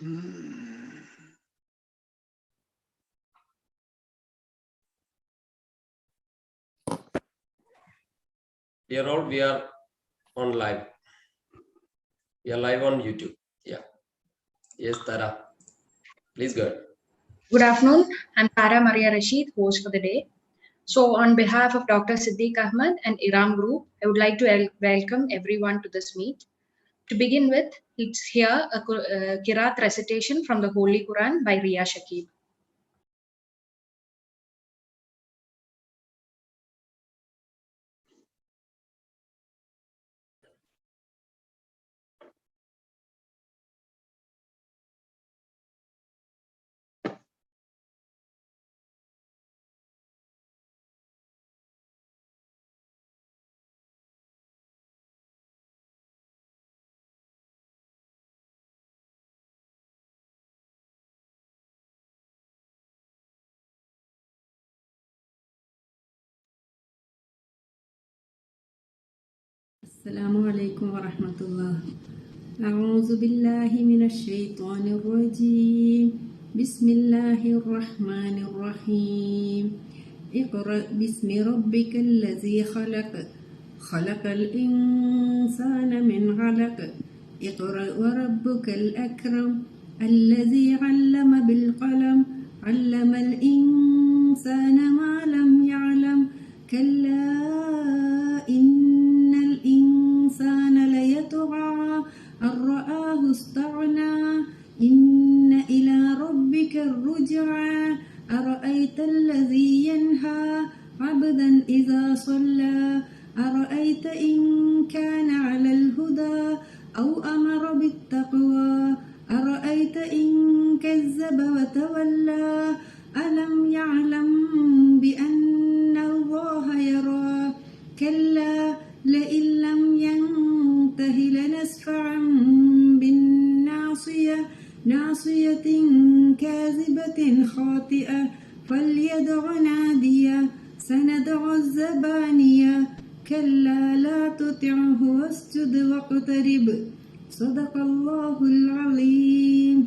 Dear all, we are on live. We are live on YouTube. Yeah. Yes, Tara. Please go ahead. Good afternoon. I'm Tara Maria Rashid, host for the day. So, on behalf of Dr. Siddiq Ahmed and Iram Group, I would like to welcome everyone to this meet. To begin with, let's hear a Qiraat recitation from the Holy Quran by Ria Shakib. السلام عليكم ورحمة الله. أعوذ بالله من الشيطان الرجيم. بسم الله الرحمن الرحيم. اقرأ باسم ربك الذي خلق. خلق الإنسان من علق. اقرأ وربك الأكرم الذي علم بالقلم علم الإنسان ما لم يعلم كلا إن الإنسان ليطغى أن رآه استغنى إن إلى ربك الرجعى أرأيت الذي ينهى عبدا إذا صلى أرأيت إن كان على الهدى أو أمر بالتقوى أرأيت إن كذب وتولى ألم يعلم بأن الله يرى كلا لئن لم ينته لنسفعا بالناصية ناصية كاذبة خاطئة فليدع نادية سندع الزبانية كلا لا تطعه واسجد واقترب صدق الله العظيم.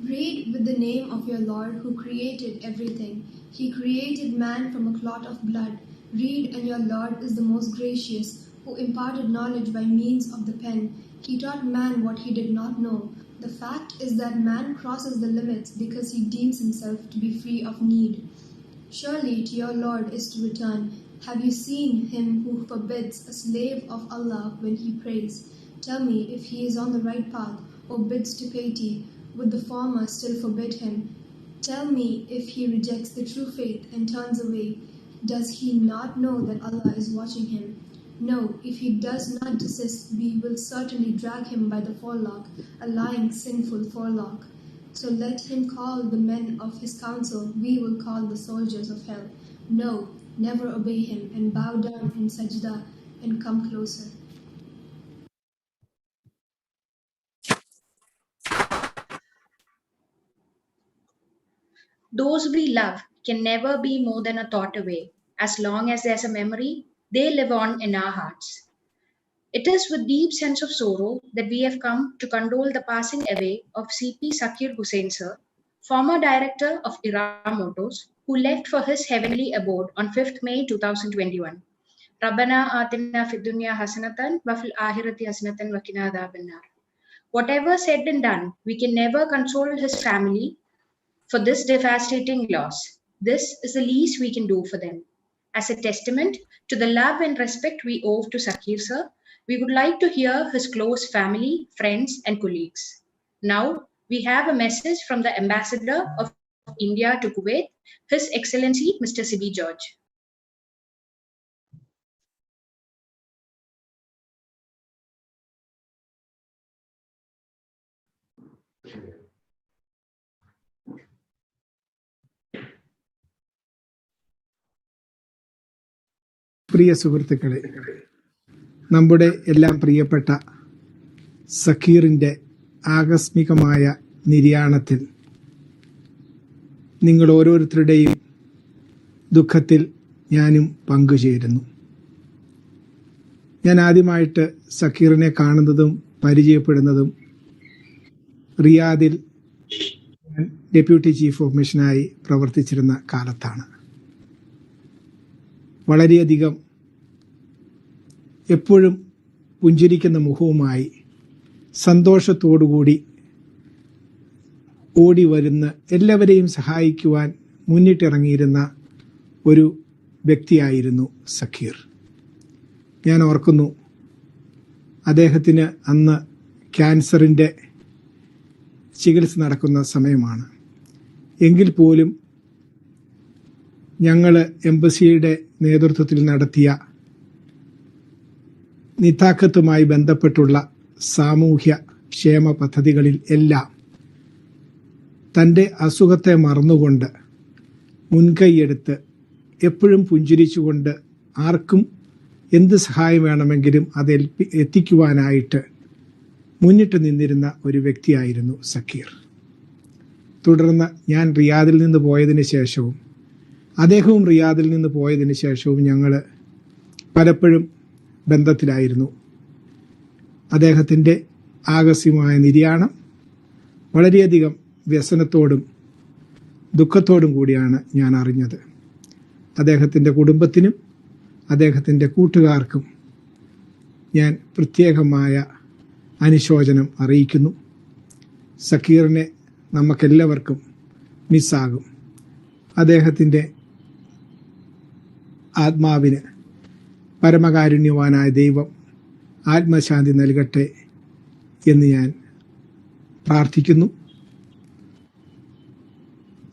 Read with the name of your Lord who created everything. He created man from a clot of blood. Read, and your Lord is the most gracious, who imparted knowledge by means of the pen. He taught man what he did not know. The fact is that man crosses the limits because he deems himself to be free of need. Surely to your Lord is to return. Have you seen him who forbids a slave of Allah when he prays? Tell me if he is on the right path or bids to piety. Would the former still forbid him? Tell me if he rejects the true faith and turns away. Does he not know that Allah is watching him? No, if he does not desist, we will certainly drag him by the forelock, a lying, sinful forelock. So let him call the men of his council, we will call the soldiers of hell. No, never obey him, and bow down in sajda and come closer. Those we love can never be more than a thought away. As long as there's a memory, they live on in our hearts. It is with deep sense of sorrow that we have come to condole the passing away of CP Sakkeer Hussain sir, former director of Iram Motors, who left for his heavenly abode on 5th May 2021. Rabbana atina fid dunya hasanatan wa fil akhirati hasanatan wa qina adhaban nar. Whatever said and done, we can never console his family for this devastating loss. This is the least we can do for them. As a testament to the love and respect we owe to Sakkeer sir, we would like to hear his close family, friends, and colleagues. Now, we have a message from the Ambassador of India to Kuwait, His Excellency Mr. Sibi George. പ്രിയ സുഹൃത്തുക്കളെ, നമ്മുടെ എല്ലാം പ്രിയപ്പെട്ട സക്കീറിൻ്റെ ആകസ്മികമായ നിര്യാണത്തിൽ നിങ്ങൾ ഓരോരുത്തരുടെയും ദുഃഖത്തിൽ ഞാനും പങ്കുചേരുന്നു. ഞാൻ ആദ്യമായിട്ട് സക്കീറിനെ കാണുന്നതും പരിചയപ്പെടുന്നതും റിയാദിൽ ഡെപ്യൂട്ടി ചീഫ് ഓഫ് മിഷനായി പ്രവർത്തിച്ചിരുന്ന കാലത്താണ്. വളരെയധികം എപ്പോഴും പുഞ്ചിരിക്കുന്ന മുഖവുമായി സന്തോഷത്തോടുകൂടി ഓടി വരുന്ന, എല്ലാവരെയും സഹായിക്കുവാൻ മുന്നിട്ടിറങ്ങിയിരുന്ന ഒരു വ്യക്തിയായിരുന്നു സക്കീർ. ഞാൻ ഓർക്കുന്നു, അദ്ദേഹത്തിന് അന്ന് ക്യാൻസറിൻ്റെ ചികിത്സ നടക്കുന്ന സമയമാണ്. എങ്കിൽ പോലും ഞങ്ങൾ എംബസിയുടെ നേതൃത്വത്തിൽ നടത്തിയ നിതാഖത്തുമായി ബന്ധപ്പെട്ടുള്ള സാമൂഹ്യ ക്ഷേമ പദ്ധതികളിൽ എല്ലാം തൻ്റെ അസുഖത്തെ മറന്നുകൊണ്ട് മുൻകൈയെടുത്ത് എപ്പോഴും പുഞ്ചിരിച്ചുകൊണ്ട് ആർക്കും എന്ത് സഹായം വേണമെങ്കിലും അത് എത്തിക്കുവാനായിട്ട് മുന്നിട്ട് നിന്നിരുന്ന ഒരു വ്യക്തിയായിരുന്നു സക്കീർ. തുടർന്ന് ഞാൻ റിയാദിൽ നിന്ന് പോയതിന് ശേഷവും അദ്ദേഹവും റിയാദിൽ നിന്ന് പോയതിന് ശേഷവും ഞങ്ങൾ പലപ്പോഴും ബന്ധത്തിലായിരുന്നു. അദ്ദേഹത്തിൻ്റെ ആകസ്മികമായ നിര്യാണം വളരെയധികം വ്യസനത്തോടും ദുഃഖത്തോടും കൂടിയാണ് ഞാൻ അറിഞ്ഞത്. അദ്ദേഹത്തിൻ്റെ കുടുംബത്തിനും അദ്ദേഹത്തിൻ്റെ കൂട്ടുകാർക്കും ഞാൻ പ്രത്യേകമായ അനുശോചനം അറിയിക്കുന്നു. സക്കീറിനെ നമുക്കെല്ലാവർക്കും മിസ്സാകും. അദ്ദേഹത്തിൻ്റെ ആത്മാവിന് പരമകാരുണ്യവാനായ ദൈവം ആത്മശാന്തി നൽകട്ടെ എന്ന് ഞാൻ പ്രാർത്ഥിക്കുന്നു.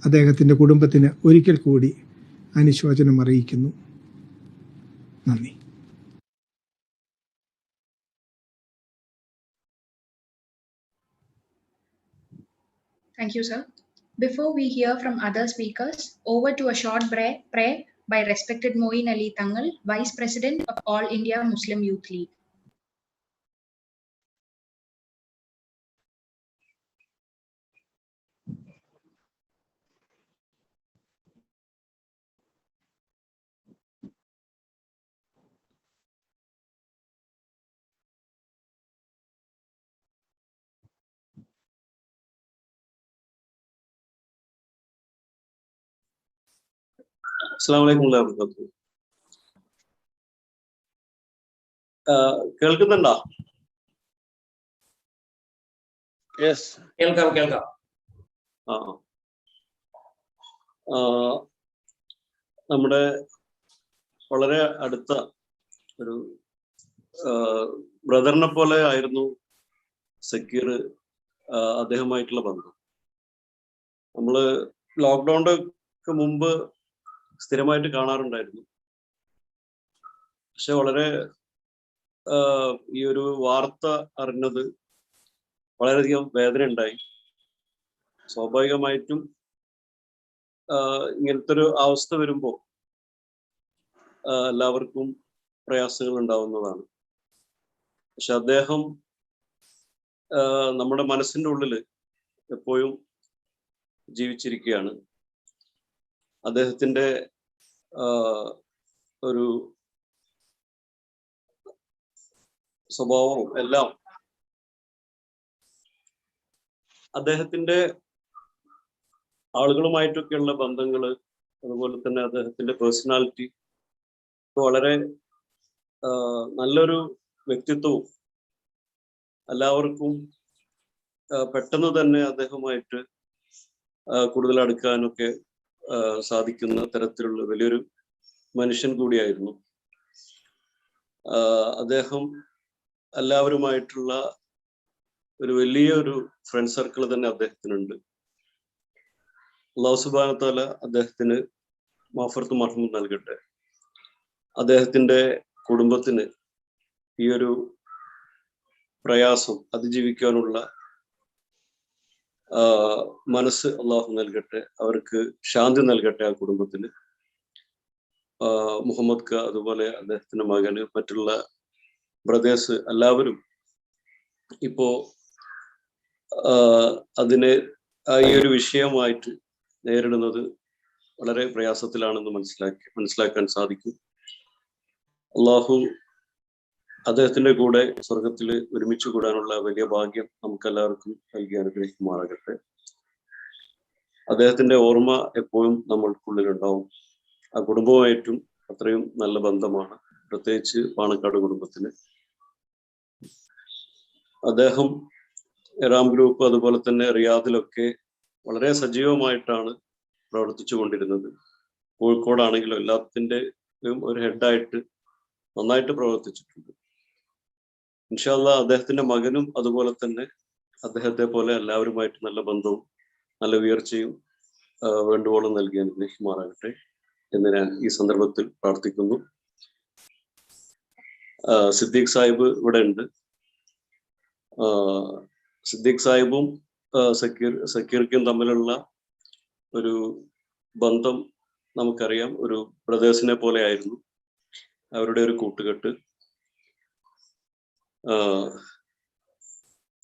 അദ്ദേഹത്തിൻ്റെ കുടുംബത്തിന് ഒരിക്കൽ കൂടി അനുശോചനം അറിയിക്കുന്നു. നന്ദി. Thank you, sir. Before we hear from other speakers, over to a short prayer by respected Moin Ali Tangal, Vice President of All India Muslim Youth League. അസ്സലാമു അലൈക്കും. കേൾക്കുന്നുണ്ടോ? യെസ്, കേൾക്കാം. നമ്മുടെ വളരെ അടുത്ത ഒരു ബ്രദറിനെ പോലെ ആയിരുന്നു സക്കീർ. അദ്ദേഹമായിട്ടുള്ള ബന്ധം നമ്മള് ലോക്ക്ഡൗണിന്റെ ഒക്കെ മുമ്പ് സ്ഥിരമായിട്ട് കാണാറുണ്ടായിരുന്നു. പക്ഷെ വളരെ ഈ ഒരു വാർത്ത അറിഞ്ഞത് വളരെയധികം വേദന ഉണ്ടായി. സ്വാഭാവികമായിട്ടും ഇങ്ങനത്തെ ഒരു അവസ്ഥ വരുമ്പോൾ എല്ലാവർക്കും പ്രയാസങ്ങൾ ഉണ്ടാവുന്നതാണ്. പക്ഷെ അദ്ദേഹം നമ്മുടെ മനസ്സിൻ്റെ ഉള്ളിൽ എപ്പോഴും ജീവിച്ചിരിക്കുകയാണ്. അദ്ദേഹത്തിൻ്റെ ഒരു സ്വഭാവവും എല്ലാം, അദ്ദേഹത്തിൻ്റെ ആളുകളുമായിട്ടൊക്കെയുള്ള ബന്ധങ്ങള്, അതുപോലെ തന്നെ അദ്ദേഹത്തിൻ്റെ പേഴ്സണാലിറ്റി വളരെ നല്ലൊരു വ്യക്തിത്വവും എല്ലാവർക്കും പെട്ടെന്ന് തന്നെ അദ്ദേഹവുമായിട്ട് കൂടുതൽ അടുക്കാനൊക്കെ സാധിക്കുന്ന തരത്തിലുള്ള വലിയൊരു മനുഷ്യൻ കൂടിയായിരുന്നു അദ്ദേഹം. എല്ലാവരുമായിട്ടുള്ള ഒരു വലിയൊരു ഫ്രണ്ട് സർക്കിൾ തന്നെ അദ്ദേഹത്തിനുണ്ട്. അല്ലാഹു സുബ്ഹാനഹു വ തആല അദ്ദേഹത്തിന് മഗ്ഫിറത്തും മർഹമത്തും നൽകട്ടെ. അദ്ദേഹത്തിൻ്റെ കുടുംബത്തിന് ഈ ഒരു പ്രയാസം അതിജീവിക്കാനുള്ള മനസ്സ് അള്ളാഹു നൽകട്ടെ. അവർക്ക് ശാന്തി നൽകട്ടെ ആ കുടുംബത്തിന്. മുഹമ്മദ് ക, അതുപോലെ അദ്ദേഹത്തിന്റെ മകന്, മറ്റുള്ള ബ്രദേഴ്സ് എല്ലാവരും ഇപ്പോ അതിനെ ഈ ഒരു വിഷയമായിട്ട് നേരിടുന്നത് വളരെ പ്രയാസത്തിലാണെന്ന് മനസ്സിലാക്കാൻ സാധിക്കും. അള്ളാഹു അദ്ദേഹത്തിന്റെ കൂടെ സ്വർഗത്തിൽ ഒരുമിച്ച് കൂടാനുള്ള വലിയ ഭാഗ്യം നമുക്കെല്ലാവർക്കും നൽകി അനുഗ്രഹിക്കുമാറാകട്ടെ. അദ്ദേഹത്തിന്റെ ഓർമ്മ എപ്പോഴും നമ്മൾക്കുള്ളിലുണ്ടാവും. ആ കുടുംബവുമായിട്ടും അത്രയും നല്ല ബന്ധമാണ്, പ്രത്യേകിച്ച് പാണക്കാട് കുടുംബത്തിന്. അദ്ദേഹം ഇറാം ഗ്രൂപ്പ് അതുപോലെ തന്നെ റിയാദിലൊക്കെ വളരെ സജീവമായിട്ടാണ് പ്രവർത്തിച്ചു കൊണ്ടിരുന്നത്. കോഴിക്കോടാണെങ്കിലും എല്ലാത്തിൻ്റെയും ഒരു ഹെഡായിട്ട് നന്നായിട്ട് പ്രവർത്തിച്ചിട്ടുണ്ട്. ഇൻഷാ അല്ലാഹ് അദ്ദേഹത്തിന്റെ മകനും അതുപോലെ തന്നെ അദ്ദേഹത്തെ പോലെ എല്ലാവരുമായിട്ട് നല്ല ബന്ധവും നല്ല ഉയർച്ചയും വേണ്ടുവോളം നൽകി അനുഗ്രഹിക്കുമാറാകട്ടെ എന്ന് ഞാൻ ഈ സന്ദർഭത്തിൽ പ്രാർത്ഥിക്കുന്നു. സിദ്ദീഖ് സാഹിബ് ഇവിടെ ഉണ്ട്. സിദ്ദീഖ് സാഹിബും സക്കീർക്കും തമ്മിലുള്ള ഒരു ബന്ധം നമുക്കറിയാം. ഒരു ബ്രദേഴ്സിനെ പോലെ ആയിരുന്നു അവരുടെ ഒരു കൂട്ടുകെട്ട്.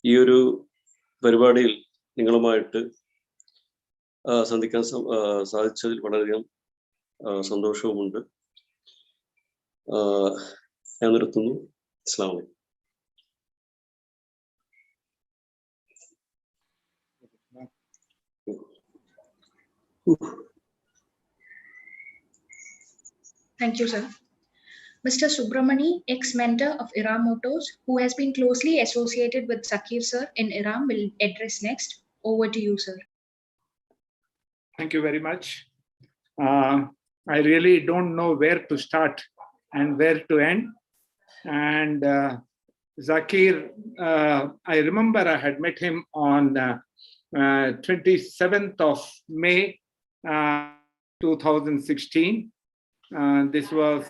ഈ ഒരു പരിപാടിയിൽ നിങ്ങളുമായിട്ട് സന്ധിക്കാൻ സാധിച്ചതിൽ വളരെയധികം സന്തോഷവുമുണ്ട്. ഞാൻ നിർത്തുന്നു. അസ്സലാമു അലൈക്കും. Thank you, sir. Mr. Subramani, ex-mentor of Iram Motors, who has been closely associated with Sakkeer sir in Iram, will address next. Over to you, sir. Thank you very much. I really don't know where to start and where to end. And Sakkeer, I remember I had met him on 27th of May 2016. This was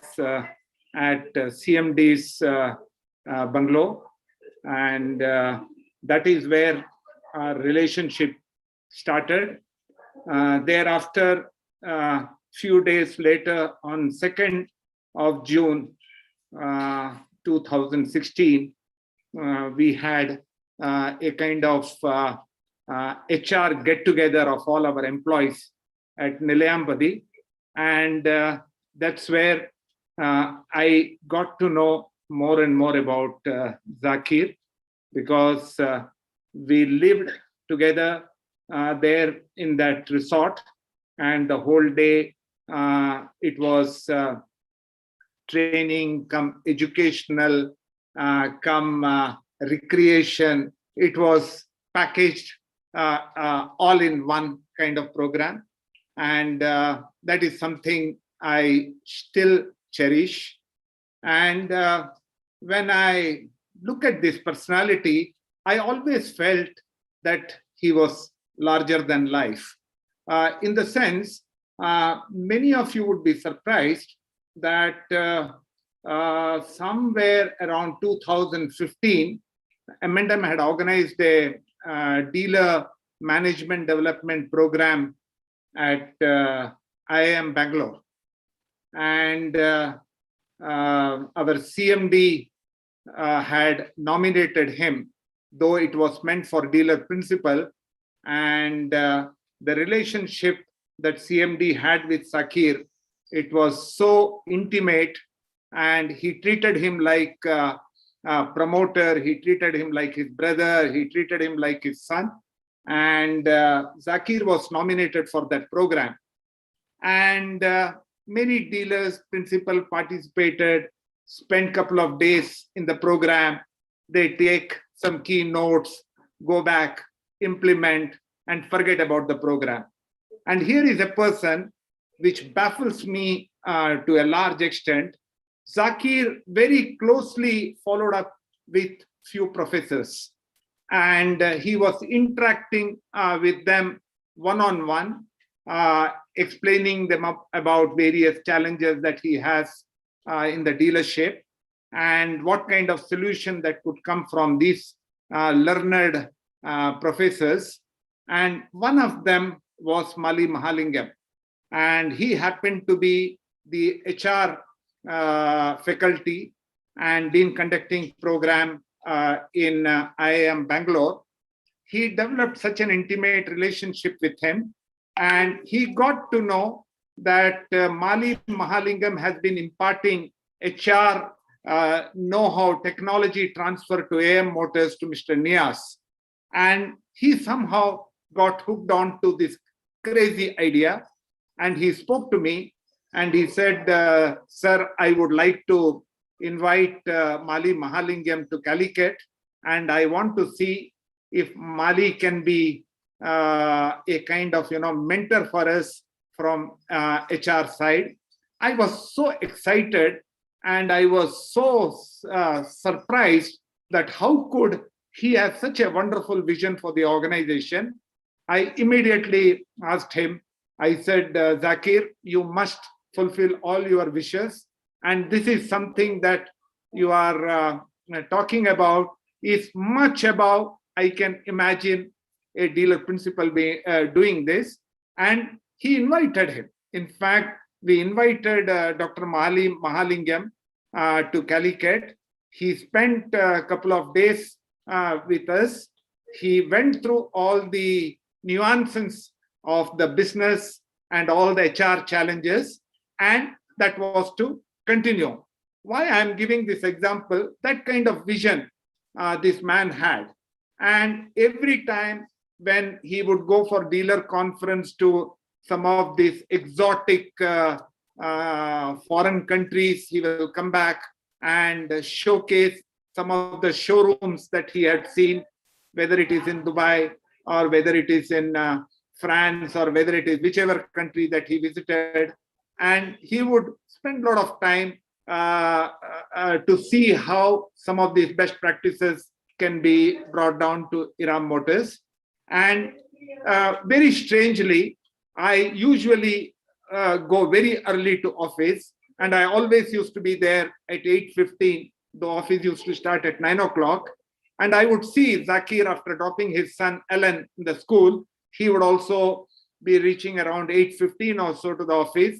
at CMD's bungalow, and that is where our relationship started. Thereafter, few days later, on 2nd of June 2016, we had a kind of HR get-together of all our employees at Nilayambadi, and that's where I got to know more and more about Sakkeer, because we lived together there in that resort, and the whole day it was training come educational come recreation. It was packaged all in one kind of program, and that is something I still cherish. And when I look at this personality, I always felt that he was larger than life. In the sense, many of you would be surprised that somewhere around 2015, M&M had organized a dealer management development program at IIM Bangalore. And our CMD had nominated him, though it was meant for dealer principal. And the relationship that CMD had with Sakkeer, it was so intimate, and he treated him like a promoter, he treated him like his brother, he treated him like his son. And Sakkeer was nominated for that program. And many dealers, principal participated, spent a couple of days in the program. They take some key notes, go back, implement, and forget about the program. And here is a person which baffles me to a large extent. Sakkeer very closely followed up with few professors, and he was interacting with them one-on-one, explaining them about various challenges that he has in the dealership, and what kind of solution that could come from these learned professors. And one of them was Mali Mahalingam, and he happened to be the HR faculty and dean conducting program in IIM Bangalore. He developed such an intimate relationship with him, and he got to know that Mali Mahalingam has been imparting HR know-how technology transfer to AM Motors to Mr. Nias. And he somehow got hooked on to this crazy idea. And he spoke to me and he said, sir, I would like to invite Mali Mahalingam to Calicut. And I want to see if Mali can be a kind of, mentor for us from HR side. I was so excited and I was so surprised that how could he have such a wonderful vision for the organization. I immediately asked him, I said, Sakkeer, you must fulfill all your wishes. And this is something that you are talking about is much above, I can imagine a dealer principal doing this. And he invited him. In fact, we invited Dr. Mahalingam to Calicut. He spent a couple of days with us. He went through all the nuances of the business and all the HR challenges, and that was to continue. Why I'm giving this example, that kind of vision this man had. And every time when he would go for dealer conference to some of these exotic foreign countries, he will come back and showcase some of the showrooms that he had seen, whether it is in Dubai or whether it is in France or whether it is whichever country that he visited. And he would spend a lot of time to see how some of these best practices can be brought down to Iram Motors. And very strangely, I usually go very early to office, and I always used to be there at 8:15. The office used to start at 9 o'clock. And I would see Sakkeer after dropping his son Alan in the school. He would also be reaching around 8:15 or so to the office.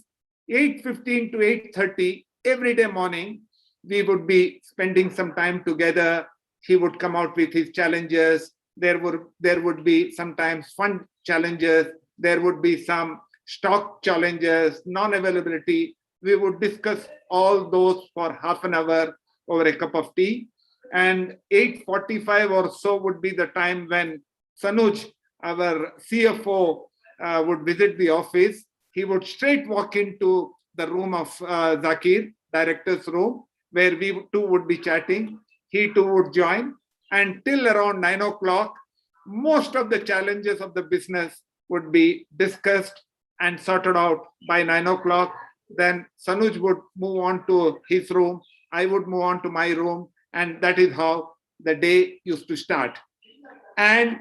8:15 to 8:30 every day morning, we would be spending some time together. He would come out with his challenges. There would be sometimes fun challenges. There would be some stock challenges, non-availability. We would discuss all those for half an hour over a cup of tea. And 8:45 or so would be the time when Sanuj, our CFO, would visit the office. He would straight walk into the room of Sakkeer, director's room, where we two would be chatting. He too would join. And till around 9 o'clock, most of the challenges of the business would be discussed and sorted out by 9 o'clock. Then Sanuj would move on to his room. I would move on to my room. And that is how the day used to start. And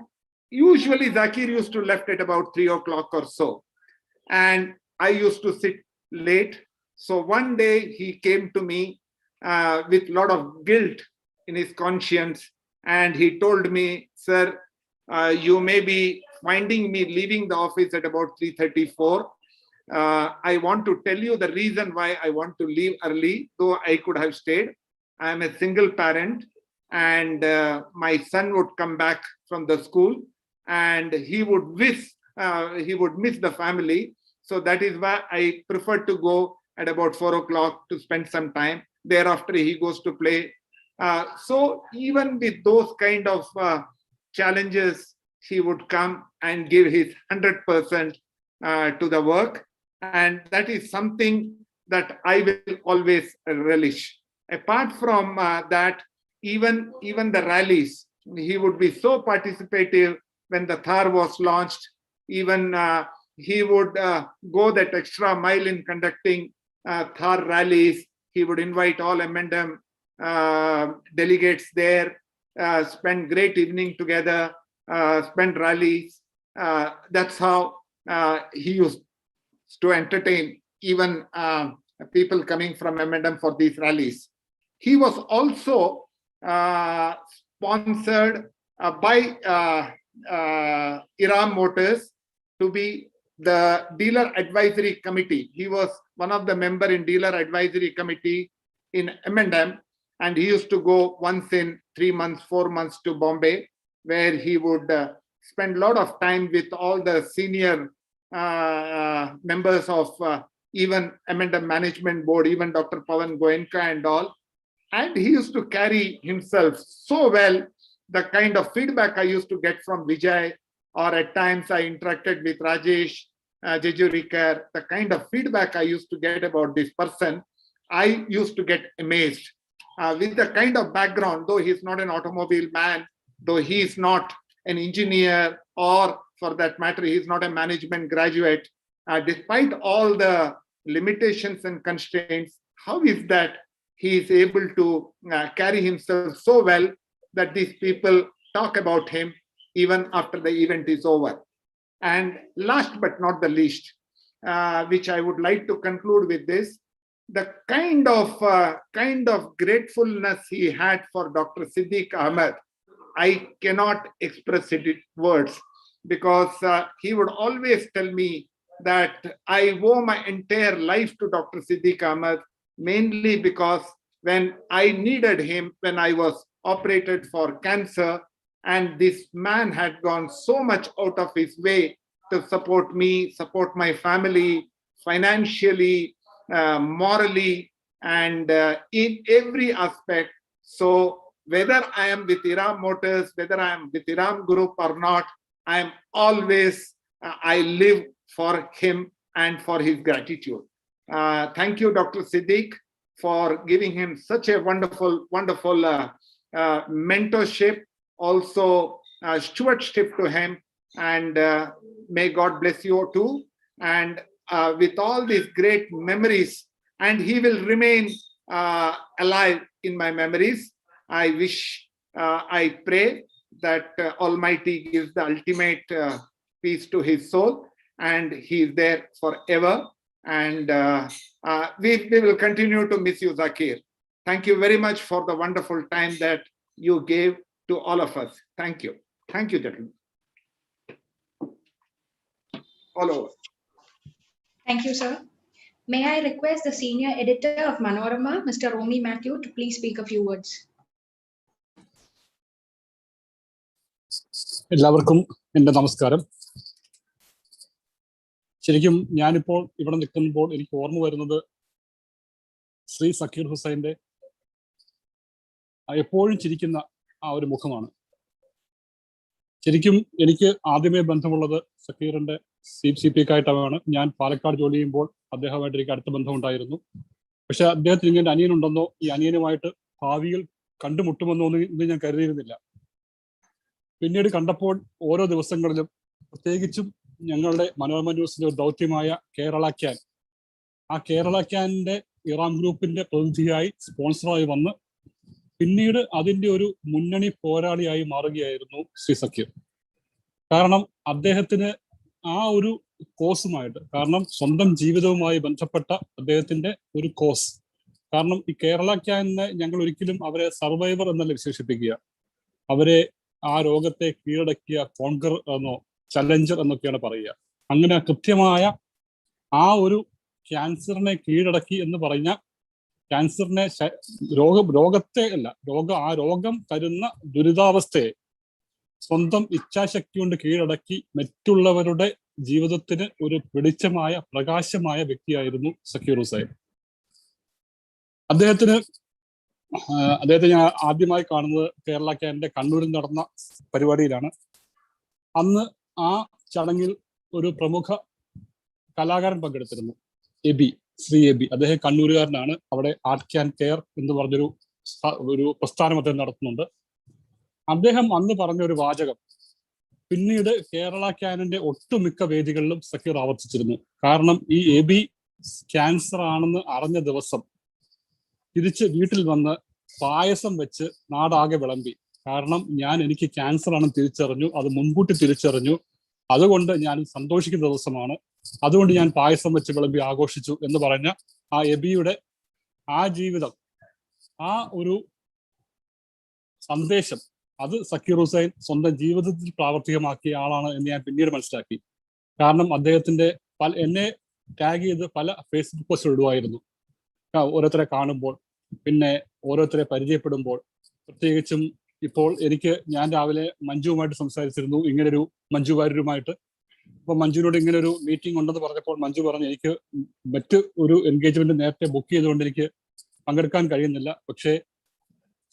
usually Sakkeer used to left at about 3 o'clock or so. And I used to sit late. So one day he came to me with a lot of guilt in his conscience. And he told me, sir, you may be finding me leaving the office at about 3:34. I want to tell you the reason why I want to leave early, though I could have stayed. I am a single parent, and my son would come back from the school, and he would miss the family. So that is why I prefer to go at about 4 o'clock to spend some time. Thereafter, he goes to play. So even with those kind of challenges, he would come and give his 100% to the work. And that is something that I will always relish. Apart from that, even the rallies, he would be so participative when the Thar was launched. Even he would go that extra mile in conducting Thar rallies. He would invite all M&M delegates there, spend great evening together, spend rallies. That's how he used to entertain even people coming from M&M for these rallies. He was also sponsored by Iram Motors to be the dealer advisory committee. He was one of the member in dealer advisory committee in M&M, and he used to go once in 3 months, 4 months to Bombay, where he would spend a lot of time with all the senior members of even M&M management board, even Dr. Pawan Goenka and all. And he used to carry himself so well. The kind of feedback I used to get from Vijay, or at times I interacted with Rajesh Jejurikar, the kind of feedback I used to get about this person, I used to get amazed. With the kind of background, though he's not an automobile man, though he is not an engineer, or for that matter, he's not a management graduate, despite all the limitations and constraints, how is that he is able to carry himself so well that these people talk about him even after the event is over? And last but not the least, which I would like to conclude with this, the kind of gratefulness he had for Dr. Siddiq Ahmed, I cannot express it in words, because he would always tell me that I owe my entire life to Dr. Siddiq Ahmed, mainly because when I needed him, when I was operated for cancer, and this man had gone so much out of his way to support me, support my family, financially, morally, and in every aspect. So whether I am with Iram Motors, whether I am with Iram Group or not, I am always, I live for him and for his gratitude. Thank you, Dr. Siddiq, for giving him such a wonderful mentorship, also stewardship to him, and may God bless you too. And with all these great memories, and he will remain alive in my memories. I wish, I pray that Almighty gives the ultimate peace to his soul, and he is there forever. And we will continue to miss you, Sakkeer. Thank you very much for the wonderful time that you gave to all of us. Thank you. Thank you, gentlemen. All over. Thank you, sir. May I request the senior editor of Manorama, Mr. Romy Matthew, to please speak a few words. എല്ലാവർക്കും എൻ്റെ നമസ്കാരം. ശരിക്കും ഞാനിപ്പോൾ ഇവിടെ നിൽക്കുമ്പോൾ എനിക്ക് ഓർമ്മ വരുന്നത് ശ്രീ സക്കീർ ഹുസൈൻ്റെ എപ്പോഴും ചിരിക്കുന്ന ആ ഒരു മുഖമാണ്. ശരിക്കും എനിക്ക് ആദ്യമേ ബന്ധമുള്ളത് സക്കീറിന്റെ CP ആയിട്ടാണ്. ഞാൻ പാലക്കാട് ജോലി ചെയ്യുമ്പോൾ അദ്ദേഹമായിട്ട് എനിക്ക് അടുത്ത ബന്ധമുണ്ടായിരുന്നു. പക്ഷെ അദ്ദേഹത്തിന് ഇങ്ങനെ അനിയനുണ്ടെന്നോ ഈ അനിയനുമായിട്ട് ഭാവിയിൽ കണ്ടുമുട്ടുമെന്നോ ഒന്നും ഞാൻ കരുതിയിരുന്നില്ല. പിന്നീട് കണ്ടപ്പോൾ ഓരോ ദിവസങ്ങളിലും, പ്രത്യേകിച്ചും ഞങ്ങളുടെ മനോരമ ന്യൂസിന്റെ ഒരു ദൗത്യമായ കേരള ക്യാൻ, ആ കേരള ക്യാനിന്റെ ഇറാം ഗ്രൂപ്പിന്റെ പ്രതിനിധിയായി സ്പോൺസറായി വന്ന് പിന്നീട് അതിന്റെ ഒരു മുന്നണി പോരാളിയായി മാറുകയായിരുന്നു ശ്രീ സക്കീർ. കാരണം അദ്ദേഹത്തിന് ആ ഒരു കോസുമായിട്ട്, കാരണം സ്വന്തം ജീവിതവുമായി ബന്ധപ്പെട്ട അദ്ദേഹത്തിന്റെ ഒരു കോസ്, കാരണം ഈ കേരള ക്യാനിനെ ഞങ്ങൾ ഒരിക്കലും അവരെ സർവൈവർ എന്നല്ല വിശേഷിപ്പിക്കുക, അവരെ ആ രോഗത്തെ കീഴടക്കിയ കോൺകർ എന്നോ ചലഞ്ചർ എന്നൊക്കെയാണ് പറയുക. അങ്ങനെ കൃത്യമായ ആ ഒരു ക്യാൻസറിനെ കീഴടക്കി എന്ന് പറഞ്ഞ, ക്യാൻസറിനെ രോഗത്തെ അല്ല, ആ രോഗം തരുന്ന ദുരിതാവസ്ഥയെ സ്വന്തം ഇച്ഛാശക്തി കൊണ്ട് കീഴടക്കി മറ്റുള്ളവരുടെ ജീവിതത്തിന് ഒരു വെളിച്ചമായ പ്രകാശമായ വ്യക്തിയായിരുന്നു സക്കീർ ഹുസൈൻ. അദ്ദേഹത്തെ ഞാൻ ആദ്യമായി കാണുന്നത് കേരള ക്യാനിന്റെ കണ്ണൂരിൽ നടന്ന പരിപാടിയിലാണ്. അന്ന് ആ ചടങ്ങിൽ ഒരു പ്രമുഖ കലാകാരൻ പങ്കെടുത്തിരുന്നു, ശ്രീ എബി. അദ്ദേഹം കണ്ണൂരുകാരനാണ്. അവിടെ ആർട്ട് ക്യാൻ കെയർ എന്ന് പറഞ്ഞൊരു പ്രസ്ഥാനം അദ്ദേഹം നടത്തുന്നുണ്ട്. അദ്ദേഹം അന്ന് പറഞ്ഞൊരു വാചകം പിന്നീട് കേരള ക്യാനിന്റെ ഒട്ടുമിക്ക വേദികളിലും സക്കീർ ആവർത്തിച്ചിരുന്നു. കാരണം ഈ എബി ക്യാൻസർ ആണെന്ന് അറിഞ്ഞ ദിവസം തിരിച്ച് വീട്ടിൽ വന്ന് പായസം വെച്ച് നാടാകെ വിളമ്പി. കാരണം എനിക്ക് ക്യാൻസർ ആണെന്ന് തിരിച്ചറിഞ്ഞു, അത് മുൻകൂട്ടി തിരിച്ചറിഞ്ഞു, അതുകൊണ്ട് ഞാൻ സന്തോഷിക്കുന്ന ദിവസമാണ്, അതുകൊണ്ട് ഞാൻ പായസം വെച്ച് വിളമ്പി ആഘോഷിച്ചു എന്ന് പറഞ്ഞ ആ എബിയുടെ ആ ജീവിതം, ആ ഒരു സന്ദേശം, അത് സക്കീർ ഹുസൈൻ സ്വന്തം ജീവിതത്തിൽ പ്രാവർത്തികമാക്കിയ ആളാണ് എന്ന് ഞാൻ പിന്നീട് മനസ്സിലാക്കി. കാരണം അദ്ദേഹത്തിന്റെ എന്നെ ടാഗ് ചെയ്ത് പല ഫേസ്ബുക്ക് പോസ്റ്റുകൾ ഇടുമായിരുന്നു. ഓരോരുത്തരെ കാണുമ്പോൾ, പിന്നെ ഓരോരുത്തരെ പരിചയപ്പെടുമ്പോൾ, പ്രത്യേകിച്ചും ഇപ്പോൾ ഞാൻ രാവിലെ മഞ്ജുവുമായിട്ട് സംസാരിച്ചിരുന്നു, ഇങ്ങനൊരു മഞ്ജു വാര്യരുമായിട്ട്. അപ്പൊ മഞ്ജുവിനോട് ഇങ്ങനെ ഒരു മീറ്റിംഗ് ഉണ്ടെന്ന് പറഞ്ഞപ്പോൾ മഞ്ജു പറഞ്ഞു, എനിക്ക് മറ്റ് ഒരു എൻഗേജ്മെന്റ് നേരത്തെ ബുക്ക് ചെയ്തുകൊണ്ട് എനിക്ക് പങ്കെടുക്കാൻ കഴിയുന്നില്ല, പക്ഷേ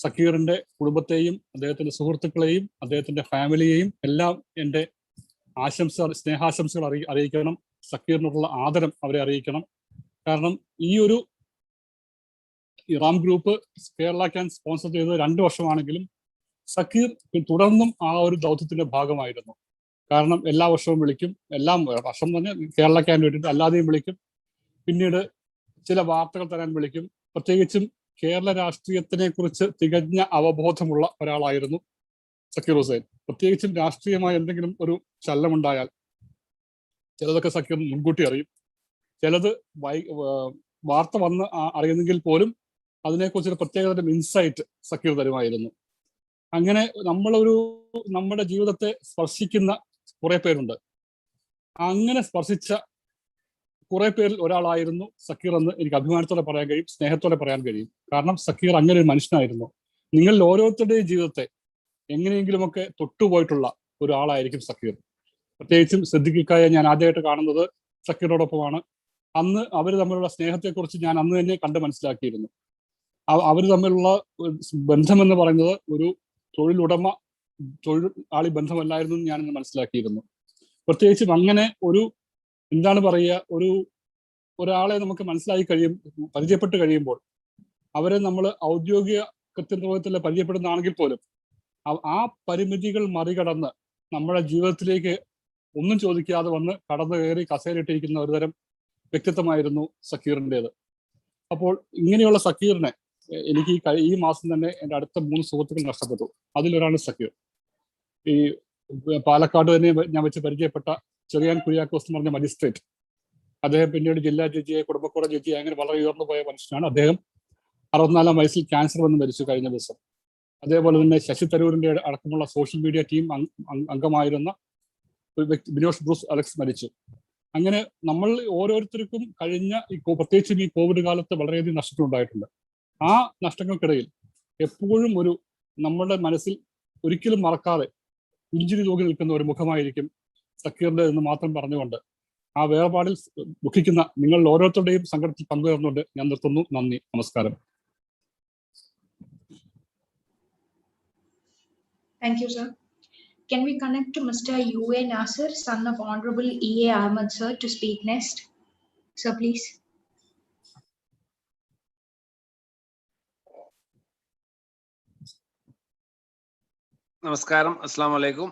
സക്കീറിന്റെ കുടുംബത്തെയും അദ്ദേഹത്തിന്റെ സുഹൃത്തുക്കളെയും അദ്ദേഹത്തിന്റെ ഫാമിലിയെയും എല്ലാം എൻ്റെ സ്നേഹാശംസകൾ അറിയിക്കണം. സക്കീറിനുള്ള ആദരം അവരെ അറിയിക്കണം. കാരണം ഈ ഒരു Ram group Kerala can sponsor ചെയ്തത് 2 വർഷമാണെങ്കിലും സക്കീർ തുടർന്നും ആ ഒരു ദൗത്യത്തിന്റെ ഭാഗമായിരുന്നു. കാരണം എല്ലാ വർഷവും വിളിക്കും, വർഷം തന്നെ കേരള ക്യാൻ വേണ്ടിയിട്ട് അല്ലാതെയും വിളിക്കും. പിന്നീട് ചില വാർത്തകൾ തരാൻ വിളിക്കും. പ്രത്യേകിച്ചും കേരള രാഷ്ട്രീയത്തിനെ കുറിച്ച് തികഞ്ഞ അവബോധമുള്ള ഒരാളായിരുന്നു സക്കീർ ഹുസൈൻ. പ്രത്യേകിച്ചും രാഷ്ട്രീയമായ എന്തെങ്കിലും ഒരു ചലനമുണ്ടായാൽ ചിലതൊക്കെ സക്കീർ മുൻകൂട്ടി അറിയും. ചിലത് വാർത്ത വന്ന് അറിയുന്നെങ്കിൽ പോലും അതിനെക്കുറിച്ചൊരു പ്രത്യേകതരം ഇൻസൈറ്റ് സക്കീർ തരുമായിരുന്നു. അങ്ങനെ നമ്മുടെ ജീവിതത്തെ സ്പർശിക്കുന്ന കുറെ പേരുണ്ട്. അങ്ങനെ സ്പർശിച്ച കുറെ പേരിൽ ഒരാളായിരുന്നു സക്കീർ എന്ന് എനിക്ക് അഭിമാനത്തോടെ പറയാൻ കഴിയും, സ്നേഹത്തോടെ പറയാൻ കഴിയും. കാരണം സക്കീർ അങ്ങനെ ഒരു മനുഷ്യനായിരുന്നു. നിങ്ങളിൽ ഓരോരുത്തരുടെയും ജീവിതത്തെ എങ്ങനെയെങ്കിലുമൊക്കെ തൊട്ടുപോയിട്ടുള്ള ഒരാളായിരിക്കും സക്കീർ. പ്രത്യേകിച്ചും സിദ്ദിഖിക്കായെ ഞാൻ ആദ്യമായിട്ട് കാണുന്നത് സക്കീറിനോടൊപ്പമാണ്. അന്ന് അവർ തമ്മിലുള്ള സ്നേഹത്തെക്കുറിച്ച് ഞാൻ അന്ന് തന്നെ കണ്ട് മനസ്സിലാക്കിയിരുന്നു. അവർ തമ്മിലുള്ള ബന്ധമെന്ന് പറയുന്നത് ഒരു തൊഴിലാളി ബന്ധമല്ലായിരുന്നു എന്ന് ഞാനിന്ന് മനസ്സിലാക്കിയിരുന്നു. പ്രത്യേകിച്ചും അങ്ങനെ ഒരാളെ നമുക്ക് പരിചയപ്പെട്ട് കഴിയുമ്പോൾ അവരെ നമ്മൾ ഔദ്യോഗിക കൃത്യനിർവഹണത്തിൽ പരിചയപ്പെടുന്നതാണെങ്കിൽ പോലും ആ പരിമിതികൾ മറികടന്ന് നമ്മുടെ ജീവിതത്തിലേക്ക് ഒന്നും ചോദിക്കാതെ വന്ന് കടന്നു കയറി കസേരയിട്ടിരിക്കുന്ന ഒരുതരം വ്യക്തിത്വമായിരുന്നു സക്കീറിൻ്റെത്. അപ്പോൾ ഇങ്ങനെയുള്ള സക്കീറിനെ എനിക്ക് ഈ മാസം തന്നെ എൻ്റെ അടുത്ത 3 സുഹൃത്തുക്കൾ നഷ്ടപ്പെട്ടു. അതിലൊരാണ് സക്കീർ. ഈ പാലക്കാട് തന്നെ ഞാൻ വെച്ച് പരിചയപ്പെട്ട ചെറിയാൻ കുര്യാക്കോസ് എന്ന് പറഞ്ഞ മജിസ്ട്രേറ്റ്, അദ്ദേഹം പിന്നീട് ജില്ലാ ജഡ്ജിയെ, കുടുംബക്കോട ജഡ്ജിയെ, അങ്ങനെ വളരെ ഉയർന്നു പോയ മനുഷ്യനാണ്. അദ്ദേഹം 64-ാം വയസ്സിൽ ക്യാൻസർ വന്ന് മരിച്ചു കഴിഞ്ഞ ദിവസം. അതേപോലെ തന്നെ ശശി തരൂരിന്റെ അടക്കമുള്ള സോഷ്യൽ മീഡിയ ടീം അംഗമായിരുന്ന ബിനോഷ് ബ്രൂസ് അലക്സ് മരിച്ചു. അങ്ങനെ നമ്മൾ ഓരോരുത്തർക്കും പ്രത്യേകിച്ചും ഈ കോവിഡ് കാലത്ത് വളരെയധികം നഷ്ടങ്ങളുണ്ടായിട്ടുണ്ട്. ആ നഷ്ടങ്ങൾക്കിടയിൽ എപ്പോഴും നമ്മുടെ മനസ്സിൽ ഒരിക്കലും മറക്കാതെ പുഞ്ചിരി തൂകി നിൽക്കുന്ന ഒരു മുഖമായിരിക്കും സക്കീറിന്റെ എന്ന് മാത്രം പറഞ്ഞുകൊണ്ട് ആ വേർപാടിൽ ദുഃഖിക്കുന്ന നിങ്ങൾ ഓരോരുത്തരുടെയും സങ്കടത്തിൽ പങ്കുചേർന്നുകൊണ്ട് ഞാൻ നിർത്തുന്നു. നന്ദി, നമസ്കാരം. Thank you, sir. Can we connect to Mr. U.A. Nasir, son of Honorable E.A. Ahmed, sir, to speak next? Sir, please. നമസ്കാരം, അസ്സാം വലൈക്കും.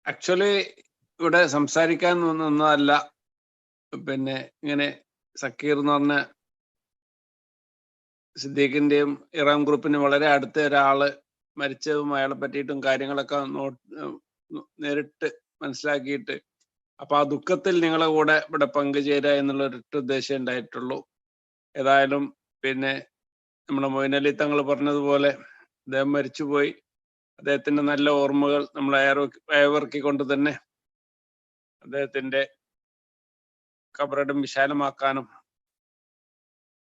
ആക്ച്വലി ഇവിടെ സംസാരിക്കാൻ ഒന്നല്ല, പിന്നെ ഇങ്ങനെ സക്കീർ എന്ന് പറഞ്ഞ സിദ്ദീഖിന്റെയും ഇറാം ഗ്രൂപ്പിന് വളരെ അടുത്ത ഒരാള് മരിച്ചതും അയാളെ പറ്റിയിട്ടും കാര്യങ്ങളൊക്കെ നേരിട്ട് മനസ്സിലാക്കിയിട്ട് അപ്പൊ ആ ദുഃഖത്തിൽ നിങ്ങളെ കൂടെ ഇവിടെ പങ്കുചേരുക എന്നുള്ള ഒരൊറ്റ ഉദ്ദേശം ഉണ്ടായിട്ടുള്ളൂ. ഏതായാലും പിന്നെ നമ്മുടെ മൊയ്നലി തങ്ങൾ പറഞ്ഞതുപോലെ അദ്ദേഹം മരിച്ചുപോയി. അദ്ദേഹത്തിന്റെ നല്ല ഓർമ്മകൾ നമ്മൾ അയവിറക്കിക്കൊണ്ട് തന്നെ അദ്ദേഹത്തിന്റെ ഖബറിടം വിശാലമാക്കാനും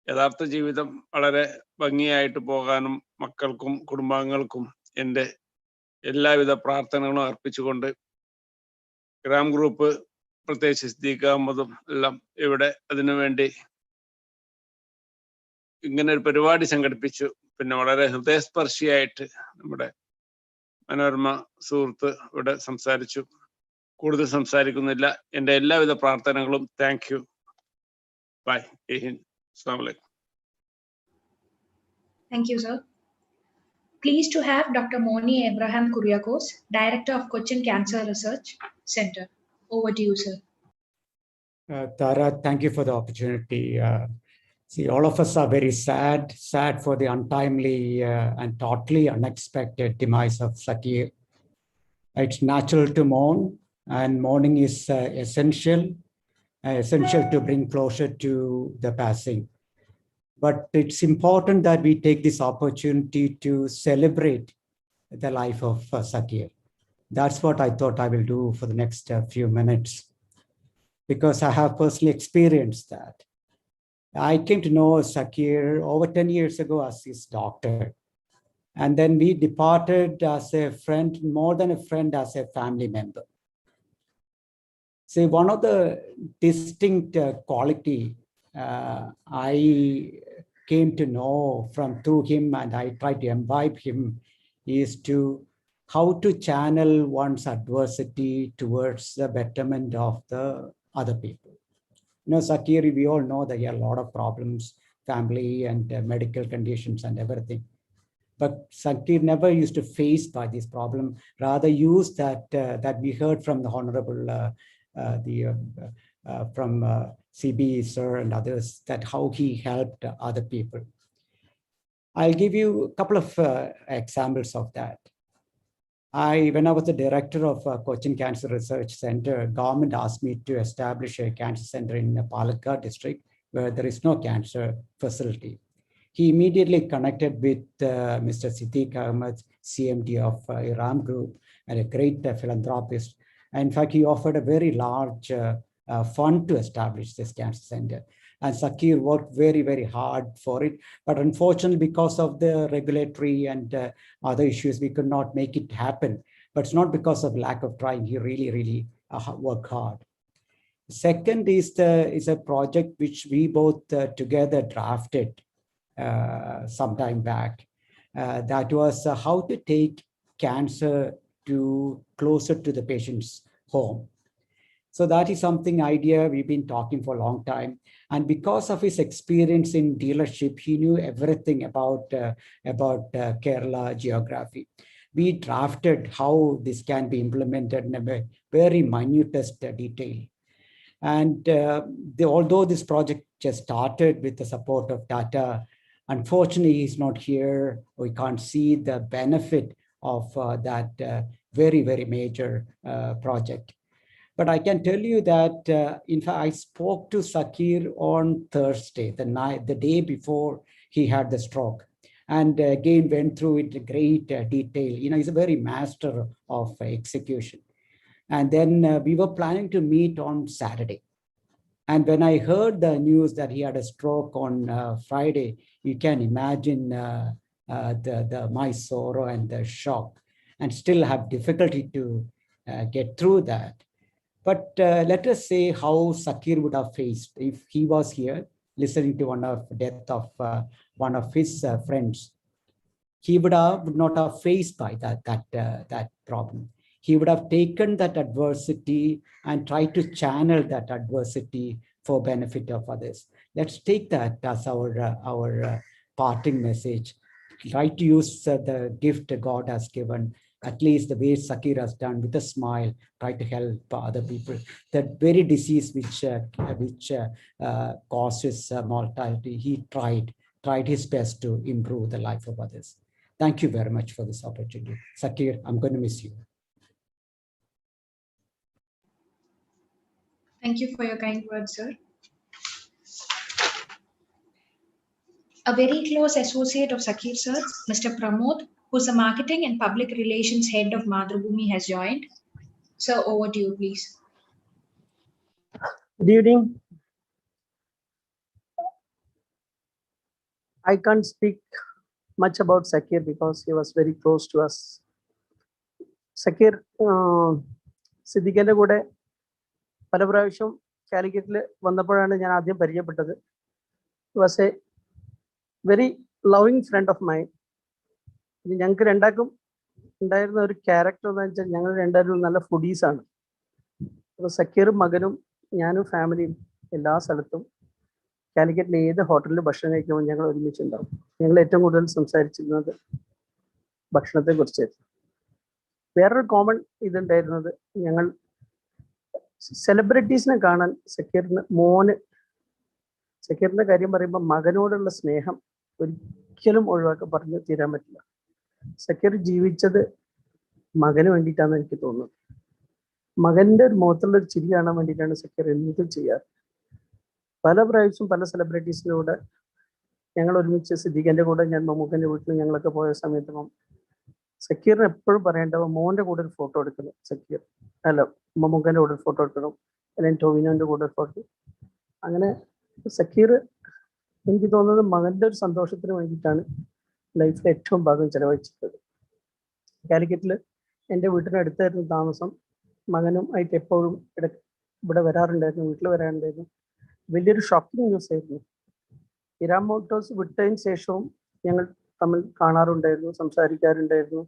യഥാർത്ഥ ജീവിതം വളരെ ഭംഗിയായിട്ട് പോകാനും മക്കൾക്കും കുടുംബാംഗങ്ങൾക്കും എൻ്റെ എല്ലാവിധ പ്രാർത്ഥനകളും അർപ്പിച്ചുകൊണ്ട് ഗ്രാം ഗ്രൂപ്പ്, പ്രത്യേകിച്ച് സിദ്ദീഖ് അഹമ്മദും എല്ലാം ഇവിടെ അതിനുവേണ്ടി ഇങ്ങനെ ഒരു പരിപാടി സംഘടിപ്പിച്ചു. പിന്നെ വളരെ ഹൃദയസ്പർശിയായിട്ട് നമ്മുടെ മനോരമ സുഹൃത്ത് ഇവിടെ സംസാരിച്ചു. കൂടുതൽ സംസാരിക്കുന്നില്ല. എൻ്റെ എല്ലാവിധ പ്രാർത്ഥനകളും. Thank you. ബൈ. ജയ് ഹിന്ദ്. അസ്സലാമു അലൈക്കും. Thank you, sir. Pleased to have Dr. Moni Abraham Kuriakos, Director of Cochin Cancer Research Center. Over to you, sir. Tara, thank you for the opportunity. See, all of us are very sad for the untimely and totally unexpected demise of Sakkeer. It's natural to mourn, and mourning is essential to bring closure to the passing. But it's important that we take this opportunity to celebrate the life of Sakkeer. That's what I thought I will do for the next few minutes, because I have personally experienced that. I came to know Sakkeer over 10 years ago as his doctor. And then we departed as a friend, more than a friend, as a family member. See, one of the distinct quality I came to know from through him, and I tried to imbibe him, is to how to channel one's adversity towards the betterment of the other people. Sakkeer, we all know that he had a lot of problems, family and medical conditions and everything. But Sakkeer never used to face by this problem, rather used that we heard from the Honorable from CB sir and others, that how he helped other people. I'll give you a couple of examples of that. When I was the director of Cochin Cancer Research Center, government asked me to establish a cancer center in Palakkad district where there is no cancer facility. He immediately connected with Mr. Siddiq Ahmed, CMD of Iram Group, and a great philanthropist. In fact, he offered a very large fund to establish this cancer center. And Sakkeer worked very, very hard for it. But unfortunately, because of the regulatory and other issues, we could not make it happen. But it's not because of lack of trying. He really, really worked hard. Second is a project which we both together drafted some time back. That was how to take cancer closer to the patient's home. So that is something idea we've been talking for a long time. And because of his experience in dealership, he knew everything about Kerala geography. We drafted how this can be implemented in a very minutest detail. And although this project just started with the support of Tata, unfortunately, he's not here. We can't see the benefit of that very, very major project. But I can tell you that, in fact, I spoke to Sakkeer on Thursday, the day before he had the stroke. And again, went through it in great detail. He's a very master of execution. And then we were planning to meet on Saturday. And when I heard the news that he had a stroke on Friday, you can imagine my sorrow and the shock, and still have difficulty to get through that. But let us say how Sakkeer would have faced if he was here listening to death of one of his friends. He would not have faced by that problem. He would have taken that adversity and tried to channel that adversity for benefit of others. Let's take that as our parting message. Try to use the gift God has given, at least the way Sakkeer has done, with a smile, try to help other people. That very disease which causes mortality, he tried his best to improve the life of others. Thank you very much for this opportunity. Sakkeer, I'm going to miss you. Thank you for your kind words, sir. A very close associate of Sakkeer, sir, Mr. Pramod, who's the marketing and public relations head of Madhrubhumi, has joined. Sir, over to you, please. Good evening. I can't speak much about Sakkeer because he was very close to us. Sakkeer, സിദ്ദിഖിന്റെ കൂടെ പല പ്രാവശ്യം കാലിക്കറ്റിൽ വന്നപ്പോഴാണ് ഞാൻ ആദ്യം പരിചയപ്പെട്ടത്. Was a very loving friend of mine. ഞങ്ങൾക്ക് രണ്ടാക്കും ഉണ്ടായിരുന്ന ഒരു ക്യാരക്ടർ എന്ന് വെച്ചാൽ ഞങ്ങൾ രണ്ടുപേരും നല്ല ഫുഡീസാണ്. അപ്പോൾ സക്കീറും മകനും ഞാനും ഫാമിലിയും എല്ലാ സ്ഥലത്തും കാലിക്കറ്റിലെ ഏത് ഹോട്ടലിൽ ഭക്ഷണം കഴിക്കുമ്പോൾ ഞങ്ങൾ ഒരുമിച്ചുണ്ടാവും. ഞങ്ങൾ ഏറ്റവും കൂടുതൽ സംസാരിച്ചിരുന്നത് ഭക്ഷണത്തെ കുറിച്ചായിരുന്നു. വേറൊരു കോമൺ ഇതുണ്ടായിരുന്നത്, ഞങ്ങൾ സെലിബ്രിറ്റീസിനെ കാണാൻ സക്കീറിന്റെ കാര്യം പറയുമ്പോൾ മകനോടുള്ള സ്നേഹം ഒരിക്കലും പറഞ്ഞു തീരാൻ പറ്റില്ല. സക്കീർ ജീവിച്ചത് മകന് വേണ്ടിയിട്ടാണെന്ന് എനിക്ക് തോന്നുന്നത്. മകന്റെ ഒരു മുഖത്തുള്ള ഒരു ചിരി കാണാൻ വേണ്ടിയിട്ടാണ് സക്കീർ എന്തും ചെയ്യാറ്. പല പ്രാവശ്യം പല സെലിബ്രിറ്റീസിലൂടെ ഞങ്ങൾ ഒരുമിച്ച് സിദ്ദിഖിന്റെ കൂടെ, ഞാൻ മമ്മൂക്കന്റെ വീട്ടിൽ ഞങ്ങളൊക്കെ പോയ സമയത്ത് സക്കീറിന് എപ്പോഴും പറയേണ്ടത് മോന്റെ കൂടെ ഒരു ഫോട്ടോ എടുക്കണം, സക്കീർ അല്ല മമ്മൂക്കന്റെ കൂടെ ഒരു ഫോട്ടോ എടുക്കണം, അല്ലെങ്കിൽ ടോവിനോന്റെ കൂടെ ഒരു ഫോട്ടോ. അങ്ങനെ സക്കീർ എനിക്ക് തോന്നുന്നത് മകന്റെ ഒരു സന്തോഷത്തിന് വേണ്ടിയിട്ടാണ് ലൈഫിലെ ഏറ്റവും ഭാഗം ചെലവഴിച്ചിട്ടത്. കാലിക്കറ്റിൽ എൻ്റെ വീട്ടിനടുത്തായിരുന്നു താമസം. മകനും ആയിട്ട് എപ്പോഴും ഇവിടെ വരാറുണ്ടായിരുന്നു, വീട്ടിൽ വരാറുണ്ടായിരുന്നു. വലിയൊരു ഷോക്കിംഗ് ന്യൂസ് ആയിരുന്നു. ഇരാം മോട്ടോഴ്സ് വിട്ടതിന് ശേഷവും ഞങ്ങൾ തമ്മിൽ കാണാറുണ്ടായിരുന്നു, സംസാരിക്കാറുണ്ടായിരുന്നു.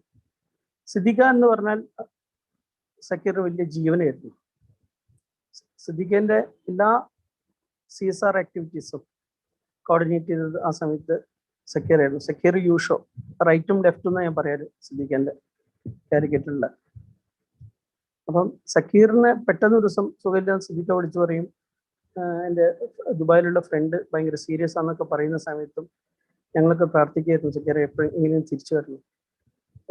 സിദ്ദിഖ എന്ന് പറഞ്ഞാൽ സക്കീറിന് വലിയ ജീവനായിരുന്നു. സിദ്ദിഖിന്റെ എല്ലാ CSR ആക്ടിവിറ്റീസും കോർഡിനേറ്റ് ചെയ്തത് ആ സമയത്ത് സക്കീർ ആയിരുന്നു. സക്കീർ യൂഷോ, റൈറ്റും ലെഫ്റ്റും എന്ന് ഞാൻ പറയാറ് സിദ്ദിഖിന്റെ കാരിക്കേറ്ററിൽ. അപ്പം സക്കീറിന് പെട്ടെന്ന് ഒരു ദിവസം സുഖമില്ലാതെ സിദ്ദിഖ വിളിച്ചു പറയും, എൻ്റെ ദുബായിലുള്ള ഫ്രണ്ട് ഭയങ്കര സീരിയസ് ആണെന്നൊക്കെ പറയുന്ന സമയത്തും ഞങ്ങളൊക്കെ പ്രാർത്ഥിക്കുകയായിരുന്നു സക്കീറെ എപ്പോഴും ഇങ്ങനെയും തിരിച്ചു വരണം.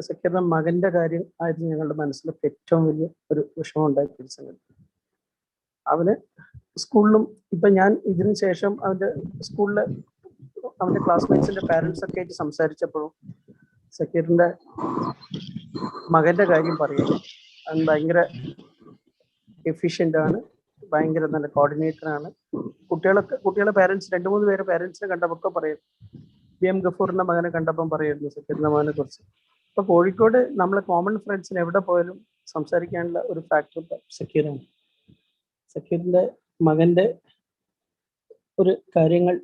സക്കീറിന്റെ മകന്റെ കാര്യം ആയിരുന്നു ഞങ്ങളുടെ മനസ്സിലൊക്കെ ഏറ്റവും വലിയ ഒരു വിഷമം ഉണ്ടാക്കിയ സമയത്ത്. അവന് സ്കൂളിലും ഇപ്പൊ ഞാൻ ഇതിനു ശേഷം അവന്റെ സ്കൂളിലെ അവന്റെ ക്ലാസ്മേറ്റ്സിന്റെ പാരന്റ്സ് ഒക്കെ ആയിട്ട് സംസാരിച്ചപ്പോഴും സക്കീറിന്റെ മകന്റെ കാര്യം പറയും. അവൻ എഫിഷ്യന്റ് ആണ്, ഭയങ്കര നല്ല കോർഡിനേറ്റർ ആണ്. കുട്ടികളെ പാരന്റ്സ് 2-3 പേരെ പാരന്റ്സിനെ കണ്ടപ്പോൾ പറയും, BM ഗഫൂറിന്റെ മകനെ കണ്ടപ്പം പറയായിരുന്നു സക്കീറിന്റെ മകനെ കുറിച്ച്. ഇപ്പൊ കോഴിക്കോട് നമ്മളെ കോമൺ ഫ്രണ്ട്സിന് എവിടെ പോയാലും സംസാരിക്കാനുള്ള ഒരു ഫാക്ടർ സക്കീറാണ്. സക്കീറിന്റെ മകന്റെ ഒരു കാര്യങ്ങൾ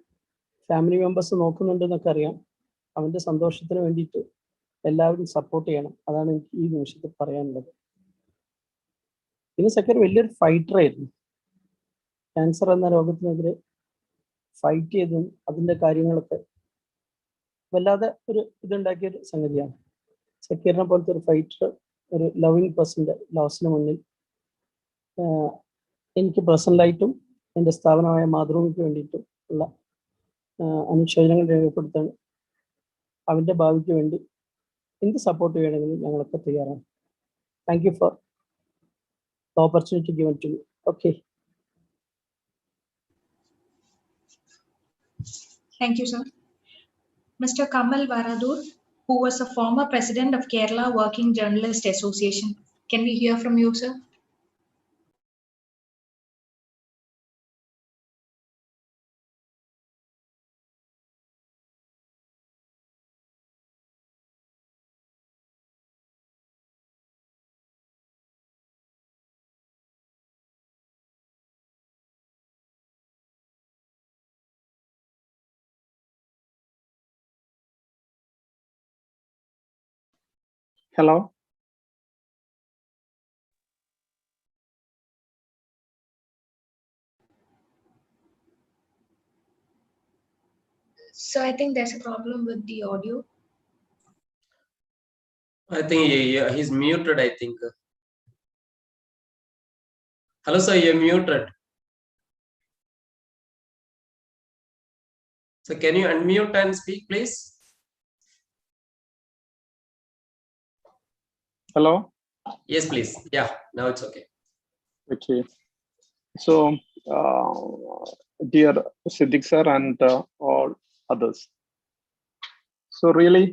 ഫാമിലി മെമ്പേഴ്സ് നോക്കുന്നുണ്ടെന്നൊക്കെ അറിയാം. അവന്റെ സന്തോഷത്തിന് വേണ്ടിയിട്ട് എല്ലാവരും സപ്പോർട്ട് ചെയ്യണം. അതാണ് എനിക്ക് ഈ നിമിഷത്തിൽ പറയാനുള്ളത്. പിന്നെ സക്കീർ വലിയൊരു ഫൈറ്റർ ആയിരുന്നു. ക്യാൻസർ എന്ന രോഗത്തിനെതിരെ ഫൈറ്റ് ചെയ്തും അതിന്റെ കാര്യങ്ങളൊക്കെ വല്ലാതെ ഒരു ഇതുണ്ടാക്കിയൊരു സംഗതിയാണ്. സക്കീറിനെ പോലത്തെ ഒരു ഫൈറ്റർ, ഒരു ലവിങ് പേഴ്സന്റെ ലോസിന് മുന്നിൽ എനിക്ക് പേഴ്സണലായിട്ടും എൻ്റെ സ്ഥാപനമായ മാതൃഭൂമിക്ക് വേണ്ടിയിട്ടും ഉള്ള അനുശോചനങ്ങൾ രേഖപ്പെടുത്താൻ അവൻ്റെ ഭാവിക്ക് വേണ്ടി എന്ത് സപ്പോർട്ട് ചെയ്യണമെങ്കിലും ഞങ്ങളൊക്കെ തയ്യാറാണ്. Thank you for the opportunity given to me. Okay. Thank you, sir. Mr. Kamal Varadur, who was a former president of Kerala Working Journalist Association. Can we hear from you, sir? Hello. So I think there's a problem with the audio. I think he's muted, I think. Hello, sir, you're muted. So can you unmute and speak, please? Hello. Yes, please. Yeah, now it's okay. Okay. So, dear Siddiq sir and all others. So really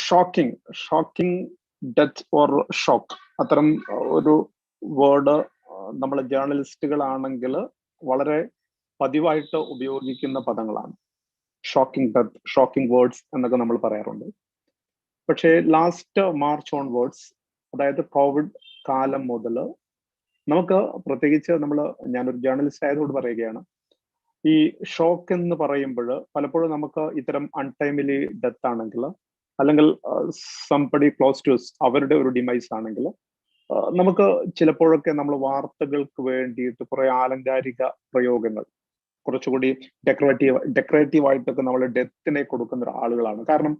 shocking death or shock. അത്തരം ഒരു word നമ്മൾ ജേർണലിസ്റ്റുകളാണെങ്കിൽ വളരെ പതിവായിട്ട് ഉപയോഗിക്കുന്ന പദങ്ങളാണ്. Shocking death, shocking words എന്നൊക്കെ നമ്മൾ പറയാറുണ്ട്. പക്ഷേ ലാസ്റ്റ് മാർച്ച് ഓൺവേർഡ്സ്, അതായത് കോവിഡ് കാലം മുതൽ നമുക്ക് പ്രത്യേകിച്ച് ഞാനൊരു ജേർണലിസ്റ്റ് ആയതുകൊണ്ട് പറയുകയാണ്, ഈ ഷോക്ക് എന്ന് പറയുമ്പോൾ പലപ്പോഴും നമുക്ക് ഇത്തരം അൺടൈമിലി ഡെത്ത് ആണെങ്കിൽ, അല്ലെങ്കിൽ സംബഡി ക്ലോസ് ടു അവരുടെ ഒരു ഡിമൈസ് ആണെങ്കിൽ, നമുക്ക് ചിലപ്പോഴൊക്കെ നമ്മൾ വാർത്തകൾക്ക് വേണ്ടിയിട്ട് കുറെ ആലങ്കാരിക പ്രയോഗങ്ങൾ, കുറച്ചുകൂടി ഡെക്കറേറ്റീവ് ആയിട്ടൊക്കെ നമ്മൾ ഡെത്തിനെ കൊടുക്കുന്ന ആളുകളാണ്. കാരണം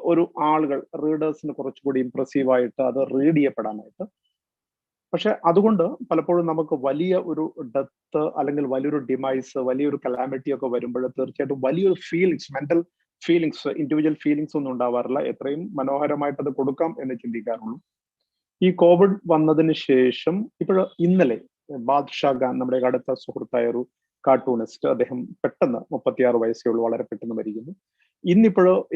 ഒരു ആളുകൾ റീഡേഴ്സിന് കുറച്ചുകൂടി ഇംപ്രസീവായിട്ട് അത് റീഡ് ചെയ്യപ്പെടാനായിട്ട്. പക്ഷെ അതുകൊണ്ട് പലപ്പോഴും നമുക്ക് വലിയ ഒരു ഡെത്ത് അല്ലെങ്കിൽ വലിയൊരു ഡിമൈസ്, വലിയൊരു കലാമിറ്റി ഒക്കെ വരുമ്പോൾ തീർച്ചയായിട്ടും വലിയൊരു feelings, mental feelings, individual feelings ഒന്നും ഉണ്ടാവാറില്ല. എത്രയും മനോഹരമായിട്ട് അത് കൊടുക്കാം എന്ന് ചിന്തിക്കാറുള്ളൂ. ഈ കോവിഡ് വന്നതിന് ശേഷം ഇന്നലെ ബാദ്ഷാ ഖാൻ, നമ്മുടെ അടുത്ത സുഹൃത്തായ ഒരു കാർട്ടൂണിസ്റ്റ്, അദ്ദേഹം പെട്ടെന്ന് 36 വയസ്സേ ഉള്ളൂ, വളരെ പെട്ടെന്ന് മരിക്കുന്നു.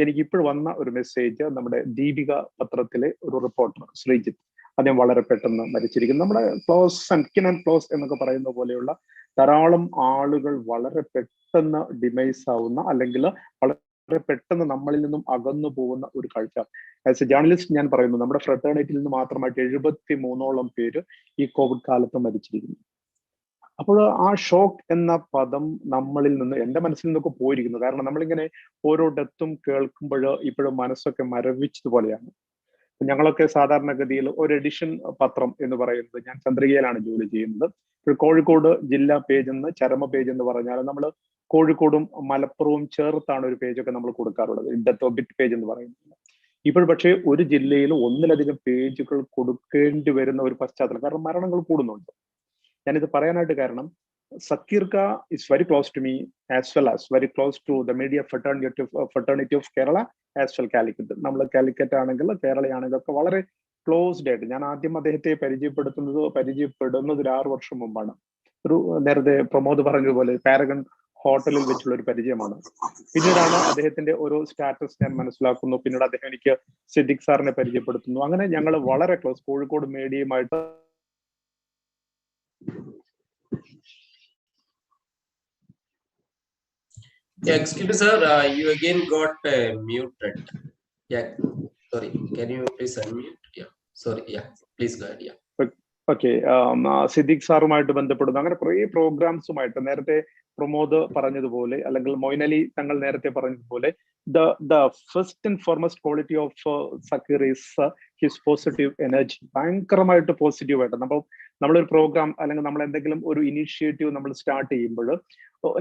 എനിക്കിപ്പോൾ വന്ന ഒരു മെസ്സേജ്, നമ്മുടെ ദീപിക പത്രത്തിലെ ഒരു റിപ്പോർട്ടർ ശ്രീജിത്ത്, അദ്ദേഹം വളരെ പെട്ടെന്ന് മരിച്ചിരിക്കുന്നു. നമ്മുടെ ക്ലോസ് ആൻഡ് ക്ലോസ് എന്നൊക്കെ പറയുന്ന പോലെയുള്ള ധാരാളം ആളുകൾ വളരെ പെട്ടെന്ന് ഡിമൈസ് ആവുന്ന, അല്ലെങ്കിൽ വളരെ പെട്ടെന്ന് നമ്മളിൽ നിന്നും അകന്നു പോകുന്ന ഒരു കാഴ്ച. ആസ് എ ജേർണലിസ്റ്റ് ഞാൻ പറയുന്നു, നമ്മുടെ ഫ്രട്ടേണിറ്റിയിൽ നിന്ന് മാത്രമായിട്ട് 73ഓളം പേര് ഈ കോവിഡ് കാലത്ത് മരിച്ചിരിക്കുന്നു. അപ്പോൾ ആ ഷോക്ക് എന്ന പദം നമ്മളിൽ നിന്ന്, എൻ്റെ മനസ്സിൽ നിന്നൊക്കെ പോയിരിക്കുന്നു. കാരണം നമ്മളിങ്ങനെ ഓരോ ഡെത്തും കേൾക്കുമ്പോൾ ഇപ്പോഴും മനസ്സൊക്കെ മരവിച്ചതുപോലെയാണ്. ഞങ്ങളൊക്കെ സാധാരണഗതിയിൽ ഒരു എഡിഷൻ പത്രം എന്ന് പറയുന്നത്, ഞാൻ ചന്ദ്രികയിലാണ് ജോലി ചെയ്യുന്നത്. ഇപ്പോൾ കോഴിക്കോട് ജില്ലാ പേജ് എന്ന്, ചരമ പേജ് എന്ന് പറഞ്ഞാൽ നമ്മൾ കോഴിക്കോടും മലപ്പുറവും ചേർത്താണ് ഒരു പേജൊക്കെ നമ്മൾ കൊടുക്കാറുള്ളത്, ഡെത്ത് ബിറ്റ് പേജ് എന്ന് പറയുന്നത്. ഇപ്പോൾ പക്ഷേ ഒരു ജില്ലയിൽ ഒന്നിലധികം പേജുകൾ കൊടുക്കേണ്ടി വരുന്ന ഒരു പശ്ചാത്തലം, കാരണം മരണങ്ങൾ കൂടുന്നുണ്ട്. ഞാനിത് പറയാനായിട്ട് കാരണം, Sakkeer is very close to me, as well as very close to the media fraternity of Kerala, as well Calicut. നമ്മൾ കാലിക്കറ്റ് ആണെങ്കിൽ കേരളയാണെങ്കിൽ ഒക്കെ വളരെ ക്ലോസ്ഡ് ആയിട്ട്. ഞാൻ ആദ്യം അദ്ദേഹത്തെ പരിചയപ്പെടുന്നത് ഒരു 6 വർഷം മുമ്പാണ്. ഒരു നേരത്തെ പ്രമോദ് പറഞ്ഞതുപോലെ പാരഗൺ ഹോട്ടലിൽ വെച്ചുള്ള ഒരു പരിചയമാണ്. പിന്നീടാണ് അദ്ദേഹത്തിന്റെ ഒരു സ്റ്റാറ്റസ് ഞാൻ മനസ്സിലാക്കുന്നു. പിന്നീട് അദ്ദേഹം എനിക്ക് സിദ്ദിഖ് സാറിനെ പരിചയപ്പെടുത്തുന്നു. അങ്ങനെ ഞങ്ങൾ വളരെ ക്ലോസ്, കോഴിക്കോട് മീഡിയയുമായിട്ട്. Yeah, excuse me, sir. You again got muted. Yeah, sorry. Can you please unmute? Yeah, sorry. Yeah, please go ahead. Yeah. Okay, Siddique സാറുമായിട്ട് ബന്ധപ്പെടുന്നു. അങ്ങനെ കുറേ പ്രോഗ്രാംസുമായിട്ട് നേരത്തെ പ്രമോദ് പറഞ്ഞതുപോലെ, അല്ലെങ്കിൽ മൊയ്നലി തങ്ങൾ നേരത്തെ പറഞ്ഞതുപോലെ, the first and foremost quality of Sakkeer is his positive energy. ഭയങ്കരമായിട്ട് പോസിറ്റീവായിട്ട് നമ്മളൊരു പ്രോഗ്രാം അല്ലെങ്കിൽ നമ്മൾ എന്തെങ്കിലും ഒരു ഇനീഷ്യേറ്റീവ് നമ്മൾ സ്റ്റാർട്ട് ചെയ്യുമ്പോൾ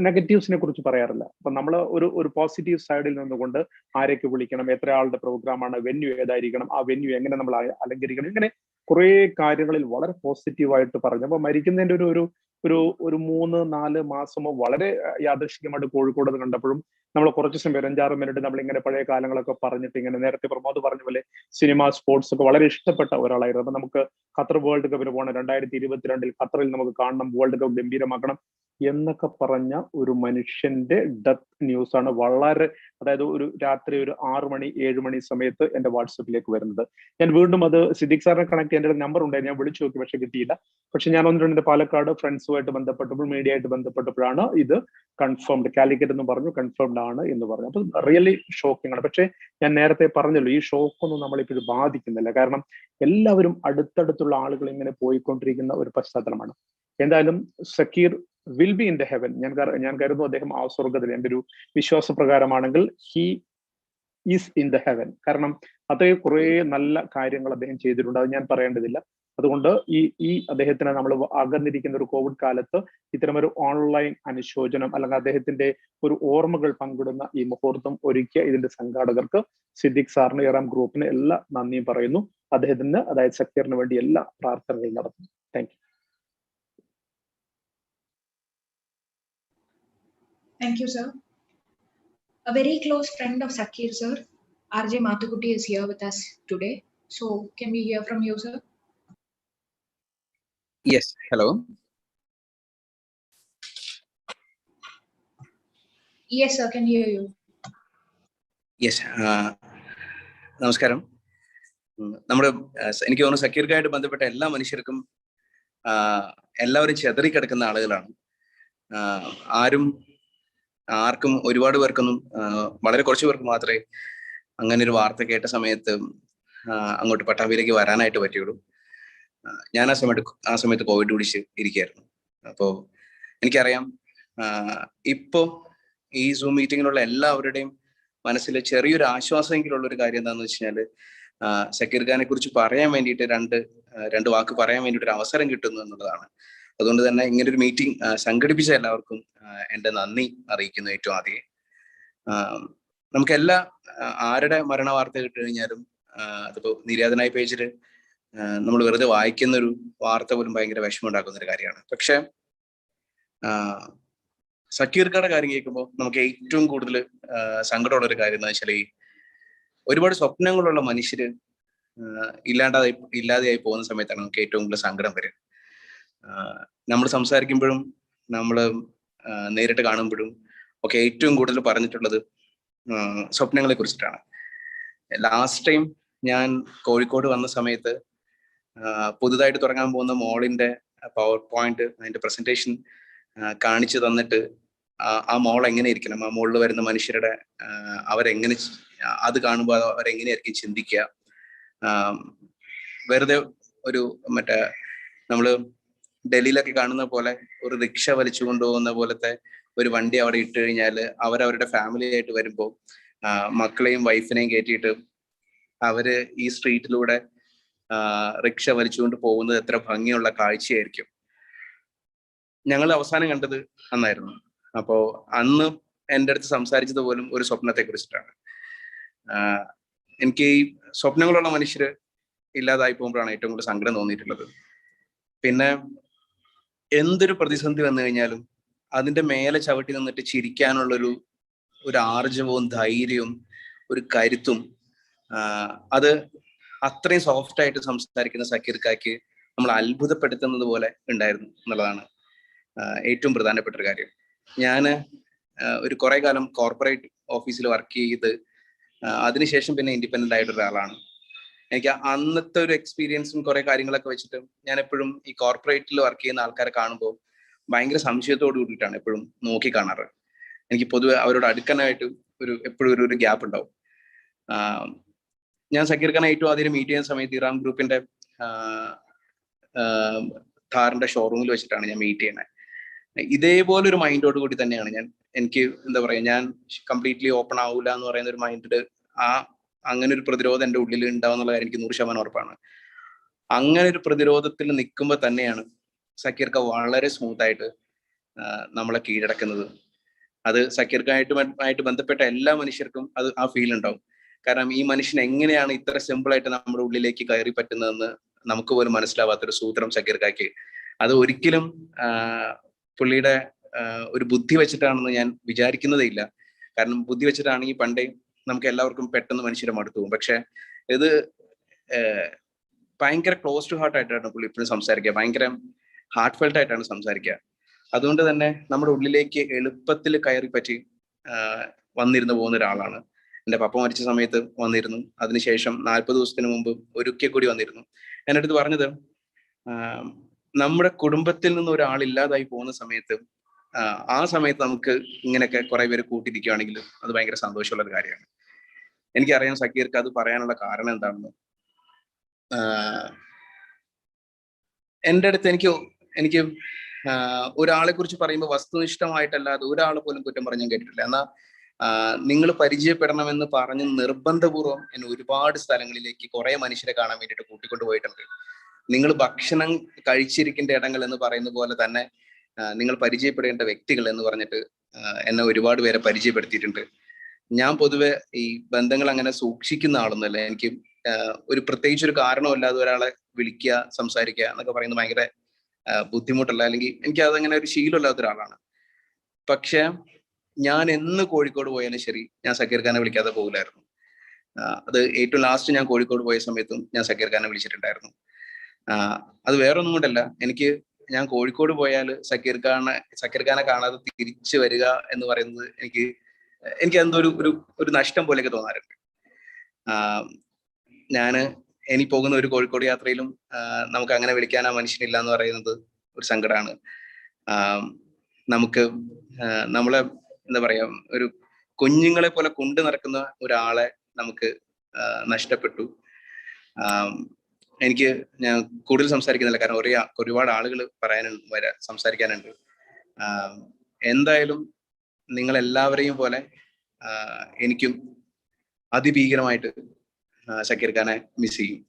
നെഗറ്റീവ്സിനെ കുറിച്ച് പറയാറില്ല. അപ്പൊ നമ്മൾ ഒരു പോസിറ്റീവ് സൈഡിൽ നിന്നുകൊണ്ട് ആരൊക്കെ വിളിക്കണം, എത്ര ആളുടെ പ്രോഗ്രാമാണ്, വെന്യൂ ഏതായിരിക്കണം, ആ വെന്യൂ എങ്ങനെ നമ്മൾ അലങ്കരിക്കണം, ഇങ്ങനെ കുറെ കാര്യങ്ങളിൽ വളരെ പോസിറ്റീവായിട്ട് പറഞ്ഞു. അപ്പൊ മരിക്കുന്നതിന്റെ ഒരു 3-4 മാസമോ വളരെ യാദൃശ്ചികമായിട്ട് കോഴിക്കോട് കണ്ടപ്പോഴും നമ്മൾ കുറച്ച് സമയം 5-6 മിനിറ്റ് നമ്മളിങ്ങനെ പഴയ കാലങ്ങളൊക്കെ പറഞ്ഞിട്ട്, ഇങ്ങനെ നേരത്തെ പ്രമോദ് പറഞ്ഞ പോലെ സിനിമ, സ്പോർട്സ് ഒക്കെ വളരെ ഇഷ്ടപ്പെട്ട ഒരാളായിരുന്നു. അപ്പൊ നമുക്ക് ഖത്തർ വേൾഡ് കപ്പിന് പോകണം, 2022 ഖത്തറിൽ നമുക്ക് കാണണം, വേൾഡ് കപ്പ് ഗംഭീരമാക്കണം എന്നൊക്കെ പറഞ്ഞ ഒരു മനുഷ്യന്റെ ഡെത്ത് ന്യൂസ് ആണ് വളരെ, അതായത് ഒരു രാത്രി ഒരു 6 മണി 7 മണി സമയത്ത് എന്റെ വാട്സപ്പിലേക്ക് വരുന്നത്. ഞാൻ വീണ്ടും അത് സിദ്ദിഖ് സാറിനെ കണക്ട് ചെയ്യാൻ എന്റെ നമ്പർ ഉണ്ടായി, ഞാൻ വിളിച്ചു നോക്കി, പക്ഷെ കിട്ടിയില്ല. പക്ഷെ ഞാൻ 1-2 പാലക്കാട് ഫ്രണ്ട്സുമായിട്ട് ബന്ധപ്പെട്ടപ്പോൾ, മീഡിയ ആയിട്ട് ബന്ധപ്പെട്ടപ്പോഴാണ് ഇത് കൺഫേംഡ്, കാലിക്കറ്റ് എന്ന് പറഞ്ഞു, കൺഫേംഡ് ആണ് എന്ന് പറഞ്ഞു. അപ്പൊ റിയലി ഷോക്കിംഗ് ആണ്. പക്ഷെ ഞാൻ നേരത്തെ പറഞ്ഞല്ലോ, ഈ ഷോക്കൊന്നും നമ്മളിപ്പോഴും ബാധിക്കുന്നില്ല. കാരണം എല്ലാവരും അടുത്തടുത്തുള്ള ആളുകൾ ഇങ്ങനെ പോയിക്കൊണ്ടിരിക്കുന്ന ഒരു പശ്ചാത്തലമാണ്. എന്തായാലും Zakir will be in the heaven. ഞാൻ കരുതുന്നു അദ്ദേഹം ആ സ്വർഗത്തിൽ, എൻ്റെ ഒരു വിശ്വാസപ്രകാരമാണെങ്കിൽ he is in the heaven. കാരണം അദ്ദേഹം കുറെ നല്ല കാര്യങ്ങൾ അദ്ദേഹം ചെയ്തിട്ടുണ്ട്, അത് ഞാൻ പറയേണ്ടതില്ല. അതുകൊണ്ട് ഈ അദ്ദേഹത്തിന് നമ്മൾ അകന്നിരിക്കുന്ന ഒരു കോവിഡ് കാലത്ത് ഇത്തരമൊരു ഓൺലൈൻ അനുശോചനം അല്ലെങ്കിൽ അദ്ദേഹത്തിന്റെ ഒരു ഓർമ്മകൾ പങ്കിടുന്ന ഈ മുഹൂർത്തം ഒരുക്കിയ ഇതിന്റെ സംഘാടകർക്ക്, സിദ്ദിഖ് സാറിന്, ഇറാം ഗ്രൂപ്പിന് എല്ലാ നന്ദിയും പറയുന്നു. അദ്ദേഹത്തിന്, അതായത് സക്കീറിന് വേണ്ടി എല്ലാ പ്രാർത്ഥനകളും നടത്തുന്നു. Thank you. Thank you, sir. A very close friend of Sakkeer, sir, RJ Mathukutti, is here with us today. So, can we hear from you, sir? Yes, hello. Yes, sir, can hear you. Yes, നമസ്കാരം. എനിക്ക് തോന്നുന്നു സക്കീർക്കായിട്ട് ബന്ധപ്പെട്ട എല്ലാ മനുഷ്യർക്കും എല്ലാവരും ചെതറിക്കിടക്കുന്ന ആളുകളാണ്. ആർക്കും, ഒരുപാട് പേർക്കൊന്നും, വളരെ കുറച്ച് പേർക്ക് മാത്രമേ അങ്ങനെ ഒരു വാർത്ത കേട്ട സമയത്ത് അങ്ങോട്ട് പട്ടാമ്പിയിലേക്ക് വരാനായിട്ട് പറ്റുള്ളൂ. ഞാൻ ആ സമയത്ത് കോവിഡ് പിടിച്ച് ഇരിക്കുകയായിരുന്നു. അപ്പോൾ എനിക്കറിയാം, ഇപ്പോ ഈ സൂം മീറ്റിങ്ങിലുള്ള എല്ലാവരുടെയും മനസ്സിൽ ചെറിയൊരു ആശ്വാസമെങ്കിലുള്ള ഒരു കാര്യം എന്താണെന്ന് വെച്ച് കഴിഞ്ഞാൽ, സക്കീർ ഖാനെ കുറിച്ച് പറയാൻ വേണ്ടിയിട്ട് രണ്ട് വാക്ക് പറയാൻ വേണ്ടിയിട്ട് ഒരു അവസരം കിട്ടുന്നു എന്നുള്ളതാണ്. അതുകൊണ്ട് തന്നെ ഇങ്ങനൊരു മീറ്റിംഗ് സംഘടിപ്പിച്ച എല്ലാവർക്കും എൻ്റെ നന്ദി അറിയിക്കുന്നു. ഏറ്റവും ആദ്യം നമുക്കെല്ലാ ആരുടെ മരണ വാർത്ത കിട്ടി കഴിഞ്ഞാലും, അതിപ്പോ നിര്യാതനായ പേജിൽ നമ്മൾ വെറുതെ വായിക്കുന്ന ഒരു വാർത്ത പോലും ഭയങ്കര വിഷമം ഉണ്ടാക്കുന്ന ഒരു കാര്യമാണ്. പക്ഷെ സക്കീർക്കയുടെ കാര്യം കേൾക്കുമ്പോൾ നമുക്ക് ഏറ്റവും കൂടുതൽ സങ്കടമുള്ള ഒരു കാര്യം എന്താ വെച്ചാൽ, ഈ ഒരുപാട് സ്വപ്നങ്ങളുള്ള മനുഷ്യര് ഇല്ലാതെയായി പോകുന്ന സമയത്താണ് നമുക്ക് ഏറ്റവും കൂടുതൽ സങ്കടം വരിക. നമ്മൾ സംസാരിക്കുമ്പോഴും നമ്മൾ നേരിട്ട് കാണുമ്പോഴും ഒക്കെ ഏറ്റവും കൂടുതൽ പറഞ്ഞിട്ടുള്ളത് സ്വപ്നങ്ങളെ കുറിച്ചിട്ടാണ്. ലാസ്റ്റ് ടൈം ഞാൻ കോഴിക്കോട് വന്ന സമയത്ത് പുതുതായിട്ട് തുടങ്ങാൻ പോകുന്ന മോളിന്റെ പവർ പോയിന്റ്, അതിന്റെ പ്രസന്റേഷൻ കാണിച്ചു തന്നിട്ട്, ആ മോൾ എങ്ങനെ ഇരിക്കണം, ആ മോളിൽ വരുന്ന മനുഷ്യരുടെ അവരെങ്ങനെ, അത് കാണുമ്പോൾ അവരെങ്ങനെയായിരിക്കും ചിന്തിക്കുക. വെറുതെ ഒരു നമ്മള് ഡൽഹിയിലൊക്കെ കാണുന്ന പോലെ ഒരു റിക്ഷ വലിച്ചു കൊണ്ടുപോകുന്ന പോലത്തെ ഒരു വണ്ടി അവിടെ ഇട്ട് കഴിഞ്ഞാൽ അവരവരുടെ ഫാമിലി ആയിട്ട് വരുമ്പോൾ മക്കളെയും വൈഫിനെയും കയറ്റിയിട്ട് അവര് ഈ സ്ട്രീറ്റിലൂടെ റിക്ഷ വലിച്ചുകൊണ്ട് പോകുന്നത് എത്ര ഭംഗിയുള്ള കാഴ്ചയായിരിക്കും. ഞങ്ങൾ അവസാനം കണ്ടത് അന്നായിരുന്നു. അപ്പോ അന്ന് എൻ്റെ അടുത്ത് സംസാരിച്ചത് പോലും ഒരു സ്വപ്നത്തെ കുറിച്ചിട്ടാണ്. എനിക്ക് ഈ സ്വപ്നങ്ങളുള്ള മനുഷ്യര് ഇല്ലാതായി പോകുമ്പോഴാണ് ഏറ്റവും കൂടുതൽ സങ്കടം തോന്നിയിട്ടുള്ളത്. പിന്നെ എന്തൊരു പ്രതിസന്ധി വന്നു കഴിഞ്ഞാലും അതിന്റെ മേലെ ചവിട്ടി നിന്നിട്ട് ചിരിക്കാനുള്ളൊരു ആർജവവും ധൈര്യവും ഒരു കരുത്തും അത് അത്രയും സോഫ്റ്റ് ആയിട്ട് സംസാരിക്കുന്ന സക്കീർക്കാക്ക് നമ്മൾ അത്ഭുതപ്പെടുത്തുന്നത് പോലെ ഉണ്ടായിരുന്നു എന്നുള്ളതാണ് ഏറ്റവും പ്രധാനപ്പെട്ട ഒരു കാര്യം. ഞാൻ ഒരു കുറെ കാലം കോർപ്പറേറ്റ് ഓഫീസിൽ വർക്ക് ചെയ്ത് അതിനുശേഷം പിന്നെ ഇൻഡിപെൻഡന്റ് ആയിട്ട് ഒരാളാണ്. എനിക്ക് അന്നത്തെ ഒരു എക്സ്പീരിയൻസും കുറെ കാര്യങ്ങളൊക്കെ വെച്ചിട്ട് ഞാൻ എപ്പോഴും ഈ കോർപ്പറേറ്റിൽ വർക്ക് ചെയ്യുന്ന ആൾക്കാരെ കാണുമ്പോൾ ഭയങ്കര സംശയത്തോട് കൂടിയിട്ടാണ് എപ്പോഴും നോക്കി കാണാറ്. എനിക്ക് പൊതുവെ അവരോട് അടുക്കാനായിട്ട് എപ്പോഴും ഒരു ഗ്യാപ്പ് ഉണ്ടാവും. ഞാൻ സക്കീർ ഖാനെ ഏറ്റവും ആദ്യം മീറ്റ് ചെയ്യുന്ന സമയത്ത് ഇറാം ഗ്രൂപ്പിന്റെ ഥാറിന്റെ ഷോറൂമിൽ വെച്ചിട്ടാണ് ഞാൻ മീറ്റ് ചെയ്യുന്നത്. ഇതേപോലെ ഒരു മൈൻഡോട് കൂടി തന്നെയാണ് എനിക്ക് എന്താ പറയാ, ഞാൻ കംപ്ലീറ്റ്ലി ഓപ്പൺ ആവൂല എന്ന് പറയുന്ന ഒരു മൈൻഡില് അങ്ങനെ ഒരു പ്രതിരോധം എൻ്റെ ഉള്ളിൽ ഉണ്ടാവുന്നുള്ള കാര്യം എനിക്ക് 100% ഉറപ്പാണ്. അങ്ങനെ ഒരു പ്രതിരോധത്തിൽ നിൽക്കുമ്പോൾ തന്നെയാണ് സക്കീർക്ക വളരെ സ്മൂത്ത് ആയിട്ട് നമ്മളെ കീഴടക്കുന്നത്. അത് സക്കീർക്കായിട്ട് ബന്ധപ്പെട്ട എല്ലാ മനുഷ്യർക്കും ആ ഫീൽ ഉണ്ടാവും. കാരണം ഈ മനുഷ്യൻ എങ്ങനെയാണ് ഇത്ര സിമ്പിൾ ആയിട്ട് നമ്മുടെ ഉള്ളിലേക്ക് കയറി പറ്റുന്നതെന്ന് നമുക്ക് പോലും മനസ്സിലാവാത്തൊരു സൂത്രം സക്കീർക്കാക്ക്. അത് ഒരിക്കലും പുള്ളിയുടെ ഒരു ബുദ്ധി വെച്ചിട്ടാണെന്ന് ഞാൻ വിചാരിക്കുന്നതേ ഇല്ല. കാരണം ബുദ്ധി വെച്ചിട്ടാണെങ്കിൽ പണ്ടേ നമുക്ക് എല്ലാവർക്കും പെട്ടെന്ന് മനുഷ്യരെ മടുത്തു പോകും. പക്ഷെ ഇത് ഭയങ്കര ക്ലോസ് ടു ഹാർട്ട് ആയിട്ടാണ് പുള്ളി ഇപ്പോഴും സംസാരിക്കുക. ഭയങ്കര ഹാർട്ട് ഫെൽട്ട് ആയിട്ടാണ് സംസാരിക്കുക. അതുകൊണ്ട് തന്നെ നമ്മുടെ ഉള്ളിലേക്ക് എളുപ്പത്തിൽ കയറി പറ്റി വന്നിരുന്നു പോകുന്ന ഒരാളാണ്. എൻ്റെ പപ്പ മരിച്ച സമയത്ത് വന്നിരുന്നു. അതിനുശേഷം 40 ദിവസത്തിന് മുമ്പ് ഒരിക്കൽ കൂടി വന്നിരുന്നു. എൻ്റെ അടുത്ത് പറഞ്ഞത്, നമ്മുടെ കുടുംബത്തിൽ നിന്ന് ഒരാളില്ലാതായി പോകുന്ന സമയത്ത് ആ സമയത്ത് നമുക്ക് ഇങ്ങനെയൊക്കെ കുറെ പേര് കൂട്ടിരിക്കുകയാണെങ്കിൽ അത് ഭയങ്കര സന്തോഷമുള്ള ഒരു കാര്യമാണ്. എനിക്കറിയാം സക്കീർക്ക് അത് പറയാനുള്ള കാരണം എന്താണെന്ന്. എൻ്റെ അടുത്ത് എനിക്ക് ഒരാളെ കുറിച്ച് പറയുമ്പോൾ വസ്തുനിഷ്ഠമായിട്ടല്ലാതെ ഒരാൾ പോലും കുറ്റം പറഞ്ഞ് ഞാൻ കേട്ടിട്ടില്ല. എന്നാൽ നിങ്ങൾ പരിചയപ്പെടണമെന്ന് പറഞ്ഞ് നിർബന്ധപൂർവ്വം എന്നെ ഒരുപാട് സ്ഥലങ്ങളിലേക്ക് കുറെ മനുഷ്യരെ കാണാൻ വേണ്ടിയിട്ട് കൂട്ടിക്കൊണ്ടു പോയിട്ടുണ്ട്. നിങ്ങൾ ഭക്ഷണം കഴിച്ചിരിക്കേണ്ട ഇടങ്ങൾ എന്ന് പറയുന്ന പോലെ തന്നെ നിങ്ങൾ പരിചയപ്പെടേണ്ട വ്യക്തികൾ എന്ന് പറഞ്ഞിട്ട് എന്നെ ഒരുപാട് പേരെ പരിചയപ്പെടുത്തിയിട്ടുണ്ട്. ഞാൻ പൊതുവെ ഈ ബന്ധങ്ങൾ അങ്ങനെ സൂക്ഷിക്കുന്ന ആളൊന്നുമല്ല. എനിക്ക് പ്രത്യേകിച്ച് ഒരു കാരണമില്ലാതെ ഒരാളെ വിളിക്കുക, സംസാരിക്കുക എന്നൊക്കെ പറയുന്നത് ഭയങ്കര ബുദ്ധിമുട്ടുള്ള, അല്ലെങ്കിൽ എനിക്ക് അതങ്ങനെ ഒരു ശീലമില്ലാത്ത ഒരാളാണ്. പക്ഷെ ഞാൻ എന്ന് കോഴിക്കോട് പോയാലും ശരി, ഞാൻ സക്കീർ ഖാനെ വിളിക്കാതെ പോകില്ലായിരുന്നു. അത് ഏറ്റവും ലാസ്റ്റ് ഞാൻ കോഴിക്കോട് പോയ സമയത്തും ഞാൻ സക്കീർ ഖാനെ വിളിച്ചിട്ടുണ്ടായിരുന്നു. അത് വേറൊന്നും കൊണ്ടല്ല, ഞാൻ കോഴിക്കോട് പോയാൽ സക്കീർ ഖാനെ കാണാതെ തിരിച്ചു വരിക എന്ന് പറയുന്നത് എനിക്ക് എന്തോ ഒരു നഷ്ടം പോലെയൊക്കെ തോന്നാറുണ്ട്. ഇനി പോകുന്ന ഒരു കോഴിക്കോട് യാത്രയിലും നമുക്ക് അങ്ങനെ വിളിക്കാൻ ആ മനുഷ്യനില്ല എന്ന് പറയുന്നത് ഒരു സങ്കടമാണ്. നമുക്ക് നമ്മളെ എന്താ പറയാ, ഒരു കുഞ്ഞുങ്ങളെ പോലെ കൊണ്ടു നടക്കുന്ന ഒരാളെ നമുക്ക് നഷ്ടപ്പെട്ടു. ഞാൻ കൂടുതൽ സംസാരിക്കുന്നില്ല, കാരണം ഒരുപാട് ആളുകൾ സംസാരിക്കാനുണ്ട്. എന്തായാലും നിങ്ങൾ എല്ലാവരെയും പോലെ എനിക്കും അതിഭീകരമായിട്ട് സക്കീർ ഖാനെ മിസ് ചെയ്യും.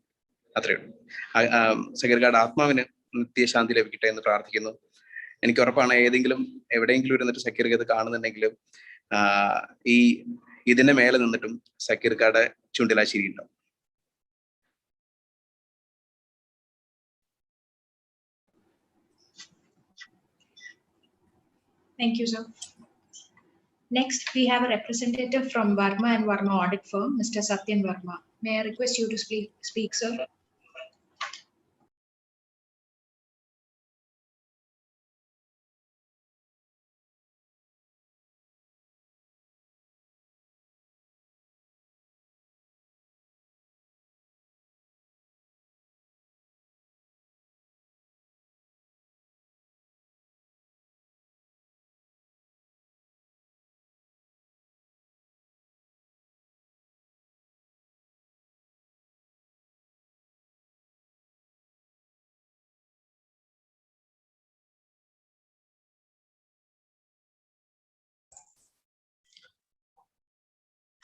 അത്രയേ ഉള്ളൂ. സക്കീർ ഖാന്റെ ആത്മാവിന് നിത്യശാന്തി ലഭിക്കട്ടെ എന്ന് പ്രാർത്ഥിക്കുന്നു. എനിക്ക് ഉറപ്പാണ് എവിടെയെങ്കിലും ഇരുന്നിട്ട് സക്കീർ ഖാൻ കാണുന്നുണ്ടെങ്കിലും ഇതിന്റെ മേലെ നിന്നിട്ടും സക്കീർ ഖാന്റെ ചുണ്ടിലാ ചിരി ഉണ്ടാവും. Thank you, sir. Next, we have a representative from Varma and Varma Audit Firm, Mr. Satyan Varma. May I request you to speak, sir?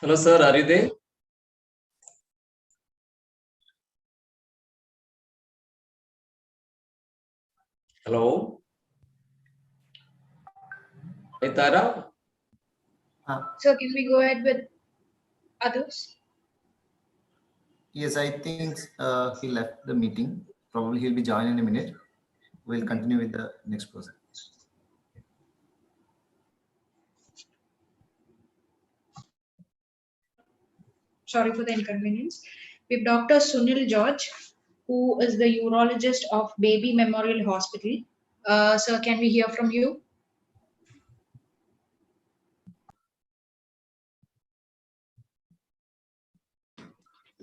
Hello, sir. Are you there? Hello. Hey, Tara. So can we go ahead with others? Yes, I think he left the meeting. Probably he'll be joining in a minute. We'll continue with the next person. Sorry for the inconvenience. We have Dr. Sunil George, who is the urologist of Baby Memorial Hospital. Sir, can we hear from you?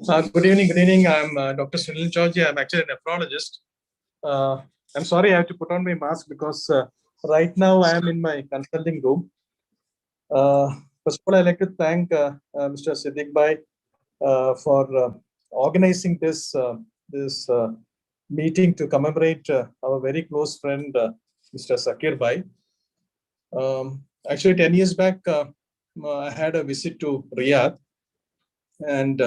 Good evening. Good evening. I'm Dr. Sunil George. I'm actually a nephrologist. I'm sorry I have to put on my mask because right now I am in my consulting room. First of all, I'd like to thank Mr. Siddiq Bhai for organizing this meeting to commemorate our very close friend, Mr. Sakkeer Bhai. Actually, 10 years back, I had a visit to Riyadh, and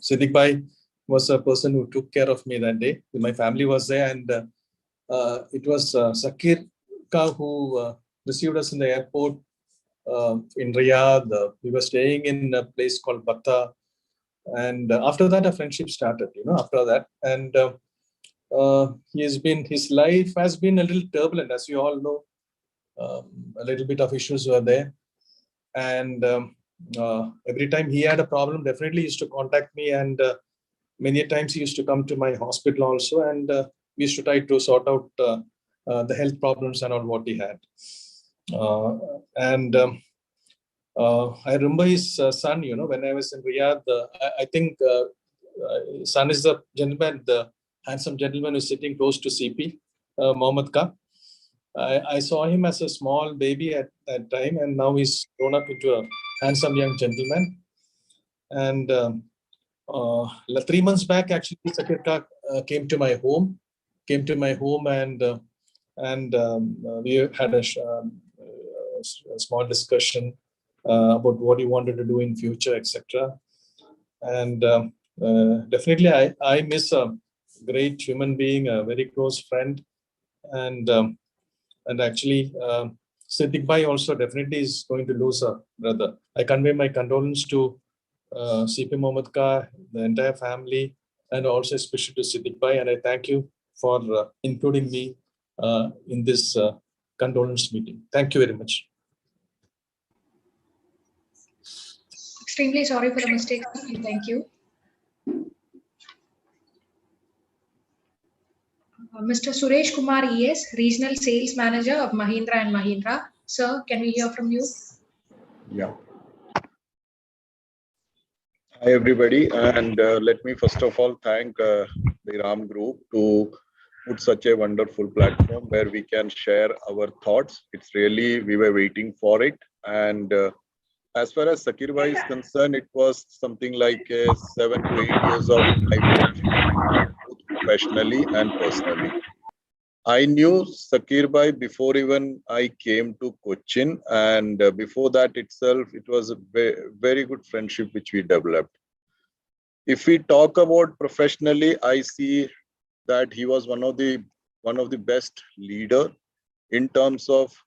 Siddiq Bhai was a person who took care of me that day. My family was there, and it was Sakkeer Ka who received us in the airport in Riyadh. We were staying in a place called Batta, and after that, a friendship started. After that, and his life has been a little turbulent, as you all know. A little bit of issues were there, and every time he had a problem, definitely he used to contact me, and many times he used to come to my hospital also, and we used to try to sort out the health problems and all what he had. I remember his son, when I was in Riyadh, I think son is the gentleman, the handsome gentleman who's sitting close to CP, Mohammed Ka. I saw him as a small baby at that time, and now he's grown up into a handsome young gentleman. And 3 months back, actually, Sakkeer Ka came to my home, and we had a small discussion about what he wanted to do in future, etc. And definitely, I miss a great human being, a very close friend, and actually, Siddiq Bhai also definitely is going to lose a brother. I convey my condolence to CP Mohammed Ka, the entire family, and also especially to Siddiq Bhai. And I thank you for including me in this condolence meeting. Thank you very much. Extremely sorry for the mistake. Thank you. Mr. Suresh Kumar ES, Regional Sales Manager of Mahindra and Mahindra. Sir, can we hear from you? Yeah. Hi, everybody. And let me first of all thank the Ram Group to put such a wonderful platform where we can share our thoughts. It's really, we were waiting for it. And as far as Sakkeer Bhai is concerned, it was something like 7 to 8 years of my friendship, both professionally and personally. I knew Sakkeer Bhai before even I came to Cochin, and before that itself, it was a very good friendship which we developed. If we talk about professionally, I see that he was one of the best leader in terms of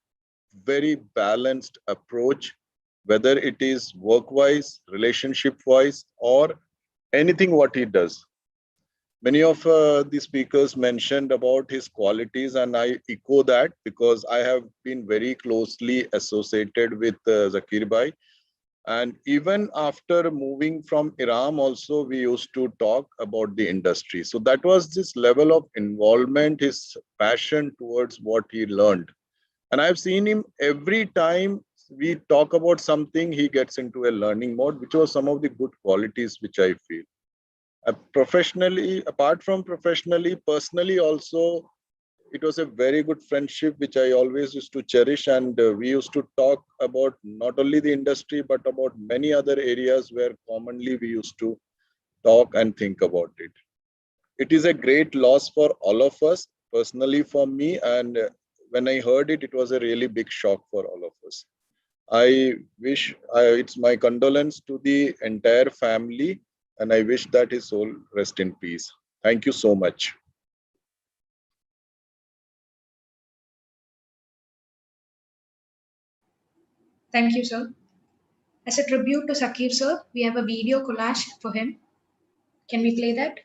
very balanced approach, whether it is work-wise, relationship-wise, or anything what he does. Many of the speakers mentioned about his qualities, and I echo that because I have been very closely associated with Sakkeer Bhai. And even after moving from Iran also, we used to talk about the industry. So that was this level of involvement, his passion towards what he learned. And I've seen him every time we talk about something, he gets into a learning mode, which was some of the good qualities which I feel. Professionally, apart from professionally, personally also, it was a very good friendship which I always used to cherish, and we used to talk about not only the industry but about many other areas where commonly we used to talk and think about it. It is a great loss for all of us, personally for me, and when I heard it, it was a really big shock for all of us. I wish it's my condolence to the entire family, and I wish that his soul rest in peace. Thank you so much. Thank you, sir. As a tribute to Sakkeer, sir, we have a video collage for him. Can we play that?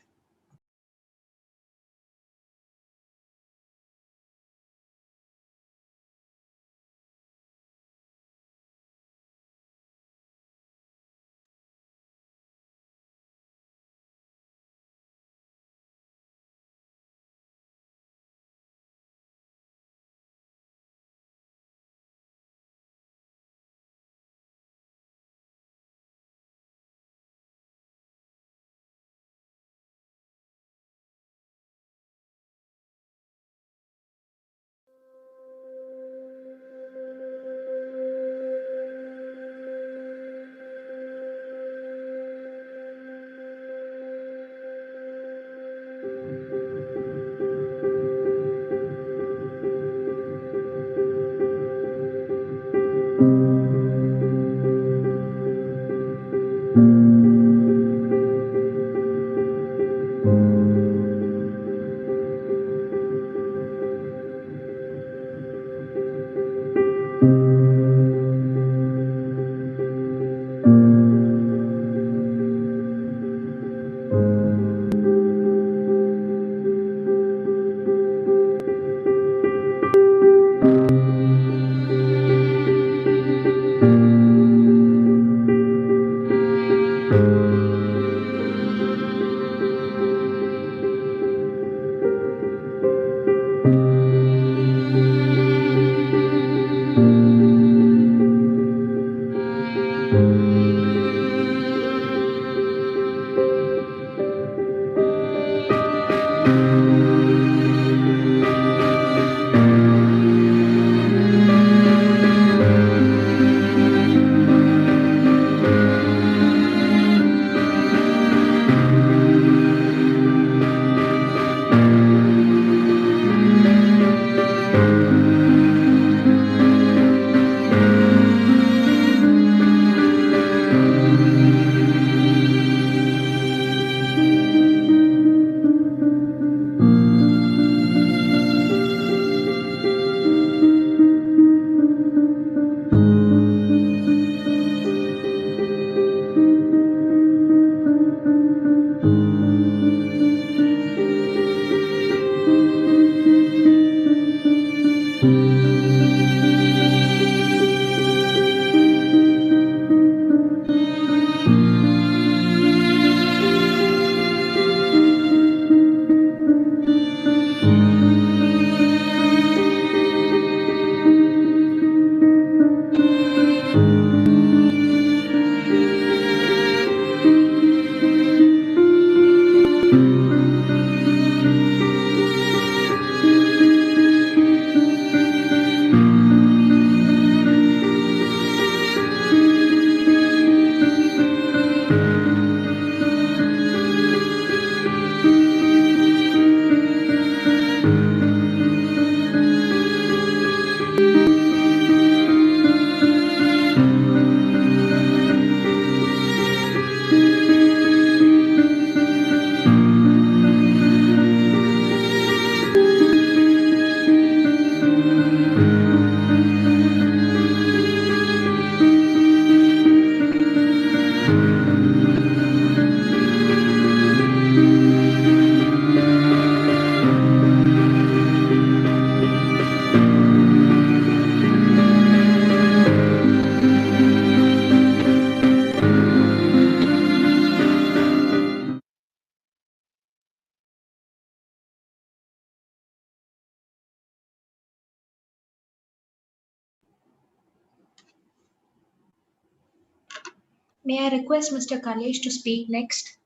May I request Mr. Kalesh to speak next?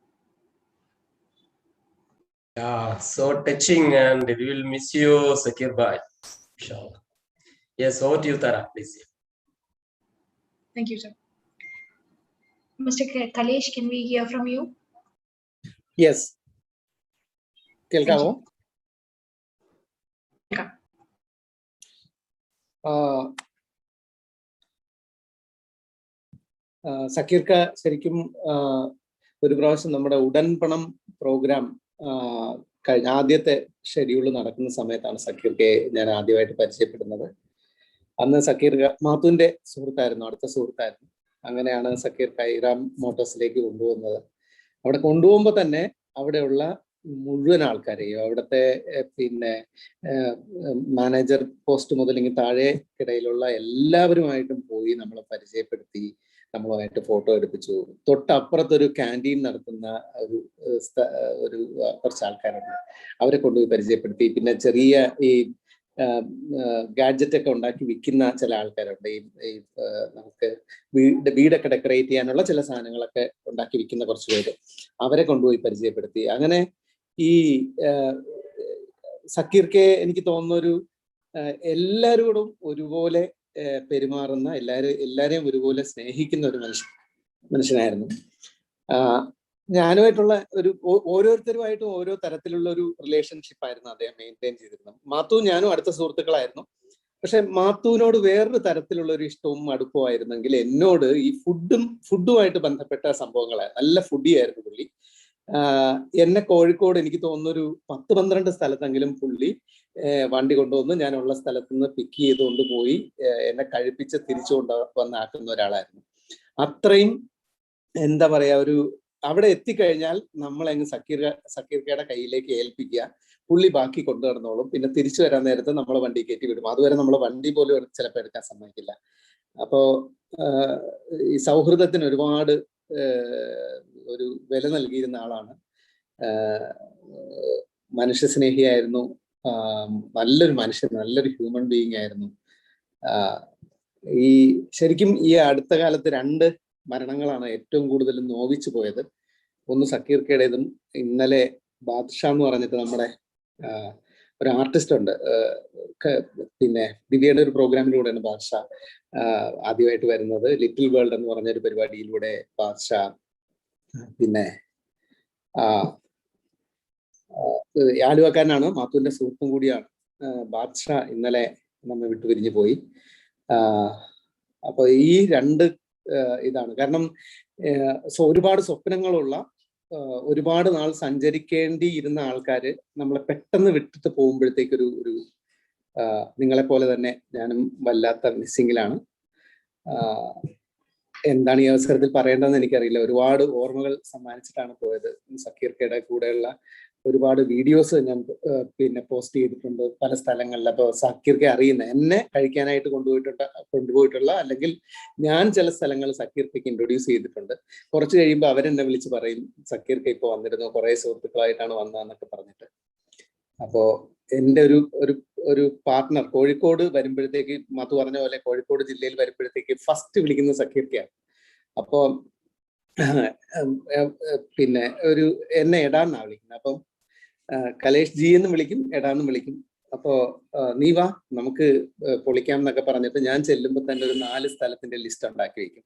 Yeah, so touching, and we will miss you, Sakkeer bhai. Inshallah. Yes, over to you, Tara, please. Thank you, sir. Mr. Kalesh, can we hear from you? Yes. കേൾക്കാമോ? സക്കീർക്ക ശരിക്കും ഒരു പ്രാവശ്യം നമ്മുടെ ഉടൻപണം programme കഴിഞ്ഞ ആദ്യത്തെ schedule നടക്കുന്ന സമയത്താണ് സക്കീർക്കയെ ഞാൻ ആദ്യമായിട്ട് പരിചയപ്പെടുന്നത്. അന്ന് സക്കീർ മാത്തുവിന്റെ സുഹൃത്തായിരുന്നു, അടുത്ത സുഹൃത്തായിരുന്നു. അങ്ങനെയാണ് സക്കീർക്ക ഇറാം മോട്ടോഴ്സിലേക്ക് കൊണ്ടുപോകുന്നത്. അവിടെ കൊണ്ടുപോകുമ്പോൾ തന്നെ അവിടെയുള്ള മുഴുവൻ ആൾക്കാരെയും, അവിടുത്തെ പിന്നെ മാനേജർ പോസ്റ്റ് മുതലെങ്കിൽ താഴെക്കിടയിലുള്ള എല്ലാവരുമായിട്ടും പോയി നമ്മളെ പരിചയപ്പെടുത്തി, നമ്മളുമായിട്ട് ഫോട്ടോ എടുപ്പിച്ചു. തൊട്ടപ്പുറത്തൊരു ക്യാൻറ്റീൻ നടത്തുന്ന ഒരു കുറച്ച് ആൾക്കാരുണ്ട്, അവരെ കൊണ്ടുപോയി പരിചയപ്പെടുത്തി. പിന്നെ ചെറിയ ഈ ഗാഡ്ജറ്റ് ഒക്കെ ഉണ്ടാക്കി വിൽക്കുന്ന ചില ആൾക്കാരുണ്ട്. ഈ നമുക്ക് വീടൊക്കെ ഡെക്കറേറ്റ് ചെയ്യാനുള്ള ചില സാധനങ്ങളൊക്കെ ഉണ്ടാക്കി വിൽക്കുന്ന കുറച്ച് പേര്, അവരെ കൊണ്ടുപോയി പരിചയപ്പെടുത്തി. അങ്ങനെ ഈ സക്കീർക്കെ എനിക്ക് തോന്നുന്നൊരു എല്ലാവരോടും ഒരുപോലെ പെരുമാറുന്ന, എല്ലാരെയും ഒരുപോലെ സ്നേഹിക്കുന്ന ഒരു മനുഷ്യനായിരുന്നു. ഞാനുമായിട്ടുള്ള ഓരോരുത്തരുമായിട്ടും ഓരോ തരത്തിലുള്ള ഒരു റിലേഷൻഷിപ്പ് ആയിരുന്നു അദ്ദേഹം മെയിൻറ്റെയിൻ ചെയ്തിരുന്നത്. മാത്തുവും ഞാനും അടുത്ത സുഹൃത്തുക്കളായിരുന്നു. പക്ഷെ മാത്തുവിനോട് വേറൊരു തരത്തിലുള്ള ഒരു ഇഷ്ടവും അടുപ്പമായിരുന്നെങ്കിൽ എന്നോട് ഈ ഫുഡുമായിട്ട് ബന്ധപ്പെട്ട സംഭവങ്ങളാണ്. നല്ല ഫുഡി ആയിരുന്നു പുള്ളി. എന്നെ കോഴിക്കോട് എനിക്ക് തോന്നുന്നൊരു 10-12 സ്ഥലത്തെങ്കിലും പുള്ളി വണ്ടി കൊണ്ടുവന്ന് ഞാനുള്ള സ്ഥലത്ത് നിന്ന് പിക്ക് ചെയ്തുകൊണ്ട് പോയി എന്നെ കഴിപ്പിച്ച് തിരിച്ചു വന്നാക്കുന്ന ഒരാളായിരുന്നു. അത്രയും എന്താ പറയാ, ഒരു അവിടെ എത്തിക്കഴിഞ്ഞാൽ നമ്മളങ്ങ് സക്കീർക്കയുടെ കയ്യിലേക്ക് ഏൽപ്പിക്കുക, പുള്ളി ബാക്കി കൊണ്ടു നടന്നോളും. പിന്നെ തിരിച്ചു വരാൻ നേരത്ത് നമ്മളെ വണ്ടി കയറ്റി വിടും. അതുവരെ നമ്മളെ വണ്ടി പോലും ചിലപ്പോൾ എടുക്കാൻ സമ്മതിക്കില്ല. അപ്പോ ഈ സൗഹൃദത്തിന് ഒരുപാട് ഒരു വില നൽകിയിരുന്ന ആളാണ്. മനുഷ്യസ്നേഹിയായിരുന്നു, നല്ലൊരു മനുഷ്യൻ, നല്ലൊരു ഹ്യൂമൻ ബീയിങ് ആയിരുന്നു. ഈ ശരിക്കും ഈ അടുത്ത കാലത്ത് 2 മരണങ്ങളാണ് ഏറ്റവും കൂടുതൽ നോവിച്ചു പോയത്. ഒന്ന് സക്കീർക്കയുടേതും, ഇന്നലെ ബാദ്ഷാ എന്ന് പറഞ്ഞിട്ട് നമ്മുടെ ഒരു ആർട്ടിസ്റ്റ് ഉണ്ട്, പിന്നെ ദിവ്യയുടെ ഒരു പ്രോഗ്രാമിലൂടെയാണ് ബാദ്ഷാ ആദ്യമായിട്ട് വരുന്നത്. ലിറ്റിൽ വേൾഡ് എന്ന് പറഞ്ഞൊരു പരിപാടിയിലൂടെ ബാദ്ഷാ, പിന്നെ ആലുവക്കാരനാണ്, മാത്തുവിന്റെ സുഹൃത്തും കൂടിയാണ്. ബാദ്ഷാ ഇന്നലെ നമ്മെ വിട്ടുപിരിഞ്ഞു പോയി. അപ്പൊ ഈ 2 ഇതാണ് കാരണം. ഒരുപാട് സ്വപ്നങ്ങളുള്ള, ഒരുപാട് നാൾ സഞ്ചരിക്കേണ്ടിയിരുന്ന ആൾക്കാര് നമ്മളെ പെട്ടെന്ന് വിട്ടിട്ട് പോകുമ്പോഴത്തേക്കൊരു നിങ്ങളെ പോലെ തന്നെ ഞാനും വല്ലാത്ത മിസ്സിങ്ങിലാണ്. എന്താണ് ഈ അവസരത്തിൽ പറയേണ്ടതെന്ന് എനിക്കറിയില്ല. ഒരുപാട് ഓർമ്മകൾ സമ്മാനിച്ചിട്ടാണ് പോയത്. സക്കീർക്കയുടെ കൂടെയുള്ള ഒരുപാട് വീഡിയോസ് ഞാൻ പിന്നെ പോസ്റ്റ് ചെയ്തിട്ടുണ്ട് പല സ്ഥലങ്ങളിൽ. അപ്പോൾ സക്കീർക്കെ അറിയുന്ന, എന്നെ കഴിക്കാനായിട്ട് കൊണ്ടുപോയിട്ടുള്ള അല്ലെങ്കിൽ ഞാൻ ചില സ്ഥലങ്ങൾ സക്കീർക്കയ്ക്ക് ഇൻട്രൊഡ്യൂസ് ചെയ്തിട്ടുണ്ട്. കുറച്ച് കഴിയുമ്പോൾ അവരെന്നെ വിളിച്ച് പറയും, സക്കീർക്ക ഇപ്പോൾ വന്നിരുന്നു, കുറേ സുഹൃത്തുക്കളായിട്ടാണ് വന്നതെന്നൊക്കെ പറഞ്ഞിട്ട്. അപ്പോ എൻ്റെ ഒരു പാർട്ട്ണർ കോഴിക്കോട് വരുമ്പോഴത്തേക്ക്, മധു പറഞ്ഞ പോലെ കോഴിക്കോട് ജില്ലയിൽ വരുമ്പോഴത്തേക്ക് ഫസ്റ്റ് വിളിക്കുന്ന സക്കീർക്കയാണ്. അപ്പോ പിന്നെ എന്നെ എടാന്നാ വിളിക്കുന്നത്. അപ്പം കലേഷ് ജി എന്നും വിളിക്കും, എടാന്നും വിളിക്കും. അപ്പോ നീ വാ നമുക്ക് പൊളിക്കാം എന്നൊക്കെ പറഞ്ഞിട്ട് ഞാൻ ചെല്ലുമ്പോൾ തന്നെ ഒരു 4 സ്ഥലത്തിന്റെ ലിസ്റ്റ് ഉണ്ടാക്കി വെക്കും.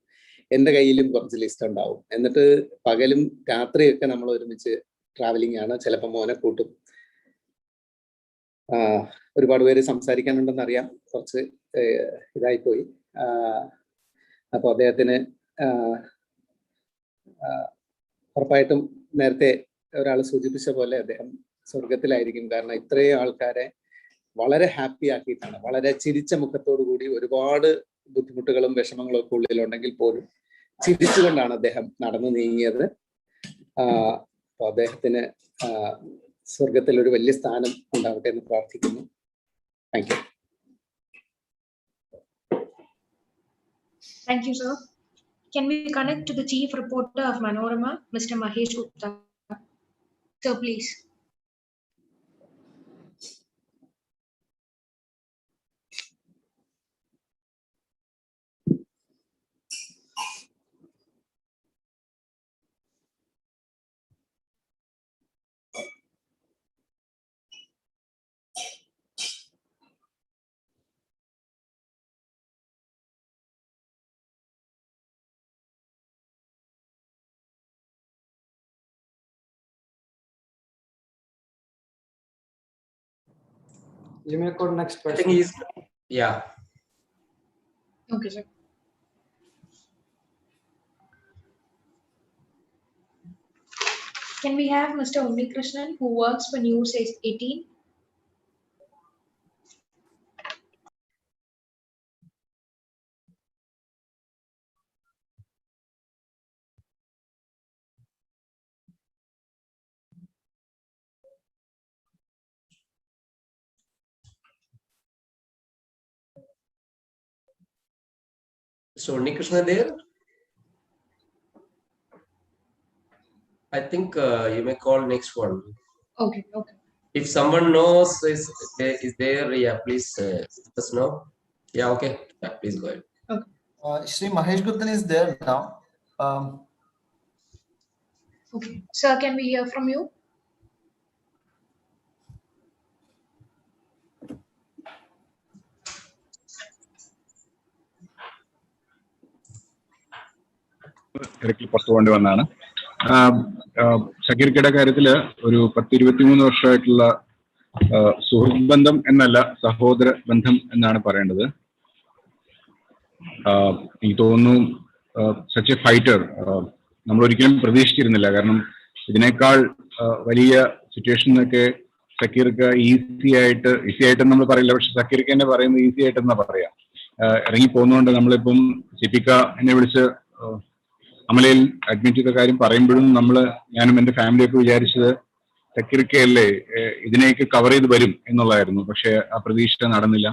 എൻ്റെ കയ്യിലും കുറച്ച് ലിസ്റ്റ് ഉണ്ടാവും. എന്നിട്ട് പകലും രാത്രിയൊക്കെ നമ്മൾ ഒരുമിച്ച് ട്രാവലിംഗ് ആണ്. ചിലപ്പോൾ മോനെ കൂട്ടും. ഒരുപാട് പേര് സംസാരിക്കാനുണ്ടെന്ന് അറിയാം, കുറച്ച് ഇതായിപ്പോയി. അപ്പോൾ അദ്ദേഹത്തിന് ഉറപ്പായിട്ടും നേരത്തെ ഒരാൾ സൂചിപ്പിച്ച പോലെ അദ്ദേഹം സ്വർഗത്തിലായിരിക്കും. കാരണം ഇത്രയും ആൾക്കാരെ വളരെ ഹാപ്പി ആക്കിയിട്ടാണ്, വളരെ ചിരിച്ച മുഖത്തോടു കൂടി, ഒരുപാട് ബുദ്ധിമുട്ടുകളും വിഷമങ്ങളും ഒക്കെ ഉള്ളിലുണ്ടെങ്കിൽ പോലും ചിരിച്ചുകൊണ്ടാണ് അദ്ദേഹം നടന്നു നീങ്ങിയത്. അപ്പോൾ അദ്ദേഹത്തിന് സ്വർഗത്തിൽ ഒരു വലിയ സ്ഥാനം ഉണ്ടാവട്ടെ എന്ന് പ്രാർത്ഥിക്കുന്നു. Thank you. Thank you, sir. Can we connect to the chief reporter of Manorama, Mr. Mahesh Gupta? Sir, please. You may go next question. I think he's, yeah. Okay, sir. Can we have Mr. Ummi Krishnan, who works for News 18? So Krishna there? I think you may call next one. Okay, okay. If someone knows is there, yeah, please let us know. Yeah, okay. Yeah, please go ahead. Okay. Shri Mahesh Guptan is there now. Okay. Sir, can we hear from you? ഇടയ്ക്ക് പുറത്തു കൊണ്ടു വന്നാണ്. ഷക്കീർക്കയുടെ കാര്യത്തില് ഒരു 10-23 വർഷമായിട്ടുള്ള സുഹൃത്ത് ബന്ധം എന്നല്ല, സഹോദര ബന്ധം എന്നാണ് പറയേണ്ടത്. എനിക്ക് തോന്നുന്നു സച്ച് എ ഫൈറ്റർ നമ്മൾ ഒരിക്കലും പ്രതീക്ഷിച്ചിരുന്നില്ല. കാരണം ഇതിനേക്കാൾ വലിയ സിറ്റുവേഷനൊക്കെ ഷക്കീർക്ക് ഈസി ആയിട്ട് നമ്മൾ പറയില്ല, പക്ഷെ ഷക്കീർക്ക് തന്നെ പറയുന്നത് ഈസി ആയിട്ടെന്നാ പറയാ. ഇറങ്ങി പോകുന്നതുകൊണ്ട് നമ്മളിപ്പം സിപിക്ക എന്നെ വിളിച്ച് അമലയിൽ അഡ്മിറ്റ് ചെയ്ത കാര്യം പറയുമ്പോഴും ഞാനും എൻ്റെ ഫാമിലിയൊക്കെ വിചാരിച്ചത് ഷക്കീർക്കയല്ലേ ഇതിനെയൊക്കെ കവർ ചെയ്ത് വരും എന്നുള്ളതായിരുന്നു. പക്ഷെ ആ പ്രതീക്ഷ നടന്നില്ല.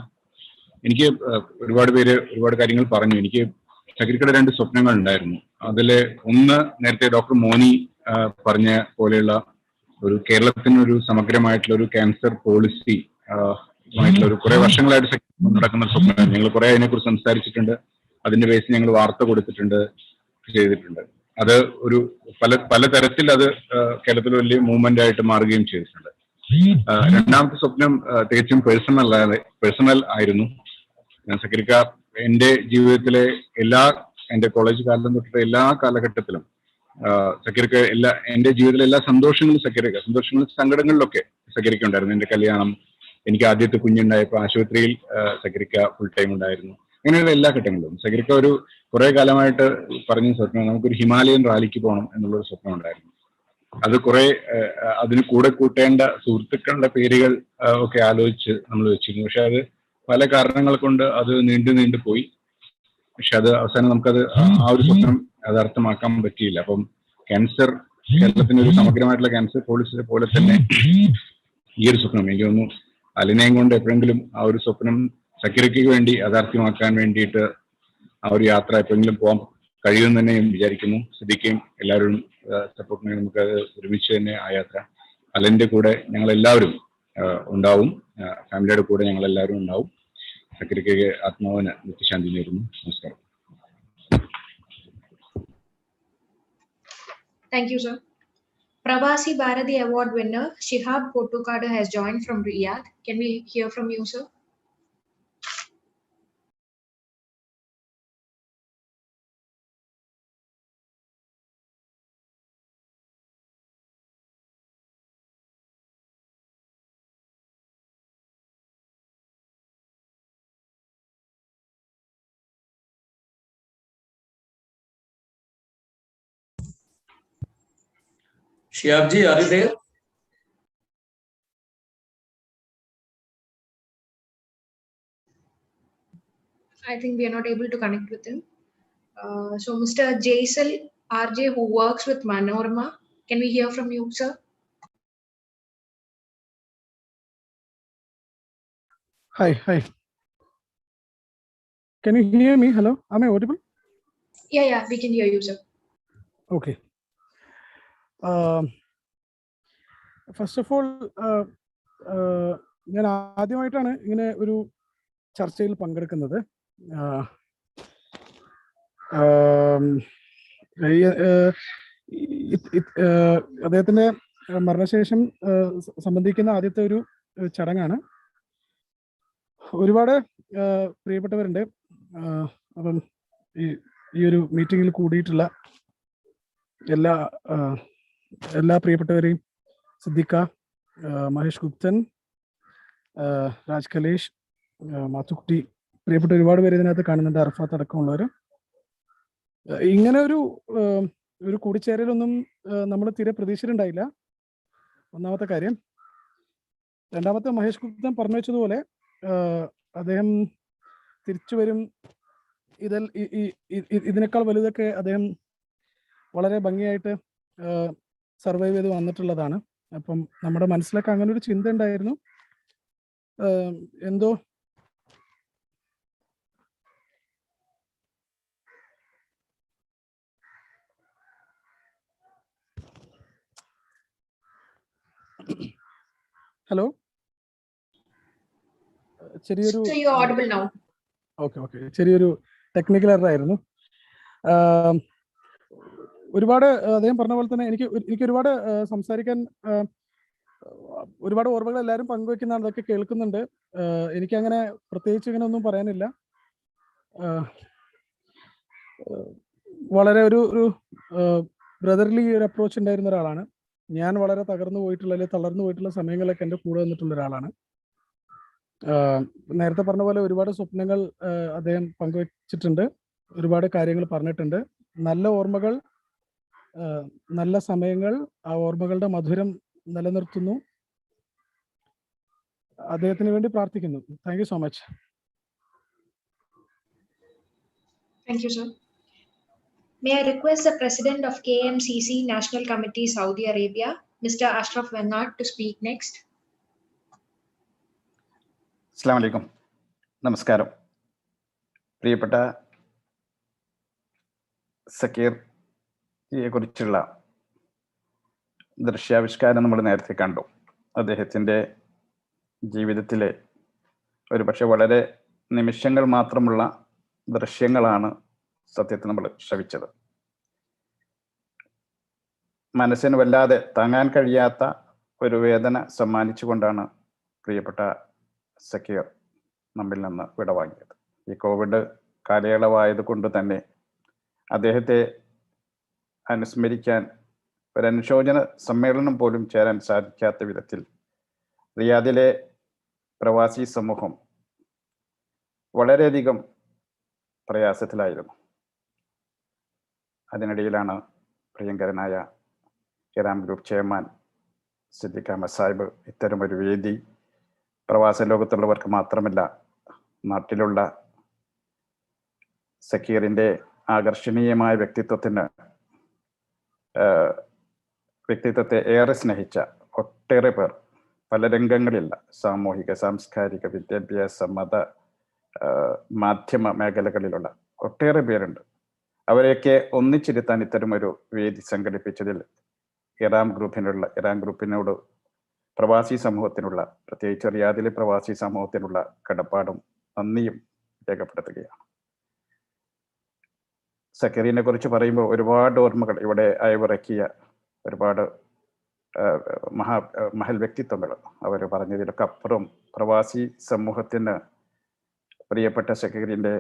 എനിക്ക് ഒരുപാട് കാര്യങ്ങൾ പറഞ്ഞു. എനിക്ക് ഷക്കീർക്കയുടെ 2 സ്വപ്നങ്ങൾ ഉണ്ടായിരുന്നു. അതിലെ ഒന്ന് നേരത്തെ ഡോക്ടർ മോനി പറഞ്ഞ പോലെയുള്ള ഒരു കേരളത്തിനൊരു സമഗ്രമായിട്ടുള്ള ഒരു ക്യാൻസർ പോളിസി ആയിട്ടുള്ള ഒരു കുറെ വർഷങ്ങളായിട്ട് നടക്കുന്ന ഒരു സ്വപ്നമായിരുന്നു. ഞങ്ങൾ കുറെ അതിനെക്കുറിച്ച് സംസാരിച്ചിട്ടുണ്ട്. അതിന്റെ ബേസിൽ ഞങ്ങൾ വാർത്ത കൊടുത്തിട്ടുണ്ട്, ചെയ്തിട്ടുണ്ട്. അത് ഒരു പല തരത്തിൽ അത് കേരളത്തിൽ വലിയ മൂവ്മെന്റ് ആയിട്ട് മാറുകയും ചെയ്തിട്ടുണ്ട്. രണ്ടാമത്തെ സ്വപ്നം തികച്ചും പേഴ്സണൽ ആയിരുന്നു. ഷക്കീർക്ക എന്റെ ജീവിതത്തിലെ എന്റെ കോളേജ് കാലം തൊട്ടിട്ട് എല്ലാ കാലഘട്ടത്തിലും ഷക്കീർക്ക എന്റെ ജീവിതത്തിലെ എല്ലാ സന്തോഷങ്ങളും സങ്കടങ്ങളിലൊക്കെ ഷക്കീർക്ക ഉണ്ടായിരുന്നു. എന്റെ കല്യാണം, എനിക്ക് ആദ്യത്തെ കുഞ്ഞുണ്ടായപ്പോൾ ആശുപത്രിയിൽ ഷക്കീർക്ക ഫുൾ ടൈം ഉണ്ടായിരുന്നു. അങ്ങനെയുള്ള എല്ലാ ഘട്ടങ്ങളിലും ഷക്കീർക്ക ഒരു കുറെ കാലമായിട്ട് പറഞ്ഞ സ്വപ്നം, നമുക്കൊരു ഹിമാലയൻ റാലിക്ക് പോകണം എന്നുള്ളൊരു സ്വപ്നം ഉണ്ടായിരുന്നു. അത് കുറെ അതിന് കൂടെ കൂട്ടേണ്ട സുഹൃത്തുക്കളുടെ പേരുകൾ ഒക്കെ ആലോചിച്ച് നമ്മൾ വെച്ചിരുന്നു. പക്ഷെ അത് പല കാരണങ്ങൾ കൊണ്ട് അത് നീണ്ടു പോയി. പക്ഷെ അത് അവസാനം നമുക്കത് ആ ഒരു സ്വപ്നം യഥാർത്ഥമാക്കാൻ പറ്റിയില്ല. അപ്പം ക്യാൻസർ, കേരളത്തിന് ഒരു സമഗ്രമായിട്ടുള്ള ക്യാൻസർ പോളിസിയെ പോലെ തന്നെ ഈ ഒരു സ്വപ്നം, എനിക്ക് തോന്നുന്നു അലിനെയും കൊണ്ട് എപ്പോഴെങ്കിലും ആ ഒരു സ്വപ്നം ഷക്കീർക്കയ്ക്ക് വേണ്ടി യാഥാർത്ഥ്യമാക്കാൻ വേണ്ടിയിട്ട് ആ ഒരു യാത്ര എപ്പോഴെങ്കിലും പോകാൻ കഴിയുമെന്ന് തന്നെ വിചാരിക്കുന്നു. സിദ്ദിഖയും എല്ലാവരും സപ്പോർട്ടിനെ നമുക്ക് ഒരുമിച്ച് തന്നെ ആ യാത്ര, അലന്റെ കൂടെ ഞങ്ങൾ എല്ലാവരും ഉണ്ടാവും, ഫാമിലിയുടെ കൂടെ ഞങ്ങൾ എല്ലാവരും ഉണ്ടാവും. ഷക്കീർക്കയ്ക്ക് ആത്മാവിന് നിത്യശാന്തി നേരുന്നു. നമസ്കാരം. Thank you, sir. Pravasi Bharati Award winner Shihab Pottukadu has joined from Riyadh. Can we hear from you, sir? Shihabji, are you there? I think we are not able to connect with him. So Mr. Jaisal RJ, who works with Manorama, can we hear from you, sir? Hi. Can you hear me? Hello, am I audible? Yeah, we can hear you, sir. Okay. First of all, ഞാൻ ആദ്യമായിട്ടാണ് ഇങ്ങനെ ഒരു ചർച്ചയിൽ പങ്കെടുക്കുന്നത്. അദ്ദേഹത്തിന്റെ മരണശേഷം സംബന്ധിക്കുന്ന ആദ്യത്തെ ഒരു ചടങ്ങാണ്. ഒരുപാട് പ്രിയപ്പെട്ടവരുണ്ട്. അപ്പം ഈ ഒരു മീറ്റിങ്ങിൽ കൂടിയിട്ടുള്ള എല്ലാ പ്രിയപ്പെട്ടവരെയും, സിദ്ദിഖ, മഹേഷ് ഗുപ്തൻ, രാജ് കലേഷ്, മാത്തുക്കുട്ടി, പ്രിയപ്പെട്ട ഒരുപാട് പേര് ഇതിനകത്ത് കാണുന്നുണ്ട്, അർഫാത്ത് അടക്കമുള്ളവർ. ഇങ്ങനെ ഒരു ഒരു കൂടിച്ചേരലൊന്നും നമ്മൾ തീരെ പ്രതീക്ഷിച്ചിട്ടുണ്ടായില്ല, ഒന്നാമത്തെ കാര്യം. രണ്ടാമത്തെ, മഹേഷ് ഗുപ്തൻ പറഞ്ഞു വെച്ചതുപോലെ അദ്ദേഹം തിരിച്ചു വരും, ഇതിനേക്കാൾ വലുതൊക്കെ അദ്ദേഹം വളരെ ഭംഗിയായിട്ട് സർവൈവ് ചെയ്ത് വന്നിട്ടുള്ളതാണ്. അപ്പം നമ്മുടെ മനസ്സിലൊക്കെ അങ്ങനെ ഒരു ചിന്ത ഉണ്ടായിരുന്നു. എന്തോ ഹലോ, ചെറിയൊരു So you're audible now. Okay ചെറിയൊരു ടെക്നിക്കൽ എറർ ആയിരുന്നു. ഒരുപാട് അദ്ദേഹം പറഞ്ഞ പോലെ തന്നെ എനിക്ക് ഒരുപാട് സംസാരിക്കാൻ, ഒരുപാട് ഓർമ്മകൾ എല്ലാവരും പങ്കുവെക്കുന്നതാണ്, അതൊക്കെ കേൾക്കുന്നുണ്ട്. എനിക്കങ്ങനെ പ്രത്യേകിച്ച് ഇങ്ങനെ ഒന്നും പറയാനില്ല. വളരെ ഒരു ബ്രദർലി ഒരു അപ്രോച്ച് ഉണ്ടായിരുന്ന ഒരാളാണ്. ഞാൻ വളരെ തകർന്നു പോയിട്ടുള്ള അല്ലെങ്കിൽ തളർന്നു പോയിട്ടുള്ള സമയങ്ങളൊക്കെ എൻ്റെ കൂടെ വന്നിട്ടുള്ള ഒരാളാണ്. നേരത്തെ പറഞ്ഞ പോലെ ഒരുപാട് സ്വപ്നങ്ങൾ അദ്ദേഹം പങ്കുവച്ചിട്ടുണ്ട്, ഒരുപാട് കാര്യങ്ങൾ പറഞ്ഞിട്ടുണ്ട്. നല്ല ഓർമ്മകൾ, നല്ല സമയങ്ങൾ, ആ ഓർമ്മകളുടെ മധുരം നിലനിർത്തുന്നു. അദ്ദേഹത്തിന് വേണ്ടി പ്രാർത്ഥിക്കുന്നു. Thank you so much. Thank you, sir. May I request the President of KMCC National Committee, Saudi Arabia, Mr. Ashraf Vennard, to speak next. അസ്സലാമു അലൈക്കും, നമസ്കാരം. പ്രിയപ്പെട്ട സക്കീറിനെ കുറിച്ചുള്ള ദൃശ്യാവിഷ്കാരം നമ്മൾ നേരത്തെ കണ്ടു. അദ്ദേഹത്തിൻ്റെ ജീവിതത്തിലെ ഒരു പക്ഷെ വളരെ നിമിഷങ്ങൾ മാത്രമുള്ള ദൃശ്യങ്ങളാണ് സത്യത്തിൽ നമ്മൾ ശ്രവിച്ചത്. മനസ്സിന് വല്ലാതെ താങ്ങാൻ കഴിയാത്ത ഒരു വേദന സമ്മാനിച്ചുകൊണ്ടാണ് പ്രിയപ്പെട്ട സക്കീർ നമ്മിൽ നിന്ന് വിടവാങ്ങിയത്. ഈ കോവിഡ് കാലയളവായത് കൊണ്ട് തന്നെ അദ്ദേഹത്തെ അനുസ്മരിക്കാൻ ഒരു അനുശോചന സമ്മേളനം പോലും ചേരാൻ സാധിക്കാത്ത വിധത്തിൽ റിയാദിലെ പ്രവാസി സമൂഹം വളരെയധികം പ്രയാസത്തിലായിരുന്നു. അതിനിടയിലാണ് പ്രിയങ്കരനായ ഇറാം ഗ്രൂപ്പ് ചെയർമാൻ സിദ്ദിഖ് അഹമ്മദ് സാഹിബ് ഇത്തരമൊരു വേദി പ്രവാസ ലോകത്തുള്ളവർക്ക് മാത്രമല്ല, നാട്ടിലുള്ള സക്കീറിൻ്റെ ആകർഷണീയമായ വ്യക്തിത്വത്തെ ഏറെ സ്നേഹിച്ച ഒട്ടേറെ പേർ പല രംഗങ്ങളില്ല, സാമൂഹിക, സാംസ്കാരിക, വിദ്യാഭ്യാസ, മത, മാധ്യമ മേഖലകളിലുള്ള ഒട്ടേറെ പേരുണ്ട്. അവരെയൊക്കെ ഒന്നിച്ചിരുത്താൻ ഇത്തരമൊരു വേദി സംഘടിപ്പിച്ചതിൽ ഇറാം ഗ്രൂപ്പിനോട് പ്രവാസി സമൂഹത്തിനുള്ള, പ്രത്യേകിച്ച് റിയാദിലെ പ്രവാസി സമൂഹത്തിനുള്ള കടപ്പാടും നന്ദിയും രേഖപ്പെടുത്തുകയാണ്. സക്കീറിനെ കുറിച്ച് പറയുമ്പോൾ ഒരുപാട് ഓർമ്മകൾ, ഇവിടെ അയവിറക്കിയ ഒരുപാട് മഹൽ വ്യക്തിത്വങ്ങൾ അവർ പറഞ്ഞതിലൊക്കെ അപ്പുറം പ്രവാസി സമൂഹത്തിന് പ്രിയപ്പെട്ട സക്കീറിൻ്റെ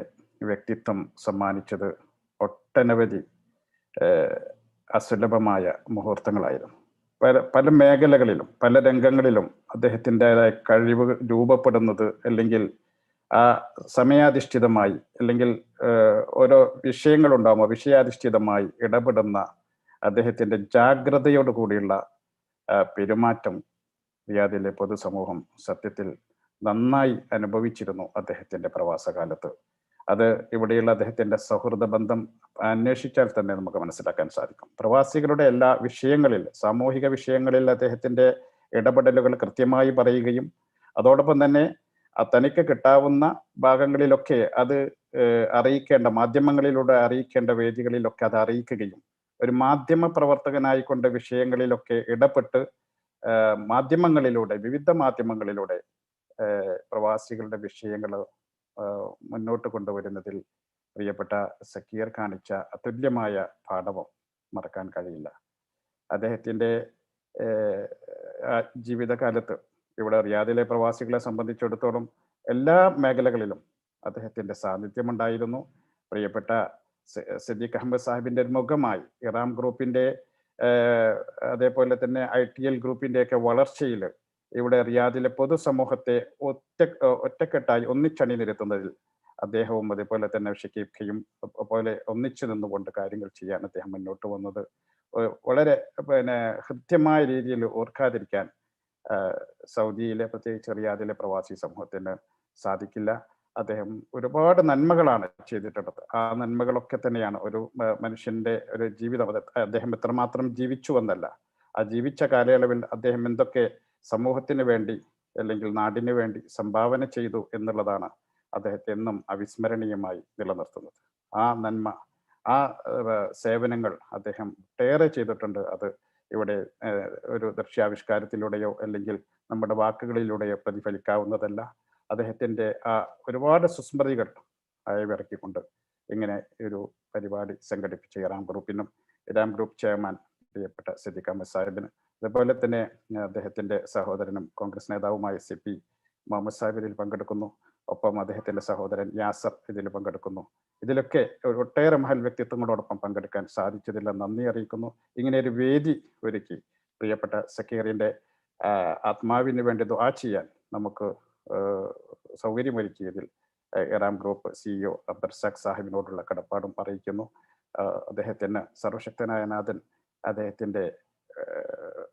വ്യക്തിത്വം സമ്മാനിച്ചത് ഒട്ടനവധി അസുലഭമായ മുഹൂർത്തങ്ങളായിരുന്നു. പല മേഖലകളിലും പല രംഗങ്ങളിലും അദ്ദേഹത്തിൻ്റെതായ കഴിവ് രൂപപ്പെടുന്നത്, അല്ലെങ്കിൽ ആ സമയാധിഷ്ഠിതമായി, അല്ലെങ്കിൽ ഓരോ വിഷയങ്ങളുണ്ടാകുമ്പോൾ വിഷയാധിഷ്ഠിതമായി ഇടപെടുന്ന അദ്ദേഹത്തിൻ്റെ ജാഗ്രതയോട് കൂടിയുള്ള പെരുമാറ്റം റിയാദിലെ പൊതുസമൂഹം സത്യത്തിൽ നന്നായി അനുഭവിച്ചിരുന്നു അദ്ദേഹത്തിൻ്റെ പ്രവാസകാലത്ത്. അത് ഇവിടെയുള്ള അദ്ദേഹത്തിൻ്റെ സൗഹൃദ ബന്ധം അന്വേഷിച്ചാൽ തന്നെ നമുക്ക് മനസ്സിലാക്കാൻ സാധിക്കും. പ്രവാസികളുടെ എല്ലാ വിഷയങ്ങളിൽ, സാമൂഹിക വിഷയങ്ങളിൽ അദ്ദേഹത്തിൻ്റെ ഇടപെടലുകൾ കൃത്യമായി പറയുകയും അതോടൊപ്പം തന്നെ തനിക്ക് കിട്ടാവുന്ന ഭാഗങ്ങളിലൊക്കെ അത് അറിയിക്കേണ്ട, മാധ്യമങ്ങളിലൂടെ അറിയിക്കേണ്ട വേദികളിലൊക്കെ അത് അറിയിക്കുകയും ഒരു മാധ്യമ പ്രവർത്തകനായിക്കൊണ്ട് വിഷയങ്ങളിലൊക്കെ ഇടപെട്ട് മാധ്യമങ്ങളിലൂടെ, വിവിധ മാധ്യമങ്ങളിലൂടെ പ്രവാസികളുടെ വിഷയങ്ങൾ മുന്നോട്ട് കൊണ്ടുവരുന്നതിൽ പ്രിയപ്പെട്ട സക്കീർ കാണിച്ച അതുല്യമായ പാഠവും മറക്കാൻ കഴിയില്ല. അദ്ദേഹത്തിൻ്റെ ജീവിതകാലത്ത് ഇവിടെ റിയാദിലെ പ്രവാസികളെ സംബന്ധിച്ചിടത്തോളം എല്ലാ മേഖലകളിലും അദ്ദേഹത്തിൻ്റെ സാന്നിധ്യമുണ്ടായിരുന്നു. പ്രിയപ്പെട്ട സിദ്ദിഖ് അഹമ്മദ് സാഹിബിൻ്റെ മുഖമായി ഇറാം ഗ്രൂപ്പിൻ്റെ, അതേപോലെ തന്നെ ITL ഗ്രൂപ്പിൻ്റെയൊക്കെ വളർച്ചയിൽ ഇവിടെ റിയാദിലെ പൊതുസമൂഹത്തെ ഒറ്റക്കെട്ടായി ഒന്നിച്ചണിനിരത്തുന്നതിൽ അദ്ദേഹവും അതുപോലെ തന്നെ ഷക്കീബ് പോലെ ഒന്നിച്ചു നിന്നുകൊണ്ട് കാര്യങ്ങൾ ചെയ്യാൻ അദ്ദേഹം മുന്നോട്ട് വന്നത് വളരെ ഹൃദ്യമായ രീതിയിൽ ഓർക്കാതിരിക്കാൻ സൗദിയിലെ പ്രത്യേകിച്ച് റിയാദിലെ പ്രവാസി സമൂഹത്തിന് സാധിക്കില്ല. അദ്ദേഹം ഒരുപാട് നന്മകളാണ് ചെയ്തിട്ടുള്ളത്. ആ നന്മകളൊക്കെ തന്നെയാണ് ഒരു മനുഷ്യന്റെ ഒരു ജീവിതം. അദ്ദേഹം എത്രമാത്രം ജീവിച്ചു എന്നല്ല, ആ ജീവിച്ച കാലയളവിൽ അദ്ദേഹം എന്തൊക്കെ സമൂഹത്തിന് വേണ്ടി അല്ലെങ്കിൽ നാടിന് വേണ്ടി സംഭാവന ചെയ്തു എന്നുള്ളതാണ് അദ്ദേഹത്തെ എന്നും അവിസ്മരണീയമായി നിലനിർത്തുന്നത്. ആ നന്മ, ആ സേവനങ്ങൾ അദ്ദേഹം ഒട്ടേറെ ചെയ്തിട്ടുണ്ട്. അത് ഇവിടെ ഒരു ദൃശ്യാവിഷ്കാരത്തിലൂടെയോ അല്ലെങ്കിൽ നമ്മുടെ വാക്കുകളിലൂടെയോ പ്രതിഫലിക്കാവുന്നതല്ല. അദ്ദേഹത്തിൻ്റെ ആ ഒരുപാട് സുസ്മൃതികൾ അയവിറക്കിക്കൊണ്ട് ഇങ്ങനെ ഒരു പരിപാടി സംഘടിപ്പിച്ച ഇറാം ഗ്രൂപ്പ് ചെയർമാൻ പ്രിയപ്പെട്ട സിദ്ദിഖ് അഹമ്മദ് സാഹിബിന്, അതുപോലെ തന്നെ അദ്ദേഹത്തിൻ്റെ സഹോദരനും കോൺഗ്രസ് നേതാവുമായ CP മുഹമ്മദ് സാഹിബ് ഇതിൽ പങ്കെടുക്കുന്നു. ഒപ്പം അദ്ദേഹത്തിൻ്റെ സഹോദരൻ യാസർ ഇതിൽ പങ്കെടുക്കുന്നു. ഇതിലൊക്കെ ഒട്ടേറെ മഹൽ വ്യക്തിത്വങ്ങളോടൊപ്പം പങ്കെടുക്കാൻ സാധിച്ചതിൽ നന്ദി അറിയിക്കുന്നു. ഇങ്ങനെ ഒരു വേദി ഒരുക്കി പ്രിയപ്പെട്ട സക്കീറിൻ്റെ ആത്മാവിന് വേണ്ടി ദുആ ചെയ്യാൻ നമുക്ക് സൗകര്യമൊരുക്കിയതിൽ ഇറാം ഗ്രൂപ്പ് CEO അബ്ദുറസാഖ് സാഹിബിനോടുള്ള കടപ്പാടും അറിയിക്കുന്നു. അദ്ദേഹത്തിന് സർവശക്തനായ നാഥൻ അദ്ദേഹത്തിൻ്റെ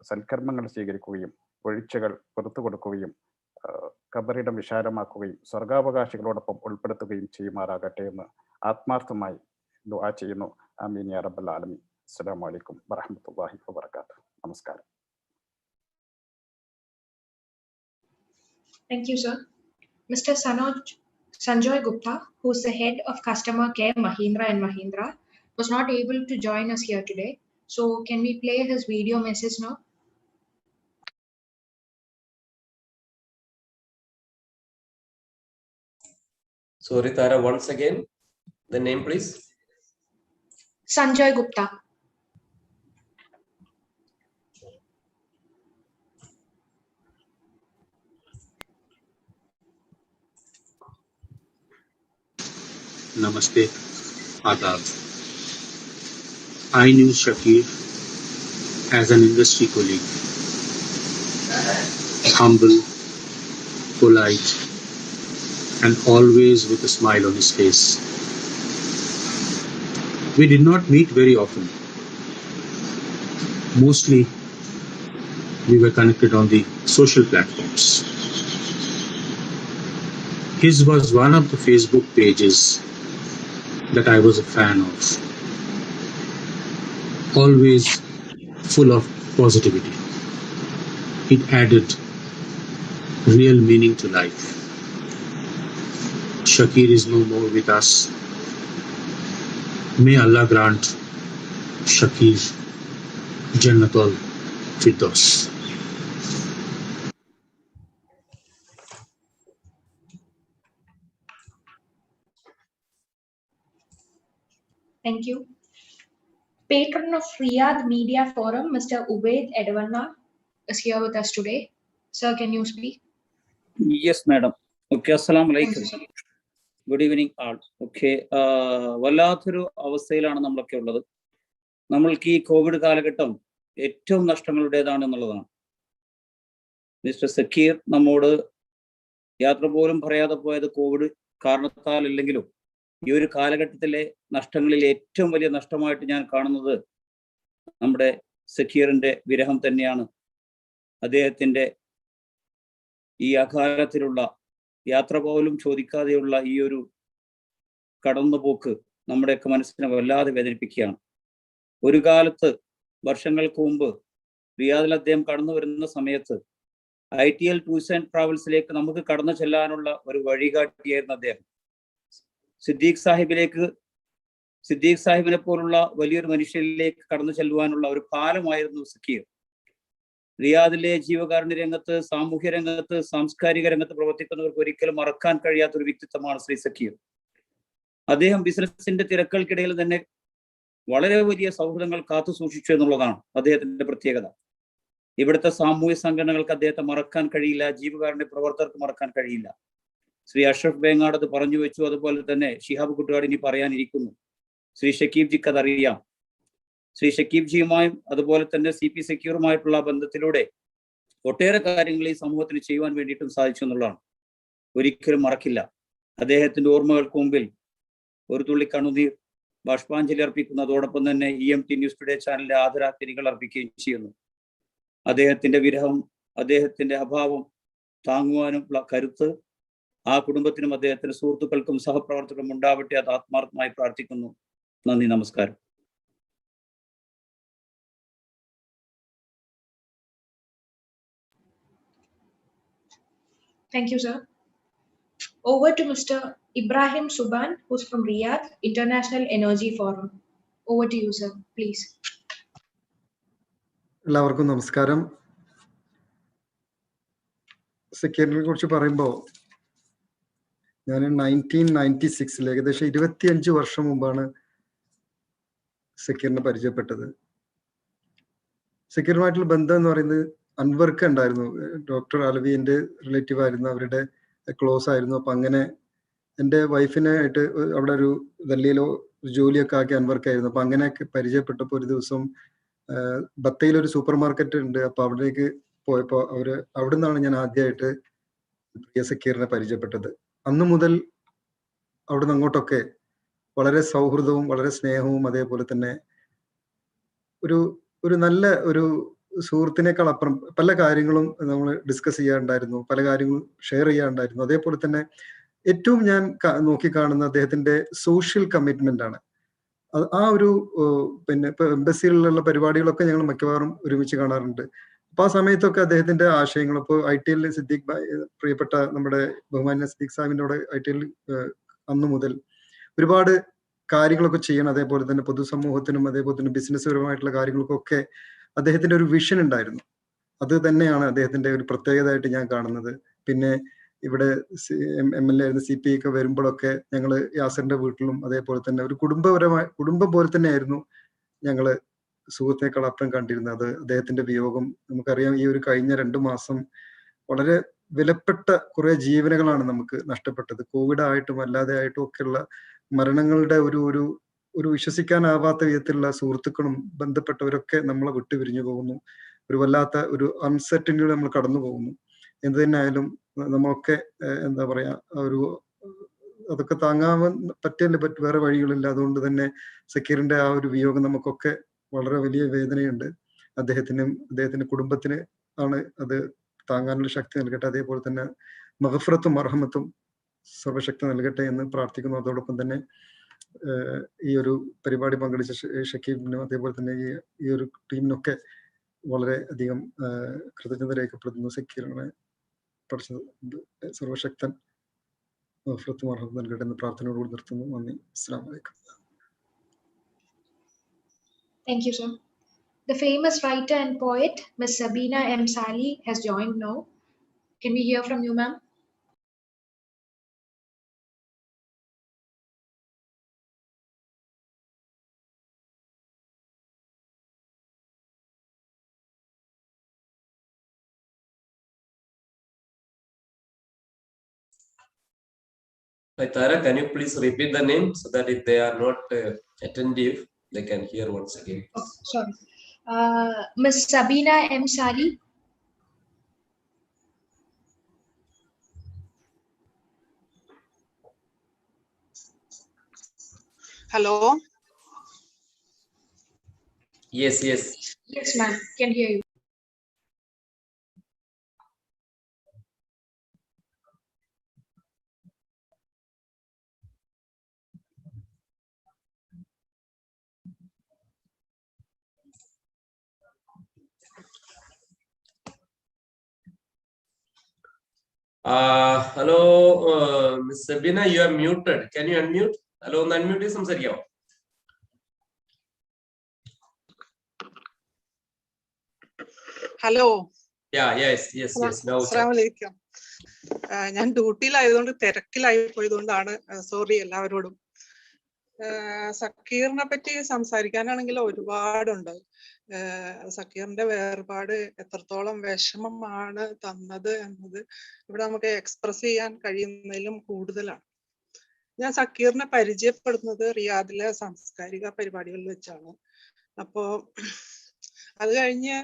സൽക്കർമ്മങ്ങൾ സ്വീകരിക്കുകയും ഒഴിച്ചുകൾ പുറത്തു കൊടുക്കുകയും ഖബറിടം വിശാലമാക്കുകയും സ്വർഗാവകാശികളോടൊപ്പം ഉൾപ്പെടുത്തുകയും ചെയ്യുമാറാകട്ടെ എന്ന് ആത്മാർത്ഥമായി ദുആ ചെയ്യുന്നു. ആമീൻ യാ റബ്ബൽ ആലമീൻ. അസ്സലാമു അലൈക്കും വറഹ്മത്തുള്ളാഹി വബറകാതുഹു. നമസ്കാരം. Thank you, sir. Mr. Sanjoy Gupta, who is the head of customer care Mahindra & Mahindra, was not able to join us here today. So can we play his video message now? Sorry, Tara, once again, the name please. Sanjoy Gupta. Namaste, Adab. I knew Sakkeer as an industry colleague, humble, polite, and always with a smile on his face. We did not meet very often. Mostly, we were connected on the social platforms. His was one of the Facebook pages that I was a fan of. Always full of positivity. It added real meaning to life. Sakkeer is no more with us. May Allah grant Sakkeer Jannatul Firdaus. Thank you. Patron of Riyadh Media Forum, Mr. Ubaid Edwanna, is here with us today. Sir, can you speak? Yes, madam. Okay, assalamu alaikum. Good evening all. Okay, വല്ലാത്തൊരു അവസ്ഥയിലാണ് നമ്മളൊക്കെ ഉള്ളത്. നമ്മൾക്ക് ഈ Covid കാലഘട്ടം ഏറ്റവും നഷ്ടങ്ങളുടേതാണെന്നുള്ളതാണ്. Mister Zakir നമ്മോട് യാത്ര പോലും പറയാതെ പോയത് കോവിഡ് കാരണത്താൽ അല്ലെങ്കിലും ഈ ഒരു കാലഘട്ടത്തിലെ നഷ്ടങ്ങളിൽ ഏറ്റവും വലിയ നഷ്ടമായിട്ട് ഞാൻ കാണുന്നത് നമ്മുടെ സക്കീറിന്റെ വിരഹം തന്നെയാണ്. അദ്ദേഹത്തിൻ്റെ ഈ അകാലത്തിലുള്ള യാത്ര പോലും ചോദിക്കാതെയുള്ള ഈ ഒരു കടന്നുപോക്ക് നമ്മുടെയൊക്കെ മനസ്സിനെ വല്ലാതെ വേദനിപ്പിക്കുകയാണ്. ഒരു കാലത്ത് വർഷങ്ങൾക്ക് മുമ്പ് റിയാദിൽ അദ്ദേഹം കടന്നു വരുന്ന സമയത്ത് ITL ടൂർസ് ആൻഡ് ട്രാവൽസിലേക്ക് നമുക്ക് കടന്നു ചെല്ലാനുള്ള ഒരു വഴികാട്ടിയായിരുന്നു അദ്ദേഹം. സിദ്ദീഖ് സാഹിബിനെ പോലുള്ള വലിയൊരു മനുഷ്യരിലേക്ക് കടന്നു ചെല്ലുവാനുള്ള ഒരു പാലമായിരുന്നു സക്കീർ. റിയാദിലെ ജീവകാരുണ്യ രംഗത്ത്, സാമൂഹ്യ രംഗത്ത്, സാംസ്കാരിക രംഗത്ത് പ്രവർത്തിക്കുന്നവർക്ക് ഒരിക്കലും മറക്കാൻ കഴിയാത്ത ഒരു വ്യക്തിത്വമാണ് ശ്രീ സക്കീർ. അദ്ദേഹം ബിസിനസിന്റെ തിരക്കുകൾക്കിടയിൽ തന്നെ വളരെ വലിയ സൗഹൃദങ്ങൾ കാത്തു സൂക്ഷിച്ചു എന്നുള്ളതാണ് അദ്ദേഹത്തിന്റെ പ്രത്യേകത. ഇവിടുത്തെ സാമൂഹ്യ സംഘടനകൾക്ക് അദ്ദേഹത്തെ മറക്കാൻ കഴിയില്ല, ജീവകാരുണ്യ പ്രവർത്തകർക്ക് മറക്കാൻ കഴിയില്ല. ശ്രീ അഷ്റഫ് ബേങ്ങാട് അത് പറഞ്ഞു വെച്ചു, അതുപോലെ തന്നെ ഷിഹാബ് കുട്ടുകാട് ഇനി പറയാനിരിക്കുന്നു. ശ്രീ ഷക്കീബ് ജിക്ക് അതറിയാം. ശ്രീ ഷക്കീബ് ജിയുമായും അതുപോലെ തന്നെ CP സക്കീറുമായിട്ടുള്ള ബന്ധത്തിലൂടെ ഒട്ടേറെ കാര്യങ്ങൾ ഈ സമൂഹത്തിന് ചെയ്യുവാൻ വേണ്ടിയിട്ടും സാധിച്ചു എന്നുള്ളതാണ്. ഒരിക്കലും മറക്കില്ല. അദ്ദേഹത്തിന്റെ ഓർമ്മകൾക്ക് മുമ്പിൽ ഒരു തുള്ളി കണ്ണുനീർ ബാഷ്പാഞ്ജലി അർപ്പിക്കുന്നതോടൊപ്പം തന്നെ EMT ന്യൂസ് ടുഡേ ചാനലിന്റെ ആദരാഞ്ജലികൾ അർപ്പിക്കുകയും ചെയ്യുന്നു. അദ്ദേഹത്തിന്റെ വിരഹം, അദ്ദേഹത്തിന്റെ അഭാവം താങ്ങുവാനും കരുത്ത് ആ കുടുംബത്തിനും അദ്ദേഹത്തിന്റെ സുഹൃത്തുക്കൾക്കും സഹപ്രവർത്തകർക്കും ഉണ്ടാവട്ടെ. അത് ആത്മാർത്ഥമായി പ്രാർത്ഥിക്കുന്നു. നന്ദി, നമസ്കാരം. Thank you, sir. Over to Mr. Ibrahim Suban, who's from Riyadh International Energy Forum. Over to you, sir, please. എല്ലാവർക്കും നമസ്കാരം. സക്കീറിനെ കുറിച്ച് പറയുമ്പോൾ ഞാൻ 1996 ഏകദേശം 25 വർഷം മുമ്പാണ് സക്കീറിനെ പരിചയപ്പെട്ടത്. സക്കീറുമായിട്ടുള്ള ബന്ധം എന്ന് പറയുന്നത് അൻവർക്ക് ഉണ്ടായിരുന്നു. ഡോക്ടർ അലവിന്റെ റിലേറ്റീവ് ആയിരുന്നു, അവരുടെ ക്ലോസ് ആയിരുന്നു. അപ്പൊ അങ്ങനെ എൻ്റെ വൈഫിനെ ആയിട്ട് അവിടെ ഒരു ഡൽഹിയിലോ ജോലിയൊക്കെ ആക്കി അൻവർക്കായിരുന്നു. അപ്പൊ അങ്ങനെയൊക്കെ പരിചയപ്പെട്ടപ്പോൾ ഒരു ദിവസം ബത്തയിലൊരു സൂപ്പർ മാർക്കറ്റ് ഉണ്ട്. അപ്പൊ അവിടേക്ക് പോയപ്പോൾ അവിടെ നിന്നാണ് ഞാൻ ആദ്യമായിട്ട് പ്രിയ സക്കീറിനെ പരിചയപ്പെട്ടത്. അന്ന് മുതൽ അവിടുന്ന് അങ്ങോട്ടൊക്കെ വളരെ സൗഹൃദവും വളരെ സ്നേഹവും അതേപോലെ തന്നെ ഒരു നല്ല ഒരു സുഹൃത്തിനേക്കാൾ അപ്പുറം പല കാര്യങ്ങളും നമ്മൾ ഡിസ്കസ് ചെയ്യാറുണ്ടായിരുന്നു, പല കാര്യങ്ങളും ഷെയർ ചെയ്യാറുണ്ടായിരുന്നു. അതേപോലെ തന്നെ ഏറ്റവും ഞാൻ നോക്കിക്കാണുന്ന അദ്ദേഹത്തിന്റെ സോഷ്യൽ കമ്മിറ്റ്മെന്റ് ആണ്. ആ ഒരു പിന്നെ ഇപ്പൊ എംബസിയിലുള്ള പരിപാടികളൊക്കെ ഞങ്ങൾ മിക്കവാറും ഒരുമിച്ച് കാണാറുണ്ട്. അപ്പൊ ആ സമയത്തൊക്കെ അദ്ദേഹത്തിന്റെ ആശയങ്ങൾ, ഇപ്പോൾ ITL സിദ്ദീഖ് പ്രിയപ്പെട്ട നമ്മുടെ ബഹുമാന്യ സിദ്ദീഖ് സാഹിബിനോട് ITL അന്നു മുതൽ ഒരുപാട് കാര്യങ്ങളൊക്കെ ചെയ്യണം. അതേപോലെ തന്നെ പൊതുസമൂഹത്തിനും അതേപോലെ തന്നെ ബിസിനസ് പരമായിട്ടുള്ള കാര്യങ്ങൾക്കൊക്കെ അദ്ദേഹത്തിന്റെ ഒരു വിഷൻ ഉണ്ടായിരുന്നു. അത് തന്നെയാണ് അദ്ദേഹത്തിന്റെ ഒരു പ്രത്യേകതയായിട്ട് ഞാൻ കാണുന്നത്. പിന്നെ ഇവിടെ MLA ആയിരുന്ന CPI ഒക്കെ വരുമ്പോഴൊക്കെ ഞങ്ങൾ യാസറിന്റെ വീട്ടിലും അതേപോലെ തന്നെ ഒരു കുടുംബം പോലെ തന്നെയായിരുന്നു ഞങ്ങള് സുഹൃത്തിനേക്കാൾ അപ്പുറം കണ്ടിരുന്നത്. അദ്ദേഹത്തിന്റെ വിയോഗം നമുക്കറിയാം. ഈ ഒരു കഴിഞ്ഞ 2 മാസം വളരെ വിലപ്പെട്ട കുറെ ജീവനുകളാണ് നമുക്ക് നഷ്ടപ്പെട്ടത്. കോവിഡ് ആയിട്ടും അല്ലാതെ ആയിട്ടും ഒക്കെയുള്ള മരണങ്ങളുടെ ഒരു വിശ്വസിക്കാനാവാത്ത വിധത്തിലുള്ള സുഹൃത്തുക്കളും ബന്ധപ്പെട്ടവരൊക്കെ നമ്മളെ വിട്ടുപിരിഞ്ഞു പോകുന്നു. ഒരു വല്ലാത്ത ഒരു അൺസർട്ടനിറ്റി നമ്മൾ കടന്നു പോകുന്നു. എന്ത് തന്നെ ആയാലും നമ്മളൊക്കെ എന്താ പറയാ അതൊക്കെ താങ്ങാൻ വേറെ വഴികളില്ല. അതുകൊണ്ട് തന്നെ സക്കീറിന്റെ ആ ഒരു വിയോഗം നമുക്കൊക്കെ വളരെ വലിയ വേദനയുണ്ട്. അദ്ദേഹത്തിന്റെ കുടുംബത്തിന് ആണ് അത് താങ്ങാനുള്ള ശക്തി നൽകട്ടെ. അതേപോലെ തന്നെ മഗ്ഫിറത്തും മർഹമത്തും സർവശക്തി നൽകട്ടെ എന്ന് പ്രാർത്ഥിക്കുന്നു. അതോടൊപ്പം തന്നെ ഈ ഒരു പരിപാടി പങ്കെടുത്ത ഷക്കീബിനും അതേപോലെ തന്നെ ഈ ഒരു ടീമിനൊക്കെ വളരെ അധികം കൃതജ്ഞത രേഖപ്പെടുത്തുന്നു. സക്കീറിനെ പഠിച്ചത് സർവശക്തൻ മഗ്ഫിറത്തും മർഹമത്തും നൽകട്ടെ എന്ന് പ്രാർത്ഥനയോടുകൂടി നിർത്തുന്നു. നന്ദി. അസ്സലാമു അലൈക്കും. Thank you, sir. The famous writer and poet, Ms. Sabina M. Sali, has joined now. Can we hear from you, ma'am? Tara, can you please repeat the name so that if they are not attentive, they can hear once again? Oh, sorry. Ms. Sabina M. Sali. Hello. Yes. Yes, ma'am. Can hear you. Hello, Ms. Sabina, you are muted. Can you unmute? Hello, unmute സംസാരിക്കാമോ? Hello. Yes. Now അസ്സലാമലൈക്കും. ഞാൻ ഡ്യൂട്ടിയിലായതുകൊണ്ട് തിരക്കിലായി പോയതുകൊണ്ടാണ്. Sorry എല്ലാവരോടും. സക്കീറിനെ പറ്റി സംസാരിക്കാനാണെങ്കിൽ ഒരുപാടുണ്ട്. സക്കീറിന്റെ വേർപാട് എത്രത്തോളം വിഷമമാണ് തന്നത് എന്നത് ഇവിടെ നമുക്ക് എക്സ്പ്രസ് ചെയ്യാൻ കഴിയുന്നതിലും കൂടുതലാണ്. ഞാൻ സക്കീറിനെ പരിചയപ്പെടുന്നത് റിയാദിലെ സാംസ്കാരിക പരിപാടികളിൽ വെച്ചാണ്. അപ്പോ അത് കഴിഞ്ഞ്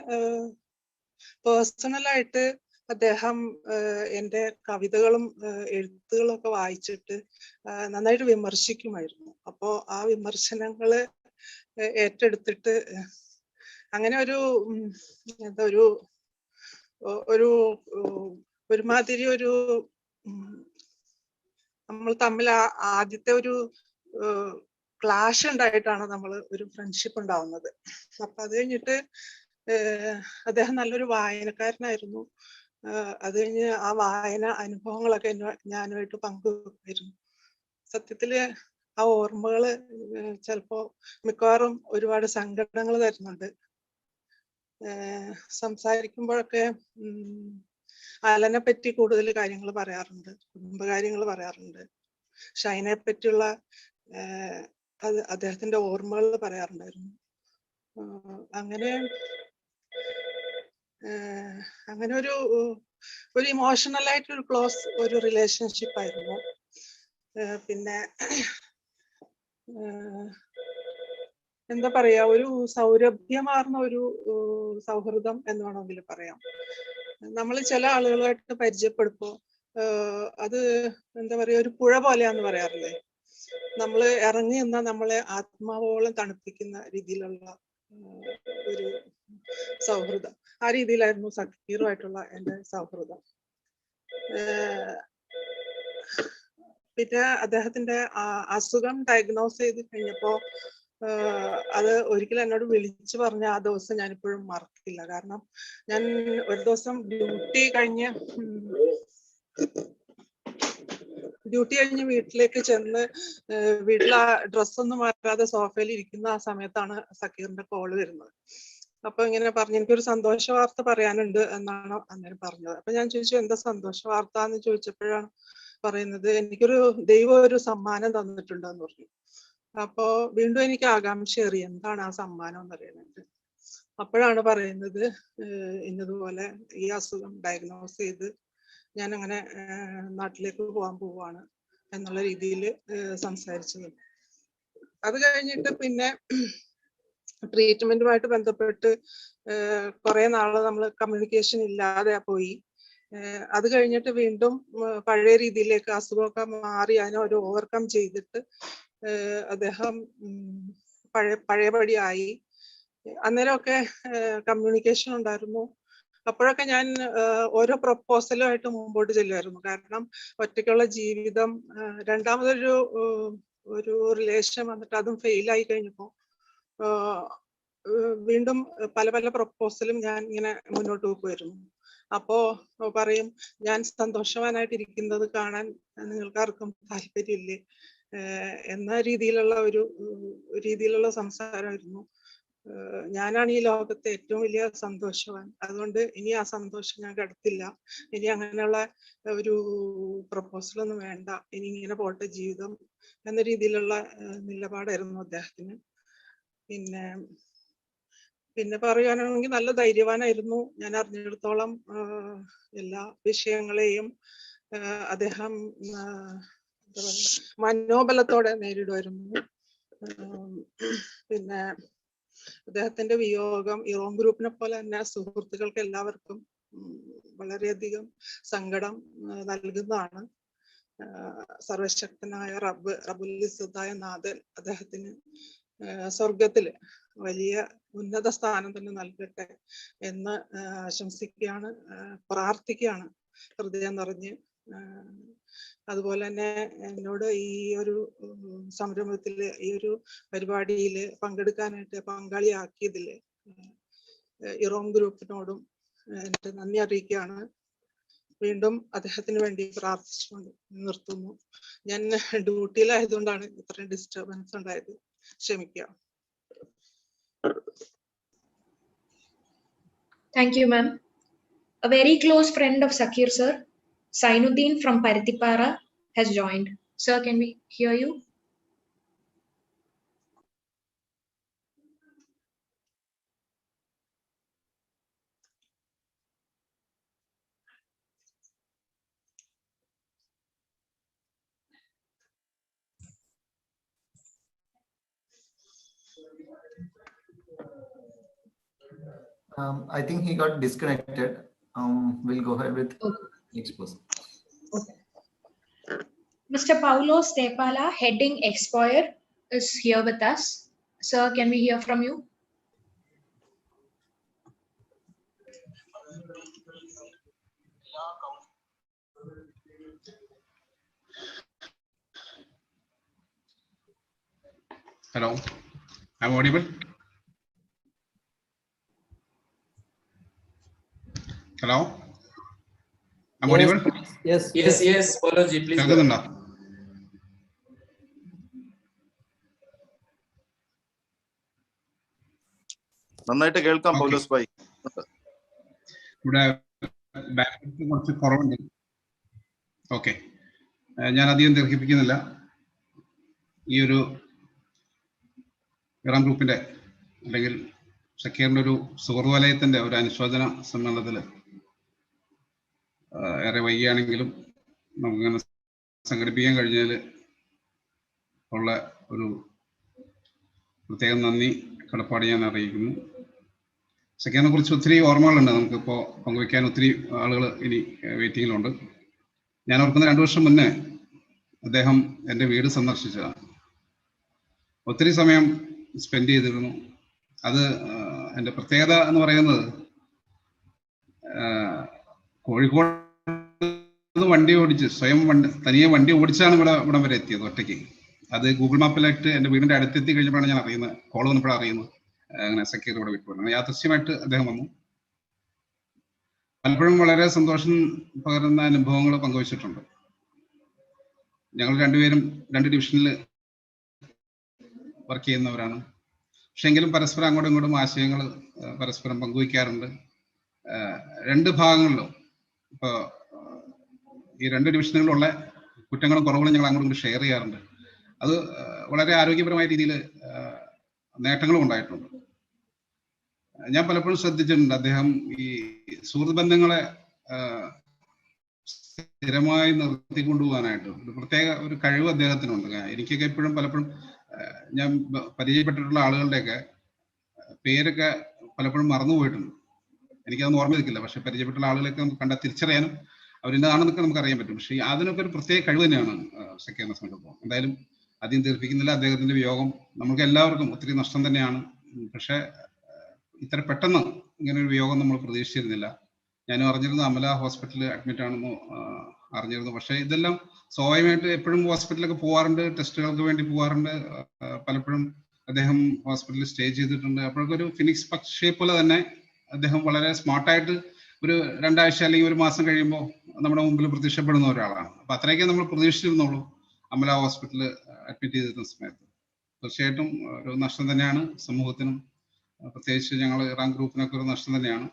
പേഴ്സണലായിട്ട് അദ്ദേഹം എൻ്റെ കവിതകളും എഴുത്തുകളും ഒക്കെ വായിച്ചിട്ട് നന്നായിട്ട് വിമർശിക്കുമായിരുന്നു. അപ്പോൾ ആ വിമർശനങ്ങള് ഏറ്റെടുത്തിട്ട് അങ്ങനെ ഒരു എന്താ ഒരു ഒരുമാതിരി ഒരു നമ്മൾ തമ്മിൽ ആദ്യത്തെ ഒരു ക്ലാഷ് ഉണ്ടായിട്ടാണ് നമ്മൾ ഒരു ഫ്രണ്ട്ഷിപ്പ് ഉണ്ടാവുന്നത്. അപ്പൊ അത് കഴിഞ്ഞിട്ട് അദ്ദേഹം നല്ലൊരു വായനക്കാരനായിരുന്നു. അത് കഴിഞ്ഞ് ആ വായന അനുഭവങ്ങളൊക്കെ ഞാനുമായിട്ട് പങ്കുവെക്കുമായിരുന്നു. സത്യത്തില് ആ ഓർമ്മകള് ചിലപ്പോ മിക്കവാറും ഒരുപാട് സങ്കടങ്ങൾ തരുന്നുണ്ട്. സംസാരിക്കുമ്പോഴൊക്കെ അലനെ പറ്റി കൂടുതൽ കാര്യങ്ങൾ പറയാറുണ്ട്, കുടുംബകാര്യങ്ങൾ പറയാറുണ്ട്, ഷൈനെ പറ്റിയുള്ള അദ്ദേഹത്തിന്റെ ഓർമ്മകൾ പറയാറുണ്ടായിരുന്നു. അങ്ങനെ ഒരു ഇമോഷണൽ ആയിട്ടൊരു ക്ലോസ് ഒരു റിലേഷൻഷിപ്പ് ആയിരുന്നു. പിന്നെ എന്താ പറയാ, ഒരു സൗരഭ്യമാർന്ന ഒരു സൗഹൃദം എന്ന് വേണമെങ്കിൽ പറയാം. നമ്മൾ ചില ആളുകളുമായിട്ട് പരിചയപ്പെടുമ്പോ അത് എന്താ പറയാ, ഒരു പുഴ പോലെയാന്ന് പറയാറില്ലേ, നമ്മൾ ഇറങ്ങി നിന്നാൽ നമ്മളെ ആത്മാവോളം തണുപ്പിക്കുന്ന രീതിയിലുള്ള ഒരു സൗഹൃദം. ആ രീതിയിലായിരുന്നു സക്കീറുമായിട്ടുള്ള എൻ്റെ സൗഹൃദം. പിന്നെ അദ്ദേഹത്തിന്റെ അസുഖം ഡയഗ്നോസ് ചെയ്ത് കഴിഞ്ഞപ്പോ അത് ഒരിക്കലും എന്നോട് വിളിച്ചു പറഞ്ഞ ആ ദിവസം ഞാനിപ്പോഴും മറക്കില്ല. കാരണം ഞാൻ ഒരു ദിവസം ഡ്യൂട്ടി കഴിഞ്ഞ് വീട്ടിലേക്ക് ചെന്ന് വീട്ടിൽ ആ ഡ്രസ്സൊന്നും മാറ്റാതെ സോഫയിൽ ഇരിക്കുന്ന ആ സമയത്താണ് സക്കീറിന്റെ കോള് വരുന്നത്. അപ്പൊ ഇങ്ങനെ പറഞ്ഞു, എനിക്കൊരു സന്തോഷ വാർത്ത പറയാനുണ്ട് എന്നാണ് അന്നേരം പറഞ്ഞത്. അപ്പൊ ഞാൻ ചോദിച്ചു, എന്താ സന്തോഷ വാർത്ത എന്ന് ചോദിച്ചപ്പോഴാണ് പറയുന്നത്, എനിക്കൊരു ദൈവം ഒരു സമ്മാനം തന്നിട്ടുണ്ടെന്ന് പറഞ്ഞു. അപ്പോ വീണ്ടും എനിക്ക് ആകാംക്ഷയേറി, എന്താണ് ആ സമ്മാനം എന്ന് അറിയാനായിട്ട്. അപ്പോഴാണ് പറയുന്നത്, ഇന്നതുപോലെ ഈ അസുഖം ഡയഗ്നോസ് ചെയ്ത് ഞാൻ അങ്ങനെ നാട്ടിലേക്ക് പോകാൻ പോവാണ് എന്നുള്ള രീതിയിൽ സംസാരിച്ചത്. അത് കഴിഞ്ഞിട്ട് പിന്നെ ട്രീറ്റ്മെന്റുമായിട്ട് ബന്ധപ്പെട്ട് കുറെ നാള് നമ്മൾ കമ്മ്യൂണിക്കേഷൻ ഇല്ലാതെ പോയി. അത് കഴിഞ്ഞിട്ട് വീണ്ടും പഴയ രീതിയിലേക്ക് അസുഖമൊക്കെ മാറി അതിനെ ഒരു ഓവർകം ചെയ്തിട്ട് അദ്ദേഹം പഴയപടിയായി. അന്നേരമൊക്കെ കമ്മ്യൂണിക്കേഷൻ ഉണ്ടായിരുന്നു. അപ്പോഴൊക്കെ ഞാൻ ഓരോ പ്രൊപ്പോസലുമായിട്ട് മുമ്പോട്ട് ചെല്ലുമായിരുന്നു. കാരണം ഒറ്റയ്ക്കുള്ള ജീവിതം, രണ്ടാമതൊരു റിലേഷൻ വന്നിട്ട് അതും ഫെയിലായി കഴിഞ്ഞപ്പോ വീണ്ടും പല പല പ്രൊപ്പോസലും ഞാൻ ഇങ്ങനെ മുന്നോട്ട് പോകുമായിരുന്നു. അപ്പോ പറയും, ഞാൻ സന്തോഷവാനായിട്ട് ഇരിക്കുന്നത് കാണാൻ നിങ്ങൾക്കാർക്കും താല്പര്യമില്ലേ എന്ന രീതിയിലുള്ള സംസാരമായിരുന്നു. ഞാനാണ് ഈ ലോകത്തെ ഏറ്റവും വലിയ സന്തോഷവാൻ, അതുകൊണ്ട് ഇനി ആ സന്തോഷം ഞാൻ കടത്തില്ല, ഇനി അങ്ങനെയുള്ള ഒരു പ്രപ്പോസലൊന്നും വേണ്ട, ഇനി ഇങ്ങനെ പോട്ടെ ജീവിതം എന്ന രീതിയിലുള്ള നിലപാടായിരുന്നു അദ്ദേഹത്തിന്. പിന്നെ പറയുകയാണെങ്കിൽ നല്ല ധൈര്യവാനായിരുന്നു. ഞാൻ അറിഞ്ഞിടത്തോളം എല്ലാ വിഷയങ്ങളെയും അദ്ദേഹം മനോബലത്തോടെ നേരിടുമായിരുന്നു. പിന്നെ അദ്ദേഹത്തിന്റെ വിയോഗം ഇറോം ഗ്രൂപ്പിനെ പോലെ തന്നെ സുഹൃത്തുക്കൾക്ക് എല്ലാവർക്കും വളരെയധികം സങ്കടം നൽകുന്നതാണ്. സർവശക്തനായ റബ്ബുലിസ്സത്തായ നാഥൻ അദ്ദേഹത്തിന് സ്വർഗത്തില് വലിയ ഉന്നത സ്ഥാനം തന്നെ നൽകട്ടെ എന്ന് ആശംസിക്കുകയാണ്, പ്രാർത്ഥിക്കുകയാണ് ഹൃദയം നിറഞ്ഞ്. അതുപോലെ തന്നെ എന്നോട് ഈ ഒരു സംരംഭത്തില്, ഈ ഒരു പരിപാടിയില് പങ്കെടുക്കാനായിട്ട് പങ്കാളിയാക്കിയതില് ഇറോം ഗ്രൂപ്പിനോടും എൻ്റെ നന്ദി അറിയിക്കുകയാണ്. വീണ്ടും അദ്ദേഹത്തിന് വേണ്ടി പ്രാർത്ഥിച്ചുകൊണ്ട് നിർത്തുന്നു. ഞാൻ ഡ്യൂട്ടിയിലായതുകൊണ്ടാണ് ഇത്രയും ഡിസ്റ്റർബൻസ് ഉണ്ടായത്, ക്ഷമിക്കുക. Thank you, ma'am. A very close friend of Sakkeer sir, Sainuddin from Parithipara, has joined. Sir, can we hear you? I think he got disconnected. We'll go ahead with next person. Okay. Mr. Paulo Stepala, heading Expoyer, is here with us. Sir, can we hear from you? Hello, I'm audible. Hello, I'm audible. Yes, Paulo ji, please go ahead. നന്നായിട്ട് കേൾക്കാം പൗലോസ് ഭായി. ഇവിടെ bandwidth കുറച്ച് കുറവുണ്ട്. Okay, ഞാൻ അധികം ദീർഘിപ്പിക്കുന്നില്ല. ഈ ഒരു ഇറാം ഗ്രൂപ്പിന്റെ അല്ലെങ്കിൽ സക്കീറിന്റെ ഒരു സുഹൃത്ത് വലയത്തിന്റെ ഒരു അനുശോചന സമ്മേളനത്തിൽ ഏറെ വൈകിയാണെങ്കിലും നമുക്കങ്ങനെ സംഘടിപ്പിക്കാൻ കഴിഞ്ഞതിൽ ഉള്ള ഒരു പ്രത്യേകം നന്ദി കടപ്പാട് ഞാൻ അറിയിക്കുന്നു. സക്കീറിനെ കുറിച്ച് ഒത്തിരി ഓർമ്മകളുണ്ട് നമുക്കിപ്പോൾ പങ്കുവയ്ക്കാൻ. ഒത്തിരി ആളുകൾ ഇനി വെയിറ്റിങ്ങിലുണ്ട്. ഞാൻ ഓർക്കുന്ന 2 വർഷം മുന്നേ അദ്ദേഹം എൻ്റെ വീട് സന്ദർശിച്ചതാണ്. ഒത്തിരി സമയം സ്പെൻഡ് ചെയ്തിരുന്നു. അത് എൻ്റെ പ്രത്യേകത എന്ന് പറയുന്നത് കോഴിക്കോട് വണ്ടി ഓടിച്ച് തനിയെ വണ്ടി ഓടിച്ചാണ് ഇവിടം വരെ എത്തിയത് ഒറ്റയ്ക്ക്. അത് ഗൂഗിൾ മാപ്പിലായിട്ട് എൻ്റെ വീടിൻ്റെ അടുത്തെത്തി കഴിഞ്ഞപ്പോഴാണ് ഞാൻ അറിയുന്നത്, കോൾ വന്നപ്പോഴാണ് അറിയുന്നത് അങ്ങനെ സക്കീർ ഇവിടെ വിട്ടുപോയി. യാദൃശ്യമായിട്ട് അദ്ദേഹം വന്നു. പലപ്പോഴും വളരെ സന്തോഷം പകരുന്ന അനുഭവങ്ങൾ പങ്കുവച്ചിട്ടുണ്ട്. ഞങ്ങൾ രണ്ടുപേരും 2 ഡിവിഷനിൽ വർക്ക് ചെയ്യുന്നവരാണ്. പക്ഷെ എങ്കിലും പരസ്പരം അങ്ങോട്ടും ഇങ്ങോട്ടും ആശയങ്ങൾ പരസ്പരം പങ്കുവയ്ക്കാറുണ്ട്. 2 ഭാഗങ്ങളിലും ഇപ്പോൾ ഈ 2 ഡിവിഷനുകളിലുള്ള കുറ്റങ്ങളും കുറവുകളും ഞങ്ങൾ അങ്ങോട്ടും ഇങ്ങോട്ടും ഷെയർ ചെയ്യാറുണ്ട്. അത് വളരെ ആരോഗ്യപരമായ രീതിയിൽ നേട്ടങ്ങളും ഉണ്ടായിട്ടുണ്ട്. ഞാൻ പലപ്പോഴും ശ്രദ്ധിച്ചിട്ടുണ്ട് അദ്ദേഹം ഈ സുഹൃത്ത് ബന്ധങ്ങളെ സ്ഥിരമായി നിർത്തിക്കൊണ്ടുപോകാനായിട്ട് ഒരു പ്രത്യേക ഒരു കഴിവ് അദ്ദേഹത്തിനുണ്ട്. എനിക്കൊക്കെ എപ്പോഴും പലപ്പോഴും ഞാൻ പരിചയപ്പെട്ടിട്ടുള്ള ആളുകളുടെയൊക്കെ പേരൊക്കെ പലപ്പോഴും മറന്നുപോയിട്ടുണ്ട്. എനിക്കതൊന്നും ഓർമ്മ നിൽക്കില്ല. പക്ഷെ പരിചയപ്പെട്ടുള്ള ആളുകളൊക്കെ നമുക്ക് കണ്ടാൽ തിരിച്ചറിയാനും അവരെന്താണെന്നൊക്കെ നമുക്ക് അറിയാൻ പറ്റും. പക്ഷേ അതിനൊക്കെ ഒരു പ്രത്യേക കഴിവ് തന്നെയാണ് സക്കീറിനെ സംബന്ധിച്ചിടത്തോളം. എന്തായാലും അധികം ദീർഘിപ്പിക്കുന്നില്ല. അദ്ദേഹത്തിന്റെ വിയോഗം നമുക്ക് എല്ലാവർക്കും ഒത്തിരി നഷ്ടം തന്നെയാണ്. പക്ഷെ ഇത്ര പെട്ടെന്ന് ഇങ്ങനെ ഒരു വിയോഗം നമ്മൾ പ്രതീക്ഷിച്ചിരുന്നില്ല. ഞാനും അറിഞ്ഞിരുന്നു അമല ഹോസ്പിറ്റലിൽ അഡ്മിറ്റ് ആണെന്ന് അറിഞ്ഞിരുന്നു. പക്ഷേ ഇതെല്ലാം സ്വാഭാവികമായിട്ട് എപ്പോഴും ഹോസ്പിറ്റലിലൊക്കെ പോകാറുണ്ട്, ടെസ്റ്റുകൾക്ക് വേണ്ടി പോകാറുണ്ട്. പലപ്പോഴും അദ്ദേഹം ഹോസ്പിറ്റലിൽ സ്റ്റേ ചെയ്തിട്ടുണ്ട്. അപ്പോഴൊക്കെ ഒരു ഫിനിക്സ് പക്ഷിയെ പോലെ തന്നെ അദ്ദേഹം വളരെ സ്മാർട്ടായിട്ട് ഒരു 2 ആഴ്ച അല്ലെങ്കിൽ 1 മാസം കഴിയുമ്പോൾ നമ്മുടെ മുമ്പിൽ പ്രത്യക്ഷപ്പെടുന്ന ഒരാളാണ്. അപ്പൊ അത്രയൊക്കെ നമ്മൾ പ്രതീക്ഷിച്ചിരുന്നുള്ളൂ അമല ഹോസ്പിറ്റലിൽ അഡ്മിറ്റ് ചെയ്തിരുന്ന സമയത്ത്. തീർച്ചയായിട്ടും ഒരു നഷ്ടം തന്നെയാണ് സമൂഹത്തിനും, പ്രത്യേകിച്ച് ഞങ്ങൾ ഇറാം ഗ്രൂപ്പിനൊക്കെ ഒരു നഷ്ടം തന്നെയാണ്.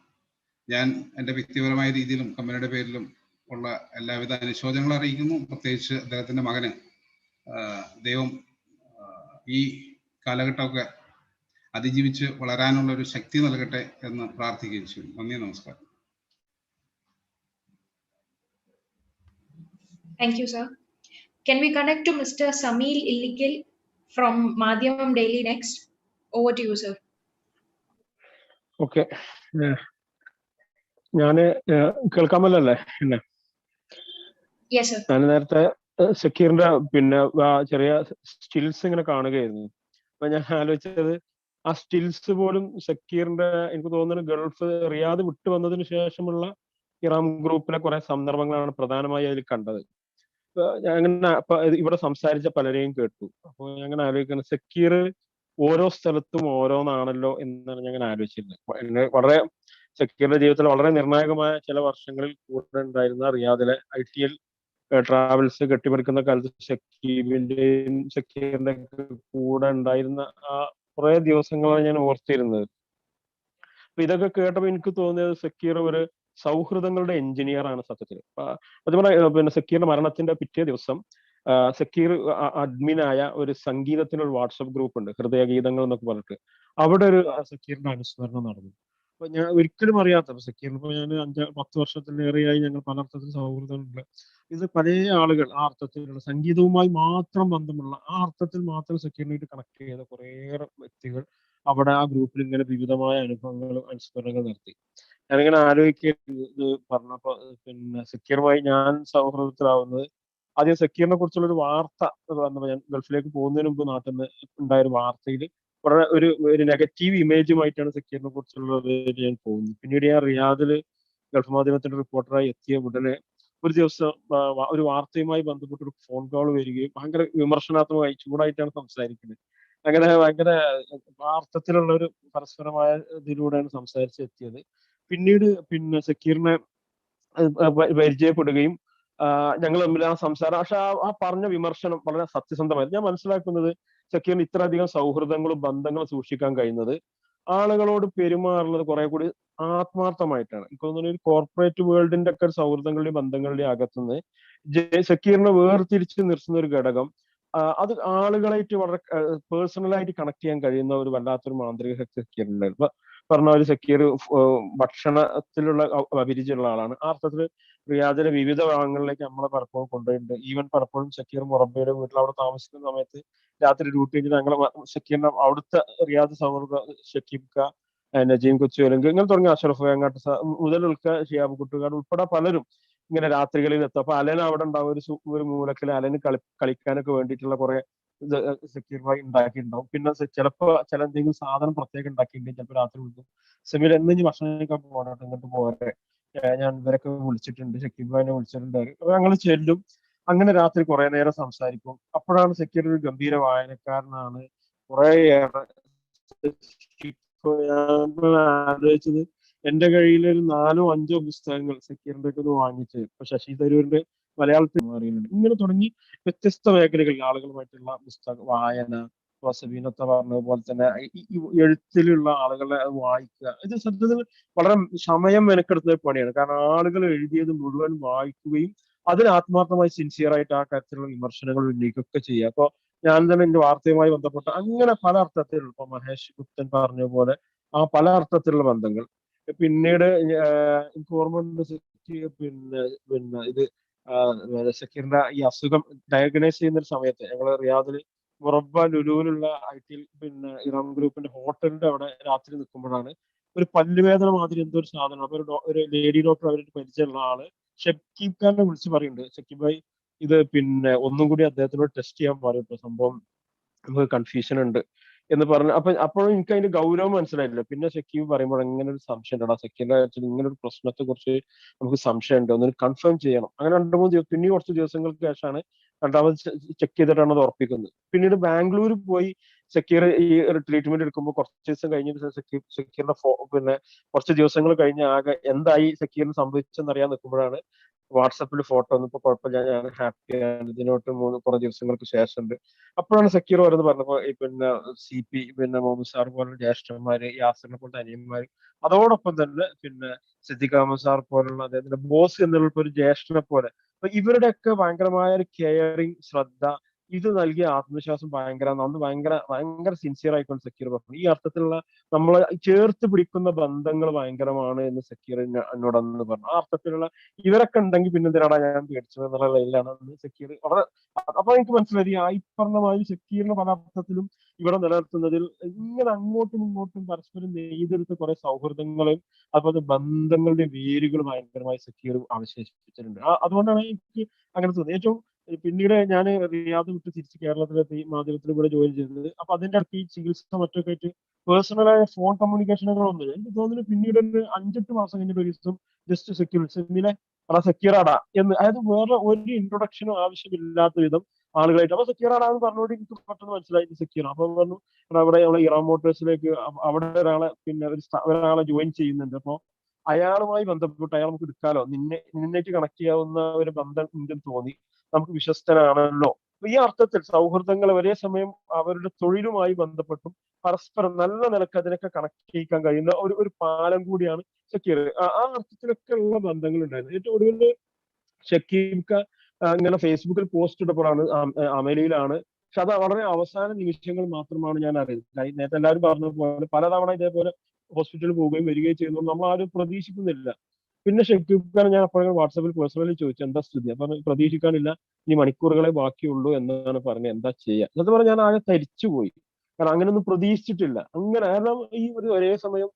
ഞാൻ എൻ്റെ വ്യക്തിപരമായ രീതിയിലും കമ്പനിയുടെ പേരിലും ഉള്ള എല്ലാവിധ അനുശോചനങ്ങളും അറിയിക്കുന്നു. പ്രത്യേകിച്ച് അദ്ദേഹത്തിൻ്റെ മകന് ദൈവം ഈ കാലഘട്ടമൊക്കെ അതിജീവിച്ച് വളരാനുള്ള ഒരു ശക്തി നൽകട്ടെ എന്ന് പ്രാർത്ഥിക്കുകയും ചെയ്യും. നന്ദി, നമസ്കാരം. Thank you, sir. Can we connect to Mr. Samil Illikil from Madhyamam Daily next? Over to you, sir. Okay, ഞാന് കേൾക്കാമല്ലോ അല്ലേ എന്നെ? Yes, sir. ഞാൻ നേരത്തെ സക്കീറിന്റെ ചെറിയ സ്റ്റിൽസ് ഇങ്ങനെ കാണുകയായിരുന്നു. അപ്പൊ ഞാൻ ആലോചിച്ചത് ആ സ്റ്റിൽസ് പോലും സക്കീറിന്റെ, എനിക്ക് തോന്നുന്നു ഗൾഫ് റിയാദ് വിട്ടു വന്നതിന് ശേഷമുള്ള ഇറാം ഗ്രൂപ്പിലെ കുറെ സന്ദർഭങ്ങളാണ് പ്രധാനമായി അതിൽ കണ്ടത്. ഞാൻ അങ്ങനെ ഇവിടെ സംസാരിച്ച പലരെയും കേട്ടു. അപ്പോൾ ഞാൻ അങ്ങനെ ആലോചിക്കുന്നത് സക്കീർ ഓരോ സ്ഥലത്തും ഓരോന്നാണല്ലോ എന്നാണ് ഞാൻ അങ്ങനെ ആലോചിച്ചിരുന്നത്. വളരെ സക്കീറിന്റെ ജീവിതത്തിൽ വളരെ നിർണായകമായ ചില വർഷങ്ങളിൽ കൂടെ ഉണ്ടായിരുന്ന റിയാദിലെ ITL ട്രാവൽസ് കെട്ടിപ്പടുക്കുന്ന കാലത്ത് സക്കീറിന്റെ കൂടെ ഉണ്ടായിരുന്ന ആ കുറെ ദിവസങ്ങളാണ് ഞാൻ ഓർത്തിരുന്നത്. അപ്പൊ ഇതൊക്കെ കേട്ടപ്പോൾ എനിക്ക് തോന്നിയത് സക്കീർ ഒരു സൗഹൃദങ്ങളുടെ എഞ്ചിനീയർ ആണ് സത്യത്തിൽ. അതുപോലെ സക്കീറിന്റെ മരണത്തിന്റെ പിറ്റേ ദിവസം സക്കീർ അഡ്മിനായ ഒരു സംഗീതത്തിനൊരു വാട്സപ്പ് ഗ്രൂപ്പ് ഉണ്ട്, ഹൃദയഗീതങ്ങൾ എന്നൊക്കെ പറഞ്ഞിട്ട്. അവിടെ ഒരു സക്കീറിന്റെ അനുസ്മരണം നടന്നു. അപ്പൊ ഞാൻ ഒരിക്കലും അറിയാത്ത സക്കീറിന് ഇപ്പൊ ഞാൻ 5-10 വർഷത്തിലേറെയായി ഞങ്ങൾ പല അർത്ഥത്തിൽ സൗഹൃദമുണ്ട്. ഇത് പല ആളുകൾ ആ അർത്ഥത്തിലുള്ള സംഗീതവുമായി മാത്രം ബന്ധമുള്ള ആ അർത്ഥത്തിൽ മാത്രം സക്കീറിനായിട്ട് കണക്ട് ചെയ്ത കുറേയേറെ വ്യക്തികൾ അവിടെ ആ ഗ്രൂപ്പിൽ ഇങ്ങനെ വിവിധമായ അനുഭവങ്ങളും അനുസ്മരണങ്ങൾ നടത്തി. ഞാനിങ്ങനെ ആലോചിക്കുന്നത് ഇത് പറഞ്ഞപ്പോ പിന്നെ സക്കീറുമായി ഞാൻ സൗഹൃദത്തിലാവുന്നത് ആദ്യം സക്കീറിനെ കുറിച്ചുള്ള ഒരു വാർത്ത വന്നപ്പോൾ ഞാൻ ഗൾഫിലേക്ക് പോകുന്നതിന് മുമ്പ് നാട്ടിൽ നിന്ന് ഉണ്ടായ ഒരു വാർത്തയിൽ വളരെ ഒരു നെഗറ്റീവ് ഇമേജുമായിട്ടാണ് സക്കീറിനെ കുറിച്ചുള്ളത് ഞാൻ പോകുന്നത്. പിന്നീട് ഞാൻ റിയാദിൽ ഗൾഫ് മാധ്യമത്തിന്റെ റിപ്പോർട്ടറായി എത്തിയ ഉടനെ ഒരു ദിവസം ഒരു വാർത്തയുമായി ബന്ധപ്പെട്ട് ഒരു ഫോൺ കോൾ വരികയും ഭയങ്കര വിമർശനാത്മകമായി ചൂടായിട്ടാണ് സംസാരിക്കുന്നത്. അങ്ങനെ ഭയങ്കര അർത്ഥത്തിലുള്ള ഒരു പരസ്പരമായ ഇതിലൂടെയാണ് സംസാരിച്ചെത്തിയത്. പിന്നീട് പിന്നെ സക്കീറിനെ പരിചയപ്പെടുകയും ഞങ്ങൾ തമ്മിൽ ആ സംസാരം, പക്ഷെ ആ പറഞ്ഞ വിമർശനം വളരെ സത്യസന്ധമായിരുന്നു. ഞാൻ മനസ്സിലാക്കുന്നത് സക്കീറിന് ഇത്രയധികം സൗഹൃദങ്ങളും ബന്ധങ്ങളും സൂക്ഷിക്കാൻ കഴിയുന്നത് ആളുകളോട് പെരുമാറുന്നത് കുറെ കൂടി ആത്മാർത്ഥമായിട്ടാണ്. എനിക്ക് തോന്നുന്നു ഒരു കോർപ്പറേറ്റ് വേൾഡിന്റെ ഒക്കെ സൗഹൃദങ്ങളുടെയും ബന്ധങ്ങളുടെയും അകത്തുനിന്ന് സക്കീറിനെ വേർതിരിച്ച് നിർത്തുന്ന ഒരു ഘടകം അത് ആളുകളായിട്ട് വളരെ പേഴ്സണലായിട്ട് കണക്ട് ചെയ്യാൻ കഴിയുന്ന ഒരു വല്ലാത്തൊരു മാന്ത്രിക ശക്തി സക്കീറിനുണ്ട്. ഇപ്പൊ പറഞ്ഞ ഒരു സക്കീർ ഭക്ഷണത്തിലുള്ള അഭിരുചിയുള്ള ആളാണ്. ആ അർത്ഥത്തിൽ റിയാദിലെ വിവിധ ഭാഗങ്ങളിലേക്ക് നമ്മളെ പലപ്പോഴും കൊണ്ടുപോയിട്ടുണ്ട്. ഈവൻ പലപ്പോഴും സക്കീർ മുറബയുടെ വീട്ടിൽ അവിടെ താമസിക്കുന്ന സമയത്ത് രാത്രി ഡ്യൂട്ടി കഴിഞ്ഞ് ഞങ്ങൾ സക്കീറിന്റെ അവിടുത്തെ റിയാദ് സൗഹൃദ ഷക്കീബ്ക്ക, നജീം കൊച്ചുവലങ്ക് ഇങ്ങനെ തുടങ്ങിയ അഷറഫ് വേങ്ങാട്ട് മുതൽക്ക് ഷിയാബ് കുട്ടുകാട് ഉൾപ്പെടെ പലരും ഇങ്ങനെ രാത്രികളിൽ എത്തും. അപ്പൊ അലൻ അവിടെ ഉണ്ടാവും ഒരു മൂലക്കിൽ അലന് കളിക്കാനൊക്കെ വേണ്ടിയിട്ടുള്ള കുറെ ഇത് സക്കീർ ഭായി ഉണ്ടാക്കിയിട്ടുണ്ടാവും. പിന്നെ ചിലപ്പോൾ ചില എന്തെങ്കിലും സാധനം പ്രത്യേകം ഉണ്ടാക്കിയിട്ടുണ്ടെങ്കിൽ ചിലപ്പോൾ രാത്രി വിളിക്കും, സെമീർ എന്ന് ഇനി ഭക്ഷണം കഴിക്കാൻ പോകണം, ഇങ്ങോട്ട് പോരെ, ഞാൻ ഇവരൊക്കെ വിളിച്ചിട്ടുണ്ട്, സക്കീർ ഭായിനെ വിളിച്ചിട്ടുണ്ട്. അപ്പൊ ഞങ്ങൾ ചെല്ലും, അങ്ങനെ രാത്രി കുറെ നേരം സംസാരിക്കും. അപ്പോഴാണ് സക്കീർ ഒരു ഗംഭീര വായനക്കാരനാണ്. കുറേയേറെ ആലോചിച്ചത് എന്റെ കയ്യിൽ ഒരു 4-5 പുസ്തകങ്ങൾ സക്കീറിന്റെ ഒക്കെ വാങ്ങിച്ച് ഇപ്പൊ ശശി തരൂരിന്റെ മലയാളത്തിൽ മാറിയിട്ടുണ്ട്. ഇങ്ങനെ തുടങ്ങി വ്യത്യസ്ത മേഖലകളിൽ ആളുകളുമായിട്ടുള്ള പുസ്തക വായന, സബീനത്തെ പറഞ്ഞ പോലെ തന്നെ ഈ എഴുത്തിലുള്ള ആളുകളെ വായിക്കുക, ഇത് സത്യത്തിൽ വളരെ സമയം മെനക്കെടുത്ത പണിയാണ്. കാരണം ആളുകൾ എഴുതിയത് മുഴുവൻ വായിക്കുകയും അതിൽ ആത്മാർത്ഥമായി സിൻസിയർ ആയിട്ട് ആ കാര്യത്തിലുള്ള വിമർശനങ്ങൾ ഉന്നയിക്കുകയൊക്കെ ചെയ്യുക. അപ്പൊ ഞാൻ തന്നെ എന്റെ വാർത്തയുമായി ബന്ധപ്പെട്ട് അങ്ങനെ പല അർത്ഥത്തിലുള്ള, ഇപ്പൊ മഹേഷ് ഗുപ്തൻ പറഞ്ഞ പോലെ ആ പല അർത്ഥത്തിലുള്ള ബന്ധങ്ങൾ. പിന്നീട് എനിക്ക് ഓർമ്മയുണ്ട് പിന്നെ പിന്നെ ഇത് സക്കീറിന്റെ ഈ അസുഖം ഡയഗ്നൈസ് ചെയ്യുന്ന ഒരു സമയത്ത് ഞങ്ങൾ റിയാദില് മുറബ ലുലുവിലുള്ള IT പിന്നെ ഇറാം ഗ്രൂപ്പിന്റെ ഹോട്ടലിന്റെ അവിടെ രാത്രി നിൽക്കുമ്പോഴാണ് ഒരു പല്ലുവേദന മാതിരി എന്തോ ഒരു സാധനം. അപ്പൊ ഒരു ലേഡി ഡോക്ടർ അവരുടെ പരിചയമുള്ള ആള് ഷക്കീബ് ഖാനെ വിളിച്ച് പറയുന്നുണ്ട്, ഷക്കീബ് ഭായി ഇത് പിന്നെ ഒന്നും കൂടി അദ്ദേഹത്തിനോട് ടെസ്റ്റ് ചെയ്യാൻ പറയും, സംഭവം നമുക്ക് കൺഫ്യൂഷൻ ഉണ്ട് എന്ന് പറഞ്ഞു. അപ്പോഴും എനിക്ക് അതിന്റെ ഗൗരവം മനസ്സിലായില്ല. പിന്നെ സക്കീബ് പറയുമ്പോൾ ഇങ്ങനെ ഒരു സംശയം ഉണ്ടടാ, സക്കീറിന്റെ കാര്യത്തിൽ ഇങ്ങനെ ഒരു പ്രശ്നത്തെ കുറിച്ച് നമുക്ക് സംശയം ഉണ്ട്, ഒന്ന് കൺഫേം ചെയ്യണം. അങ്ങനെ 2-3 ദിവസം പിന്നെ കുറച്ച് ദിവസങ്ങൾക്ക് ശേഷമാണ് രണ്ടാമത് ചെക്ക് ചെയ്തിട്ടാണ് അത് ഉറപ്പിക്കുന്നത്. പിന്നീട് ബാംഗ്ലൂർ പോയി സക്കീർ ഈ ഒരു ട്രീറ്റ്മെന്റ് എടുക്കുമ്പോൾ കുറച്ച് ദിവസം കഴിഞ്ഞിട്ട് സക്കീറിന്റെ പിന്നെ കുറച്ച് ദിവസങ്ങൾ കഴിഞ്ഞ് ആകെ എന്തായി സക്കീറിന് സംഭവിച്ചെന്ന് അറിയാൻ നിൽക്കുമ്പോഴാണ് വാട്സപ്പിൽ ഫോട്ടോ ഒന്നും ഇപ്പൊ കുഴപ്പമില്ല, ഞാൻ ഹാപ്പിയാണ്, ഇതിനോട്ട് കുറെ ദിവസങ്ങൾക്ക് ശേഷം ഉണ്ട്. അപ്പോഴാണ് സക്കീർ ഓരോന്ന് പറഞ്ഞപ്പോ പിന്നെ CP പിന്നെ മുഹമ്മദ് സാർ പോലുള്ള ജ്യേഷ്ഠന്മാര്, യാസറിനെ പോലത്തെ അനിയന്മാര്, അതോടൊപ്പം തന്നെ പിന്നെ സിദ്ദിഖ് അഹമ്മദ് സാർ പോലുള്ള അദ്ദേഹത്തിന്റെ ബോസ് എന്നുള്ള ഒരു ജ്യേഷ്ഠനെ പോലെ, അപ്പൊ ഇവരുടെയൊക്കെ ഭയങ്കരമായ ഒരു കെയറിങ്, ശ്രദ്ധ, ഇത് നൽകിയ ആത്മവിശ്വാസം ഭയങ്കര, നമ്മൾ ഭയങ്കര സിൻസിയർ ആയിക്കൊണ്ട് സക്കീർ പറഞ്ഞു. ഈ അർത്ഥത്തിലുള്ള നമ്മളെ ചേർത്ത് പിടിക്കുന്ന ബന്ധങ്ങൾ ഭയങ്കരമാണ് എന്ന് സക്കീർ എന്നോട് അന്ന് പറഞ്ഞു. ആ അർത്ഥത്തിലുള്ള ഇവരൊക്കെ ഉണ്ടെങ്കിൽ പിന്നെ എന്തിനാടാ ഞാൻ പേടിച്ചത് എന്നുള്ള ലൈനിലാണ് സക്കീർ വളരെ. അപ്പൊ എനിക്ക് മനസ്സിലായി ഈ പറഞ്ഞ സക്കീറിന്റെ പല അർത്ഥത്തിലും ഇവിടെ നിലനിർത്തുന്നതിൽ ഇങ്ങനെ അങ്ങോട്ടും ഇങ്ങോട്ടും പരസ്പരം നെയ്തെടുത്ത കുറെ സൗഹൃദങ്ങളും അതുപോലെ ബന്ധങ്ങളുടെ വേരുകൾ ഭയങ്കരമായി സക്കീർ അവശേഷിപ്പിച്ചിട്ടുണ്ട്. അതുകൊണ്ടാണ് എനിക്ക് അങ്ങനെ തോന്നിയത്. ഏറ്റവും പിന്നീട് ഞാൻ റിയാദ് വിട്ട് തിരിച്ച് കേരളത്തിലെത്തി മാധ്യമത്തിൽ ഇവിടെ ജോയിൻ ചെയ്തത്. അപ്പൊ അതിന്റെ അടുത്ത് ഈ ചികിത്സ മറ്റൊക്കെ ആയിട്ട് പേഴ്സണലായ ഫോൺ കമ്മ്യൂണിക്കേഷനുകളൊന്നും എനിക്ക് തോന്നുന്നു. പിന്നീട് ഒരു 5-8 മാസം കഴിഞ്ഞിട്ട് ഒരു ദിവസം ജസ്റ്റ് സെക്യൂരിറ്റിനെ സക്കീറാടാ എന്ന്, അതായത് വേറെ ഒരു ഇൻട്രൊഡക്ഷനും ആവശ്യമില്ലാത്ത വിധം ആളുകളായിട്ട് അപ്പൊ സക്കീറാടാ എന്ന് പറഞ്ഞുകൊണ്ട് എനിക്ക് പെട്ടെന്ന് മനസ്സിലായി സക്കീർ. അപ്പൊ പറഞ്ഞു അവിടെ നമ്മളെ ഇറാം മോട്ടോഴ്സിലേക്ക് അവിടെ ഒരാളെ പിന്നെ ഒരാളെ ജോയിൻ ചെയ്യുന്നുണ്ട്. അപ്പൊ അയാളുമായി ബന്ധപ്പെട്ട് അയാൾ നമുക്ക് എടുക്കാലോ, നിന്നേറ്റ് കണക്ട് ചെയ്യാവുന്ന ഒരു ബന്ധം ഉണ്ടെന്ന് തോന്നി, നമുക്ക് വിശ്വസ്തനാണല്ലോ. ഈ അർത്ഥത്തിൽ സൗഹൃദങ്ങൾ ഒരേ സമയം അവരുടെ തൊഴിലുമായി ബന്ധപ്പെട്ടും പരസ്പരം നല്ല നിലക്ക് അതിനൊക്കെ കണക്ട് ചെയ്യിക്കാൻ കഴിയുന്ന ഒരു പാലം കൂടിയാണ് സക്കീർ. ആ അർത്ഥത്തിലൊക്കെ ഉള്ള ബന്ധങ്ങൾ ഉണ്ടായിരുന്നു. ഏറ്റവും ഒടുവിൽ ഷക്കീബ്ക്ക ഇങ്ങനെ ഫേസ്ബുക്കിൽ പോസ്റ്റ് ഇട്ടപ്പോഴാണ് അമലിയിലാണ്, പക്ഷെ അത് വളരെ അവസാന നിമിഷങ്ങൾ മാത്രമാണ് ഞാൻ അറിയുന്നത്. നേരത്തെ എല്ലാവരും പറഞ്ഞ പോലെ പലതവണ ഇതേപോലെ ഹോസ്പിറ്റലിൽ പോവുകയും വരികയും ചെയ്യുന്നു, നമ്മൾ ആരും പ്രതീക്ഷിക്കുന്നില്ല. പിന്നെ ഷക്കീബ്ക്കാണ് ഞാൻ അപ്പോഴും വാട്സാപ്പിൽ പേഴ്സണലി ചോദിച്ചു എന്താ സ്ഥിതി. അപ്പൊ പ്രതീക്ഷിക്കാനില്ല, ഇനി മണിക്കൂറുകളെ ബാക്കിയുള്ളൂ എന്നാണ് പറഞ്ഞത്, എന്താ ചെയ്യുക എന്ന് പറഞ്ഞാൽ ഞാൻ ആകെ തരിച്ചുപോയി. കാരണം അങ്ങനെയൊന്നും പ്രതീക്ഷിച്ചിട്ടില്ല. അങ്ങനെ കാരണം ഈ ഒരേ സമയം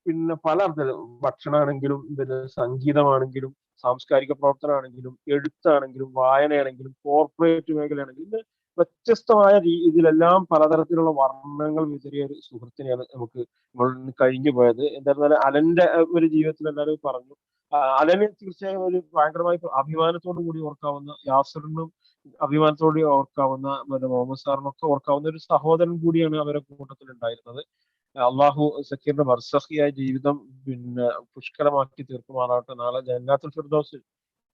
പിന്നെ പല അർത്ഥത്തിലും ഭക്ഷണമാണെങ്കിലും പിന്നെ സംഗീതമാണെങ്കിലും സാംസ്കാരിക പ്രവർത്തനമാണെങ്കിലും എഴുത്താണെങ്കിലും വായനയാണെങ്കിലും കോർപ്പറേറ്റ് മേഖലയാണെങ്കിലും ഇത് വ്യത്യസ്തമായ ഇതിലെല്ലാം പലതരത്തിലുള്ള വർണ്ണങ്ങൾ വിതറിയ ഒരു സുഹൃത്തിനെയാണ് നമുക്ക് നമ്മൾ കഴിഞ്ഞു പോയത്. എന്തായിരുന്നാലും അലന്റെ ഒരു ജീവിതത്തിൽ എല്ലാവരും പറഞ്ഞു. അലന് തീർച്ചയായും ഒരു ഭയങ്കരമായി അഭിമാനത്തോടു കൂടി ഓർക്കാവുന്ന, യാസറിനും അഭിമാനത്തോടെ ഓർക്കാവുന്ന, മുഹമ്മദ് സാറിനൊക്കെ ഓർക്കാവുന്ന ഒരു സഹോദരൻ കൂടിയാണ് അവരുടെ കൂട്ടത്തിൽ ഉണ്ടായിരുന്നത്. അള്ളാഹു സക്കീറിന്റെ ബർസഖിയായ ജീവിതം പിന്നെ പുഷ്കലമാക്കി തീർക്കുമാറാവട്ടെ. നാളെ ജന്നാത്തുൽ ഫിർദൗസിൽ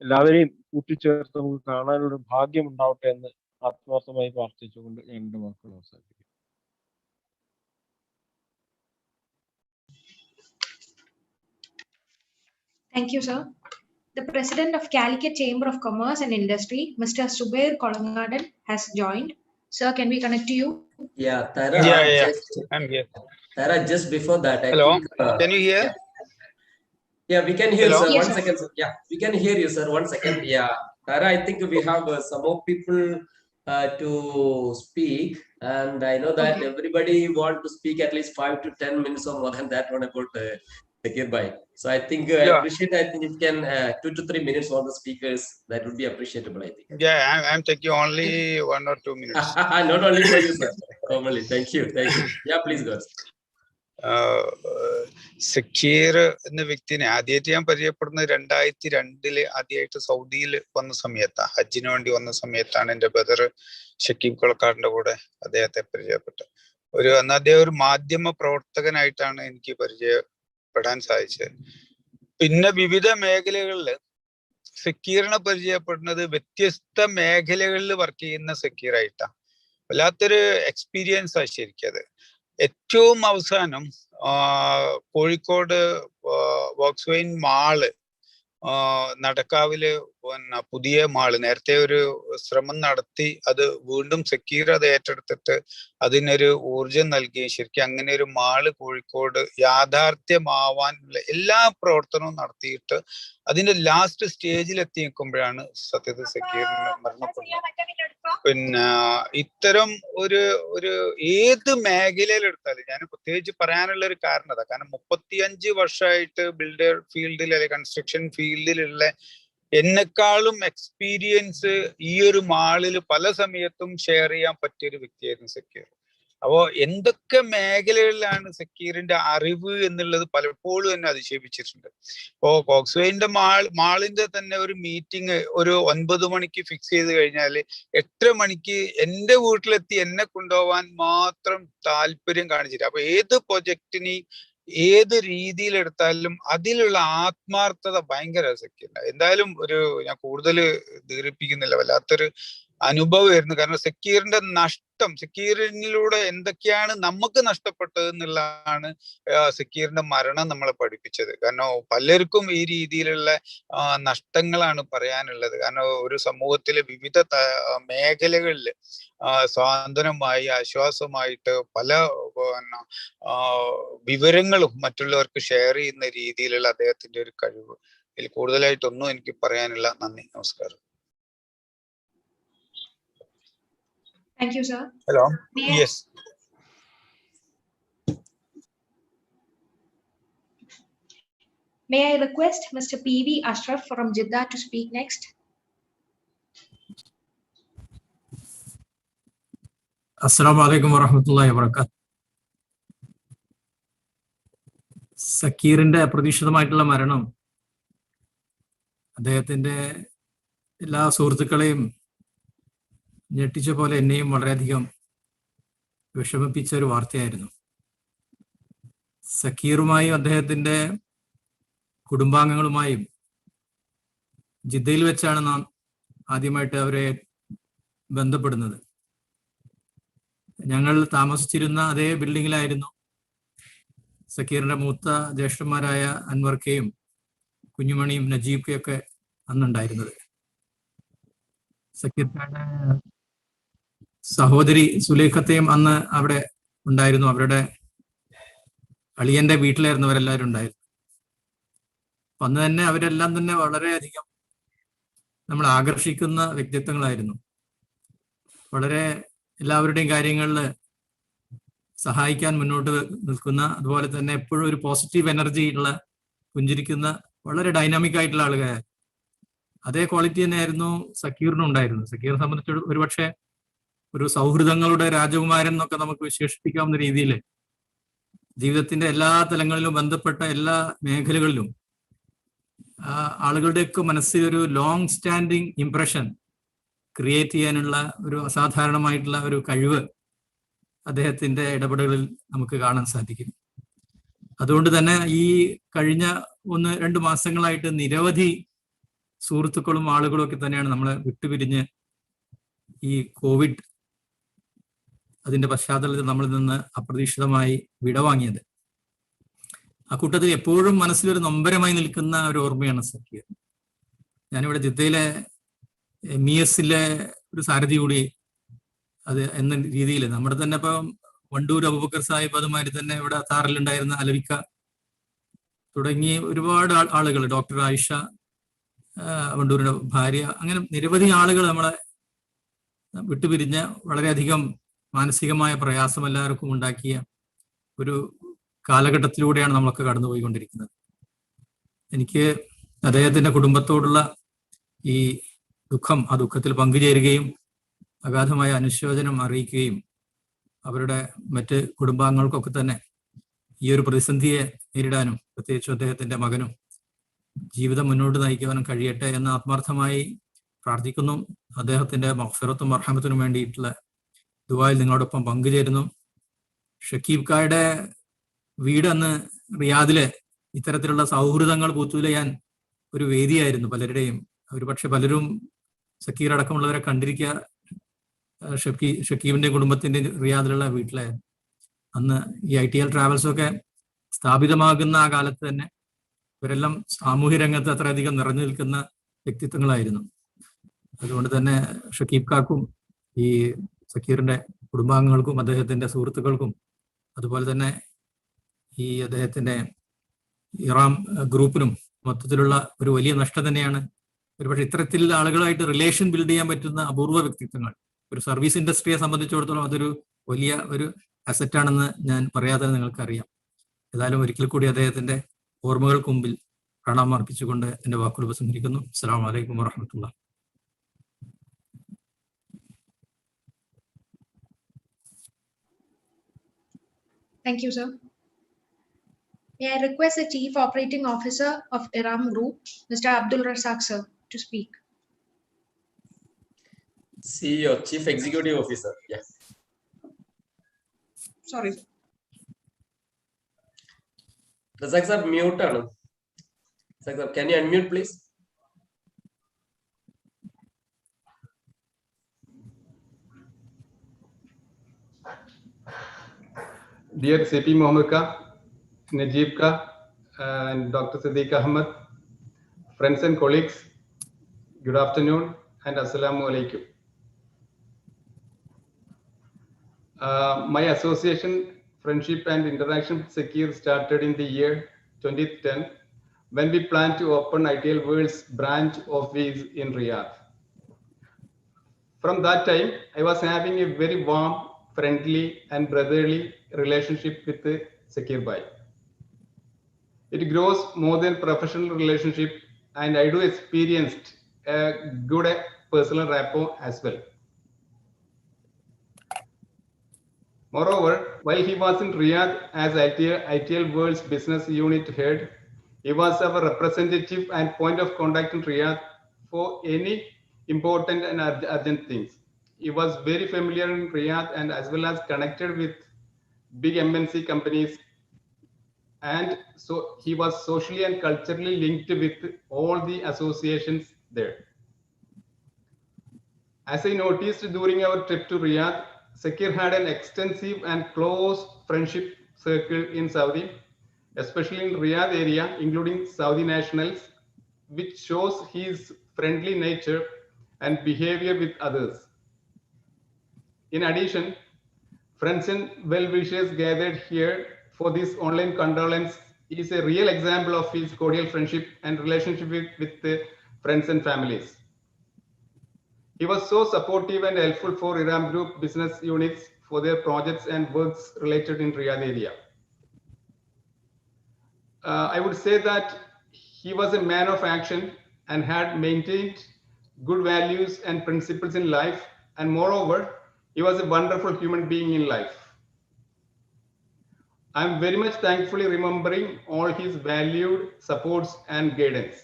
എല്ലാവരെയും കൂട്ടിച്ചേർത്ത് നമുക്ക് കാണാനുള്ള ഭാഗ്യം ഉണ്ടാവട്ടെ എന്ന് ആത്മാർത്ഥമായി പ്രാർത്ഥിച്ചുകൊണ്ട് എന്റെ വാക്കുകൾ അവസാനിപ്പിക്കും. Thank you, sir. The President of Calicut Chamber of Commerce and Industry, Mr. Subair Kolangadan, has joined. Sir, can we connect to you? Yeah, Tara. Yeah, Just, I'm here. Tara, just before that, I Hello, think. can you hear? Yeah, we can hear, Hello? sir. Yes, One sir. second, sir. Yeah, we can hear you, sir. 1 second. Yeah, Tara, I think we have some more people to speak, and I know that Okay. everybody want to speak at least 5 to 10 minutes or more than that one about Sakkeer bhai. So I think I Yeah. appreciate. I think if can 2 to 3 minutes for the speakers, that would be appreciable. I think. Yeah, I'm taking only 1 or 2 minutes. Not only for you, sir. Commonly. Thank you. Thank you. Yeah, please go. Zakir എന്ന വ്യക്തിനെ ആദ്യമായിട്ട് ഞാൻ പരിചയപ്പെടുന്നത് 2002 ആദ്യമായിട്ട് സൗദിയിൽ വന്ന സമയത്താണ്. ഹജ്ജിന് വേണ്ടി വന്ന സമയത്താണ് എൻ്റെ ബ്രദർ ഷക്കീബ് കൊളക്കാടിന്റെ കൂടെ അദ്ദേഹത്തെ പരിചയപ്പെട്ടത്. അന്ന് അദ്ദേഹം ഒരു മാധ്യമ പ്രവർത്തകനായിട്ടാണ് എനിക്ക് പരിചയപ്പെടാൻ സാധിച്ചത്. പിന്നെ വിവിധ മേഖലകളിൽ സക്കീറിനെ പരിചയപ്പെടുന്നത് വ്യത്യസ്ത മേഖലകളിൽ വർക്ക് ചെയ്യുന്ന സക്കീറായിട്ടാണ്. വല്ലാത്തൊരു എക്സ്പീരിയൻസ് ആണ് ശരിക്കും അത്. ഏറ്റവും അവസാനം കോഴിക്കോട് വോക്സ്വൈൻ മാള് നടക്കാവില് പിന്നെ പുതിയ മാള് നേരത്തെ ഒരു ശ്രമം നടത്തി അത് വീണ്ടും സക്കീർ അത് ഏറ്റെടുത്തിട്ട് അതിനൊരു ഊർജം നൽകി ശരിക്കും അങ്ങനെ ഒരു മാള് കോഴിക്കോട് യാഥാർത്ഥ്യമാവാനുള്ള എല്ലാ പ്രവർത്തനവും നടത്തിയിട്ട് അതിന്റെ ലാസ്റ്റ് സ്റ്റേജിൽ എത്തി നിൽക്കുമ്പോഴാണ് സത്യത്തിൽ സക്കീറിന് മരണപ്പെടുന്നത്. പിന്നെ ഇത്തരം ഒരു ഏത് മേഖലയിൽ എടുത്താലും ഞാൻ പ്രത്യേകിച്ച് പറയാനുള്ള ഒരു കാരണം കാരണം 35 വർഷമായിട്ട് ബിൽഡർ ഫീൽഡിൽ അല്ലെങ്കിൽ കൺസ്ട്രക്ഷൻ ഫീൽഡിലുള്ള എന്നെക്കാളും എക്സ്പീരിയൻസ് ഈ ഒരു മാളിൽ പല സമയത്തും ഷെയർ ചെയ്യാൻ പറ്റിയൊരു വ്യക്തിയായിരുന്നു സക്കീർ. അപ്പോ എന്തൊക്കെ മേഖലകളിലാണ് സക്കീറിന്റെ അറിവ് എന്നുള്ളത് പലപ്പോഴും എന്നെ അതിശയിപ്പിച്ചിട്ടുണ്ട്. ഇപ്പോ കോക്സ്വേയിന്റെ മാളിന്റെ തന്നെ ഒരു മീറ്റിംഗ് ഒരു 9 മണിക്ക് ഫിക്സ് ചെയ്ത് കഴിഞ്ഞാൽ 8 മണിക്ക് എന്റെ വീട്ടിലെത്തി എന്നെ കൊണ്ടുപോകാൻ മാത്രം താല്പര്യം കാണിച്ചിട്ട് അപ്പൊ ഏത് പ്രൊജക്ടിന് ഏത് രീതിയിലെടുത്താലും അതിലുള്ള ആത്മാർത്ഥത ഭയങ്കര സക്കീറിന്റെ. എന്തായാലും ഞാൻ കൂടുതൽ ദീർഘിപ്പിക്കുന്നില്ല, വല്ലാത്തൊരു അനുഭവമായിരുന്നു. കാരണം സക്കീറിന്റെ നഷ്ടം, സക്കീറിനിലൂടെ എന്തൊക്കെയാണ് നമുക്ക് നഷ്ടപ്പെട്ടത് എന്നുള്ളതാണ് സക്കീറിന്റെ മരണം നമ്മളെ പഠിപ്പിച്ചത്. കാരണം പലർക്കും ഈ രീതിയിലുള്ള നഷ്ടങ്ങളാണ് പറയാനുള്ളത്. കാരണം ഒരു സമൂഹത്തിലെ വിവിധ മേഖലകളിൽ സ്വാതന്ത്ര്യമായി ആശ്വാസമായിട്ട് പല വിവരങ്ങളും മറ്റുള്ളവർക്ക് ഷെയർ ചെയ്യുന്ന രീതിയിലുള്ള അദ്ദേഹത്തിന്റെ ഒരു കഴിവ്. ഇതിൽ കൂടുതലായിട്ടൊന്നും എനിക്ക് പറയാനില്ല. നന്ദി, നമസ്കാരം. Thank you, sir. Hello. Yes. May I request Mr. P.V. Ashraf from Jeddah to speak next? Assalamu alaikum warahmatullahi wabarakatuh. സക്കീറിന്റെ അപ്രതീക്ഷിതമായിട്ടുള്ള മരണം അദ്ദേഹത്തിന്റെ എല്ലാ സുഹൃത്തുക്കളെയും ഞെട്ടിച്ച പോലെ എന്നെയും വളരെയധികം വിഷമിപ്പിച്ച ഒരു വാർത്തയായിരുന്നു. സക്കീറുമായും അദ്ദേഹത്തിന്റെ കുടുംബാംഗങ്ങളുമായും ജിദ്ദയിൽ വെച്ചാണ് നാം ആദ്യമായിട്ട് അവരെ ബന്ധപ്പെടുന്നത്. ഞങ്ങൾ താമസിച്ചിരുന്ന അതേ ബിൽഡിങ്ങിലായിരുന്നു സക്കീറിന്റെ മൂത്ത ജ്യേഷ്ഠന്മാരായ അൻവർക്കയും കുഞ്ഞുമണിയും നജീബൊക്കെ അന്നുണ്ടായിരുന്നത്. സക്കീറിന്റെ സഹോദരി സുലൈഖത്തെയും അന്ന് അവിടെ ഉണ്ടായിരുന്നു. അവരുടെ അളിയന്റെ വീട്ടിലായിരുന്നു അവരെല്ലാവരും ഉണ്ടായിരുന്നു. അന്ന് തന്നെ അവരെല്ലാം തന്നെ വളരെയധികം നമ്മൾ ആകർഷിക്കുന്ന വ്യക്തിത്വങ്ങളായിരുന്നു. വളരെ എല്ലാവരുടെയും കാര്യങ്ങളിൽ സഹായിക്കാൻ മുന്നോട്ട് നിൽക്കുന്ന, അതുപോലെ തന്നെ എപ്പോഴും ഒരു പോസിറ്റീവ് എനർജി ഉള്ള, പുഞ്ചിരിക്കുന്ന, വളരെ ഡൈനാമിക് ആയിട്ടുള്ള ആളുകളെ, അതേ ക്വാളിറ്റി തന്നെയായിരുന്നു സക്കീറിനും ഉണ്ടായിരുന്നു. സക്കീറിനെ സംബന്ധിച്ച് ഒരുപക്ഷെ ഒരു സൗഹൃദങ്ങളുടെ രാജകുമാരൻ എന്നൊക്കെ നമുക്ക് വിശേഷിപ്പിക്കാവുന്ന രീതിയിൽ ജീവിതത്തിന്റെ എല്ലാ തലങ്ങളിലും ബന്ധപ്പെട്ട എല്ലാ മേഖലകളിലും ആളുകളുടെയൊക്കെ മനസ്സിൽ ഒരു ലോങ് സ്റ്റാൻഡിങ് ഇംപ്രഷൻ ക്രിയേറ്റ് ചെയ്യാനുള്ള ഒരു അസാധാരണമായിട്ടുള്ള ഒരു കഴിവ് അദ്ദേഹത്തിന്റെ ഇടപെടലുകളിൽ നമുക്ക് കാണാൻ സാധിക്കും. അതുകൊണ്ട് തന്നെ ഈ കഴിഞ്ഞ 1-2 മാസങ്ങളായിട്ട് നിരവധി സുഹൃത്തുക്കളും ആളുകളും ഒക്കെ തന്നെയാണ് നമ്മളെ വിട്ടുപിരിഞ്ഞ് ഈ കോവിഡ് അതിന്റെ പശ്ചാത്തലത്തിൽ നമ്മളിൽ നിന്ന് അപ്രതീക്ഷിതമായി വിടവാങ്ങിയത്. ആ കൂട്ടത്തിൽ എപ്പോഴും മനസ്സിലൊരു നൊമ്പരമായി നിൽക്കുന്ന ഒരു ഓർമ്മയാണ് സക്കീർ. ഞാനിവിടെ ജിദ്ദയിലെ MES-ലെ ഒരു സാരഥി കൂടി അത് എന്ന രീതിയിൽ നമ്മുടെ തന്നെ ഇപ്പം വണ്ടൂർ അബൂബക്കർ സാഹിബ്, അതുമാതിരി തന്നെ ഇവിടെ അത്താറിലുണ്ടായിരുന്ന അലവിക്ക തുടങ്ങി ഒരുപാട് ആളുകൾ, ഡോക്ടർ ആയിഷ വണ്ടൂരിന്റെ ഭാര്യ, അങ്ങനെ നിരവധി ആളുകൾ നമ്മളെ വിട്ടുപിരിഞ്ഞ വളരെയധികം മാനസികമായ പ്രയാസം എല്ലാവർക്കും ഉണ്ടാക്കിയ ഒരു കാലഘട്ടത്തിലൂടെയാണ് നമ്മളൊക്കെ കടന്നുപോയിക്കൊണ്ടിരിക്കുന്നത്. എനിക്ക് അദ്ദേഹത്തിന്റെ കുടുംബത്തോടുള്ള ഈ ദുഃഖം, ആ ദുഃഖത്തിൽ പങ്കുചേരുകയും അഗാധമായ അനുശോചനം അറിയിക്കുകയും അവരുടെ മറ്റ് കുടുംബാംഗങ്ങൾക്കൊക്കെ തന്നെ ഈ ഒരു പ്രതിസന്ധിയെ നേരിടാനും പ്രത്യേകിച്ചും അദ്ദേഹത്തിന്റെ മകനും ജീവിതം മുന്നോട്ട് നയിക്കുവാനും കഴിയട്ടെ എന്ന് ആത്മാർത്ഥമായി പ്രാർത്ഥിക്കുന്നു. അദ്ദേഹത്തിന്റെ മഗ്ഫിറത്തും മർഹമത്തിനും വേണ്ടിയിട്ടുള്ള ദുആയിൽ നിങ്ങളോടൊപ്പം പങ്കുചേരുന്നു. ഷക്കീബ് കായുടെ വീട് അന്ന് റിയാദിലെ ഇത്തരത്തിലുള്ള സൗഹൃദങ്ങൾ പൂത്തുലയാൻ ഒരു വേദിയായിരുന്നു പലരുടെയും. ഒരുപക്ഷെ പലരും സക്കീർ അടക്കമുള്ളവരെ കണ്ടിരിക്കുക ഷക്കീബിന്റെ കുടുംബത്തിന്റെ റിയാദിലുള്ള വീട്ടിലെ. അന്ന് ഈ ITL ട്രാവൽസ് ഒക്കെ സ്ഥാപിതമാകുന്ന ആ കാലത്ത് തന്നെ ഇവരെല്ലാം സാമൂഹ്യ രംഗത്ത് അത്രയധികം നിറഞ്ഞു നിൽക്കുന്ന വ്യക്തിത്വങ്ങളായിരുന്നു. അതുകൊണ്ട് തന്നെ ഷക്കീബ് കാക്കും ഈ സക്കീറിന്റെ കുടുംബാംഗങ്ങൾക്കും അദ്ദേഹത്തിന്റെ സുഹൃത്തുക്കൾക്കും അതുപോലെ തന്നെ ഈ അദ്ദേഹത്തിന്റെ ഇറാം ഗ്രൂപ്പിനും മൊത്തത്തിലുള്ള ഒരു വലിയ നഷ്ടം തന്നെയാണ്. ഒരുപക്ഷെ ഇത്തരത്തിലുള്ള ആളുകളായിട്ട് റിലേഷൻ ബിൽഡ് ചെയ്യാൻ പറ്റുന്ന അപൂർവ വ്യക്തിത്വങ്ങൾ ഒരു സർവീസ് ഇൻഡസ്ട്രിയെ സംബന്ധിച്ചിടത്തോളം അതൊരു വലിയ ഒരു അസറ്റാണെന്ന് ഞാൻ പറയാതെ നിങ്ങൾക്കറിയാം. ഏതായാലും ഒരിക്കൽ കൂടി അദ്ദേഹത്തിന്റെ ഓർമ്മകൾക്ക് മുമ്പിൽ പ്രണാമം അർപ്പിച്ചുകൊണ്ട് എന്റെ വാക്കുകൾ ഉപസംഹരിക്കുന്നു. അസ്സലാമു അലൈക്കും വറഹ്മത്തുള്ളാഹി. Thank you, sir. May I request the Chief Operating Officer of Iram Group, Mr. Abdul Razak, sir, to speak. CEO, Chief Executive Officer. Yes. Sorry. Razak sir, mute ആണ്. Razak sir, can you unmute please? Dear CP Mohammed Ka, Najib Ka, and Dr. Siddiq Ahmed, friends and colleagues, good afternoon and Assalamu alaikum. My association, friendship and interaction with Sakkeer started in the year 2010 when we planned to open ITL World's branch office in Riyadh. From that time, I was having a very warm, friendly and brotherly relationship with Sakkeer Bhai. It grows more than professional relationship, and I do experienced a good personal rapport as well. Moreover, while he was in Riyadh as ITL World's business unit head, he was our representative and point of contact in Riyadh for any important and urgent things. He was very familiar in Riyadh and as well as connected with big MNC companies, and so he was socially and culturally linked with all the associations there. As I noticed during our trip to Riyadh, Sakkeer had an extensive and close friendship circle in Saudi, especially in Riyadh area, including Saudi nationals, which shows his friendly nature and behavior with others. In addition, friends and well-wishers gathered here for this online condolence is a real example of his cordial friendship and relationship with the friends and families. He was so supportive and helpful for Iram Group business units for their projects and works related in Riyadh area. I would say that he was a man of action and had maintained good values and principles in life, and moreover, he was a wonderful human being in life. I'm very much thankfully remembering all his valued supports and guidance.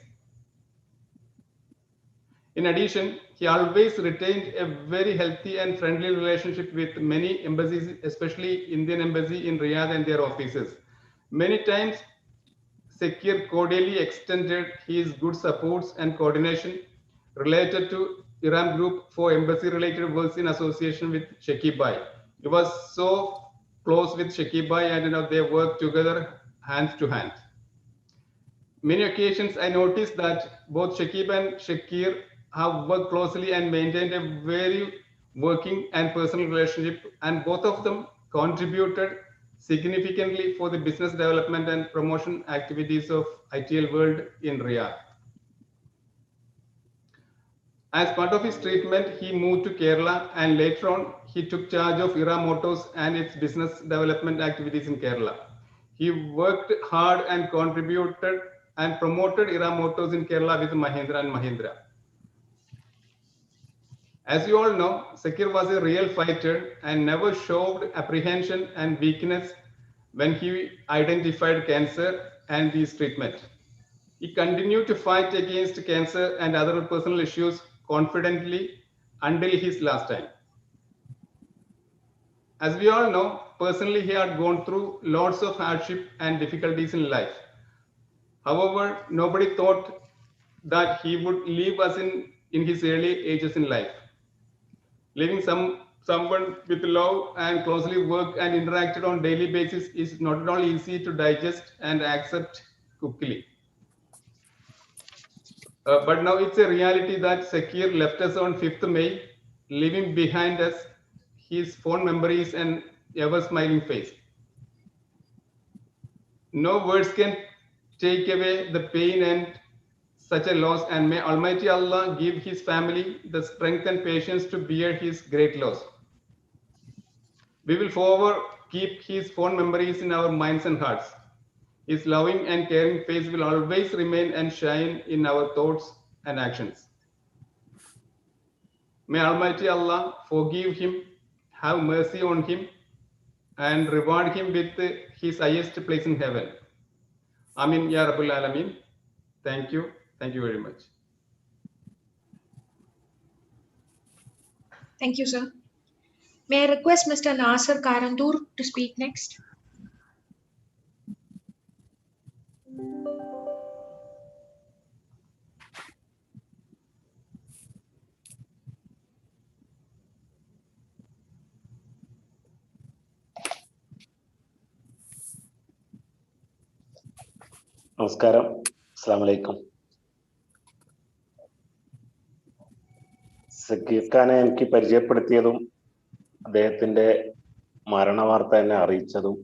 In addition, he always retained a very healthy and friendly relationship with many embassies, especially Indian embassy in Riyadh and their offices. Many times, Sakkeer cordially extended his good supports and coordination related to Iran Group for embassy-related works in association with Shakib Bhai. He was so close with Shakib Bhai, and they worked together hand to hand. Many occasions I noticed that both Shakib and Sakkeer have worked closely and maintained a very working and personal relationship, and both of them contributed significantly for the business development and promotion activities of ITL World in Riyadh. As part of his treatment, he moved to Kerala, and later on, he took charge of Ira Motors and its business development activities in Kerala. He worked hard and contributed and promoted Ira Motors in Kerala with Mahindra and Mahindra. As you all know, Sakkeer was a real fighter and never showed apprehension and weakness when he identified cancer and his treatment. He continued to fight against cancer and other personal issues confidently until his last time. As we all know, personally he had gone through lots of hardship and difficulties in life. However, nobody thought that he would leave us in his early ages in life. Leaving someone with love and closely work and interacted on daily basis is not at all easy to digest and accept quickly. But now it's a reality that Sakkeer left us on 5th May, leaving behind us his fond memories and ever smiling face. No words can take away the pain and such a loss, and may Almighty Allah give his family the strength and patience to bear his great loss. We will forever keep his fond memories in our minds and hearts. His loving and caring face will always remain and shine in our thoughts and actions. May Almighty Allah forgive him, have mercy on him, and reward him with his highest place in heaven. Amin Ya Rabbul Alameen. Thank you. Thank you very much. Thank you, sir. May I request Mr. Nasser Karandur to speak next? നമസ്കാരം, അസ്സലാമു അലൈക്കും. സക്കീർ ഖാനെ എനിക്ക് പരിചയപ്പെടുത്തിയതും അദ്ദേഹത്തിന്റെ മരണവാർത്ത എന്നെ അറിയിച്ചതും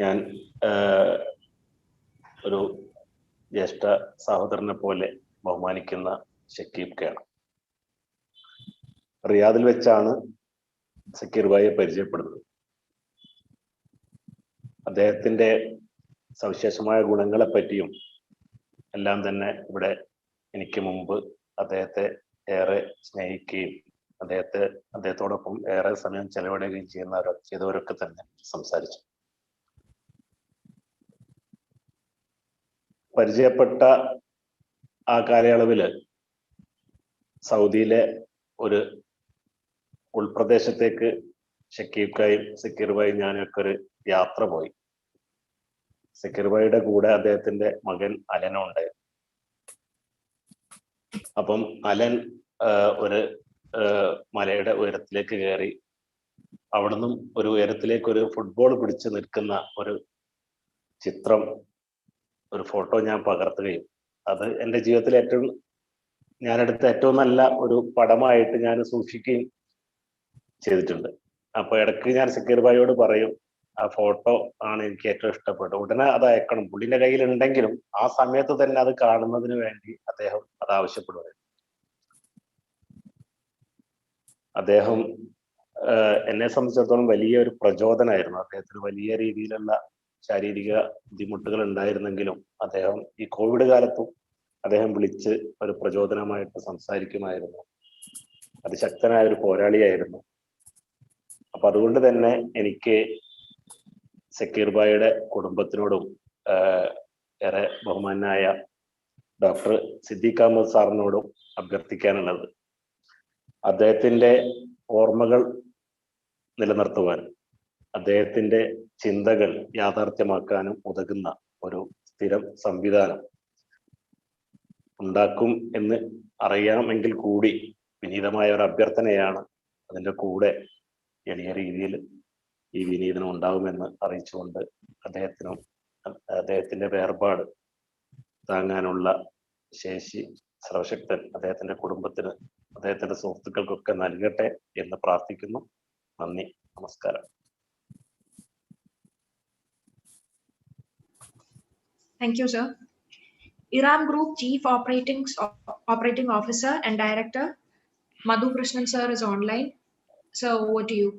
ഞാൻ ഒരു ജ്യേഷ്ഠ സഹോദരനെ പോലെ ബഹുമാനിക്കുന്ന ഷക്കീബ് ഖാണ്. റിയാദിൽ വെച്ചാണ് സക്കീർ ഭായിയെ പരിചയപ്പെടുന്നത്. അദ്ദേഹത്തിന്റെ സവിശേഷമായ ഗുണങ്ങളെ പറ്റിയും എല്ലാം തന്നെ ഇവിടെ എനിക്ക് മുമ്പ് അദ്ദേഹത്തെ ഏറെ സ്നേഹിക്കുകയും അദ്ദേഹത്തോടൊപ്പം ഏറെ സമയം ചെലവിടുകയും ചെയ്തവരൊക്കെ തന്നെ സംസാരിച്ചു. പരിചയപ്പെട്ട ആ കാലയളവില് സൗദിയിലെ ഒരു ഉൾപ്രദേശത്തേക്ക് ഷക്കീബ് ഖായും സക്കീർ ഭായും ഞാനൊക്കെ ഒരു യാത്ര പോയി. സക്കീർ ഭായിയുടെ കൂടെ അദ്ദേഹത്തിന്റെ മകൻ അലനുണ്ട്. അപ്പം അലൻ ഒരു മലയുടെ ഉയരത്തിലേക്ക് കയറി അവിടുന്ന് ഒരു ഉയരത്തിലേക്ക് ഒരു ഫുട്ബോൾ പിടിച്ച് നിൽക്കുന്ന ഒരു ചിത്രം, ഒരു ഫോട്ടോ ഞാൻ പകർത്തുകയും അത് എൻ്റെ ജീവിതത്തിൽ ഞാനെടുത്ത ഏറ്റവും നല്ല ഒരു പടമായിട്ട് ഞാൻ സൂക്ഷിക്കുകയും ചെയ്തിട്ടുണ്ട്. അപ്പൊ ഇടയ്ക്ക് ഞാൻ സക്കീർ ഭായിയോട് പറയും, ആ ഫോട്ടോ ആണ് എനിക്ക് ഏറ്റവും ഇഷ്ടപ്പെട്ടത്, ഉടനെ അത് അയക്കണം. പുള്ളിന്റെ കയ്യിൽ ഉണ്ടെങ്കിലും ആ സമയത്ത് തന്നെ അത് കാണുന്നതിന് വേണ്ടി അദ്ദേഹം അത് ആവശ്യപ്പെടുന്നത്. അദ്ദേഹം എന്നെ സംബന്ധിച്ചിടത്തോളം വലിയൊരു പ്രചോദനമായിരുന്നു. അദ്ദേഹത്തിന് വലിയ രീതിയിലുള്ള ശാരീരിക ബുദ്ധിമുട്ടുകൾ ഉണ്ടായിരുന്നെങ്കിലും അദ്ദേഹം ഈ കോവിഡ് കാലത്തും അദ്ദേഹം വിളിച്ച് ഒരു പ്രചോദനമായിട്ട് സംസാരിക്കുമായിരുന്നു. അതിശക്തനായ ഒരു പോരാളിയായിരുന്നു. അപ്പൊ അതുകൊണ്ട് തന്നെ എനിക്ക് സക്കീർ ഭായിയുടെ കുടുംബത്തിനോടും ഏറെ ബഹുമാനായ ഡോക്ടർ സിദ്ദീഖ് അഹമ്മദ് സാറിനോടും അഭ്യർത്ഥിക്കാനുള്ളത്, അദ്ദേഹത്തിന്റെ ഓർമ്മകൾ നിലനിർത്തുവാൻ, അദ്ദേഹത്തിന്റെ ചിന്തകൾ യാഥാർത്ഥ്യമാക്കാനും ഉതകുന്ന ഒരു സ്ഥിരം സംവിധാനം ഉണ്ടാക്കും എന്ന് അറിയാമെങ്കിൽ കൂടി വിനീതമായ ഒരു അഭ്യർത്ഥനയാണ്. അതിൻ്റെ കൂടെ എളിയ രീതിയിൽ ഈ വിനീതനം ഉണ്ടാവുമെന്ന് അറിയിച്ചുകൊണ്ട് അദ്ദേഹത്തിന്റെ വേർപാട് താങ്ങാനുള്ള ശേഷി സർവശക്തൻ അദ്ദേഹത്തിന്റെ കുടുംബത്തിന്, അദ്ദേഹത്തിന്റെ സുഹൃത്തുക്കൾക്കൊക്കെ നൽകട്ടെ എന്ന് പ്രാർത്ഥിക്കുന്നു. നന്ദി, നമസ്കാരം. Thank you, sir. IRAM Group Chief Operating Officer and Director Madhu Krishnan sir is online. Sir, over to you.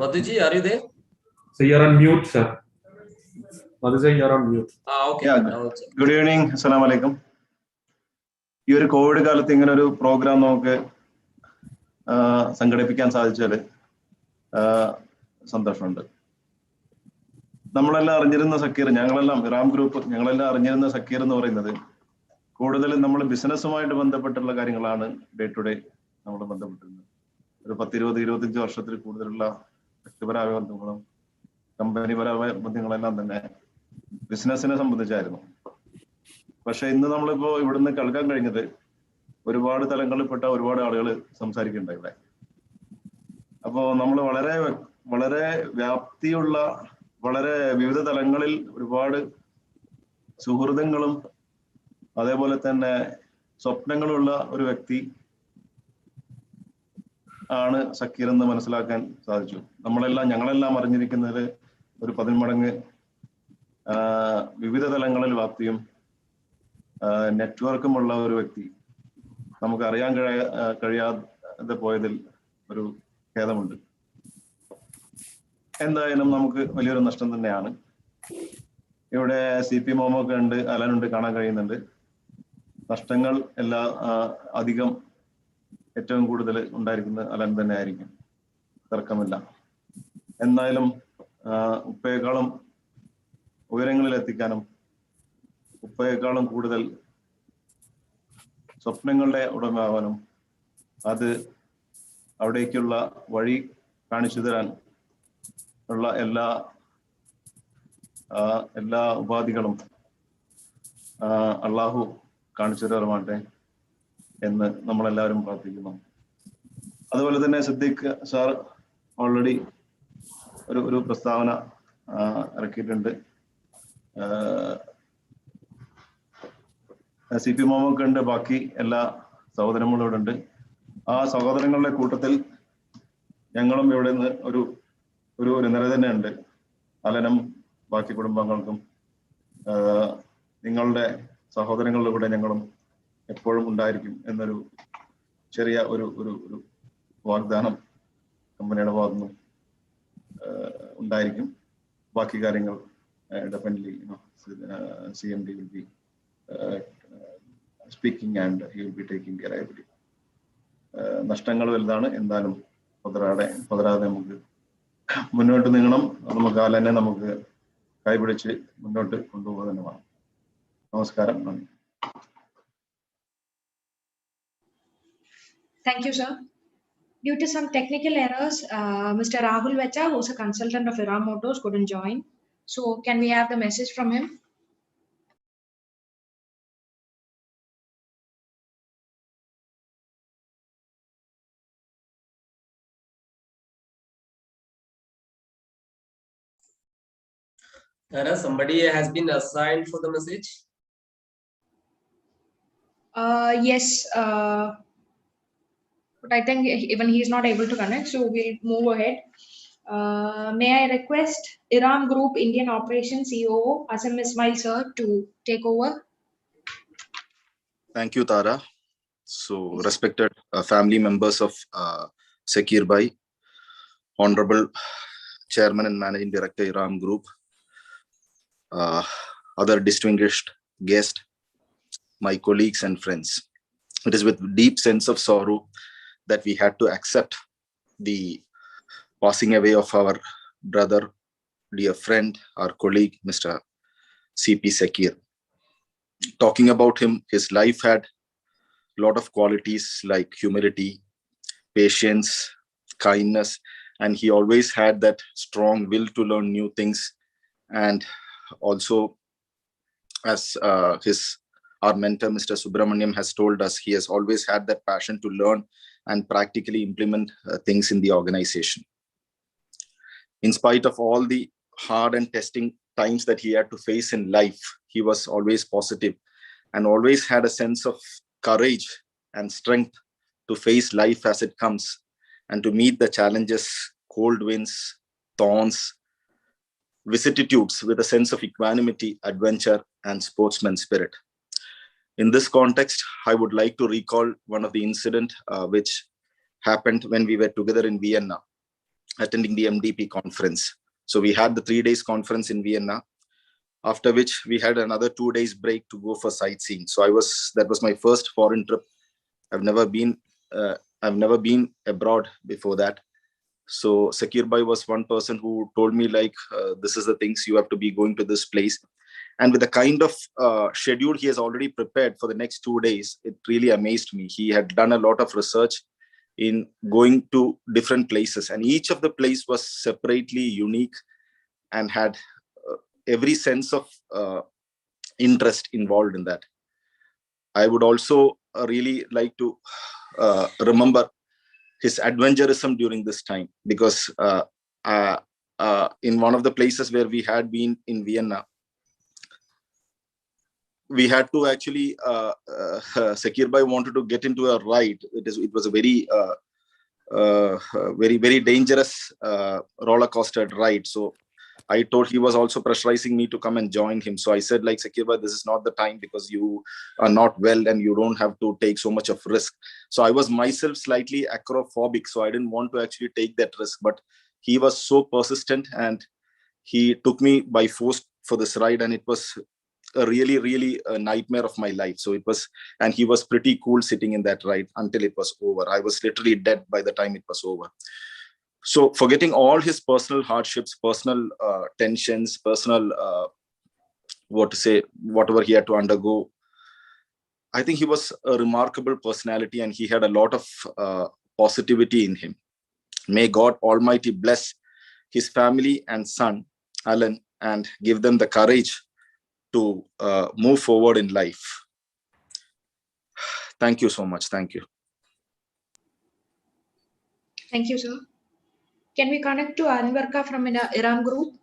Madhuji, are you there? So you're on mute, sir. Madhuji, you're on mute. Okay. Good evening. Assalamu alaikum. ഈ ഒരു Covid കാലത്ത് ഇങ്ങനെ ഒരു programme നമുക്ക് സംഘടിപ്പിക്കാൻ സാധിച്ചാൽ സന്തോഷമുണ്ട്. നമ്മളെല്ലാം അറിഞ്ഞിരുന്ന സക്കീർ, ഞങ്ങളെല്ലാം ഇറാം ഗ്രൂപ്പ് ഞങ്ങളെല്ലാം അറിഞ്ഞിരുന്ന സക്കീർ എന്ന് പറയുന്നത് കൂടുതലും നമ്മൾ ബിസിനസ്സുമായിട്ട് ബന്ധപ്പെട്ടുള്ള കാര്യങ്ങളാണ് ഡേ ടു ഡേ നമ്മൾ ബന്ധപ്പെട്ടിരുന്നത്. ഒരു 10-20-25 വർഷത്തിൽ കൂടുതലുള്ള വ്യക്തിപരമായ ബന്ധങ്ങളും കമ്പനിപരമായ ബന്ധങ്ങളെല്ലാം തന്നെ ബിസിനസ്സിനെ സംബന്ധിച്ചായിരുന്നു. പക്ഷെ ഇന്ന് നമ്മളിപ്പോ ഇവിടുന്ന് കേൾക്കാൻ കഴിഞ്ഞത് ഒരുപാട് തലങ്ങളിൽപ്പെട്ട ഒരുപാട് ആളുകൾ സംസാരിക്കുന്നുണ്ട് ഇവിടെ. അപ്പോ നമ്മൾ വളരെ വളരെ വ്യാപ്തിയുള്ള, വളരെ വിവിധ തലങ്ങളിൽ ഒരുപാട് സുഹൃത്തുക്കളും അതേപോലെ തന്നെ സ്വപ്നങ്ങളുള്ള ഒരു വ്യക്തി ആണ് സക്കീർ എന്ന് മനസ്സിലാക്കാൻ സാധിച്ചു. ഞങ്ങളെല്ലാം അറിഞ്ഞിരിക്കുന്നത് ഒരു 10 മടങ്ങ് വിവിധ തലങ്ങളിൽ വ്യാപ്തിയും നെറ്റ്വർക്കുമുള്ള ഒരു വ്യക്തി നമുക്ക് അറിയാൻ കഴിയാതെ പോയതിൽ ഒരു ഖേദമുണ്ട്. എന്തായാലും നമുക്ക് വലിയൊരു നഷ്ടം തന്നെയാണ്. ഇവിടെ CP മോമൊക്കെ ഉണ്ട്, അലനുണ്ട്, കാണാൻ കഴിയുന്നുണ്ട്. നഷ്ടങ്ങൾ അധികം ഏറ്റവും കൂടുതൽ ഉണ്ടായിരിക്കുന്നത് അലൻ തന്നെ ആയിരിക്കും, തർക്കമില്ല. എന്നാലും ഉപ്പയേക്കാളും ഉയരങ്ങളിൽ എത്തിക്കാനും ഉപ്പയേക്കാളും കൂടുതൽ സ്വപ്നങ്ങളുടെ ഉടമയാവാനും അത് അവിടേക്കുള്ള വഴി കാണിച്ചു തരാൻ ഉള്ള എല്ലാ ഉപാധികളും അള്ളാഹു കാണിച്ചു തരുമാട്ടെ എന്ന് നമ്മളെല്ലാവരും പ്രാർത്ഥിക്കുന്നു. അതുപോലെ തന്നെ സിദ്ദീഖ് സാർ ഓൾറെഡി ഒരു പ്രസ്താവന ഇറക്കിയിട്ടുണ്ട്. CP മോമൊക്കെ ഉണ്ട്, ബാക്കി എല്ലാ സഹോദരങ്ങളും ഇവിടെ ഉണ്ട്. ആ സഹോദരങ്ങളുടെ കൂട്ടത്തിൽ ഞങ്ങളും ഇവിടെ നിന്ന് ഒരു നിര തന്നെ ഉണ്ട്. അലനും ബാക്കി കുടുംബാംഗങ്ങൾക്കും നിങ്ങളുടെ സഹോദരങ്ങളുടെ കൂടെ ഞങ്ങളും എപ്പോഴും ഉണ്ടായിരിക്കും എന്നൊരു ചെറിയ ഒരു വാഗ്ദാനം കമ്പനിയുടെ ഭാഗത്തുനിന്നും ഉണ്ടായിരിക്കും. ബാക്കി കാര്യങ്ങൾ definitely CMD will be speaking and he will be taking care, I believe. നഷ്ടങ്ങൾ വലുതാണ്, എന്തായാലും പതരാതെ നമുക്ക് മുന്നോട്ട് നീങ്ങണം. നമുക്ക് അലനെ നമുക്ക് കൈപിടിച്ച് മുന്നോട്ട് കൊണ്ടുപോകുക തന്നെ വേണം. നമസ്കാരം, നന്ദി. Thank you, sir. Due to some technical errors, Mr. Rahul Vecha, who's a consultant of IRAM Motors, couldn't join. So can we have the message from him? Tara, somebody has been assigned for the message? Yes. but I think even he's not able to connect, so we'll move ahead. May I request Iram Group Indian Operations CEO Asam Ismail sir to take over? Thank you, Tara. So, respected family members of Sakkeer Bhai, Honorable Chairman and Managing Director, Iram Group, other distinguished guests, my colleagues and friends. It is with deep sense of sorrow that we had to accept the passing away of our brother, dear friend, our colleague, Mr. C.P. Sakkeer. Talking about him, his life had a lot of qualities like humility, patience, kindness, and he always had that strong will to learn new things. And also, as our mentor, Mr. Subramaniam, has told us, he has always had that passion to learn and practically implement things in the organization. In spite of all the hard and testing times that he had to face in life, he was always positive and always had a sense of courage and strength to face life as it comes and to meet the challenges, cold winds, thorns, vicissitudes with a sense of equanimity, adventure, and sportsman spirit. In this context, I would like to recall one of the incident which happened when we were together in Vienna, attending the MDP conference. So we had the 3 days conference in Vienna, after which we had another 2 days break to go for sightseeing. So that was my first foreign trip. I've never been abroad before that. So Sakkeer Bhai was one person who told me like, this is the things you have to be going to this place. And with the kind of schedule he has already prepared for the next 2 days, it really amazed me. He had done a lot of research in going to different places, and each of the place was separately unique and had every sense of interest involved in that. I would also really like to remember his adventurism during this time, because in one of the places where we had been in Vienna, we had to actually Sakkeer Bhai wanted to get into a ride. It was a very dangerous roller coaster ride. So I told, he was also pressurizing me to come and join him. So I said, like, Sakkeer Bhai, this is not the time because you are not well and you don't have to take so much of risk. So I was myself slightly acrophobic, so I didn't want to actually take that risk. But he was so persistent and he took me by force for this ride, and it was a really a nightmare of my life. So it was, and he was pretty cool sitting in that ride until it was over. I was literally dead by the time it was over. So forgetting all his personal hardships, personal tensions, personal whatever he had to undergo, I think he was a remarkable personality and he had a lot of positivity in him. May God Almighty bless his family and son, Alan, and give them the courage to move forward in life. Thank you so much. Thank you. Thank you, sir. Can we connect to Anvarka from Iram Group?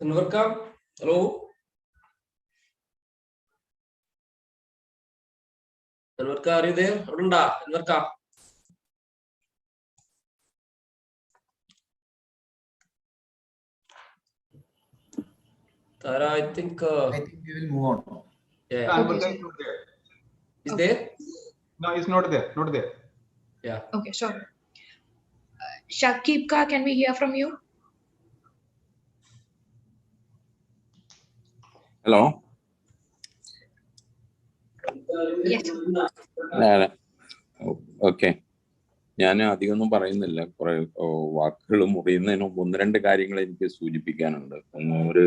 Anvarka, hello. Anvarka, are you there? Arunda, Anvarka. Tara, I think we will move on. Yeah. Anvarka is not there. Is there? No, it's not there. Not there. Yeah. Okay, sorry. Shakibka, can we hear from you? Hello Yes. Okay, ഞാൻ അധികമൊന്നും പറയുന്നില്ല. കുറെ വാക്കുകൾ മുറിയുന്നതിന് മുമ്പ് 1-2 കാര്യങ്ങൾ എനിക്ക് സൂചിപ്പിക്കാനുണ്ട്. ഒരു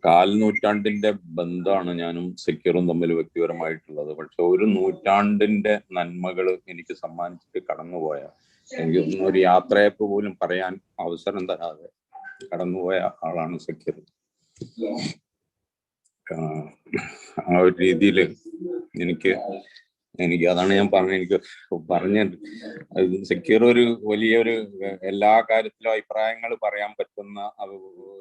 1/4 നൂറ്റാണ്ടിന്റെ ബന്ധമാണ് ഞാനും സെക്യൂറും തമ്മിൽ വ്യക്തിപരമായിട്ടുള്ളത്. പക്ഷെ 1 നൂറ്റാണ്ടിന്റെ നന്മകൾ എനിക്ക് സമ്മാനിച്ചിട്ട് കടന്നുപോയ, എനിക്ക് ഒരു യാത്രയപ്പ് പോലും പറയാൻ അവസരം തരാതെ കടന്നുപോയ ആളാണ് സെക്യൂർ. ആ ഒരു രീതിയിൽ എനിക്ക് അതാണ് ഞാൻ പറഞ്ഞത്. എനിക്ക് സെക്യൂർ ഒരു വലിയൊരു എല്ലാ കാര്യത്തിലും അഭിപ്രായങ്ങൾ പറയാൻ പറ്റുന്ന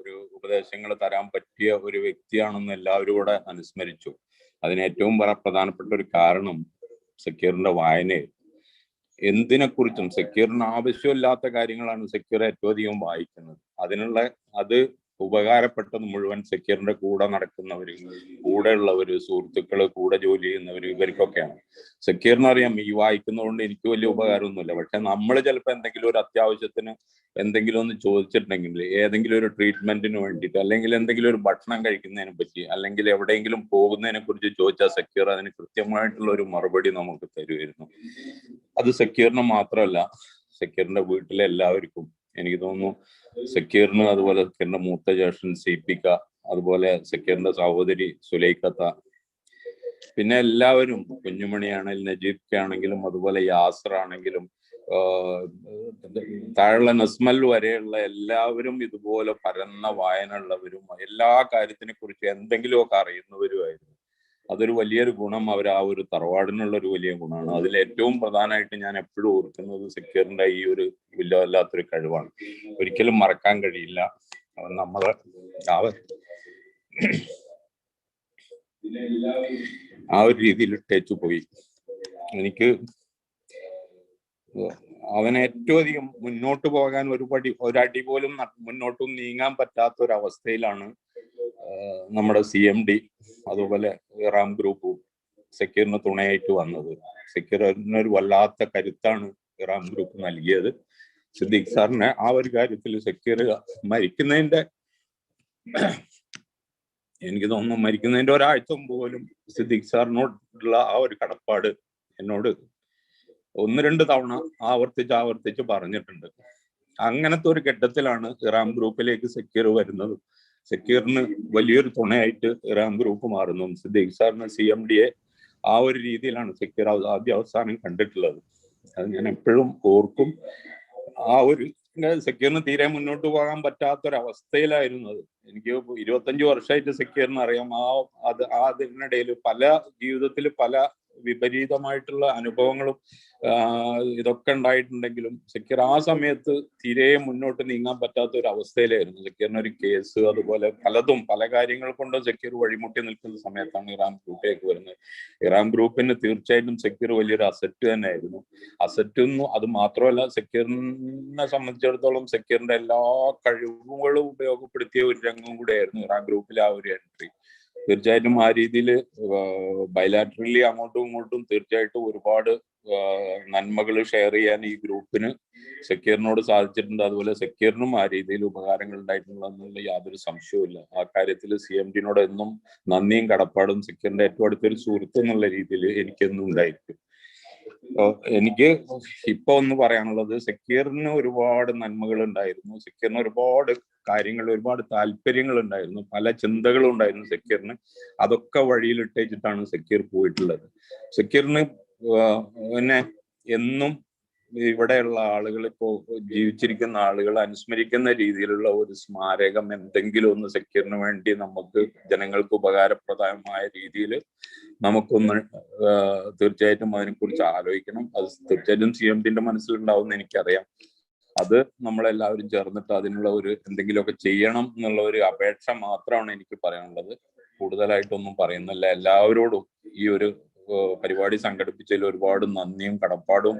ഒരു ഉപദേശങ്ങൾ തരാൻ പറ്റിയ ഒരു വ്യക്തിയാണെന്ന് എല്ലാവരും കൂടെ അനുസ്മരിച്ചു. അതിന് ഏറ്റവും പ്രധാനപ്പെട്ട ഒരു കാരണം സെക്യൂറിന്റെ വായനയിൽ എന്തിനെക്കുറിച്ചും സെക്യൂറിന് ആവശ്യമില്ലാത്ത കാര്യങ്ങളാണ് സെക്യൂർ ഏറ്റവും അധികം വായിക്കുന്നത്. അത് ഉപകാരപ്പെട്ടത് മുഴുവൻ സെക്യൂറിന്റെ കൂടെ നടക്കുന്നവര്, കൂടെയുള്ളവര്, സുഹൃത്തുക്കള്, കൂടെ ജോലി ചെയ്യുന്നവര്, ഇവർക്കൊക്കെയാണ്. സെക്യൂറിന് അറിയാം ഈ വായിക്കുന്നതുകൊണ്ട് എനിക്ക് വലിയ ഉപകാരമൊന്നുമില്ല. പക്ഷെ നമ്മൾ ചിലപ്പോൾ എന്തെങ്കിലും ഒരു അത്യാവശ്യത്തിന് എന്തെങ്കിലും ഒന്ന് ചോദിച്ചിട്ടുണ്ടെങ്കിൽ, ഏതെങ്കിലും ഒരു ട്രീറ്റ്മെന്റിന് വേണ്ടിയിട്ട്, അല്ലെങ്കിൽ എന്തെങ്കിലും ഒരു ഭക്ഷണം കഴിക്കുന്നതിനെ പറ്റി, അല്ലെങ്കിൽ എവിടെയെങ്കിലും പോകുന്നതിനെ കുറിച്ച് ചോദിച്ചാൽ സെക്യൂർ അതിന് കൃത്യമായിട്ടുള്ള ഒരു മറുപടി നമുക്ക് തരുമായിരുന്നു. അത് സെക്യൂറിന് മാത്രമല്ല, സെക്യൂറിന്റെ വീട്ടിലെ എല്ലാവർക്കും. എനിക്ക് തോന്നുന്നു സെക്യൂറിന്, അതുപോലെ സെക്യൂറിന്റെ മൂത്ത ജ്യേഷ്ഠൻ സിപിക്ക, അതുപോലെ സെക്യൂറിന്റെ സഹോദരി സുലൈഖത്ത, പിന്നെ എല്ലാവരും, കുഞ്ഞുമണിയാണെങ്കിലും നജീബ് ആണെങ്കിലും, അതുപോലെ യാസർ ആണെങ്കിലും, താഴെയുള്ള നസ്മൽ വരെയുള്ള എല്ലാവരും ഇതുപോലെ പരന്ന വായന ഉള്ളവരും എല്ലാ കാര്യത്തിനെ കുറിച്ച് എന്തെങ്കിലുമൊക്കെ അറിയുന്നവരുമായിരുന്നു. അതൊരു വലിയൊരു ഗുണം, ആ ഒരു തറവാടിനുള്ള ഒരു വലിയ ഗുണമാണ്. അതിൽ ഏറ്റവും പ്രധാനമായിട്ട് ഞാൻ എപ്പോഴും ഓർക്കുന്നത് സെക്യൂറിന്റെ ഈ ഒരു വല്ലാത്തൊരു കഴിവാണ്. ഒരിക്കലും മറക്കാൻ കഴിയില്ല. നമ്മളെ ആ ഒരു രീതിയിൽ ഇട്ടേച്ചു പോയി. എനിക്ക് അവന് ഏറ്റവും അധികം മുന്നോട്ട് പോകാൻ ഒരടി പോലും മുന്നോട്ടും നീങ്ങാൻ പറ്റാത്ത ഒരവസ്ഥയിലാണ് നമ്മുടെ CMD അതുപോലെ ഇറാം ഗ്രൂപ്പും സെക്യൂറിന് തുണയായിട്ട് വന്നത്. സെക്യൂറിനൊരു വല്ലാത്ത കരുത്താണ് ഇറാം ഗ്രൂപ്പ് നൽകിയത്. സിദ്ദീഖ് സാറിനെ ആ ഒരു കാര്യത്തിൽ സെക്യൂർ മരിക്കുന്നതിന്റെ, എനിക്ക് തോന്നുന്നു മരിക്കുന്നതിന്റെ ഒരാഴ്ച മുമ്പ് പോലും സിദ്ദീഖ് സാറിനോടുള്ള ആ ഒരു കടപ്പാട് എന്നോട് 1-2 തവണ ആവർത്തിച്ച് പറഞ്ഞിട്ടുണ്ട്. അങ്ങനത്തെ ഒരു ഘട്ടത്തിലാണ് ഇറാം ഗ്രൂപ്പിലേക്ക് സെക്യൂർ വരുന്നത്. സെക്യൂറിന് വലിയൊരു തുണയായിട്ട് ഇറാം ഗ്രൂപ്പ് മാറുന്നു. സിദ്ദീഖ് സാറിന് CMDയെ ആ ഒരു രീതിയിലാണ് സെക്യൂർ ആദ്യ അവസാനം കണ്ടിട്ടുള്ളത്. അത് ഞാൻ എപ്പോഴും ഓർക്കും. ആ ഒരു സെക്യൂറിന് തീരെ മുന്നോട്ട് പോകാൻ പറ്റാത്തൊരവസ്ഥയിലായിരുന്നു അത്. എനിക്ക് 25 വർഷമായിട്ട് സെക്യൂറിന് അറിയാം. അതിനിടയിൽ ജീവിതത്തിൽ പല വിപരീതമായിട്ടുള്ള അനുഭവങ്ങളും ഇതൊക്കെ ഉണ്ടായിട്ടുണ്ടെങ്കിലും സെക്യൂർ ആ സമയത്ത് തീരെ മുന്നോട്ട് നീങ്ങാൻ പറ്റാത്ത ഒരു അവസ്ഥയിലായിരുന്നു. സെക്യൂറിന് ഒരു കേസ്, അതുപോലെ പല കാര്യങ്ങൾ കൊണ്ടും സെക്യൂർ വഴിമുട്ടി നിൽക്കുന്ന സമയത്താണ് ഇറാം ഗ്രൂപ്പിലേക്ക് വരുന്നത്. ഇറാം ഗ്രൂപ്പിന് തീർച്ചയായിട്ടും സെക്യൂർ വലിയൊരു അസറ്റ് തന്നെയായിരുന്നു. അസറ്റൊന്നും അത് മാത്രമല്ല, സെക്യൂറിനെ സംബന്ധിച്ചിടത്തോളം സെക്യൂറിന്റെ എല്ലാ കഴിവുകളും ഉപയോഗപ്പെടുത്തിയ ഒരു രംഗം കൂടെയായിരുന്നു ഇറാം ഗ്രൂപ്പിലെ ആ ഒരു എൻട്രി. തീർച്ചയായിട്ടും ആ രീതിയിൽ ബൈലാറ്ററലി അങ്ങോട്ടും ഇങ്ങോട്ടും തീർച്ചയായിട്ടും ഒരുപാട് നന്മകൾ ഷെയർ ചെയ്യാൻ ഈ ഗ്രൂപ്പിന് സെക്യൂറിനോട് സാധിച്ചിട്ടുണ്ട്. അതുപോലെ സെക്യൂറിനും ആ രീതിയിൽ ഉപകാരങ്ങൾ ഉണ്ടായിട്ടുണ്ടെന്നുള്ള യാതൊരു സംശയവുമില്ല. ആ കാര്യത്തിൽ CMDനോട് എന്നും നന്ദിയും കടപ്പാടും സെക്യൂറിന്റെ ഏറ്റവും അടുത്തൊരു സുഹൃത്ത് എന്നുള്ള രീതിയിൽ എനിക്കെന്നും ഉണ്ടായിരിക്കും. എനിക്ക് ഇപ്പൊ ഒന്ന് പറയാനുള്ളത്, സെക്യൂറിന് ഒരുപാട് നന്മകൾ ഉണ്ടായിരുന്നു. സെക്യൂറിന് ഒരുപാട് കാര്യങ്ങൾ, ഒരുപാട് താല്പര്യങ്ങൾ ഉണ്ടായിരുന്നു, പല ചിന്തകളും ഉണ്ടായിരുന്നു സെക്യൂറിന്. അതൊക്കെ വഴിയിലിട്ടേച്ചിട്ടാണ് സെക്യൂർ പോയിട്ടുള്ളത്. സെക്യൂറിന് പിന്നെ എന്നും ഇവിടെയുള്ള ആളുകൾ, ഇപ്പോ ജീവിച്ചിരിക്കുന്ന ആളുകൾ അനുസ്മരിക്കുന്ന രീതിയിലുള്ള ഒരു സ്മാരകം എന്തെങ്കിലും ഒന്ന് സെക്യൂറിന് വേണ്ടി നമുക്ക് ജനങ്ങൾക്ക് ഉപകാരപ്രദമായ രീതിയിൽ നമുക്കൊന്ന് തീർച്ചയായിട്ടും അതിനെക്കുറിച്ച് ആലോചിക്കണം. അത് തീർച്ചയായിട്ടും CMDന്റെ മനസ്സിലുണ്ടാവുമെന്ന് എനിക്കറിയാം. അത് നമ്മളെല്ലാവരും ചേർന്നിട്ട് അതിനുള്ള ഒരു എന്തെങ്കിലുമൊക്കെ ചെയ്യണം എന്നുള്ള ഒരു അപേക്ഷ മാത്രമാണ് എനിക്ക് പറയാനുള്ളത്. കൂടുതലായിട്ടൊന്നും പറയുന്നില്ല. എല്ലാവരോടും ഈ ഒരു പരിപാടി സംഘടിപ്പിച്ചതിൽ ഒരുപാട് നന്ദിയും കടപ്പാടും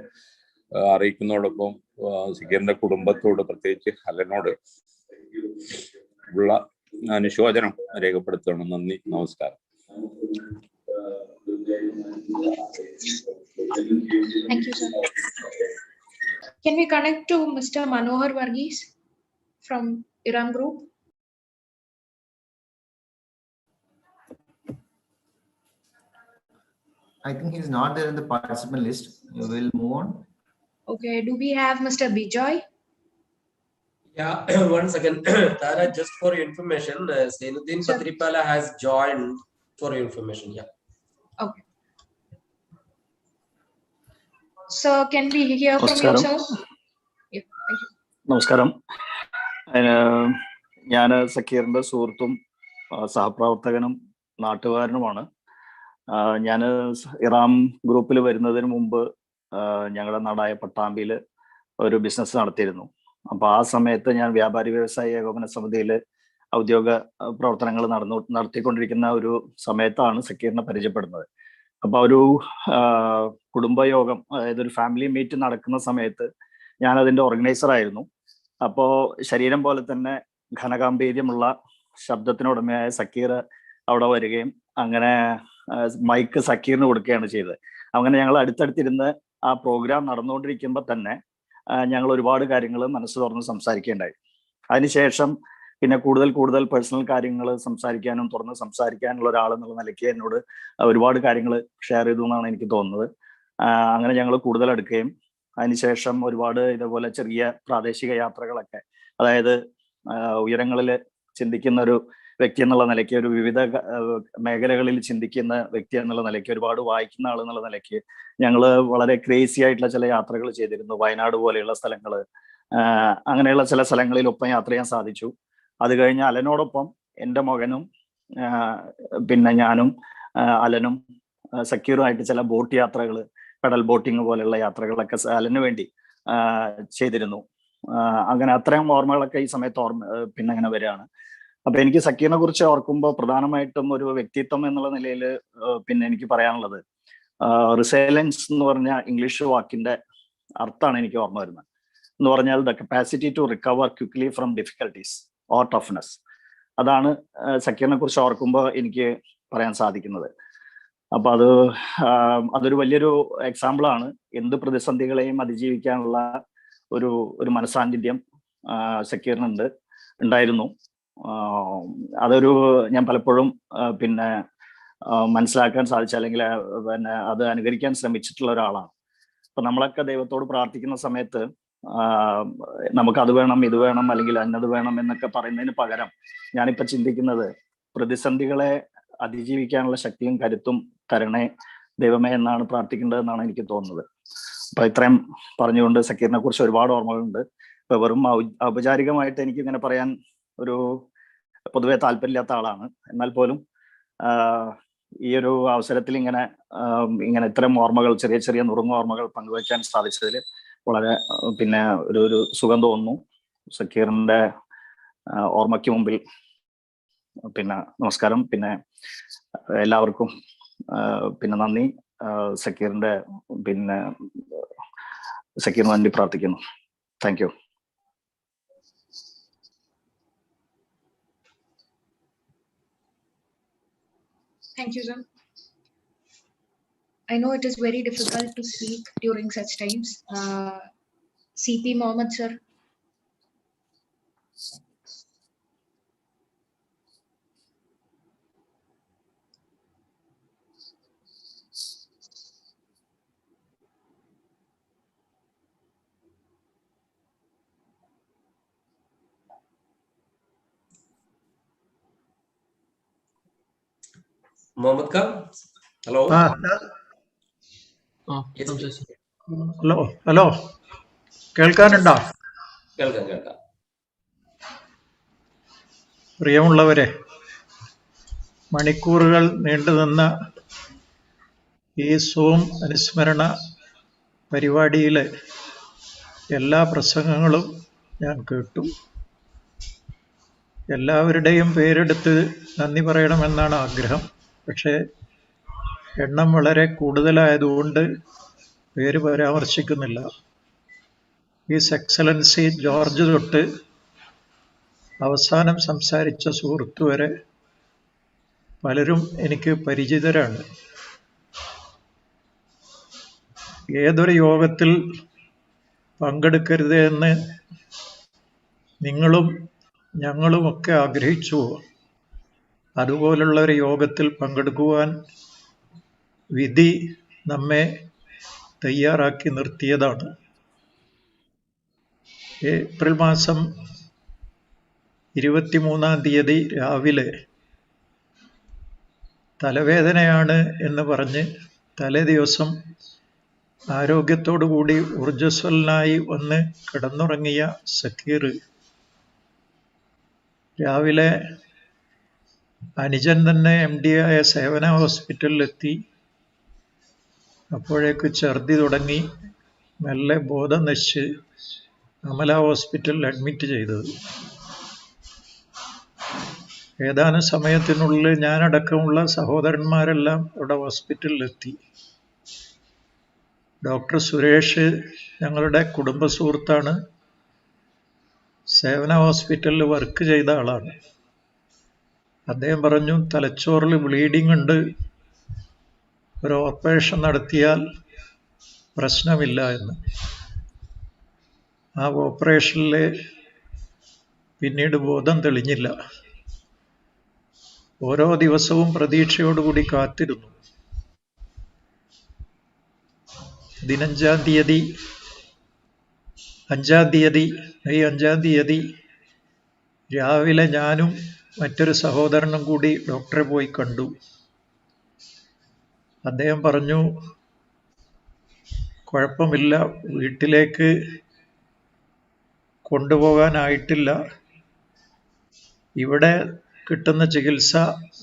അറിയിക്കുന്നതോടൊപ്പം സെക്യൂറിന്റെ കുടുംബത്തോട്, പ്രത്യേകിച്ച് ഹലനോട് ഉള്ള അനുശോചനം രേഖപ്പെടുത്തണം. നന്ദി, നമസ്കാരം. Thank you, sir. Can we connect to Mr. Manohar Varghese from Iram Group? I think he's not there in the participant list. We will move on. Okay, do we have Mr. Bijoy? Yeah, 1 second. Tara, just for your information, Sainuddin Patripala has joined for your information. Yeah. Okay. Sir, can we hear from you, sir? Yeah, thank you. നമസ്കാരം. ഞാൻ സക്കീറിന്റെ സുഹൃത്തും സഹപ്രവർത്തകനും നാട്ടുകാരനുമാണ്. ഞാൻ ഇറാം ഗ്രൂപ്പിൽ വരുന്നതിന് മുമ്പ് ഞങ്ങളുടെ നാടായ പട്ടാമ്പിയിൽ ഒരു ബിസിനസ് നടത്തിയിരുന്നു. അപ്പോൾ ആ സമയത്ത് ഞാൻ വ്യാപാരി വ്യവസായ ഏകോപന സമിതിയിൽ ഔദ്യോഗിക പ്രവർത്തനങ്ങൾ നടത്തിക്കൊണ്ടിരിക്കുന്ന ഒരു സമയത്താണ് സക്കീറിനെ പരിചയപ്പെടുന്നത്. അപ്പോൾ ഒരു കുടുംബയോഗം, അതായത് ഒരു ഫാമിലി മീറ്റ് നടക്കുന്ന സമയത്ത് ഞാൻ അതിൻ്റെ ഓർഗനൈസർ ആയിരുന്നു. അപ്പോൾ ശരീരം പോലെ തന്നെ ഘനഗാംഭീര്യമുള്ള ശബ്ദത്തിനുടമയായ സക്കീർ അവിടെ വരികയും അങ്ങനെ മൈക്ക് സക്കീറിന് കൊടുക്കുകയാണ് ചെയ്തത്. അങ്ങനെ ഞങ്ങൾ അടുത്തടുത്തിരുന്ന് ആ പ്രോഗ്രാം നടന്നുകൊണ്ടിരിക്കുമ്പോൾ തന്നെ ഞങ്ങൾ ഒരുപാട് കാര്യങ്ങൾ മനസ്സ് തുറന്ന് സംസാരിക്കുകയുണ്ടായി. അതിനുശേഷം പിന്നെ കൂടുതൽ പേഴ്സണൽ കാര്യങ്ങൾ സംസാരിക്കാനും തുറന്ന് സംസാരിക്കാനുള്ള ഒരാളെന്നുള്ള നിലയ്ക്ക് എന്നോട് ഒരുപാട് കാര്യങ്ങൾ ഷെയർ ചെയ്തു എന്നാണ് എനിക്ക് തോന്നുന്നത്. അങ്ങനെ ഞങ്ങൾ കൂടുതൽ അടുക്കുകയും അതിനുശേഷം ഒരുപാട് ഇതേപോലെ ചെറിയ പ്രാദേശിക യാത്രകളൊക്കെ, അതായത് ഉയരങ്ങളിൽ ചിന്തിക്കുന്ന ഒരു വ്യക്തി എന്നുള്ള നിലയ്ക്ക്, ഒരു വിവിധ മേഖലകളിൽ ചിന്തിക്കുന്ന വ്യക്തി എന്നുള്ള നിലയ്ക്ക്, ഒരുപാട് വായിക്കുന്ന ആൾ എന്നുള്ള നിലയ്ക്ക് ഞങ്ങൾ വളരെ ക്രേസി ആയിട്ടുള്ള ചില യാത്രകൾ ചെയ്തിരുന്നു. വയനാട് പോലെയുള്ള സ്ഥലങ്ങൾ, അങ്ങനെയുള്ള ചില സ്ഥലങ്ങളിൽ ഒപ്പം യാത്ര ചെയ്യാൻ സാധിച്ചു. അത് കഴിഞ്ഞ് അലനോടൊപ്പം എൻ്റെ മകനും പിന്നെ ഞാനും അലനും സക്കീറുമായിട്ട് ചില ബോട്ട് യാത്രകൾ, പെഡൽ ബോട്ടിങ് പോലെയുള്ള യാത്രകളൊക്കെ അലന് വേണ്ടി ചെയ്തിരുന്നു. അങ്ങനെ അത്രയും ഓർമ്മകളൊക്കെ ഈ സമയത്ത് പിന്നെ അങ്ങനെ വരികയാണ്. അപ്പൊ എനിക്ക് സക്കീറിനെ കുറിച്ച് ഓർക്കുമ്പോൾ പ്രധാനമായിട്ടും ഒരു വ്യക്തിത്വം എന്നുള്ള നിലയിൽ പിന്നെ എനിക്ക് പറയാനുള്ളത് റിസൈലൻസ് എന്ന് പറഞ്ഞ ഇംഗ്ലീഷ് വാക്കിന്റെ അർത്ഥമാണ് എനിക്ക് ഓർമ്മ വരുന്നത്. എന്ന് പറഞ്ഞാൽ the capacity to recover quickly from difficulties or toughness. അതാണ് സക്കീറിനെ കുറിച്ച് ഓർക്കുമ്പോൾ എനിക്ക് പറയാൻ സാധിക്കുന്നത്. അപ്പൊ അതൊരു വലിയൊരു എക്സാമ്പിളാണ്. എന്ത് പ്രതിസന്ധികളെയും അതിജീവിക്കാനുള്ള ഒരു മനസാന്നിധ്യം സക്കീറിനുണ്ട്, ഉണ്ടായിരുന്നു. അതൊരു ഞാൻ പലപ്പോഴും പിന്നെ മനസ്സിലാക്കാൻ സാധിച്ച, അല്ലെങ്കിൽ പിന്നെ അത് അനുകരിക്കാൻ ശ്രമിച്ചിട്ടുള്ള ഒരാളാണ്. അപ്പൊ നമ്മളൊക്കെ ദൈവത്തോട് പ്രാർത്ഥിക്കുന്ന സമയത്ത് നമുക്ക് അത് വേണം, ഇത് വേണം, അല്ലെങ്കിൽ അന്നത് വേണം എന്നൊക്കെ പറയുന്നതിന് പകരം ഞാനിപ്പോ ചിന്തിക്കുന്നത് പ്രതിസന്ധികളെ അതിജീവിക്കാനുള്ള ശക്തിയും കരുത്തും തരണേ ദൈവമേ എന്നാണ് പ്രാർത്ഥിക്കേണ്ടതെന്നാണ് എനിക്ക് തോന്നുന്നത്. അപ്പൊ ഇത്രയും പറഞ്ഞുകൊണ്ട് സക്കീറിനെ കുറിച്ച് ഒരുപാട് ഓർമ്മകളുണ്ട്. ഇപ്പൊ വെറും ഔപചാരികമായിട്ട് എനിക്ക് ഇങ്ങനെ പറയാൻ ഒരു പൊതുവെ താല്പര്യമില്ലാത്ത ആളാണ്. എന്നാൽ പോലും ഈ ഒരു അവസരത്തിൽ ഇങ്ങനെ ഇത്തരം ഓർമ്മകൾ, ചെറിയ ചെറിയ നുറുങ്ങ ഓർമ്മകൾ പങ്കുവയ്ക്കാൻ സാധിച്ചതിൽ വളരെ പിന്നെ ഒരു സുഖം തോന്നുന്നു. സക്കീറിന്റെ ഓർമ്മയ്ക്ക് മുമ്പിൽ പിന്നെ നമസ്കാരം, പിന്നെ എല്ലാവർക്കും പിന്നെ നന്ദി. സക്കീറിന് വേണ്ടി പ്രാർത്ഥിക്കുന്നു. Thank you. Thank you, sir. I know it is very difficult to speak during such times. CP Mohammed, sir. Mohammed Khan, hello. Yes, please. Hello കേൾക്കാനുണ്ടോ? കേൾക്കാം. പ്രിയമുള്ളവരെ, മണിക്കൂറുകൾ നീണ്ടുനിന്ന ഈ സൂം അനുസ്മരണ പരിപാടിയിലെ എല്ലാ പ്രസംഗങ്ങളും ഞാൻ കേട്ടു. എല്ലാവരുടെയും പേരെടുത്ത് നന്ദി പറയണമെന്നാണ് ആഗ്രഹം. പക്ഷേ എണ്ണം വളരെ കൂടുതലായതുകൊണ്ട് പേര് പരാമർശിക്കുന്നില്ല. ഹിസ് എക്സലൻസി ജോർജ് തൊട്ട് അവസാനം സംസാരിച്ച സുഹൃത്ത് വരെ പലരും എനിക്ക് പരിചിതരാണ്. ഏതൊരു യോഗത്തിൽ പങ്കെടുക്കരുത് എന്ന് നിങ്ങളും ഞങ്ങളുമൊക്കെ ആഗ്രഹിച്ചുവോ, അതുപോലുള്ള ഒരു യോഗത്തിൽ പങ്കെടുക്കുവാൻ വിധി നമ്മെ തയ്യാറാക്കി നിർത്തിയതാണ്. ഏപ്രിൽ മാസം 23-ാം തീയതി രാവിലെ തലവേദനയാണ് എന്ന് പറഞ്ഞ് തലേ ദിവസം ആരോഗ്യത്തോടുകൂടി ഊർജ്ജസ്വലനായി വന്ന് കിടന്നുറങ്ങിയ സക്കീർ രാവിലെ അനുജൻ തന്നെ MD ആയ സേവന ഹോസ്പിറ്റലിലെത്തി. അപ്പോഴേക്ക് ഛർദി തുടങ്ങി. മെല്ലെ ബോധം നശിച്ച് അമല ഹോസ്പിറ്റലിൽ അഡ്മിറ്റ് ചെയ്തത്. ഏതാനും സമയത്തിനുള്ളിൽ ഞാനടക്കമുള്ള സഹോദരന്മാരെല്ലാം അവിടെ ഹോസ്പിറ്റലിലെത്തി. ഡോക്ടർ സുരേഷ് ഞങ്ങളുടെ കുടുംബ സുഹൃത്താണ്. സേവന ഹോസ്പിറ്റലിൽ വർക്ക് ചെയ്ത ആളാണ്. അദ്ദേഹം പറഞ്ഞു, തലച്ചോറിൽ ബ്ലീഡിംഗ് ഉണ്ട്, ഒരു ഓപ്പറേഷൻ നടത്തിയാൽ പ്രശ്നമില്ല എന്ന്. ആ ഓപ്പറേഷനിൽ പിന്നീട് ബോധം തെളിഞ്ഞില്ല. ഓരോ ദിവസവും പ്രതീക്ഷയോടുകൂടി കാത്തിരുന്നു. 5-ാം തീയതി മെയ് 5-ാം തീയതി രാവിലെ ഞാനും മറ്റൊരു സഹോദരനും കൂടി ഡോക്ടറെ പോയി കണ്ടു. അദ്ദേഹം പറഞ്ഞു, കുഴപ്പമില്ല, വീട്ടിലേക്ക് കൊണ്ടുപോകാനായിട്ടില്ല, ഇവിടെ കിട്ടുന്ന ചികിത്സ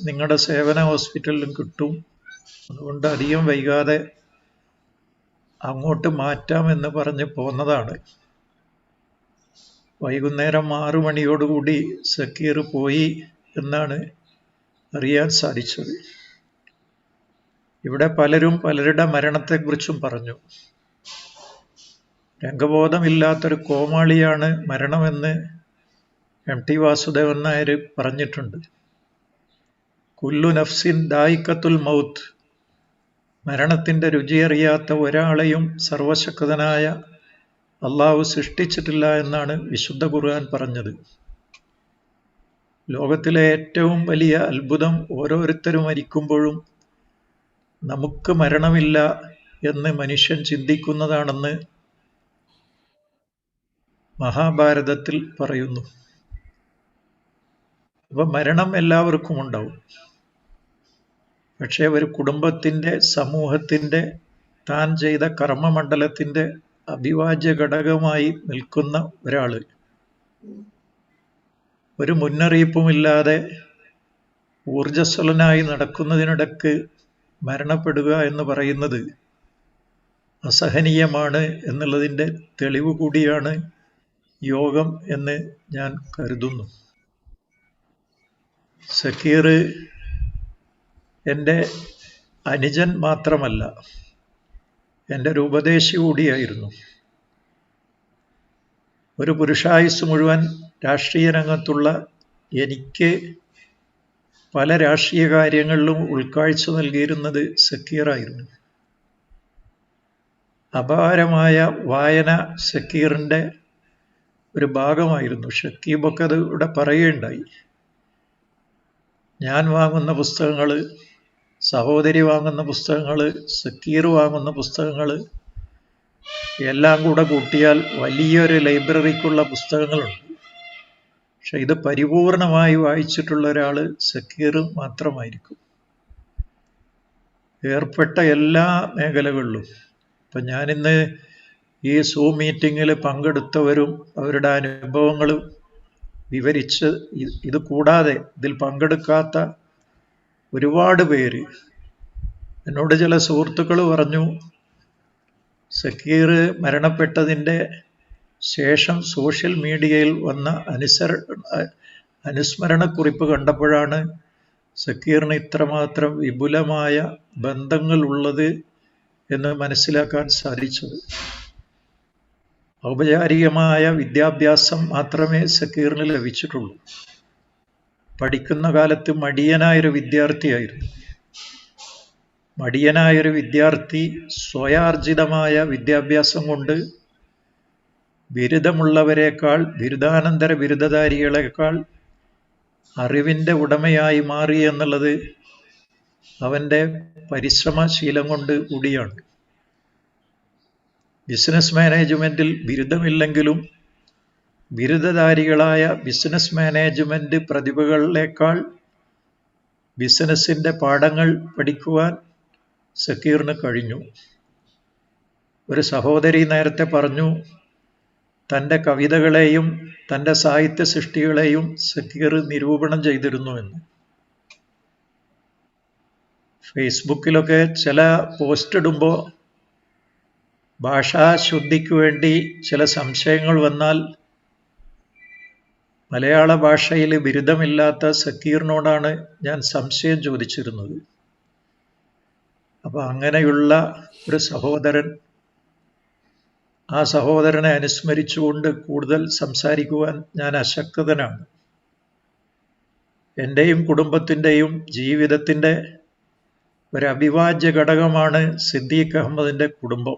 നിങ്ങളുടെ സേവന ഹോസ്പിറ്റലിലും കിട്ടും, അതുകൊണ്ട് അധികം വൈകാതെ അങ്ങോട്ട് മാറ്റാമെന്ന് പറഞ്ഞ് പോന്നതാണ്. വൈകുന്നേരം 6 മണിയോടുകൂടി സക്കീർ പോയി എന്നാണ് അറിയാൻ സാധിച്ചത്. ഇവിടെ പലരും പലരുടെ മരണത്തെക്കുറിച്ചും പറഞ്ഞു. രംഗബോധമില്ലാത്തൊരു കോമാളിയാണ് മരണമെന്ന് MT വാസുദേവൻ നായർ പറഞ്ഞിട്ടുണ്ട്. കുല്ലു നഫ്സിൻ ദായിക്കത്തുൽ മൗത്ത്, മരണത്തിന്റെ രുചിയറിയാത്ത ഒരാളെയും സർവശക്തനായ അള്ളാഹു സൃഷ്ടിച്ചിട്ടില്ല എന്നാണ് വിശുദ്ധ ഖുർആൻ പറഞ്ഞത്. ലോകത്തിലെ ഏറ്റവും വലിയ അത്ഭുതം ഓരോരുത്തരും മരിക്കുമ്പോഴും നമുക്ക് മരണമില്ല എന്ന് മനുഷ്യൻ ചിന്തിക്കുന്നതാണെന്ന് മഹാഭാരതത്തിൽ പറയുന്നു. അപ്പൊ മരണം എല്ലാവർക്കും ഉണ്ടാവും. പക്ഷെ ഒരു കുടുംബത്തിന്റെ, സമൂഹത്തിന്റെ, താൻ ചെയ്ത കർമ്മമണ്ഡലത്തിന്റെ അവിഭാജ്യ ഘടകമായി നിൽക്കുന്ന ഒരാള് ഒരു മുന്നറിയിപ്പുമില്ലാതെ ഊർജസ്വലനായി നടക്കുന്നതിനിടക്ക് മരണപ്പെടുക എന്ന് പറയുന്നത് അസഹനീയമാണ് എന്നുള്ളതിൻ്റെ തെളിവ് കൂടിയാണ് യോഗം എന്ന് ഞാൻ കരുതുന്നു. സക്കീർ എൻ്റെ അനുജൻ മാത്രമല്ല, എൻ്റെ ഒരു ഉപദേശി കൂടിയായിരുന്നു. ഒരു പുരുഷായുസ് മുഴുവൻ രാഷ്ട്രീയ രംഗത്തുള്ള എനിക്ക് പല രാഷ്ട്രീയ കാര്യങ്ങളിലും ഉൾക്കാഴ്ച നൽകിയിരുന്നത് സക്കീറായിരുന്നു. അപാരമായ വായന സക്കീറിൻ്റെ ഒരു ഭാഗമായിരുന്നു. ഷക്കീബൊക്കെ അത് ഇവിടെ പറയുകയുണ്ടായി. ഞാൻ വാങ്ങുന്ന പുസ്തകങ്ങൾ, സഹോദരി വാങ്ങുന്ന പുസ്തകങ്ങൾ, സക്കീർ വാങ്ങുന്ന പുസ്തകങ്ങൾ എല്ലാം കൂടെ കൂട്ടിയാൽ വലിയൊരു ലൈബ്രറിക്കുള്ള പുസ്തകങ്ങളുണ്ട്. പക്ഷെ ഇത് പരിപൂർണമായി വായിച്ചിട്ടുള്ള ഒരാൾ സക്കീർ മാത്രമായിരിക്കും. ഏർപ്പെട്ട എല്ലാ മേഖലകളിലും. ഇപ്പം ഞാനിന്ന് ഈ സൂം മീറ്റിങ്ങിൽ പങ്കെടുത്തവരും അവരുടെ അനുഭവങ്ങളും വിവരിച്ച്, ഇത് കൂടാതെ ഇതിൽ പങ്കെടുക്കാത്ത ഒരുപാട് പേര് എന്നോട് ചില സുഹൃത്തുക്കൾ പറഞ്ഞു, സക്കീർ മരണപ്പെട്ടതിൻ്റെ ശേഷം സോഷ്യൽ മീഡിയയിൽ വന്ന അനുസ്മരണക്കുറിപ്പ് കണ്ടപ്പോഴാണ് സക്കീറിന് ഇത്രമാത്രം വിപുലമായ ബന്ധങ്ങൾ ഉള്ളത് എന്ന് മനസ്സിലാക്കാൻ സാധിച്ചത്. ഔപചാരികമായ വിദ്യാഭ്യാസം മാത്രമേ സക്കീറിന് ലഭിച്ചിട്ടുള്ളൂ. പഠിക്കുന്ന കാലത്ത് മടിയനായൊരു വിദ്യാർത്ഥിയായിരുന്നു. മടിയനായൊരു വിദ്യാർത്ഥി സ്വയാർജിതമായ വിദ്യാഭ്യാസം കൊണ്ട് ബിരുദമുള്ളവരെക്കാൾ, ബിരുദാനന്തര ബിരുദധാരികളെക്കാൾ അറിവിൻ്റെ ഉടമയായി മാറി എന്നുള്ളത് അവൻ്റെ പരിശ്രമശീലം കൊണ്ട് കൂടിയാണ്. ബിസിനസ് മാനേജ്മെന്റിൽ ബിരുദമില്ലെങ്കിലും ബിരുദധാരികളായ ബിസിനസ് മാനേജ്മെന്റ് പ്രതിഭകളേക്കാൾ ബിസിനസിൻ്റെ പാഠങ്ങൾ പഠിക്കുവാൻ സക്കീറിന് കഴിഞ്ഞു. ഒരു സഹോദരി നേരത്തെ പറഞ്ഞു, തൻ്റെ കവിതകളെയും തൻ്റെ സാഹിത്യ സൃഷ്ടികളെയും സക്കീർ നിരൂപണം ചെയ്തിരുന്നു എന്ന്. ഫേസ്ബുക്കിലൊക്കെ ചില പോസ്റ്റ് ഇടുമ്പോൾ ഭാഷാശുദ്ധിക്ക് വേണ്ടി ചില സംശയങ്ങൾ വന്നാൽ മലയാള ഭാഷയിൽ ബിരുദമില്ലാത്ത സക്കീറിനോടാണ് ഞാൻ സംശയം ചോദിച്ചിരുന്നത്. അപ്പോൾ അങ്ങനെയുള്ള ഒരു സഹോദരൻ, ആ സഹോദരനെ അനുസ്മരിച്ചുകൊണ്ട് കൂടുതൽ സംസാരിക്കുവാൻ ഞാൻ അശക്തനാണ്. എൻ്റെയും കുടുംബത്തിൻ്റെയും ജീവിതത്തിൻ്റെ ഒരു അവിഭാജ്യ ഘടകമാണ് സിദ്ദീഖ് അഹമ്മദിൻ്റെ കുടുംബം.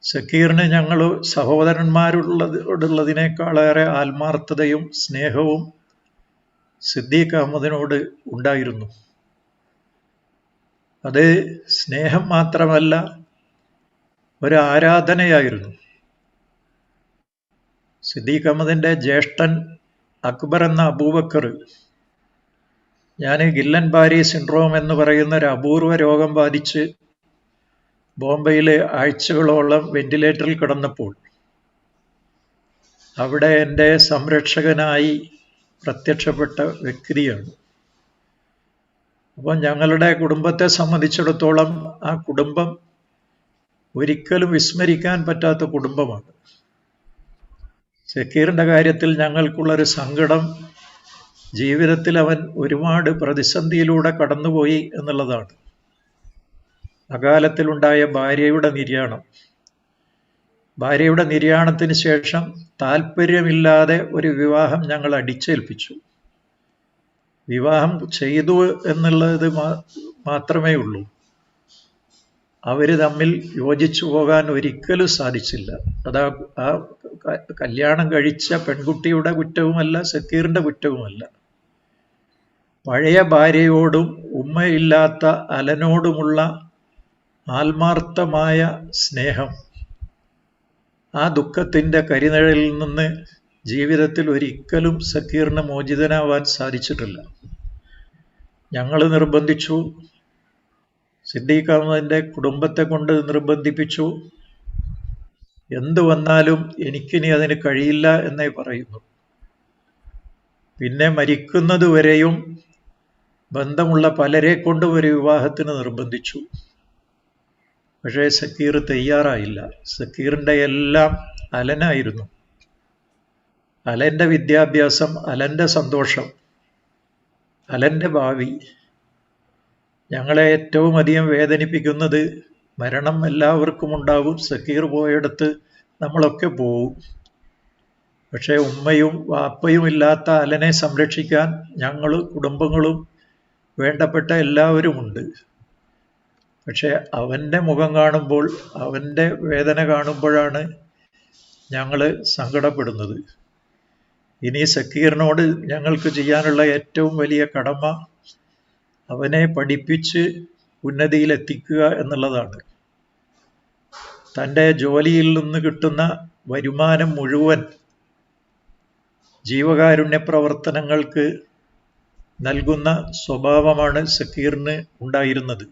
സക്കീറിന് ഞങ്ങൾ സഹോദരന്മാരോടുള്ളതിനേക്കാളേറെ ആത്മാർത്ഥതയും സ്നേഹവും സിദ്ദീഖ് അഹമ്മദിനോട് ഉണ്ടായിരുന്നു. അത് സ്നേഹം മാത്രമല്ല, ഒരു ആരാധനയായിരുന്നു. സിദ്ദീഖ് അഹമ്മദിൻ്റെ ജ്യേഷ്ഠൻ അക്ബർ എന്ന അബൂബക്കർ, ഞാൻ ഗില്ലൻ ബാരി സിൻഡ്രോം എന്ന് പറയുന്ന ഒരു അപൂർവ രോഗം ബാധിച്ച് ബോംബെയിൽ ആഴ്ചകളോളം വെന്റിലേറ്ററിൽ കിടന്നപ്പോൾ അവിടെ എൻ്റെ സംരക്ഷകനായി പ്രത്യക്ഷപ്പെട്ട വ്യക്തിയാണ്. അപ്പം ഞങ്ങളുടെ കുടുംബത്തെ സംബന്ധിച്ചിടത്തോളം ആ കുടുംബം ഒരിക്കലും വിസ്മരിക്കാൻ പറ്റാത്ത കുടുംബമാണ്. സക്കീറിൻ്റെ കാര്യത്തിൽ ഞങ്ങൾക്കുള്ളൊരു സങ്കടം, ജീവിതത്തിൽ അവൻ ഒരുപാട് പ്രതിസന്ധിയിലൂടെ കടന്നുപോയി എന്നുള്ളതാണ്. അകാലത്തിലുണ്ടായ ഭാര്യയുടെ നിര്യാണത്തിന് ശേഷം താല്പര്യമില്ലാതെ ഒരു വിവാഹം ഞങ്ങൾ അടിച്ചേൽപ്പിച്ചു. വിവാഹം ചെയ്തു എന്നുള്ളത് മാത്രമേ ഉള്ളൂ. അവർ തമ്മിൽ യോജിച്ചു പോകാൻ ഒരിക്കലും സാധിച്ചില്ല. അത് ആ കല്യാണം കഴിച്ച പെൺകുട്ടിയുടെ കുറ്റവുമല്ല, സക്കീറിൻ്റെ കുറ്റവുമല്ല. പഴയ ഭാര്യയോടും ഉമ്മയില്ലാത്ത അലനോടുമുള്ള ആത്മാർത്ഥമായ സ്നേഹം, ആ ദുഃഖത്തിൻ്റെ കരിനിഴലിൽ നിന്ന് ജീവിതത്തിൽ ഒരിക്കലും സക്കീറിന് മോചിതനാവാൻ സാധിച്ചിട്ടില്ല. ഞങ്ങൾ നിർബന്ധിച്ചു, സിദ്ദീഖ് അഹമ്മദിൻ്റെ കുടുംബത്തെ കൊണ്ട് നിർബന്ധിപ്പിച്ചു. എന്തു വന്നാലും എനിക്കിനി അതിന് കഴിയില്ല എന്നേ പറയുന്നു. പിന്നെ മരിക്കുന്നതുവരെയും ബന്ധമുള്ള പലരെ കൊണ്ടും ഒരു വിവാഹത്തിന് നിർബന്ധിച്ചു. പക്ഷേ സക്കീർ തയ്യാറായില്ല. സക്കീറിൻ്റെ എല്ലാം അലനായിരുന്നു. അലൻ്റെ വിദ്യാഭ്യാസം, അലൻ്റെ സന്തോഷം, അലൻ്റെ ഭാവി. ഞങ്ങളെ ഏറ്റവും അധികം വേദനിപ്പിക്കുന്നത്, മരണം എല്ലാവർക്കും ഉണ്ടാവും, സക്കീർ പോയെടുത്ത് നമ്മളൊക്കെ പോവും. പക്ഷേ ഉമ്മയും വാപ്പയും ഇല്ലാത്ത അലനെ സംരക്ഷിക്കാൻ ഞങ്ങൾ, കുടുംബങ്ങളും, വേണ്ടപ്പെട്ട എല്ലാവരുമുണ്ട്. പക്ഷെ അവൻ്റെ മുഖം കാണുമ്പോൾ, അവൻ്റെ വേദന കാണുമ്പോഴാണ് ഞങ്ങൾ സങ്കടപ്പെടുന്നത്. ഇനി സക്കീറിനോട് ഞങ്ങൾക്ക് ചെയ്യാനുള്ള ഏറ്റവും വലിയ കടമ അവനെ പഠിപ്പിച്ച് ഉന്നതിയിലെത്തിക്കുക എന്നുള്ളതാണ്. തൻ്റെ ജോലിയിൽ നിന്ന് കിട്ടുന്ന വരുമാനം മുഴുവൻ ജീവകാരുണ്യ പ്രവർത്തനങ്ങൾക്ക് നൽകുന്ന സ്വഭാവമാണ് സക്കീറിന് ഉണ്ടായിരുന്നത്.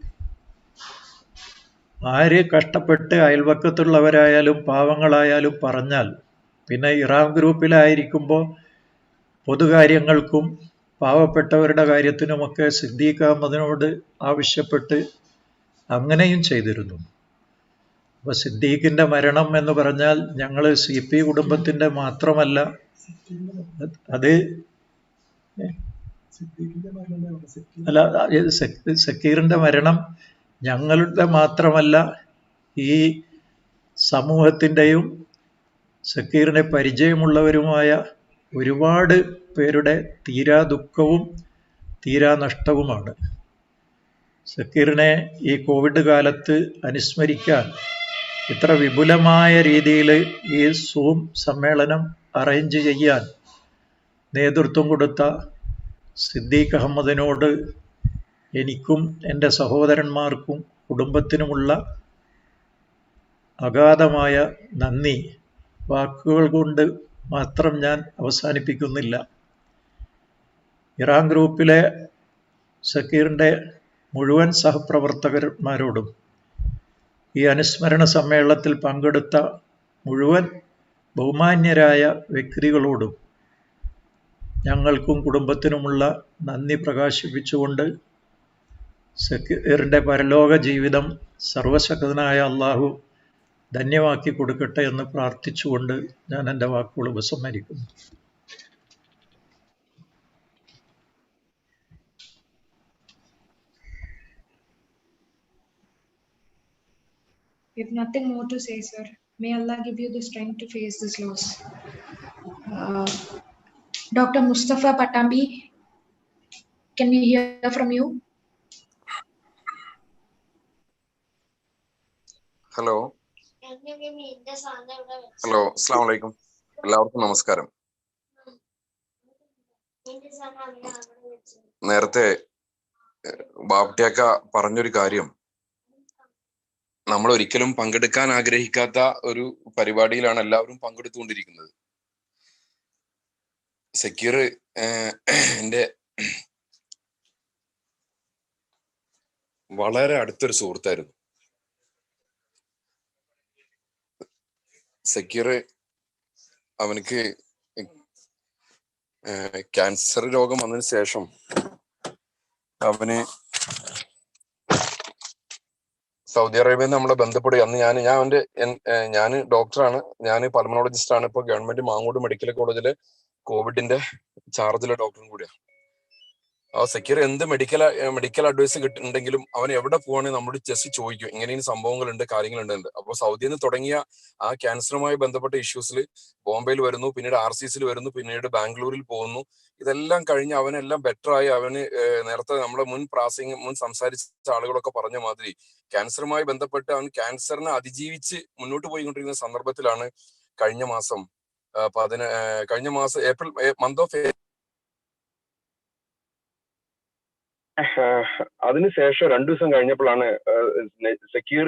ആര് കഷ്ടപ്പെട്ട് അയൽവക്കത്തുള്ളവരായാലും പാവങ്ങളായാലും പറഞ്ഞാൽ, പിന്നെ ഇറാം ഗ്രൂപ്പിലായിരിക്കുമ്പോൾ പൊതുകാര്യങ്ങൾക്കും പാവപ്പെട്ടവരുടെ കാര്യത്തിനുമൊക്കെ സിദ്ദീഖ് അഹമ്മദിനോട് ആവശ്യപ്പെട്ട് അങ്ങനെയും ചെയ്തിരുന്നു. അപ്പോൾ സിദ്ദീഖിൻ്റെ മരണം എന്ന് പറഞ്ഞാൽ ഞങ്ങൾ CP കുടുംബത്തിൻ്റെ മാത്രമല്ല, അത് അല്ല, സക്കീറിൻ്റെ മരണം ഞങ്ങളുടെ മാത്രമല്ല, ഈ സമൂഹത്തിൻ്റെയും സക്കീറിനെ പരിചയമുള്ളവരുമായ ഒരുപാട് പേരുടെ തീരാ ദുഃഖവും തീരാ നഷ്ടവുമാണ്. സക്കീറിനെ ഈ കോവിഡ് കാലത്ത് അനുസ്മരിക്കാൻ ഇത്ര വിപുലമായ രീതിയിൽ ഈ സൂം സമ്മേളനം അറേഞ്ച് ചെയ്യാൻ നേതൃത്വം കൊടുത്ത സിദ്ദീഖ് അഹമ്മദിനോട് എനിക്കും എൻ്റെ സഹോദരന്മാർക്കും കുടുംബത്തിനുമുള്ള അഗാധമായ നന്ദി വാക്കുകൾ കൊണ്ട് മാത്രം ഞാൻ അവസാനിപ്പിക്കുന്നില്ല. ഇറാൻ ഗ്രൂപ്പിലെ സക്കീറിൻ്റെ മുഴുവൻ സഹപ്രവർത്തകന്മാരോടും ഈ അനുസ്മരണ സമ്മേളനത്തിൽ പങ്കെടുത്ത മുഴുവൻ ബഹുമാന്യരായ വ്യക്തികളോടും ഞങ്ങൾക്കും കുടുംബത്തിനുമുള്ള നന്ദി പ്രകാശിപ്പിച്ചുകൊണ്ട് സക്കീറിൻ്റെ പരലോക ജീവിതം സർവശക്തനായ അള്ളാഹു ധന്യമാക്കി കൊടുക്കട്ടെ എന്ന് പ്രാർത്ഥിച്ചുകൊണ്ട് ഞാൻ എൻ്റെ വാക്കുകൾ ഉപസംഹരിക്കുന്നു. We have nothing more to say, sir. May Allah give you the strength to face this loss. Dr. Mustafa Patambi, can we hear from you? Hello അസ്സാം വലൈക്കും, എല്ലാവർക്കും നമസ്കാരം. നേരത്തെ ബാബ്റ്റിയാക്ക പറഞ്ഞൊരു കാര്യം, നമ്മൾ ഒരിക്കലും പങ്കെടുക്കാൻ ആഗ്രഹിക്കാത്ത ഒരു പരിപാടിയിലാണ് എല്ലാവരും പങ്കെടുത്തുകൊണ്ടിരിക്കുന്നത്. സക്കീർ എൻ്റെ വളരെ അടുത്തൊരു സുഹൃത്തായിരുന്നു. സക്കീർ അവനക്ക് ക്യാൻസർ രോഗം വന്നതിന് ശേഷം അവന് സൗദി അറേബ്യയിൽ നമ്മളെ ബന്ധപ്പെടുക. അന്ന് ഞാൻ ഡോക്ടറാണ്, ഞാൻ പൾമണോളജിസ്റ്റ് ആണ്. ഇപ്പൊ ഗവൺമെന്റ് മാങ്ങോട് മെഡിക്കൽ കോളേജിലെ കോവിഡിന്റെ ചാർജുള്ള ഡോക്ടറും കൂടിയാണ്. ആ സക്കീർ എന്ത് മെഡിക്കൽ അഡ്വൈസ് കിട്ടുന്നുണ്ടെങ്കിലും അവൻ എവിടെ പോവാണെങ്കിൽ നമ്മളോട് ജസ്റ്റ് ചോദിക്കും, ഇങ്ങനെയും സംഭവങ്ങളുണ്ട്, കാര്യങ്ങളുണ്ട്. അപ്പൊ സൗദിയിൽ നിന്ന് തുടങ്ങിയ ആ ക്യാൻസറുമായി ബന്ധപ്പെട്ട ഇഷ്യൂസിൽ ബോംബെയിൽ വരുന്നു, പിന്നീട് RCCയിൽ വരുന്നു, പിന്നീട് ബാംഗ്ലൂരിൽ പോകുന്നു. ഇതെല്ലാം കഴിഞ്ഞ് അവനെല്ലാം ബെറ്റർ ആയി. അവന് നേരത്തെ നമ്മുടെ മുൻ സംസാരിച്ച ആളുകളൊക്കെ പറഞ്ഞ മാതിരി ക്യാൻസറുമായി ബന്ധപ്പെട്ട് അവൻ ക്യാൻസറിനെ അതിജീവിച്ച് മുന്നോട്ട് പോയിക്കൊണ്ടിരിക്കുന്ന സന്ദർഭത്തിലാണ് കഴിഞ്ഞ മാസം ഏപ്രിൽ മന്ത് ഓഫ് അതിനുശേഷം 2 ദിവസം കഴിഞ്ഞപ്പോഴാണ് സക്കീർ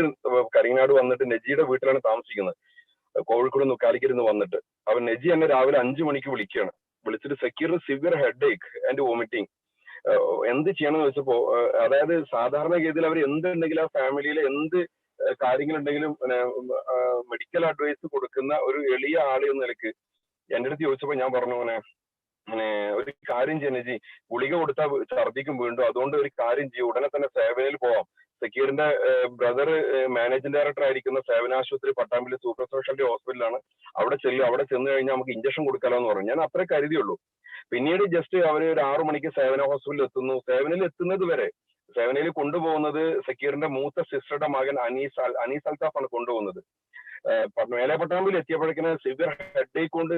കരിങ്ങനാട് വന്നിട്ട് നജിയുടെ വീട്ടിലാണ് താമസിക്കുന്നത്. കോഴിക്കോട് കാലിക്കരുന്ന് വന്നിട്ട് അവൻ നജി എന്നെ രാവിലെ 5 മണിക്ക് വിളിക്കുകയാണ്. വിളിച്ചിട്ട് സക്കീറിന് severe headache and vomiting, എന്ത് ചെയ്യണമെന്ന് വെച്ചപ്പോ, അതായത് സാധാരണഗതിയിൽ അവർ എന്തുണ്ടെങ്കിലും ആ ഫാമിലിയിൽ എന്ത് കാര്യങ്ങളുണ്ടെങ്കിലും മെഡിക്കൽ അഡ്വൈസ് കൊടുക്കുന്ന ഒരു എളിയ ആള് എന്ന നിലക്ക് എന്റെ അടുത്ത് ചോദിച്ചപ്പോ ഞാൻ പറഞ്ഞു, ഒരു കാര്യം ചെയ്യുന്ന ഗുളിക കൊടുത്താൽ ഛർദിക്കും വീണ്ടും, അതുകൊണ്ട് ഒരു കാര്യം ചെയ്യും, ഉടനെ തന്നെ സേവനയിൽ പോവാം. സക്കീറിന്റെ ബ്രദർ മാനേജിംഗ് ഡയറക്ടർ ആയിരിക്കുന്ന സേവന ആശുപത്രി പട്ടാമ്പിലെ സൂപ്പർ സ്പെഷ്യാലിറ്റി ഹോസ്പിറ്റലാണ്, അവിടെ ചെന്ന് കഴിഞ്ഞാൽ നമുക്ക് ഇഞ്ചക്ഷൻ കൊടുക്കാലോ എന്ന് പറഞ്ഞു. ഞാൻ അത്രേ കരുതിയുള്ളൂ. പിന്നീട് ജസ്റ്റ് അവര് ഒരു 6 മണിക്ക് സേവന ഹോസ്പിറ്റലിൽ എത്തുന്നു. സേവനയിൽ എത്തുന്നത് വരെ, സേവനയിൽ കൊണ്ടുപോകുന്നത് സക്കീറിന്റെ മൂത്ത സിസ്റ്ററുടെ മകൻ അനീസ് അൽത്താഫാണ് കൊണ്ടുപോകുന്നത്. മേലെ പട്ടാമ്പിൽ എത്തിയപ്പോഴേക്കിന് സിവിയർ ഹെഡേക്ക് കൊണ്ട്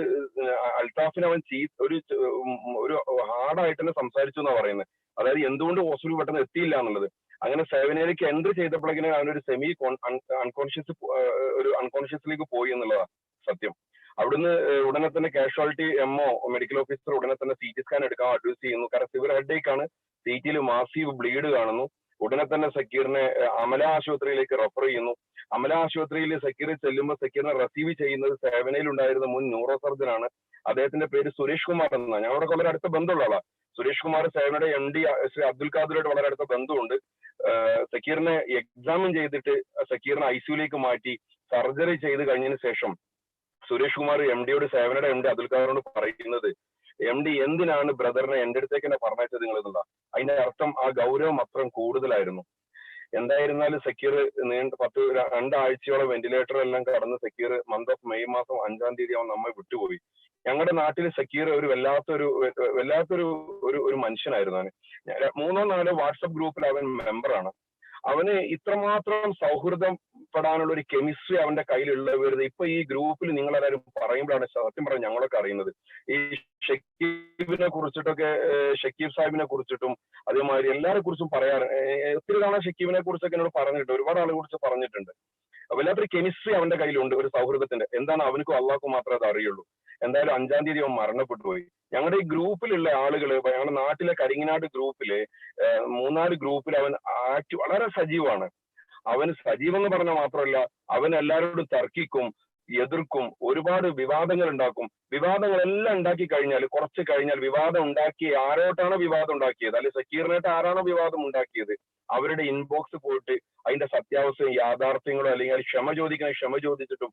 അൽത്താഫിന് അവൻ ഒരു ഹാർഡായിട്ട് തന്നെ സംസാരിച്ചു എന്നാ പറയുന്നത്. അതായത് എന്തുകൊണ്ട് ഹോസ്പിറ്റലിൽ പെട്ടെന്ന് എത്തിയില്ല എന്നുള്ളത്. അങ്ങനെ സേവനയിലേക്ക് എൻട്രി ചെയ്തപ്പോഴേക്കിന് അവനൊരു അൺകോൺഷ്യസിലേക്ക് പോയി എന്നുള്ളതാ സത്യം. അവിടുന്ന് ഉടനെ തന്നെ കാഷ്വാലിറ്റി MO മെഡിക്കൽ ഓഫീസർ ഉടനെ തന്നെ CT സ്കാൻ എടുക്കാൻ അഡ്വൈസ് ചെയ്യുന്നു. കാരണം സിവിയർ ഹെഡേക്ക് ആണ്, CTയിൽ മാസീവ് ബ്ലീഡ് കാണുന്നു. ഉടനെ തന്നെ സക്കീറിനെ അമല ആശുപത്രിയിലേക്ക് റെഫർ ചെയ്യുന്നു. അമല ആശുപത്രിയിൽ സക്കീർ ചെല്ലുമ്പോൾ സക്കീറിനെ റിസീവ് ചെയ്യുന്നത് സേവനയിൽ ഉണ്ടായിരുന്ന മുൻ ന്യൂറോ സർജൻ ആണ്. അദ്ദേഹത്തിന്റെ പേര് സുരേഷ് കുമാർ എന്നാണ്. ഞങ്ങളുടെ വളരെ അടുത്ത ബന്ധമുള്ള ആളാണ് സുരേഷ് കുമാർ. സേവനയുടെ MD ശ്രീ അബ്ദുൽ ഖാദറുമായിട്ട് വളരെ അടുത്ത ബന്ധമുണ്ട്. സക്കീറിനെ എക്സാമിൻ ചെയ്തിട്ട് സക്കീറിനെ ICUലേക്ക് മാറ്റി സർജറി ചെയ്ത് കഴിഞ്ഞതിന് ശേഷം സുരേഷ് കുമാർ MDയോട്, സേവനയുടെ MD അബ്ദുൽ ഖാദറിനോട് പറയുന്നത്, MD എന്തിനാണ് ബ്രദറിനെ എന്റെ അടുത്തേക്ക് തന്നെ പറഞ്ഞയച്ചത് നിങ്ങൾ എന്നുള്ള. അതിന്റെ അർത്ഥം ആ ഗൗരവം അത്രയും കൂടുതലായിരുന്നു. എന്തായിരുന്നാലും സക്കീർ 2 ആഴ്ചയോളം വെന്റിലേറ്റർ എല്ലാം കടന്ന് സക്കീർ മന്ത് ഓഫ് മെയ് മാസം 5-ാം തീയതി അവൻ നമ്മെ വിട്ടുപോയി. ഞങ്ങളുടെ നാട്ടിൽ സക്കീർ ഒരു വല്ലാത്തൊരു മനുഷ്യനായിരുന്നു. അവന് 3-4 വാട്സപ്പ് ഗ്രൂപ്പിൽ അവൻ മെമ്പറാണ്. അവന് ഇത്രമാത്രം സൗഹൃദം പെടാനുള്ള ഒരു കെമിസ്ട്രി അവന്റെ കയ്യിലുള്ളവരുത് ഇപ്പൊ ഈ ഗ്രൂപ്പിൽ നിങ്ങളെല്ലാവരും പറയുമ്പോഴാണ് സത്യം പറഞ്ഞ ഞങ്ങളൊക്കെ അറിയുന്നത്. ഈ ഷക്കീബിനെ കുറിച്ചിട്ടൊക്കെ, ഷക്കീബ് സാഹിബിനെ കുറിച്ചിട്ടും അതേമാതിരി എല്ലാരെ കുറിച്ചും പറയാറ്. ഒത്തിരി തവണ ഷക്കീബിനെ കുറിച്ചൊക്കെ എന്നോട് പറഞ്ഞിട്ടുണ്ട്, ഒരുപാട് ആളെ കുറിച്ച് പറഞ്ഞിട്ടുണ്ട്. വല്ലാത്തൊരു കെമിസ്ട്രി അവന്റെ കയ്യിലുണ്ട്, ഒരു സൗഹൃദത്തിന്റെ. എന്താണ് അവനക്കും അള്ളാഹ്ക്കും മാത്രമേ അത് അറിയുള്ളൂ. എന്തായാലും 5-ാം തീയതി അവൻ മരണപ്പെട്ടു പോയി. ഞങ്ങളുടെ ഈ ഗ്രൂപ്പിലുള്ള ആളുകള്, ഞങ്ങളുടെ നാട്ടിലെ കരിങ്ങനാട് ഗ്രൂപ്പില് 3-4 ഗ്രൂപ്പിൽ അവൻ വളരെ സജീവമാണ്. അവന് സജീവം എന്ന് പറഞ്ഞാൽ മാത്രമല്ല, അവൻ എല്ലാവരോടും തർക്കിക്കും, എതിർക്കും, ഒരുപാട് വിവാദങ്ങൾ ഉണ്ടാക്കും. വിവാദങ്ങളെല്ലാം ഉണ്ടാക്കി കഴിഞ്ഞാൽ കുറച്ച് കഴിഞ്ഞാൽ വിവാദം ഉണ്ടാക്കി ആരോട്ടാണോ വിവാദം ഉണ്ടാക്കിയത്, അല്ലെങ്കിൽ സക്കീറിനായിട്ട് ആരാണോ വിവാദം ഉണ്ടാക്കിയത്, അവരുടെ ഇൻബോക്സ് പോയിട്ട് അതിന്റെ സത്യാവസ്ഥയും യാഥാർത്ഥ്യങ്ങളും അല്ലെങ്കിൽ ക്ഷമ ചോദിച്ചിട്ടും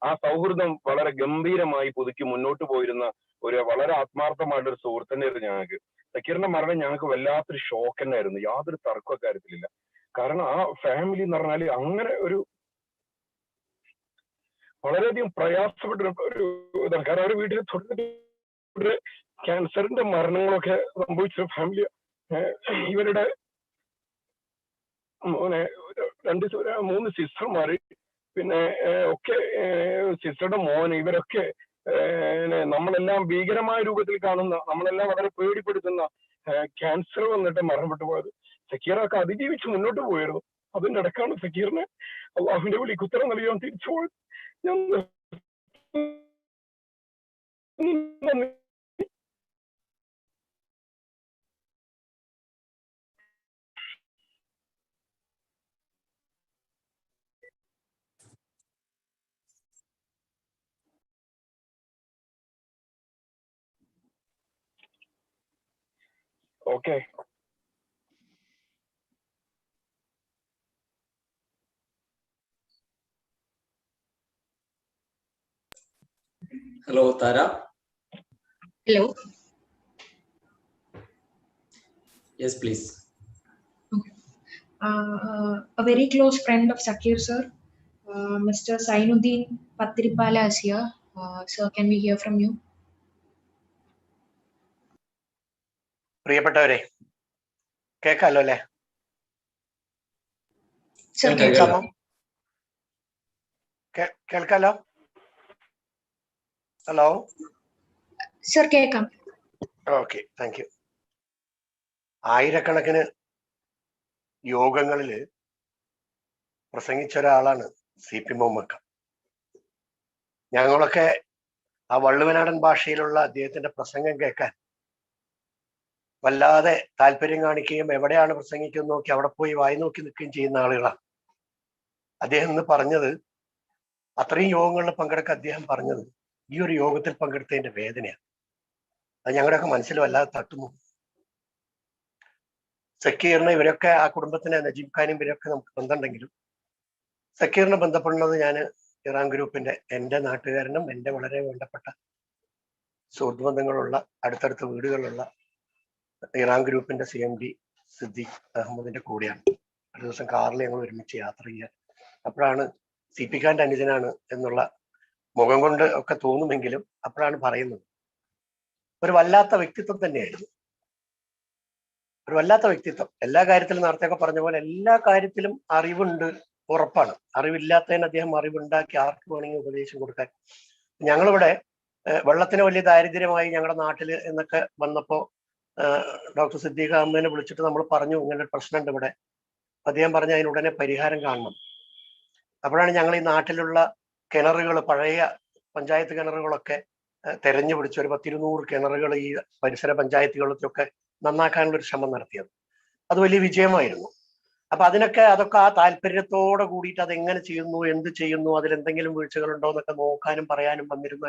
ആ സൗഹൃദം വളരെ ഗംഭീരമായി പുതുക്കി മുന്നോട്ട് പോയിരുന്ന ഒരു വളരെ ആത്മാർത്ഥമായിട്ടൊരു സുഹൃത്തിനായിരുന്നു ഞങ്ങൾക്ക്. സക്കീറിന്റെ മരണം ഞങ്ങൾക്ക് വല്ലാത്തൊരു ഷോക്ക് തന്നെയായിരുന്നു, യാതൊരു തർക്ക കാര്യത്തിലില്ല. കാരണം ആ ഫാമിലി എന്ന് പറഞ്ഞാല് അങ്ങനെ ഒരു വളരെയധികം പ്രയാസപ്പെട്ട ഒരു ഇതാണ്. കാരണം അവരുടെ വീട്ടിൽ തുടർന്ന് ക്യാൻസറിന്റെ മരണങ്ങളൊക്കെ സംഭവിച്ച ഫാമിലി. ഇവരുടെ 3 സിസ്റ്റർമാര്, പിന്നെ ഒക്കെ സിസ്റ്ററുടെ മോന്, ഇവരൊക്കെ നമ്മളെല്ലാം ഭീകരമായ രൂപത്തിൽ കാണുന്ന, നമ്മളെല്ലാം വളരെ പേടിപ്പെടുത്തുന്ന ക്യാൻസർ വന്നിട്ട് മരണപ്പെട്ടു പോയത്. സക്കീറൊക്കെ അതിജീവിച്ച് മുന്നോട്ട് പോയിരുന്നു. അതിന്റെ ഇടക്കാണ് സക്കീറിന് അള്ളാഹുവിന്റെ വിളിക്ക് ഉത്തരം നൽകാൻ തിരിച്ചു പോയത്. ഞാൻ okay. Hello, Tara. Hello. Yes, please. Okay. A very close friend of Sakkeer sir, Mr. Sainuddin Patripala is here. Sir, can we hear from you? പ്രിയപ്പെട്ടവരെ, കേൾക്കാലോ അല്ലേ? Sir, കേൾക്കാമോ? കേൾക്കാലോ? ഹലോ Sir, കേൾക്കാം. Okay, thank you. ആയിരക്കണക്കിന് യോഗങ്ങളിൽ പ്രസംഗിച്ച ഒരാളാണ് CP Muhammad. ഞങ്ങളൊക്കെ ആ വള്ളുവനാടൻ ഭാഷയിലുള്ള അദ്ദേഹത്തിന്റെ പ്രസംഗം കേൾക്കാൻ വല്ലാതെ താല്പര്യം കാണിക്കുകയും എവിടെയാണ് പ്രസംഗിക്കുന്നത് നോക്കി അവിടെ പോയി വായി നോക്കി നിൽക്കുകയും ചെയ്യുന്ന ആളുകളാണ്. അദ്ദേഹം ഇന്ന് പറഞ്ഞത്, അത്രയും യോഗങ്ങളിൽ പങ്കെടുക്കാൻ അദ്ദേഹം പറഞ്ഞത് ഈ ഒരു യോഗത്തിൽ പങ്കെടുത്തതിന്റെ വേദനയാണ്. അത് ഞങ്ങളുടെയൊക്കെ മനസ്സിൽ വല്ലാതെ തട്ടുന്നു. സക്കീറിനെ, ഇവരൊക്കെ ആ കുടുംബത്തിനെ, നജീബ് ഖാനും ഇവരൊക്കെ നമുക്ക് ബന്ധമുണ്ടെങ്കിലും സക്കീറിനെ ബന്ധപ്പെടുന്നത് ഞാൻ ഇറാൻ ഗ്രൂപ്പിന്റെ, എൻ്റെ നാട്ടുകാരനും എൻ്റെ വളരെ വേണ്ടപ്പെട്ട സുഹൃത്ത് ബന്ധങ്ങളുള്ള അടുത്തടുത്ത വീടുകളുള്ള ഇറാൻ ഗ്രൂപ്പിന്റെ CMD സിദ്ദീഖ് അഹമ്മദിന്റെ കൂടെയാണ്. ഒരു ദിവസം കാറിൽ ഞങ്ങൾ ഒരുമിച്ച് യാത്ര ചെയ്യാൻ, അപ്പോഴാണ് CP ഖാന്റെ അനുജനാണ് എന്നുള്ള മുഖം കൊണ്ട് ഒക്കെ തോന്നുമെങ്കിലും അപ്പോഴാണ് പറയുന്നത്. ഒരു വല്ലാത്ത വ്യക്തിത്വം തന്നെയായിരുന്നു, ഒരു വല്ലാത്ത വ്യക്തിത്വം. എല്ലാ കാര്യത്തിലും നേരത്തെയൊക്കെ പറഞ്ഞ പോലെ എല്ലാ കാര്യത്തിലും അറിവുണ്ട്, ഉറപ്പാണ്. അറിവില്ലാത്തതിന് അദ്ദേഹം അറിവുണ്ടാക്കി ആർക്ക് വേണമെങ്കിൽ ഉപദേശം കൊടുക്കാൻ. ഞങ്ങളിവിടെ വെള്ളത്തിന് വലിയ ദാരിദ്ര്യമായി ഞങ്ങളുടെ നാട്ടില് എന്നൊക്കെ വന്നപ്പോ ഡോക്ടർ സിദ്ദീഖ് അഹമ്മദിനെ വിളിച്ചിട്ട് നമ്മൾ പറഞ്ഞു, ഇങ്ങനെ ഒരു പ്രശ്നമുണ്ട് ഇവിടെ. അദ്ദേഹം പറഞ്ഞ അതിനുടനെ പരിഹാരം കാണണം. അപ്പോഴാണ് ഞങ്ങൾ ഈ നാട്ടിലുള്ള കിണറുകൾ, പഴയ പഞ്ചായത്ത് കിണറുകളൊക്കെ തെരഞ്ഞു പിടിച്ച് ഒരു 10-200 കിണറുകൾ ഈ പരിസര പഞ്ചായത്തുകളിലൊക്കെ നന്നാക്കാനുള്ള ഒരു ശ്രമം നടത്തിയത്. അത് വലിയ വിജയമായിരുന്നു. അപ്പൊ അതൊക്കെ ആ താല്പര്യത്തോടെ കൂടിയിട്ട് അതെങ്ങനെ ചെയ്യുന്നു, എന്ത് ചെയ്യുന്നു, അതിലെന്തെങ്കിലും വീഴ്ചകളുണ്ടോ എന്നൊക്കെ നോക്കാനും പറയാനും വന്നിരുന്ന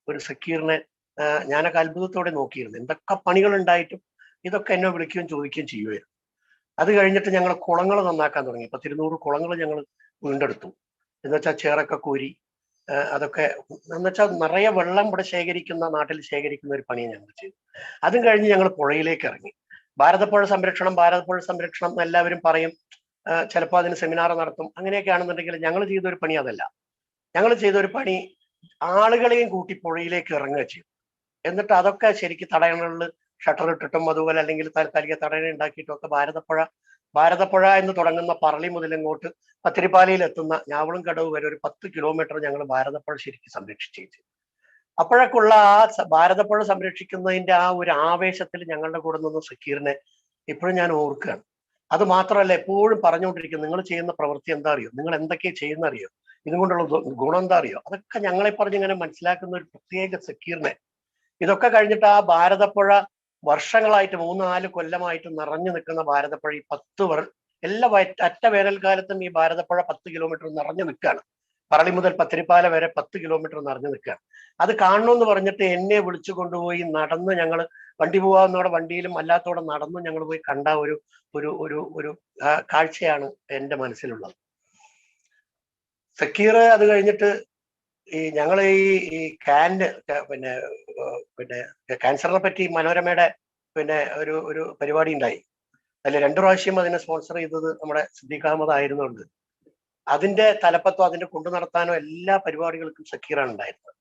ഒരു സക്കീറിനെ ഞാനൊക്കെ അത്ഭുതത്തോടെ നോക്കിയിരുന്നു. എന്തൊക്കെ പണികൾ ഉണ്ടായിട്ടും ഇതൊക്കെ എന്നെ വിളിക്കുകയും ചോദിക്കുകയും ചെയ്യുമായിരുന്നു. അത് കഴിഞ്ഞിട്ട് ഞങ്ങൾ കുളങ്ങൾ നന്നാക്കാൻ തുടങ്ങി. 10-200 കുളങ്ങൾ ഞങ്ങൾ വീണ്ടെടുത്തു. എന്നുവെച്ചാൽ ചേറൊക്കെ കോരി അതൊക്കെ എന്നുവെച്ചാൽ നിറയെ വെള്ളം ഇവിടെ നാട്ടിൽ ശേഖരിക്കുന്ന ഒരു പണിയാണ് ഞങ്ങൾ ചെയ്തു. അതും കഴിഞ്ഞ് ഞങ്ങൾ പുഴയിലേക്ക് ഇറങ്ങി. ഭാരതപ്പുഴ സംരക്ഷണം എല്ലാവരും പറയും, ചിലപ്പോൾ അതിന് സെമിനാർ നടത്തും. അങ്ങനെയൊക്കെയാണെന്നുണ്ടെങ്കിൽ ഞങ്ങൾ ചെയ്തൊരു പണി അതല്ല. ഞങ്ങൾ ചെയ്തൊരു പണി ആളുകളെയും കൂട്ടി പുഴയിലേക്ക് ഇറങ്ങുക ചെയ്യും. എന്നിട്ട് അതൊക്കെ ശരിക്കും തടയണകളിൽ ഷട്ടർ ഇട്ടിട്ടും അതുപോലെ അല്ലെങ്കിൽ താൽക്കാലിക തടയണ ഉണ്ടാക്കിയിട്ടും ഒക്കെ ഭാരതപ്പുഴ എന്ന് തുടങ്ങുന്ന പറളി മുതൽ ഇങ്ങോട്ട് പത്തിരിപ്പാലയിൽ എത്തുന്ന ഞാവളും കടവ് വരെ ഒരു 10 കിലോമീറ്റർ ഞങ്ങൾ ഭാരതപ്പുഴ ശരിക്കും സംരക്ഷിച്ചു. അപ്പോഴൊക്കെയുള്ള ആ ഭാരതപ്പുഴ സംരക്ഷിക്കുന്നതിന്റെ ആ ഒരു ആവേശത്തിൽ ഞങ്ങളുടെ കൂടെ നിന്ന് സക്കീറിനെ ഇപ്പോഴും ഞാൻ ഓർക്കുകയാണ്. അത് മാത്രമല്ല, എപ്പോഴും പറഞ്ഞുകൊണ്ടിരിക്കും, നിങ്ങൾ ചെയ്യുന്ന പ്രവൃത്തി എന്താ അറിയോ, നിങ്ങൾ എന്തൊക്കെ ചെയ്യുന്ന അറിയോ, ഇതുകൊണ്ടുള്ള ഗുണം എന്താ അറിയോ, അതൊക്കെ ഞങ്ങളെ പറഞ്ഞ് ഇങ്ങനെ മനസ്സിലാക്കുന്ന ഒരു പ്രത്യേക സക്കീറിനെ. ഇതൊക്കെ കഴിഞ്ഞിട്ട് ആ ഭാരതപ്പുഴ വർഷങ്ങളായിട്ട് 3-4 കൊല്ലമായിട്ട് നിറഞ്ഞു നിൽക്കുന്ന ഭാരതപ്പുഴ ഈ 10 എല്ലാ അറ്റ വേനൽക്കാലത്തും ഈ ഭാരതപ്പുഴ 10 കിലോമീറ്റർ നിറഞ്ഞു നിൽക്കുകയാണ്. പറളി മുതൽ പത്തിരിപ്പാല വരെ 10 കിലോമീറ്റർ നിറഞ്ഞു നിൽക്കുകയാണ്. അത് കാണണമെന്ന് പറഞ്ഞിട്ട് എന്നെ വിളിച്ചു കൊണ്ടുപോയി നടന്ന്, ഞങ്ങൾ വണ്ടി പോകാവുന്നവിടെ വണ്ടിയിലും അല്ലാത്തോടെ നടന്നു ഞങ്ങൾ പോയി കണ്ട ഒരു കാഴ്ചയാണ് എൻ്റെ മനസ്സിലുള്ളത്. സക്കീർ അത് കഴിഞ്ഞിട്ട് ഞങ്ങൾ ഈ പിന്നെ ക്യാൻസറിനെ പറ്റി മനോരമയുടെ പിന്നെ ഒരു പരിപാടി ഉണ്ടായി. അതിൽ 2 പ്രാവശ്യം അതിനെ സ്പോൺസർ ചെയ്തത് നമ്മുടെ സിദ്ദീഖ് അഹമ്മദ് ആയിരുന്നുകൊണ്ട് അതിന്റെ തലപ്പത്തോ അതിന്റെ കൊണ്ടു നടത്താനോ എല്ലാ പരിപാടികൾക്കും സക്കീറാണ് ഉണ്ടായിരുന്നത്.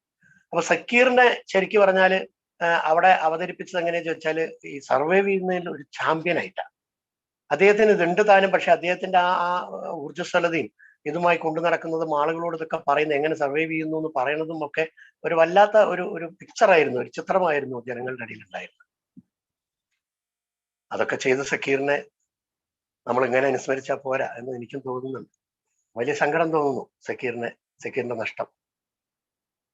അപ്പൊ സക്കീറിനെ ശരിക്കും പറഞ്ഞാല് അവിടെ അവതരിപ്പിച്ചത് എങ്ങനെയാന്ന് വെച്ചാൽ ഈ സർവൈവ് ചെയ്യുന്നതിൽ ഒരു ചാമ്പ്യൻ ആയിട്ടാണ്. അദ്ദേഹത്തിന് ഇതുണ്ട് താനും, പക്ഷെ അദ്ദേഹത്തിന്റെ ആ ഊർജ്ജസ്വലതയും ഇതുമായി കൊണ്ടു നടക്കുന്നതും ആളുകളോട് ഇതൊക്കെ പറയുന്നത് എങ്ങനെ സർവൈവ് ചെയ്യുന്നു എന്ന് പറയുന്നതും ഒക്കെ ഒരു വല്ലാത്ത ഒരു പിക്ചറായിരുന്നു, ഒരു ചിത്രമായിരുന്നു ജനങ്ങളുടെ ഇടയിൽ ഉണ്ടായിരുന്നത്. അതൊക്കെ ചെയ്ത സക്കീറിനെ നമ്മൾ ഇങ്ങനെ അനുസ്മരിച്ചാൽ പോരാ എന്ന് എനിക്കും തോന്നുന്നുണ്ട്. വലിയ സങ്കടം തോന്നുന്നു സക്കീറിന്റെ നഷ്ടം.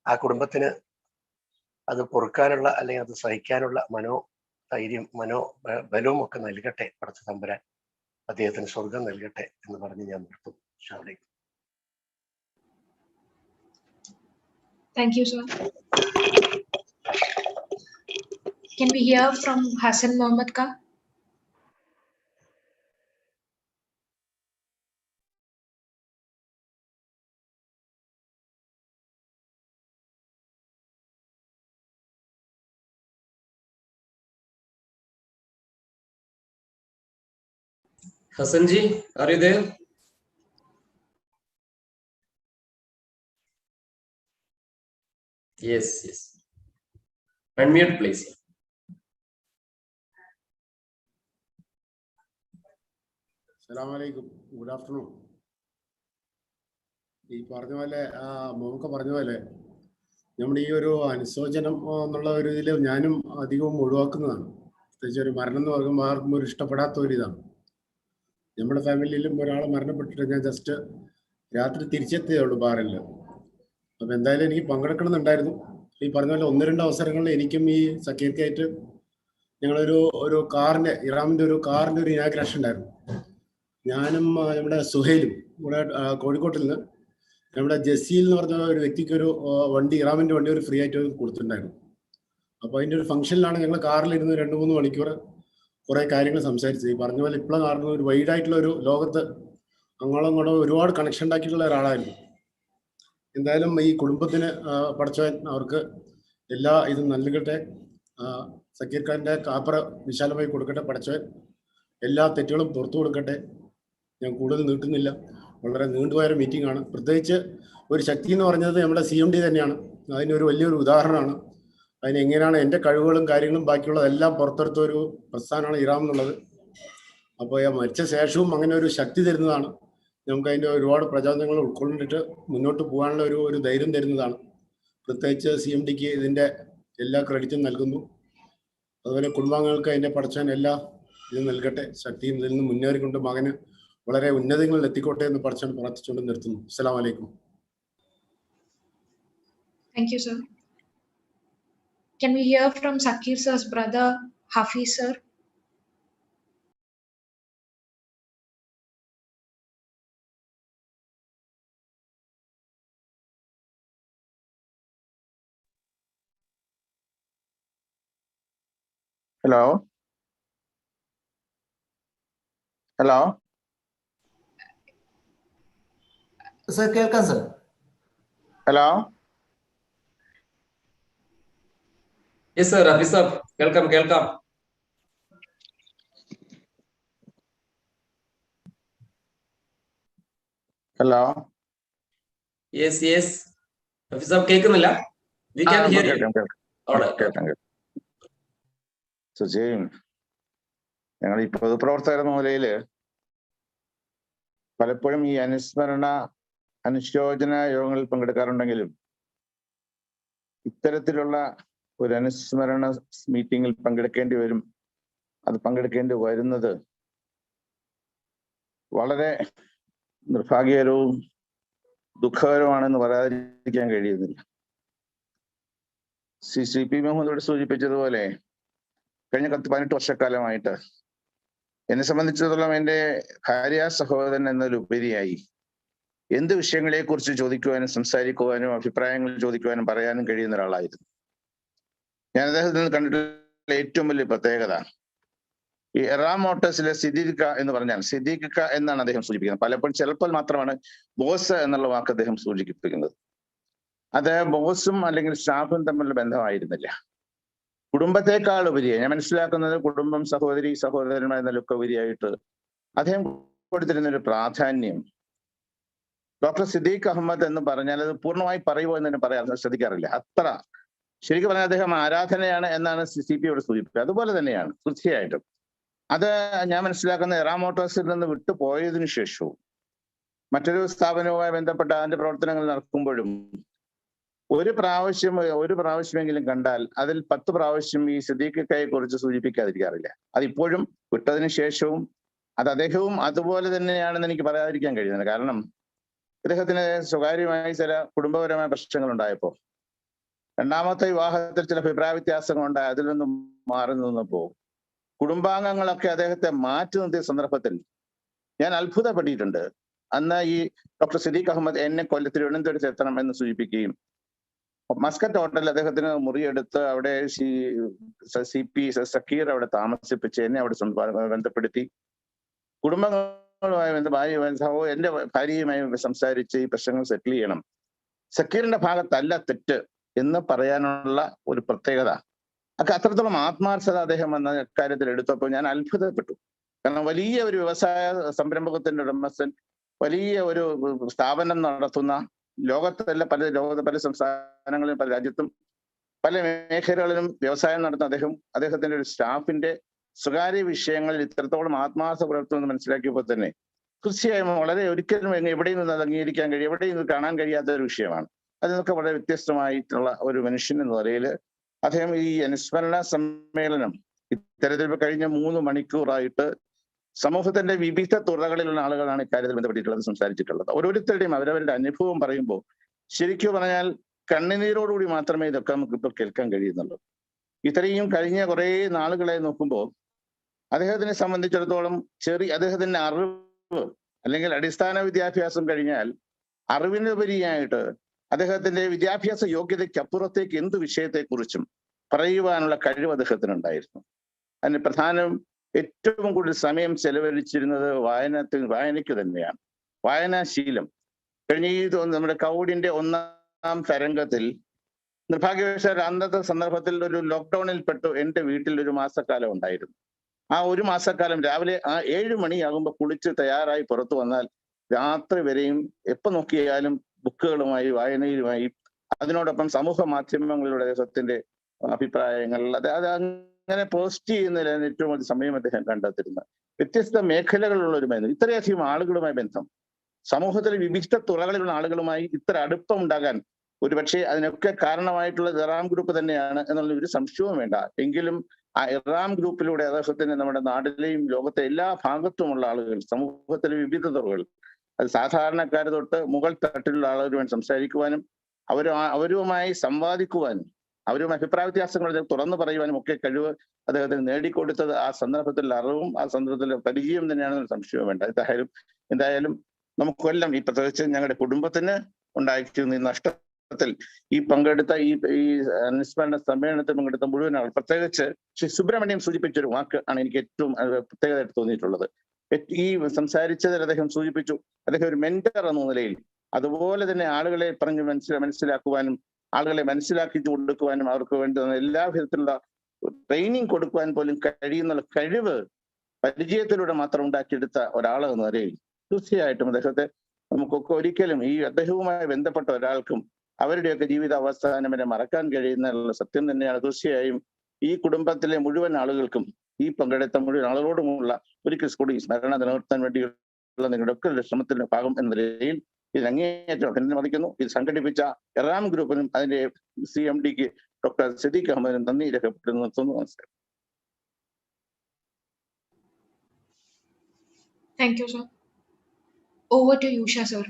ആ കുടുംബത്തിന് അത് പൊറുക്കാനുള്ള അല്ലെങ്കിൽ അത് സഹിക്കാനുള്ള മനോധൈര്യം ബലവും ഒക്കെ നൽകട്ടെ പടച്ച തമ്പുരാൻ. അദ്ദേഹത്തിന് സ്വർഗം നൽകട്ടെ എന്ന് പറഞ്ഞ് ഞാൻ നിർത്തും. അസ്സലാമു Thank you, sir. Can we hear from Hassan Mohammed Ka? Hassan ji, are you there? Yes. Unmute, please. അസ്സലാമലൈക്കും, ഗുഡ് ആഫ്റ്റർനൂൺ. ഈ പറഞ്ഞ പോലെ മോഹൻക പറഞ്ഞ പോലെ നമ്മുടെ ഈ ഒരു അനുശോചനം എന്നുള്ള ഒരു ഇതിൽ ഞാനും അധികവും ഒഴിവാക്കുന്നതാണ്. പ്രത്യേകിച്ച് ഒരു മരണം എന്ന് പറയുമ്പോൾ ആർക്കും ഒരു ഇഷ്ടപ്പെടാത്ത ഒരു ഇതാണ്. നമ്മുടെ ഫാമിലിയിലും ഒരാൾ മരണപ്പെട്ടിട്ട് ഞാൻ ജസ്റ്റ് രാത്രി തിരിച്ചെത്തിയേ ഉള്ളൂ ബാറിൽ. അപ്പം എന്തായാലും എനിക്ക് പങ്കെടുക്കണമെന്നുണ്ടായിരുന്നു. ഈ പറഞ്ഞ പോലെ 1-2 അവസരങ്ങളിൽ എനിക്കും ഈ സക്കീർക്കായിട്ട് ഞങ്ങളൊരു കാറിന്റെ ഇറാമിന്റെ ഒരു കാറിന്റെ ഒരു ഇനാഗ്രേഷൻ ഉണ്ടായിരുന്നു. ഞാനും നമ്മുടെ സുഹൈലും ഇവിടെ കോഴിക്കോട്ടിൽ നിന്ന് നമ്മുടെ ജസീൽ എന്ന് പറഞ്ഞ ഒരു വ്യക്തിക്ക് ഒരു വണ്ടി, ഇറാമിന്റെ വണ്ടി ഒരു ഫ്രീ ആയിട്ട് കൊടുത്തിട്ടുണ്ടായിരുന്നു. അപ്പോൾ അതിൻ്റെ ഒരു ഫംഗ്ഷനിലാണ് ഞങ്ങൾ കാറിലിരുന്ന് 2-3 മണിക്കൂർ കുറേ കാര്യങ്ങൾ സംസാരിച്ചത്. ഈ പറഞ്ഞ പോലെ ഇപ്പോഴും കാണുന്ന ഒരു വൈഡായിട്ടുള്ള ഒരു ലോകത്ത് അങ്ങോളം ഒരുപാട് കണക്ഷൻ ഉണ്ടാക്കിയിട്ടുള്ള ഒരാളായിരുന്നു. എന്തായാലും ഈ കുടുംബത്തിന് പഠിച്ചവൻ അവർക്ക് എല്ലാ ഇതും നൽകട്ടെ. സക്കീർ ഖാന്റെ കാപ്പറ വിശാലമായി കൊടുക്കട്ടെ പഠിച്ചവൻ. എല്ലാ തെറ്റുകളും പുറത്തു കൊടുക്കട്ടെ. ഞാൻ കൂടുതൽ നീട്ടുന്നില്ല. വളരെ നീണ്ടുപോയൊരു മീറ്റിംഗ് ആണ്. പ്രത്യേകിച്ച് ഒരു ശക്തി എന്ന് പറഞ്ഞത് നമ്മുടെ CMD തന്നെയാണ്. അതിനൊരു വലിയൊരു ഉദാഹരണമാണ്. അതിനെങ്ങനെയാണ് എൻ്റെ കഴിവുകളും കാര്യങ്ങളും ബാക്കിയുള്ളതെല്ലാം പുറത്തെടുത്ത ഒരു പ്രസ്ഥാനമാണ് ഇറാം എന്നുള്ളത്. അപ്പോൾ മരിച്ച ശേഷവും അങ്ങനെ ഒരു ശക്തി തരുന്നതാണ്. നമുക്ക് അതിൻ്റെ ഒരുപാട് പ്രചോദനങ്ങൾ ഉൾക്കൊണ്ടിട്ട് മുന്നോട്ട് പോകാനുള്ള ഒരു ധൈര്യം തരുന്നതാണ്. പ്രത്യേകിച്ച് CMDക്ക് ഇതിൻ്റെ എല്ലാ ക്രെഡിറ്റും നൽകുന്നു. അതുപോലെ കുടുംബാംഗങ്ങൾക്ക് അതിൻ്റെ പഠിച്ചാൻ എല്ലാ ഇതും നൽകട്ടെ. ശക്തിയും ഇതിൽ നിന്ന് മുന്നേറിക്കൊണ്ട് മകന് വളരെ ഉന്നതങ്ങളിൽ എത്തിക്കോട്ടെ എന്ന് പഠിച്ചാൻ പ്രാർത്ഥിച്ചുകൊണ്ട് നിർത്തുന്നു. അസ്സലാമു അലൈക്കും. Thank you, sir. Can we hear from Sakkeer sir's brother, Hafiz sir? Hello sir കേൾക്കാം sir. Hello Yes, sir. Hafiz sir, കേൾക്കാം. Hello Yes. Hafiz sir, കേൾക്കുന്നില്ല? We can hear you. കേൾക്കാം. സുജി, ഞങ്ങൾ ഈ പൊതുപ്രവർത്തകർ എന്ന നിലയിൽ പലപ്പോഴും ഈ അനുശോചന യോഗങ്ങളിൽ പങ്കെടുക്കാറുണ്ടെങ്കിലും ഇത്തരത്തിലുള്ള ഒരു അനുസ്മരണ മീറ്റിംഗിൽ പങ്കെടുക്കേണ്ടി വരുന്നത് വളരെ നിർഭാഗ്യകരവും ദുഃഖകരമാണെന്ന് പറയാതിരിക്കാൻ കഴിയുന്നില്ല. CP മുഹമ്മദ് സൂചിപ്പിച്ചതുപോലെ കഴിഞ്ഞ 18 വർഷക്കാലമായിട്ട് എന്നെ സംബന്ധിച്ചിടത്തോളം എൻ്റെ ഭാര്യ സഹോദരൻ എന്നതിലുപരിയായി എന്ത് വിഷയങ്ങളെ കുറിച്ച് ചോദിക്കുവാനും സംസാരിക്കുവാനും അഭിപ്രായങ്ങൾ ചോദിക്കുവാനും പറയാനും കഴിയുന്ന ഒരാളായിരുന്നു. ഞാൻ അദ്ദേഹത്തിൽ നിന്ന് കണ്ടിട്ടുള്ള ഏറ്റവും വലിയ പ്രത്യേകത ഈ ഇറാം മോട്ടോഴ്സിലെ സിദ്ദീഖ് എന്ന് പറഞ്ഞാൽ സിദ്ദീഖ് എന്നാണ് അദ്ദേഹം സൂചിപ്പിക്കുന്നത്. പലപ്പോഴും ചിലപ്പോൾ മാത്രമാണ് ബോസ് എന്നുള്ള വാക്ക് അദ്ദേഹം സൂചിപ്പിക്കുന്നത്. അത് ബോസും അല്ലെങ്കിൽ സ്റ്റാഫും തമ്മിലുള്ള ബന്ധമായിരുന്നില്ല. കുടുംബത്തെക്കാൾ ഉപരിയായി ഞാൻ മനസ്സിലാക്കുന്നത് കുടുംബം, സഹോദരി സഹോദരന്മാർ എന്നതിലൊക്കെ ഉപരിയായിട്ട് അദ്ദേഹം കൊടുത്തിരുന്ന ഒരു പ്രാധാന്യം, ഡോക്ടർ സിദ്ദീഖ് അഹമ്മദ് എന്ന് പറഞ്ഞാൽ അത് പൂർണ്ണമായി പറയുമോ എന്ന് തന്നെ പറയാൻ ശ്രദ്ധിക്കാറില്ല. അത്ര ശരിക്കും പറഞ്ഞാൽ അദ്ദേഹം ആരാധനയാണ് എന്നാണ് CP യോട് സൂചിപ്പിച്ചത്. അതുപോലെ തന്നെയാണ് തീർച്ചയായിട്ടും. അത് ഞാൻ മനസ്സിലാക്കുന്ന എറാ മോട്ടോഴ്സിൽ നിന്ന് വിട്ടുപോയതിനു ശേഷവും മറ്റൊരു സ്ഥാപനവുമായി ബന്ധപ്പെട്ട അതിന്റെ പ്രവർത്തനങ്ങൾ നടക്കുമ്പോഴും ഒരു പ്രാവശ്യമെങ്കിലും കണ്ടാൽ അതിൽ 10 പ്രാവശ്യം ഈ സിദ്ദീഖിക്കയെ കുറിച്ച് സൂചിപ്പിക്കാതിരിക്കാറില്ല. അതിപ്പോഴും വിട്ടതിന് ശേഷവും അത് അദ്ദേഹവും അതുപോലെ തന്നെയാണെന്ന് എനിക്ക് പറയാതിരിക്കാൻ കഴിയുന്നില്ല. കാരണം ഇദ്ദേഹത്തിന് സ്വകാര്യമായി ചില കുടുംബപരമായ പ്രശ്നങ്ങൾ ഉണ്ടായപ്പോ, രണ്ടാമത്തെ വിവാഹത്തിൽ ചില അഭിപ്രായ വ്യത്യാസങ്ങൾ ഉണ്ടായി, അതിൽ നിന്നും മാറി നിന്നപ്പോ കുടുംബാംഗങ്ങളൊക്കെ അദ്ദേഹത്തെ മാറ്റി നിർത്തിയ സന്ദർഭത്തിൽ ഞാൻ അത്ഭുതപ്പെട്ടിട്ടുണ്ട്. അന്ന് ഈ ഡോക്ടർ സിദ്ദീഖ് അഹമ്മദ് എന്നെ തിരുവനന്തപുരത്ത് എത്തണം എന്ന് സൂചിപ്പിക്കുകയും മസ്കറ്റ് ഹോട്ടലിൽ അദ്ദേഹത്തിന് മുറിയെടുത്ത് അവിടെ CP സക്കീർ അവിടെ താമസിപ്പിച്ച് എന്നെ അവിടെ ബന്ധപ്പെടുത്തി കുടുംബങ്ങളുമായി എന്റെ ഭാര്യയുമായി സംസാരിച്ച് ഈ പ്രശ്നങ്ങൾ സെറ്റിൽ ചെയ്യണം, സക്കീറിന്റെ ഭാഗത്തല്ല തെറ്റ് എന്ന് പറയാനുള്ള ഒരു പ്രത്യേകത, അത്രത്തോളം ആത്മാർത്ഥത അദ്ദേഹം എന്ന കാര്യത്തിൽ എടുത്തപ്പോൾ ഞാൻ അത്ഭുതപ്പെട്ടു. കാരണം വലിയ ഒരു വ്യവസായ സംരംഭകത്തിന്റെ ഉടമസ്ഥൻ, വലിയ ഒരു സ്ഥാപനം നടത്തുന്ന, ലോകത്തെ പല സംസ്ഥാനങ്ങളിലും പല രാജ്യത്തും പല മേഖലകളിലും വ്യവസായം നടത്തുന്ന അദ്ദേഹത്തിന്റെ ഒരു സ്റ്റാഫിന്റെ സ്വകാര്യ വിഷയങ്ങളിൽ ഇത്രത്തോളം ആത്മാർത്ഥ പുലർത്തുമെന്ന് മനസ്സിലാക്കിയപ്പോൾ തന്നെ തീർച്ചയായും വളരെ ഒരിക്കലും എവിടെയും നിന്ന് അത് അംഗീകരിക്കാൻ കഴിയും, എവിടെയും നിന്ന് കാണാൻ കഴിയാത്ത ഒരു വിഷയമാണ്. അതിനൊക്കെ വളരെ വ്യത്യസ്തമായിട്ടുള്ള ഒരു മനുഷ്യൻ എന്ന നിലയിൽ അദ്ദേഹം ഈ അനുസ്മരണ സമ്മേളനം ഇത്തരത്തിൽ കഴിഞ്ഞ 3 മണിക്കൂറായിട്ട് സമൂഹത്തിന്റെ വിവിധ തുറകളിലുള്ള ആളുകളാണ് ഇക്കാര്യത്തിൽ ബന്ധപ്പെട്ടിട്ടുള്ളത്, സംസാരിച്ചിട്ടുള്ളത്. ഓരോരുത്തരുടെയും അവരവരുടെ അനുഭവം പറയുമ്പോൾ ശരിക്കും പറഞ്ഞാൽ കണ്ണുനീരോടുകൂടി മാത്രമേ ഇതൊക്കെ നമുക്ക് ഇപ്പോൾ കേൾക്കാൻ കഴിയുന്നുള്ളൂ. ഇത്രയും കഴിഞ്ഞ കുറെ നാളുകളെ നോക്കുമ്പോൾ അദ്ദേഹത്തിനെ സംബന്ധിച്ചിടത്തോളം അദ്ദേഹത്തിന്റെ അറിവ് അല്ലെങ്കിൽ അടിസ്ഥാന വിദ്യാഭ്യാസം കഴിഞ്ഞാൽ അറിവിനുപരിയായിട്ട് അദ്ദേഹത്തിന്റെ വിദ്യാഭ്യാസ യോഗ്യതയ്ക്കപ്പുറത്തേക്ക് എന്ത് വിഷയത്തെക്കുറിച്ചും പറയുവാനുള്ള കഴിവ് അദ്ദേഹത്തിനുണ്ടായിരുന്നു. അതിന് പ്രധാനം ഏറ്റവും കൂടുതൽ സമയം ചെലവഴിച്ചിരുന്നത് വായനയ്ക്ക് തന്നെയാണ്. വായനാശീലം കഴിഞ്ഞ നമ്മുടെ കോവിഡിന്റെ 1ാം തരംഗത്തിൽ നിർഭാഗ്യവശാൽ അന്നത്തെ സന്ദർഭത്തിൽ ഒരു ലോക്ക്ഡൌണിൽ പെട്ടു എന്റെ വീട്ടിൽ ഒരു മാസക്കാലം ഉണ്ടായിരുന്നു. ആ ഒരു മാസക്കാലം രാവിലെ 7 മണിയാകുമ്പോൾ കുളിച്ച് തയ്യാറായി പുറത്തു വന്നാൽ രാത്രി വരെയും എപ്പോ നോക്കിയാലും ബുക്കുകളുമായി വായനയിലുമായി, അതിനോടൊപ്പം സമൂഹ മാധ്യമങ്ങളിലൂടെ അദ്ദേഹത്തിന്റെ അഭിപ്രായങ്ങൾ അത് അങ്ങനെ പോസ്റ്റ് ചെയ്യുന്നതിലാണ് ഏറ്റവും അധികം സമയം അദ്ദേഹം കണ്ടെത്തിരുന്നത്. വ്യത്യസ്ത മേഖലകളിലുള്ള ഒരു ബന്ധം, ഇത്രയധികം ആളുകളുമായി ബന്ധം, സമൂഹത്തിലെ വിവിധ തുറകളിലുള്ള ആളുകളുമായി ഇത്ര അടുപ്പം ഉണ്ടാകാൻ ഒരുപക്ഷെ അതിനൊക്കെ കാരണമായിട്ടുള്ളത് ഇറാം ഗ്രൂപ്പ് തന്നെയാണ് എന്നുള്ള ഒരു സംശയവും വേണ്ട. എങ്കിലും ആ ഇറാം ഗ്രൂപ്പിലൂടെ അദ്ദേഹത്തിന് നമ്മുടെ നാട്ടിലെയും ലോകത്തെ എല്ലാ ഭാഗത്തുമുള്ള ആളുകൾ, സമൂഹത്തിലെ വിവിധ തുറകൾ, അത് സാധാരണക്കാർ തൊട്ട് മുകൾ തട്ടിലുള്ള ആളുകളുമായി സംസാരിക്കുവാനും അവരുമായി സംവാദിക്കുവാനും അവരുമായി അഭിപ്രായ വ്യത്യാസങ്ങൾ തുറന്നു പറയുവാനും ഒക്കെ കഴിവ് അദ്ദേഹത്തിന് നേടിക്കൊടുത്തത് ആ സന്ദർഭത്തിലുള്ള അറിവും ആ സന്ദർഭത്തിലെ പരിചയം തന്നെയാണെന്ന് സംശയം വേണ്ട. എന്തായാലും നമുക്കെല്ലാം ഈ പ്രത്യേകിച്ച് ഞങ്ങളുടെ കുടുംബത്തിന് ഉണ്ടായിരിക്കുന്ന ഈ നഷ്ടത്തിൽ ഈ പങ്കെടുത്ത ഈ അനുസ്മരണ സമ്മേളനത്തിൽ പങ്കെടുത്ത മുഴുവൻ ആൾ, പ്രത്യേകിച്ച് ശ്രീ സുബ്രഹ്മണ്യം സൂചിപ്പിച്ചൊരു വാക്ക് ആണ് എനിക്ക് ഏറ്റവും പ്രത്യേകതയായിട്ട് തോന്നിയിട്ടുള്ളത്. ഈ സംസാരിച്ചതിൽ അദ്ദേഹം സൂചിപ്പിച്ചു, അദ്ദേഹം ഒരു മെന്റർ എന്ന നിലയിൽ അതുപോലെ തന്നെ ആളുകളെ പറഞ്ഞ് മനസ്സിലാക്കുവാനും ആളുകളെ മനസ്സിലാക്കി കൊടുക്കുവാനും അവർക്ക് വേണ്ടുന്ന എല്ലാ വിധത്തിലുള്ള ട്രെയിനിങ് കൊടുക്കുവാൻ പോലും കഴിയുന്ന കഴിവ് പരിചയത്തിലൂടെ മാത്രം ഉണ്ടാക്കിയെടുത്ത ഒരാൾ എന്ന നിലയിൽ തീർച്ചയായിട്ടും അദ്ദേഹത്തെ നമുക്കൊക്കെ ഒരിക്കലും ഈ അദ്ദേഹവുമായി ബന്ധപ്പെട്ട ഒരാൾക്കും അവരുടെയൊക്കെ ജീവിത അവസാനം വരെ മറക്കാൻ കഴിയുന്ന സത്യം തന്നെയാണ്. തീർച്ചയായും ഈ കുടുംബത്തിലെ മുഴുവൻ ആളുകൾക്കും ഈ പങ്കെടുത്ത മുഴുവൻ ആളുകളോടുമുള്ള ഒരിക്കൽ കൂടി സ്മരണ നിലനിർത്താൻ വേണ്ടിയുള്ള നിങ്ങളുടെ ഒക്കെ ശ്രമത്തിന്റെ ഭാഗം എന്ന നിലയിൽ ഇത് അങ്ങേയറ്റം അഭിനന്ദിക്കുന്നു. ഇത് സംഘടിപ്പിച്ച ഇറാം ഗ്രൂപ്പിനും അതിന്റെ CMDക്ക് ഡോക്ടർ സിദ്ദീഖ് അഹമ്മദിനും നന്ദി രേഖപ്പെടുത്തുന്നു. നമസ്കാരം. Thank you, sir. Over to you, Usha, sir.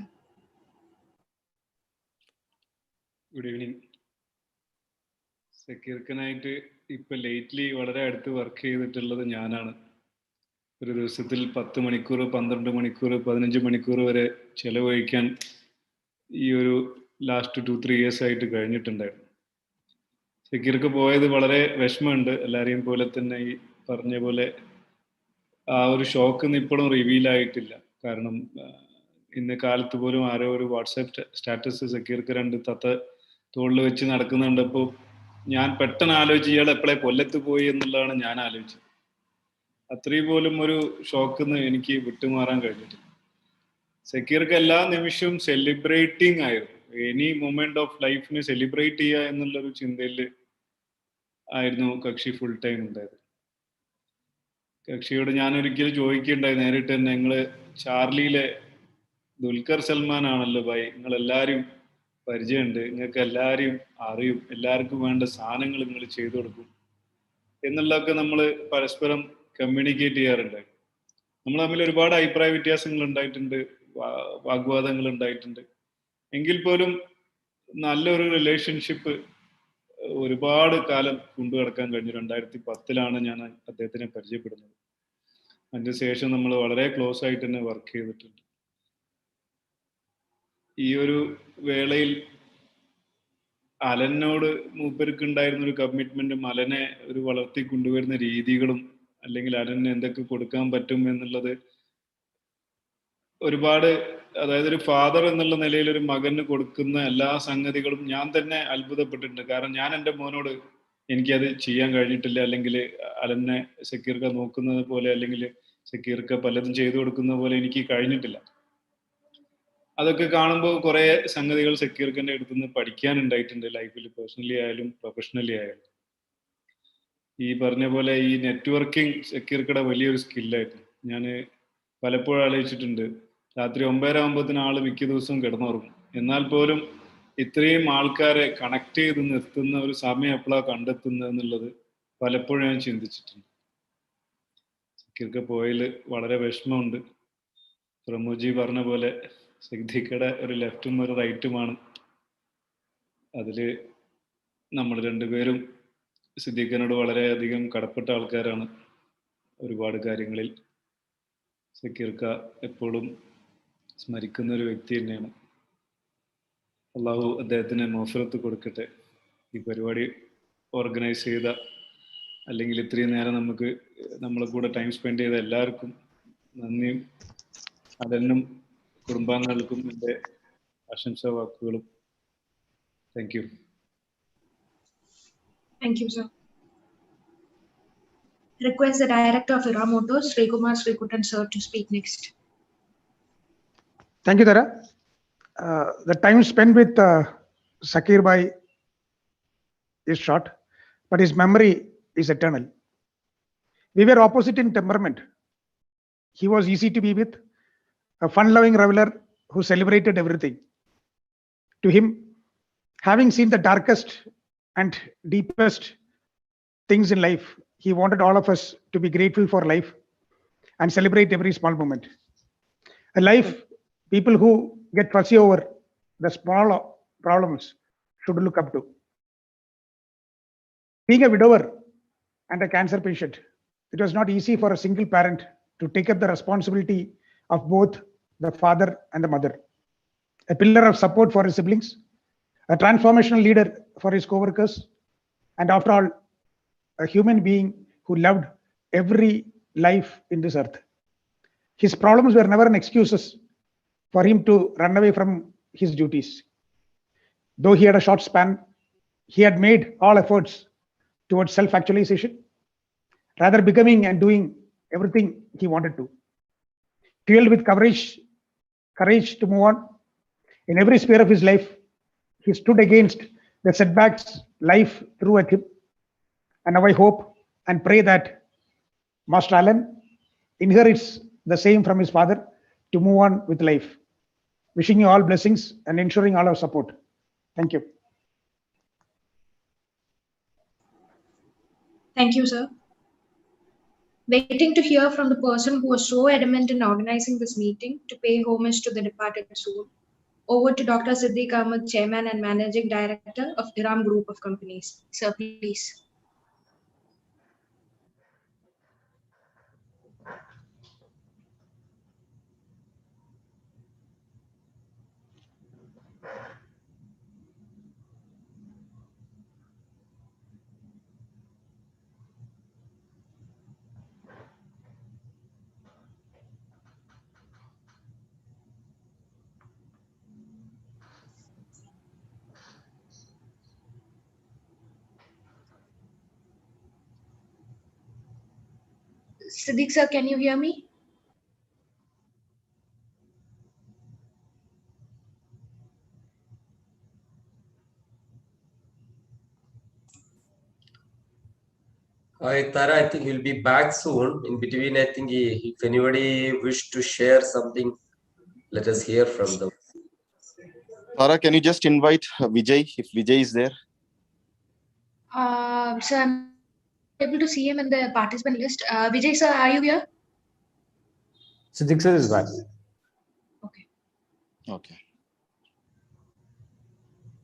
Good evening. സക്കീർക്കനായിട്ട് ഇപ്പൊ ലേറ്റ്ലി വളരെ അടുത്ത് വർക്ക് ചെയ്തിട്ടുള്ളത് ഞാനാണ്. ഒരു ദിവസത്തിൽ 10 മണിക്കൂർ, 12 മണിക്കൂർ, 15 മണിക്കൂർ വരെ ചെലവഴിക്കാൻ ഈ ഒരു ലാസ്റ്റ് 2-3 years ആയിട്ട് കഴിഞ്ഞിട്ടുണ്ടായിരുന്നു. സക്കീർക്ക് പോയത് വളരെ വിഷമമുണ്ട്. എല്ലാവരെയും പോലെ തന്നെ ഈ പറഞ്ഞ പോലെ ആ ഒരു ഷോക്ക് ഒന്നും ഇപ്പോഴും റിവീൽ ആയിട്ടില്ല. കാരണം ഇന്ന് കാലത്ത് പോലും ആരോ ഒരു വാട്സാപ്പ് സ്റ്റാറ്റസ് സക്കീർക്ക് 2 തത്ത തോളിൽ വെച്ച് നടക്കുന്നുണ്ടപ്പോൾ ഞാൻ പെട്ടെന്ന് ആലോചിച്ച് ഇയാൾ എപ്പോഴേ കൊല്ലത്ത് പോയി എന്നുള്ളതാണ് ഞാൻ ആലോചിച്ചത്. അത്രയും പോലും ഒരു ഷോക്കിന്ന് എനിക്ക് വിട്ടുമാറാൻ കഴിഞ്ഞിട്ടില്ല. സക്കീർക്ക് എല്ലാ നിമിഷവും സെലിബ്രേറ്റിംഗ് ആയിരുന്നു. എനി മൊമെന്റ് ഓഫ് ലൈഫിന് സെലിബ്രേറ്റ് ചെയ്യുക എന്നുള്ളൊരു ചിന്തയിൽ ആയിരുന്നു കക്ഷി ഫുൾ ടൈം ഉണ്ടായത്. കക്ഷിയോട് ഞാൻ ഒരിക്കലും ചോദിക്കുകയുണ്ടായി നേരിട്ട് തന്നെ, നിങ്ങള് ചാർലിയിലെ ദുൽഖർ സൽമാൻ ആണല്ലോ ഭായി, നിങ്ങൾ എല്ലാവരും പരിചയമുണ്ട്, നിങ്ങൾക്ക് എല്ലാവരെയും അറിയും, എല്ലാവർക്കും വേണ്ട സാധനങ്ങൾ നിങ്ങൾ ചെയ്തു കൊടുക്കും എന്നുള്ളതൊക്കെ നമ്മൾ പരസ്പരം കമ്മ്യൂണിക്കേറ്റ് ചെയ്യാറുണ്ടായി. നമ്മൾ തമ്മിൽ ഒരുപാട് അഭിപ്രായ വ്യത്യാസങ്ങൾ ഉണ്ടായിട്ടുണ്ട്, വാഗ്വാദങ്ങൾ ഉണ്ടായിട്ടുണ്ട്. എങ്കിൽ പോലും നല്ലൊരു റിലേഷൻഷിപ്പ് ഒരുപാട് കാലം കൊണ്ടുനടക്കാൻ കഴിഞ്ഞു. 2010 ഞാൻ അദ്ദേഹത്തിനെ പരിചയപ്പെടുന്നത്. അതിന് ശേഷം നമ്മൾ വളരെ ക്ലോസ് ആയിട്ട് തന്നെ വർക്ക് ചെയ്തിട്ടുണ്ട്. ഈ ഒരു വേളയിൽ അലനോട് മൂപ്പർക്ക് ഉണ്ടായിരുന്ന ഒരു കമ്മിറ്റ്മെന്റും അലനെ ഒരു വളർത്തി കൊണ്ടുവരുന്ന രീതികളും അല്ലെങ്കിൽ അലന് എന്തൊക്കെ കൊടുക്കാൻ പറ്റും എന്നുള്ളത് ഒരുപാട്, അതായത് ഒരു ഫാദർ എന്നുള്ള നിലയിൽ ഒരു മകന് കൊടുക്കുന്ന എല്ലാ സംഗതികളും ഞാൻ തന്നെ അത്ഭുതപ്പെട്ടിട്ടുണ്ട്. കാരണം ഞാൻ എൻ്റെ മോനോട് എനിക്കത് ചെയ്യാൻ കഴിഞ്ഞിട്ടില്ല, അല്ലെങ്കിൽ അലനെ സക്കീർക്ക നോക്കുന്നത് പോലെ അല്ലെങ്കിൽ സക്കീർക്ക പലതും ചെയ്തു കൊടുക്കുന്ന പോലെ എനിക്ക് കഴിഞ്ഞിട്ടില്ല. അതൊക്കെ കാണുമ്പോൾ കുറെ സംഗതികൾ സക്കീർക്കൻ്റെ അടുത്തുനിന്ന് പഠിക്കാനുണ്ടായിട്ടുണ്ട് ലൈഫിൽ, പേഴ്സണലി ആയാലും പ്രൊഫഷണലി ആയാലും. ഈ പറഞ്ഞ പോലെ ഈ നെറ്റ്വർക്കിംഗ് സക്കീർക്കയുടെ വലിയൊരു സ്കില്ലായിരുന്നു. ഞാൻ പലപ്പോഴും ആലോചിച്ചിട്ടുണ്ട്, രാത്രി 9:30 ആള് മിക്ക ദിവസവും കിടന്നുറങ്ങും, എന്നാൽ പോലും ഇത്രയും ആൾക്കാരെ കണക്ട് ചെയ്ത് നിർത്തുന്ന ഒരു സമയം എപ്പോഴാണ് കണ്ടെത്തുന്നത് എന്നുള്ളത് പലപ്പോഴും ഞാൻ ചിന്തിച്ചിട്ടുണ്ട്. സക്കീർക്ക പോയതിൽ വളരെ വിഷമമുണ്ട്. പ്രമോജി പറഞ്ഞ പോലെ സിദ്ദീഖയുടെ ഒരു ലെഫ്റ്റും ഒരു റൈറ്റുമാണ്. അതില് നമ്മൾ രണ്ടുപേരും സിദ്ദീഖിനോട് വളരെയധികം കടപ്പെട്ട ആൾക്കാരാണ് ഒരുപാട് കാര്യങ്ങളിൽ. സക്കീർക്ക എപ്പോഴും സ്മരിക്കുന്ന ഒരു വ്യക്തി തന്നെയാണ്. അള്ളാഹു അദ്ദേഹത്തിന് മൗഫിറത്ത് കൊടുക്കട്ടെ. ഈ പരിപാടി ഓർഗനൈസ് ചെയ്ത അല്ലെങ്കിൽ ഇത്രയും നേരം നമ്മളെ കൂടെ ടൈം സ്പെൻഡ് ചെയ്ത എല്ലാവർക്കും നന്ദിയും അലനും കുടുംബാംഗങ്ങൾക്കും എൻ്റെ ആശംസാ വാക്കുകളും. Thank you. Thank you, sir. Request the Director of Ira Motors, Srikumar Srikutan sir, to speak next. Thank you, Dara. The time spent with Sakkeer Bhai is short, but his memory is eternal. We were opposite in temperament. He was easy to be with, a fun-loving reveler who celebrated everything. To him, having seen the darkest and deepest things in life, he wanted all of us to be grateful for life and celebrate every small moment. A life people who get fussy over the small problems should look up to. Being a widower and a cancer patient, it was not easy for a single parent to take up the responsibility of both the father and the mother. A pillar of support for his siblings, a transformational leader for his co-workers, and after all, a human being who loved every life in this earth. His problems were never an excuses for him to run away from his duties. Though he had a short span, he had made all efforts towards self-actualization, rather becoming and doing everything he wanted to. Fueled with courage to move on, in every sphere of his life, he stood against the setbacks life threw at him. And now I hope and pray that Master Alan inherits the same from his father to move on with life. Wishing you all blessings and ensuring all our support. Thank you. Thank you, sir. Waiting to hear from the person who was so adamant in organizing this meeting to pay homage to the departed soul. Over to Dr. Siddiq Ahmed, Chairman and Managing Director of Iram Group of Companies. Sir, please. Siddiq sir, can you hear me? Tara, I think he'll be back soon. In between, I think if anybody wish to share something, let us hear from them. Tara, can you just invite Vijay if Vijay is there? So I'm able to see him in the participant list. Vijay sir, are you here? Siddiq sir is back. Okay. Okay.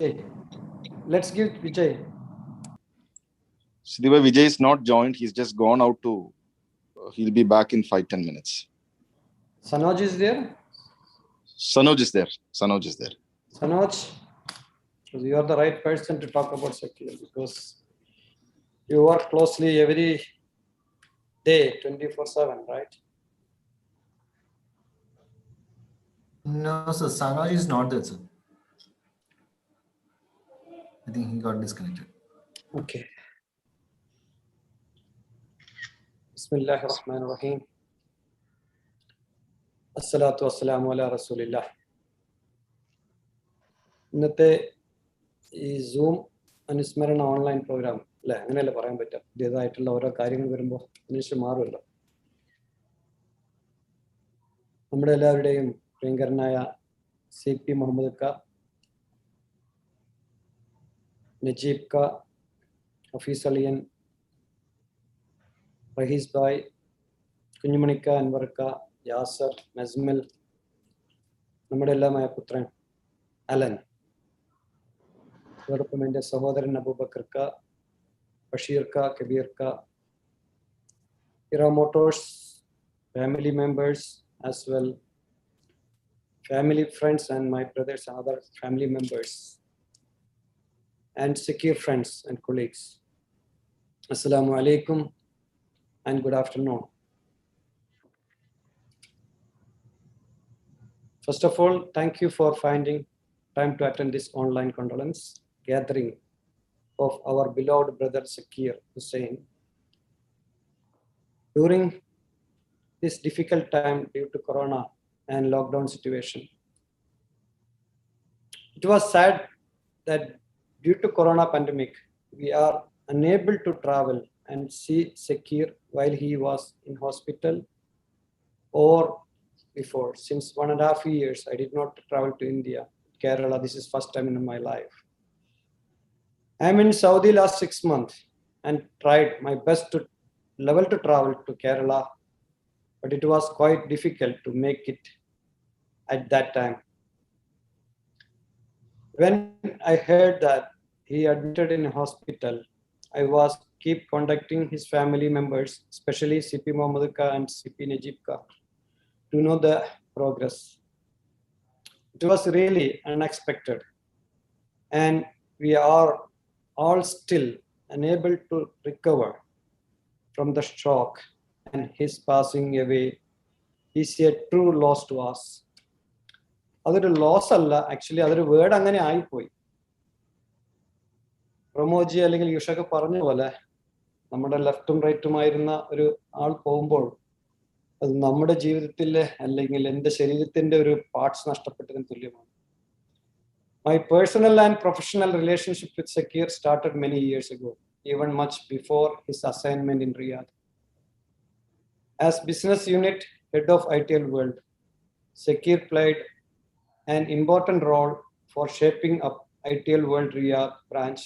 Okay. Let's give Vijay. Sidiba, Vijay is not joined. He's just gone out to, he'll be back in 5-10 minutes. Sanoj is there? Sanoj is there. Sanoj is there. Sanoj, you are the right person to talk about Sakkeer because you work closely every day, 24/7, right? No, sir. Sanoj is not there, sir. I think he got disconnected. Okay. Bismillahirrahmanirrahim. Assalatu wassalamu ala rasulillah. ഇന്നത്തെ ഈ zoom അനുസ്മരണ online programme അല്ലെ, അങ്ങനെയല്ലേ പറയാൻ പറ്റുക, പുതിയതായിട്ടുള്ള ഓരോ കാര്യങ്ങൾ വരുമ്പോൾ മനുഷ്യൻ മാറുമല്ലോ. നമ്മുടെ എല്ലാവരുടെയും പ്രിയങ്കരനായ CP മുഹമ്മദ് ക, നജീബ് ക, ഹഫീസ് അലിയൻ, റഹീസ് ഭായ്, കുഞ്ഞുമണിക്ക, അൻവർക്ക, യാസർ, നസ്മിൽ, നമ്മുടെ എല്ലാമായ പുത്രൻ അലൻ, അതോടൊപ്പം എൻ്റെ സഹോദരൻ അബൂബക്കർ ക, ബഷീർ ക, കബീർ ക, ഇറ Motors family members as well, family friends and my brothers and other family members, and Sakkeer friends and colleagues. Assalamu alaikum and good afternoon. First of all, thank you for finding time to attend this online condolence gathering of our beloved brother Sakkeer Hussain during this difficult time due to Corona and lockdown situation. It was sad that due to Corona pandemic, we are unable to travel and see Sakkeer while he was in hospital or before. Since 1.5 years, I did not travel to India, Kerala. This is first time in my life. I'm in Saudi last 6 months and tried my best to level to travel to Kerala, but it was quite difficult to make it at that time. When I heard that he admitted in a hospital, I was keep contacting his family members, especially CP Muhammad Ka and CP Najib Ka, to know the progress. It was really unexpected, and we are all still unable to recover from the shock, and his passing away is a true loss to us. അതൊരു loss അല്ല, actually അതൊരു word അങ്ങനെ ആയിപ്പോയി. പ്രമോജി അല്ലെങ്കിൽ യുഷൊക്കെ പറഞ്ഞ പോലെ നമ്മുടെ ലെഫ്റ്റും റൈറ്റുമായിരുന്ന ഒരു ആൾ പോകുമ്പോൾ അത് നമ്മുടെ ജീവിതത്തിലെ അല്ലെങ്കിൽ എൻ്റെ ശരീരത്തിന്റെ ഒരു പാർട്സ് നഷ്ടപ്പെട്ടതിന് തുല്യമാണ്. My personal and professional relationship with Sakkeer started many years ago, even much before his assignment in Riyadh. As business unit head of ITL World, Sakkeer played an important role for shaping up ITL World Riyadh branch,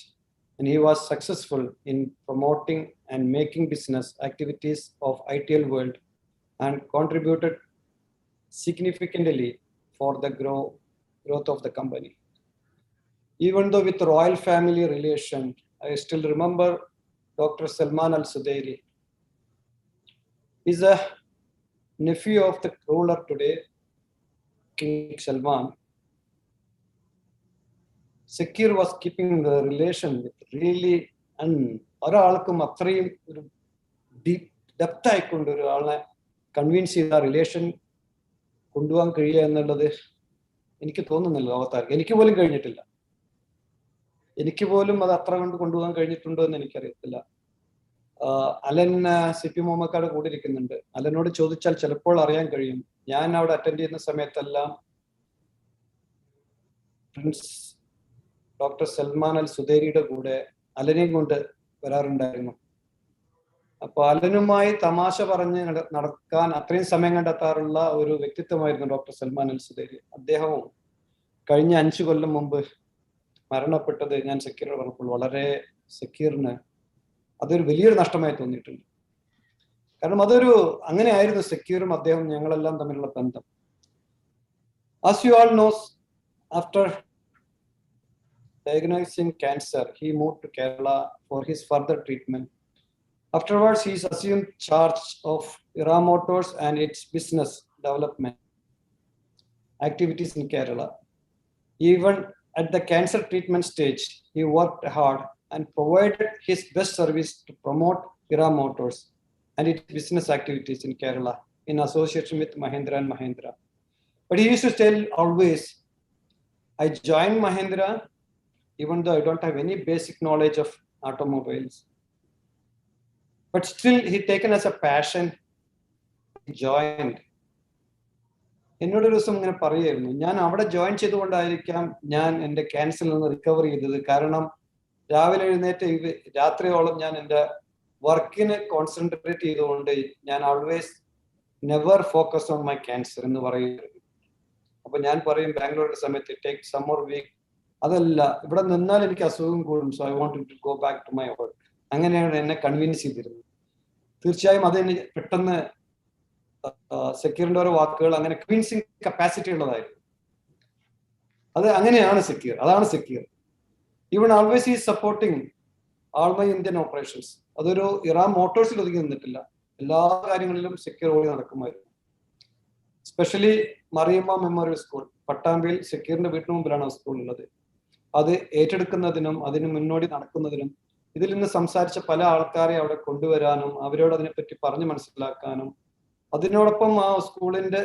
and he was successful in promoting and making business activities of ITL World and contributed significantly for the growth of the company. Even though with royal family relation, I still remember Dr. Salman Al Sudairi. He's a nephew of the ruler today, King Salman. Sakkeer was keeping the relation with really, ഒരാൾക്കും അത്രയും ഒരു deep depth ആയിക്കൊണ്ട് ഒരാളെ convince ചെയ്ത relation കൊണ്ടുപോകാൻ കഴിയുക എന്നുള്ളത് എനിക്ക് തോന്നുന്നില്ല ലോകത്താർക്ക്. എനിക്ക് പോലും കഴിഞ്ഞിട്ടില്ല. എനിക്ക് പോലും അത് അത്ര കൊണ്ട് കൊണ്ടുപോകാൻ കഴിഞ്ഞിട്ടുണ്ടോ എന്ന് എനിക്കറിയത്തില്ല. അലൻ CP മുഹമ്മദ് കൂടി ഇരിക്കുന്നുണ്ട്. അലനോട് ചോദിച്ചാൽ ചിലപ്പോൾ അറിയാൻ കഴിയും. ഞാൻ അവിടെ അറ്റൻഡ് ചെയ്യുന്ന സമയത്തെല്ലാം പ്രിൻസ് ഡോക്ടർ സൽമാൻ അൽ സുദേരിയുടെ കൂടെ അലനെയും കൊണ്ട് വരാറുണ്ടായിരുന്നു. അപ്പൊ അലനുമായി തമാശ പറഞ്ഞ് നടക്കാൻ അത്രയും സമയം കണ്ടെത്താറുള്ള ഒരു വ്യക്തിത്വമായിരുന്നു ഡോക്ടർ സൽമാൻ അൽ സുദേരി. അദ്ദേഹവും കഴിഞ്ഞ 5 കൊല്ലം മുമ്പ് മരണപ്പെട്ടത് ഞാൻ സക്കീറിനോട് പറഞ്ഞപ്പോൾ വളരെ സക്കീറിന് അതൊരു വലിയൊരു നഷ്ടമായി തോന്നിയിട്ടുണ്ട്. കാരണം അതൊരു അങ്ങനെയായിരുന്നു സക്കീറും അദ്ദേഹം ഞങ്ങളെല്ലാം തമ്മിലുള്ള ബന്ധം. As you all know, after diagnosing cancer, he moved to Kerala for his further treatment. Afterwards, he assumed charge of Iram Motors and its business development activities in Kerala. Even at the cancer treatment stage, he worked hard and provided his best service to promote Iram Motors and its business activities in Kerala in association with Mahindra and Mahindra. But he used to tell always, I joined Mahindra even though I don't have any basic knowledge of automobiles. But still, he taken as a passion, he joined. എന്നോട് ഒരു ദിവസം ഇങ്ങനെ പറയുമായിരുന്നു, ഞാൻ അവിടെ join ചെയ്തുകൊണ്ടായിരിക്കാം ഞാൻ എൻ്റെ ക്യാൻസറിൽ നിന്ന് റിക്കവർ ചെയ്തത്. കാരണം രാവിലെ എഴുന്നേറ്റ് രാത്രിയോളം ഞാൻ എൻ്റെ വർക്കിന് കോൺസെൻട്രേറ്റ് ചെയ്തുകൊണ്ട് ഞാൻ always never focus on my cancer എന്ന് പറയുന്നത്. അപ്പൊ ഞാൻ പറയും ബാംഗ്ലൂരിന്റെ സമയത്ത് ടേക്ക് സം മോർ വീക്ക്, അതല്ല ഇവിടെ നിന്നാൽ എനിക്ക് അസുഖം കൂടും, so I want to go back to my work. അങ്ങനെയാണ് എന്നെ കൺവിൻസ് ചെയ്തിരുന്നത്. തീർച്ചയായും അത് പെട്ടെന്ന് സക്കീറിന്റെ ഓരോ വാക്കുകൾ അങ്ങനെ കൺവിൻസിങ് കപ്പാസിറ്റി ഉള്ളതായിരുന്നു. അത് അങ്ങനെയാണ് സക്കീർ, അതാണ് Zakir. Even always is supporting all my Indian operations. അതൊരു ഇറാം മോട്ടോഴ്സിൽ ഒതുങ്ങി നിന്നിട്ടില്ല, എല്ലാ കാര്യങ്ങളിലും സക്കീർ ഓടി നടക്കുമായിരുന്നു. സ്പെഷ്യലി മറിയമ്മ മെമ്മോറിയൽ സ്കൂൾ പട്ടാമ്പിയിൽ സക്കീറിന്റെ വീട്ടിന് മുമ്പിലാണ് ആ സ്കൂൾ ഉള്ളത്. അത് ഏറ്റെടുക്കുന്നതിനും അതിന് മുന്നോടി നടക്കുന്നതിനും ഇതിൽ നിന്ന് സംസാരിച്ച പല ആൾക്കാരെ അവിടെ കൊണ്ടുവരാനും അവരോട് അതിനെപ്പറ്റി പറഞ്ഞു മനസ്സിലാക്കാനും, അതിനോടൊപ്പം ആ സ്കൂളിന്റെ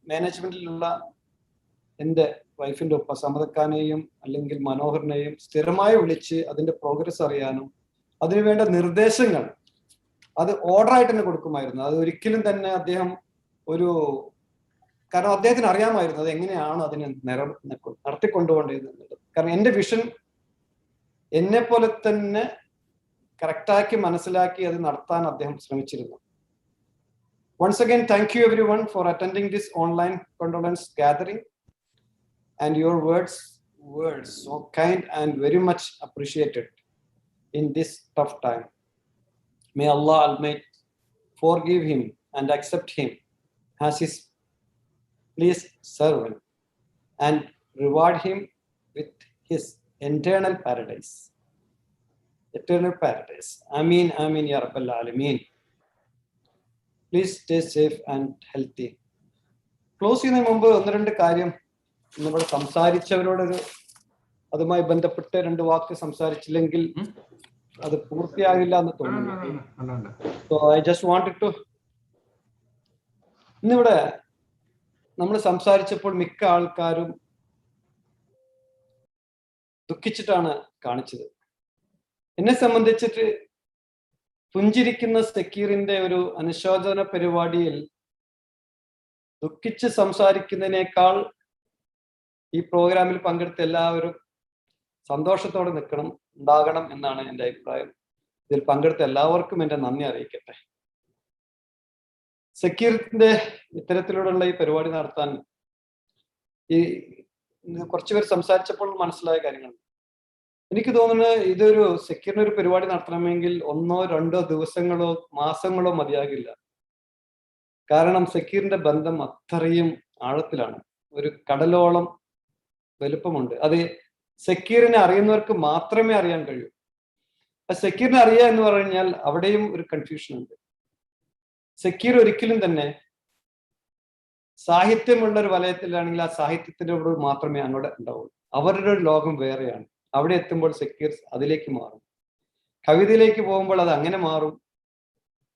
മാനേജ്മെന്റിലുള്ള എൻ്റെ വൈഫിന്റെ ഒപ്പം സമതക്കാനെയും അല്ലെങ്കിൽ മനോഹറിനെയും സ്ഥിരമായി വിളിച്ച് അതിന്റെ പ്രോഗ്രസ് അറിയാനും അതിനുവേണ്ട നിർദ്ദേശങ്ങൾ അത് ഓർഡറായിട്ട് തന്നെ കൊടുക്കുമായിരുന്നു. അത് ഒരിക്കലും തന്നെ അദ്ദേഹം ഒരു, കാരണം അദ്ദേഹത്തിന് അറിയാമായിരുന്നു അത് എങ്ങനെയാണ് അതിനെ നടത്തിക്കൊണ്ടുപോകേണ്ടത്. കാരണം എൻ്റെ വിഷൻ എന്നെ പോലെ തന്നെ കറക്റ്റാക്കി മനസ്സിലാക്കി അത് നടത്താൻ അദ്ദേഹം ശ്രമിച്ചിരുന്നു. Once again, thank you everyone for attending this online condolence gathering and your words so kind and very much appreciated in this tough time. May Allah Almighty forgive him and accept him as his pleased servant and reward him with his eternal paradise. Eternal paradise. Ameen, Ameen, Ya Rabbal Alameen. Please stay safe and healthy. Close ചെയ്യുന്നതിന് മുമ്പ് 1-2 കാര്യം ഇവിടെ സംസാരിച്ചവരോടൊരു അതുമായി ബന്ധപ്പെട്ട് 2 വാക്ക് സംസാരിച്ചില്ലെങ്കിൽ അത് പൂർത്തിയാകില്ല എന്ന് തോന്നുന്നു. So I just wanted to, ഇന്നിവിടെ നമ്മൾ സംസാരിച്ചപ്പോൾ മിക്ക ആൾക്കാരും ദുഃഖിച്ചിട്ടാണ് കാണിച്ചത്. എന്നെ സംബന്ധിച്ചിട്ട് പുഞ്ചിരിക്കുന്ന സക്കീറിന്റെ ഒരു അനുശോചന പരിപാടിയിൽ ദുഃഖിച്ച് സംസാരിക്കുന്നതിനേക്കാൾ ഈ പ്രോഗ്രാമിൽ പങ്കെടുത്ത എല്ലാവരും സന്തോഷത്തോടെ ഉണ്ടാകണം എന്നാണ് എൻ്റെ അഭിപ്രായം. ഇതിൽ പങ്കെടുത്ത എല്ലാവർക്കും എൻ്റെ നന്ദി അറിയിക്കട്ടെ. സക്കീറിന്റെ ഇത്തരത്തിലുള്ള ഈ പരിപാടി നടത്താൻ ഈ കുറച്ചുപേർ സംസാരിച്ചപ്പോൾ മനസ്സിലായ കാര്യങ്ങൾ എനിക്ക് തോന്നുന്നത് ഇതൊരു സക്കീറിന് ഒരു പരിപാടി നടത്തണമെങ്കിൽ 1-2 ദിവസങ്ങളോ മാസങ്ങളോ മതിയാകില്ല. കാരണം സക്കീറിന്റെ ബന്ധം അത്രയും ആഴത്തിലാണ്, ഒരു കടലോളം വലുപ്പമുണ്ട്. അത് സക്കീറിനെ അറിയുന്നവർക്ക് മാത്രമേ അറിയാൻ കഴിയൂ. സക്കീറിനെ അറിയുക എന്ന് പറഞ്ഞാൽ അവിടെയും ഒരു കൺഫ്യൂഷൻ ഉണ്ട്. സക്കീർ ഒരിക്കലും തന്നെ സാഹിത്യമുള്ള ഒരു വലയത്തിലാണെങ്കിൽ ആ സാഹിത്യത്തിന്റെ മാത്രമേ അങ്ങോട്ട് ഉണ്ടാവുള്ളൂ. അവരുടെ ഒരു ലോകം വേറെയാണ്. അവിടെ എത്തുമ്പോൾ സക്കീർ അതിലേക്ക് മാറും. കവിതയിലേക്ക് പോകുമ്പോൾ അത് അങ്ങനെ മാറും,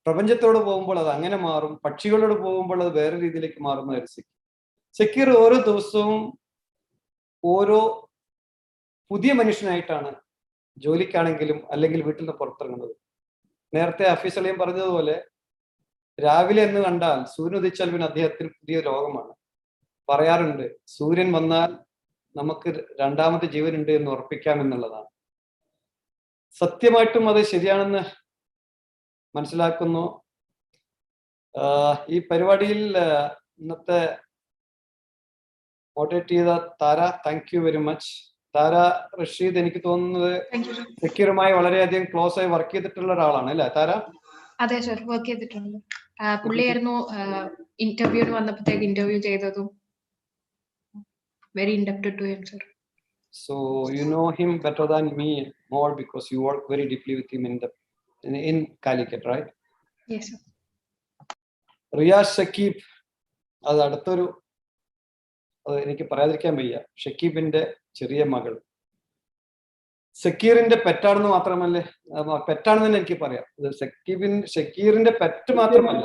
പ്രപഞ്ചത്തോട് പോകുമ്പോൾ അത് അങ്ങനെ മാറും, പക്ഷികളോട് പോകുമ്പോൾ അത് വേറെ രീതിയിലേക്ക് മാറുന്നതായിരുന്നു സക്കീർ. ഓരോ ദിവസവും ഓരോ പുതിയ മനുഷ്യനായിട്ടാണ് ജോലിക്കാണെങ്കിലും അല്ലെങ്കിൽ വീട്ടിൽ നിന്ന് പുറത്തിറങ്ങുന്നത്. നേരത്തെ ഹഫീസ് അലിയും പറഞ്ഞതുപോലെ രാവിലെ എന്ന് കണ്ടാൽ സൂര്യൻ ഉദിച്ചാൽ പിന്നെ അദ്ദേഹത്തിന് പുതിയ ലോകമാണ്. പറയാറുണ്ട്, സൂര്യൻ വന്നാൽ നമുക്ക് രണ്ടാമത്തെ ജീവനുണ്ട് എന്ന് ഉറപ്പിക്കാം എന്നുള്ളതാണ്. സത്യമായിട്ടും അത് ശരിയാണെന്ന് മനസ്സിലാക്കുന്നു. ഈ പരിപാടിയിൽ ഇന്നത്തെ മോഡറേറ്റ് ചെയ്ത താര, താങ്ക് യു വെരി മച്ച്. താര റഷീദ് എനിക്ക് തോന്നുന്നത് സക്കീറുമായി വളരെയധികം ക്ലോസ് ആയി വർക്ക് ചെയ്തിട്ടുള്ള ഒരാളാണ് അല്ലേ താര? അതെ സർ, വർക്ക് ചെയ്തിട്ടുണ്ട്. പുള്ളിയായിരുന്നു ഇന്റർവ്യൂവിന് വന്നപ്പോഴത്തേക്ക് ഇന്റർവ്യൂ ചെയ്തതും. Very indebted to him sir. So you know him better than me more because you work very deeply with him in Calicut, right? Yes sir. Riyas Shakeeb, അത് അടുത്തൊരു, അത് എനിക്ക് പറയാതിരിക്കാൻ വയ്യ. ഷക്കീബിന്റെ ചെറിയ മകൾ സക്കീറിന്റെ പെറ്റാണെന്ന് മാത്രമല്ലേ, പെറ്റാണെന്ന് തന്നെ എനിക്ക് പറയാം. ഷക്കീറിന്റെ പെറ്റ് മാത്രമല്ല,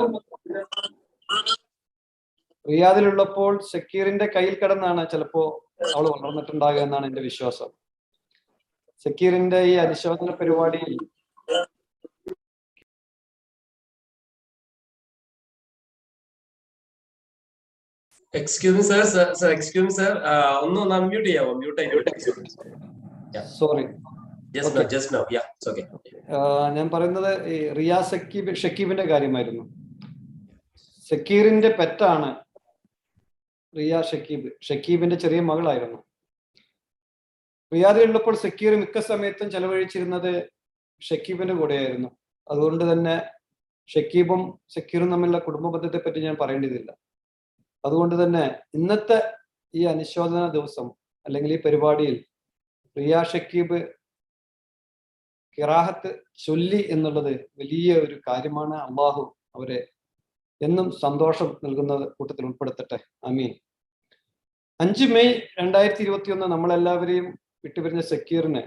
റിയാദിലുള്ളപ്പോൾ സക്കീറിന്റെ കയ്യിൽ കിടന്നാണ് ചിലപ്പോ അവൾ വളർന്നിട്ടുണ്ടാകുക എന്നാണ് എന്റെ വിശ്വാസം. സക്കീറിന്റെ ഈ അനുശോചന പരിപാടിയിൽ excuse me sir, excuse me sir, ഒന്ന് അൺമ്യൂട്ട് ചെയ്യാമോ? മ്യൂട്ട് ആയി. Sorry, just now. Yeah, it's okay. ഞാൻ പറയുന്നത് ഈ റിയാസ് ഷക്കീബിന്റെ കാര്യമായിരുന്നു. സക്കീറിന്റെ പെറ്റാണ് റിയ ഷക്കീബ്. ഷക്കീബിന്റെ ചെറിയ മകളായിരുന്നു. റിയാദിലുള്ളപ്പോൾ സക്കീർ മിക്ക സമയത്തും ചെലവഴിച്ചിരുന്നത് ഷക്കീബിന്റെ കൂടെയായിരുന്നു. അതുകൊണ്ട് തന്നെ ഷക്കീബും സക്കീറും തമ്മിലുള്ള കുടുംബ ബന്ധത്തെ പറ്റി ഞാൻ പറയേണ്ടതില്ല. അതുകൊണ്ട് തന്നെ ഇന്നത്തെ ഈ അനുശോചന ദിവസം അല്ലെങ്കിൽ ഈ പരിപാടിയിൽ റിയ ഷക്കീബ് ഖിറാഅത്ത് ചൊല്ലി എന്നുള്ളത് വലിയ ഒരു കാര്യമാണ്. അള്ളാഹു അവരെ എന്നും സന്തോഷം നൽകുന്ന കൂട്ടത്തിൽ ഉൾപ്പെടുത്തട്ടെ. ആമീൻ. 5 മെയ് 2021 നമ്മളെല്ലാവരെയും വിട്ടുപിരിഞ്ഞ സക്കീറിന്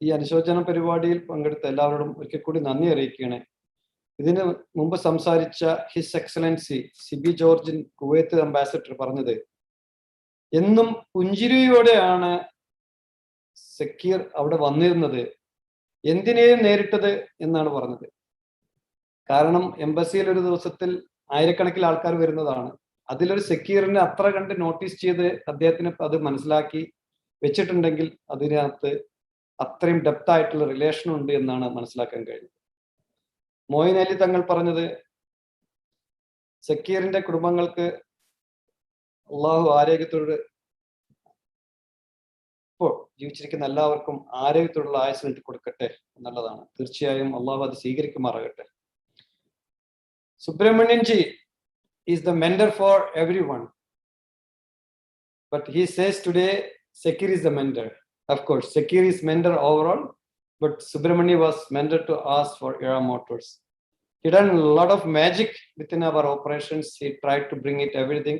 ഈ അനുശോചന പരിപാടിയിൽ പങ്കെടുത്ത എല്ലാവരോടും ഒരിക്കൽ കൂടി നന്ദി അറിയിക്കുകയാണ്. ഇതിന് മുമ്പ് സംസാരിച്ച ഹിസ് എക്സലൻസി സിബി ജോർജിൻ കുവൈത്ത് അംബാസഡർ പറഞ്ഞത്, എന്നും പുഞ്ചിരിയോടെയാണ് സക്കീർ അവിടെ വന്നിരുന്നത്, എന്തിനേയും നേരിട്ടത് എന്നാണ് പറഞ്ഞത്. കാരണം എംബസിയിൽ ഒരു ദിവസത്തിൽ ആയിരക്കണക്കിന് ആൾക്കാർ വരുന്നതാണ്. അതിലൊരു സക്കീറിനെ അത്ര കണ്ട് നോട്ടീസ് ചെയ്ത് അദ്ദേഹത്തിന് അത് മനസ്സിലാക്കി വെച്ചിട്ടുണ്ടെങ്കിൽ അതിനകത്ത് അത്രയും ഡെപ്ത് ആയിട്ടുള്ള റിലേഷൻ ഉണ്ട് എന്നാണ് മനസ്സിലാക്കാൻ കഴിഞ്ഞത്. മോയിൻ അലി തങ്ങൾ പറഞ്ഞത്, സക്കീറിന്റെ കുടുംബങ്ങൾക്ക് അള്ളാഹു ആരോഗ്യത്തോട്, ഇപ്പോൾ ജീവിച്ചിരിക്കുന്ന എല്ലാവർക്കും ആരോഗ്യത്തോടുള്ള ആയുസ് നീട്ടി കൊടുക്കട്ടെ എന്നുള്ളതാണ്. തീർച്ചയായും അള്ളാഹു അത് സ്വീകരിക്കുമാറാകട്ടെ. Subramanian ji is the mentor for everyone, but he says today Sakkeer is the mentor. Of course, Sakkeer is mentor overall, but Subramani was mentor to us for Era Motors. He done a lot of magic within our operations. He tried to bring it everything.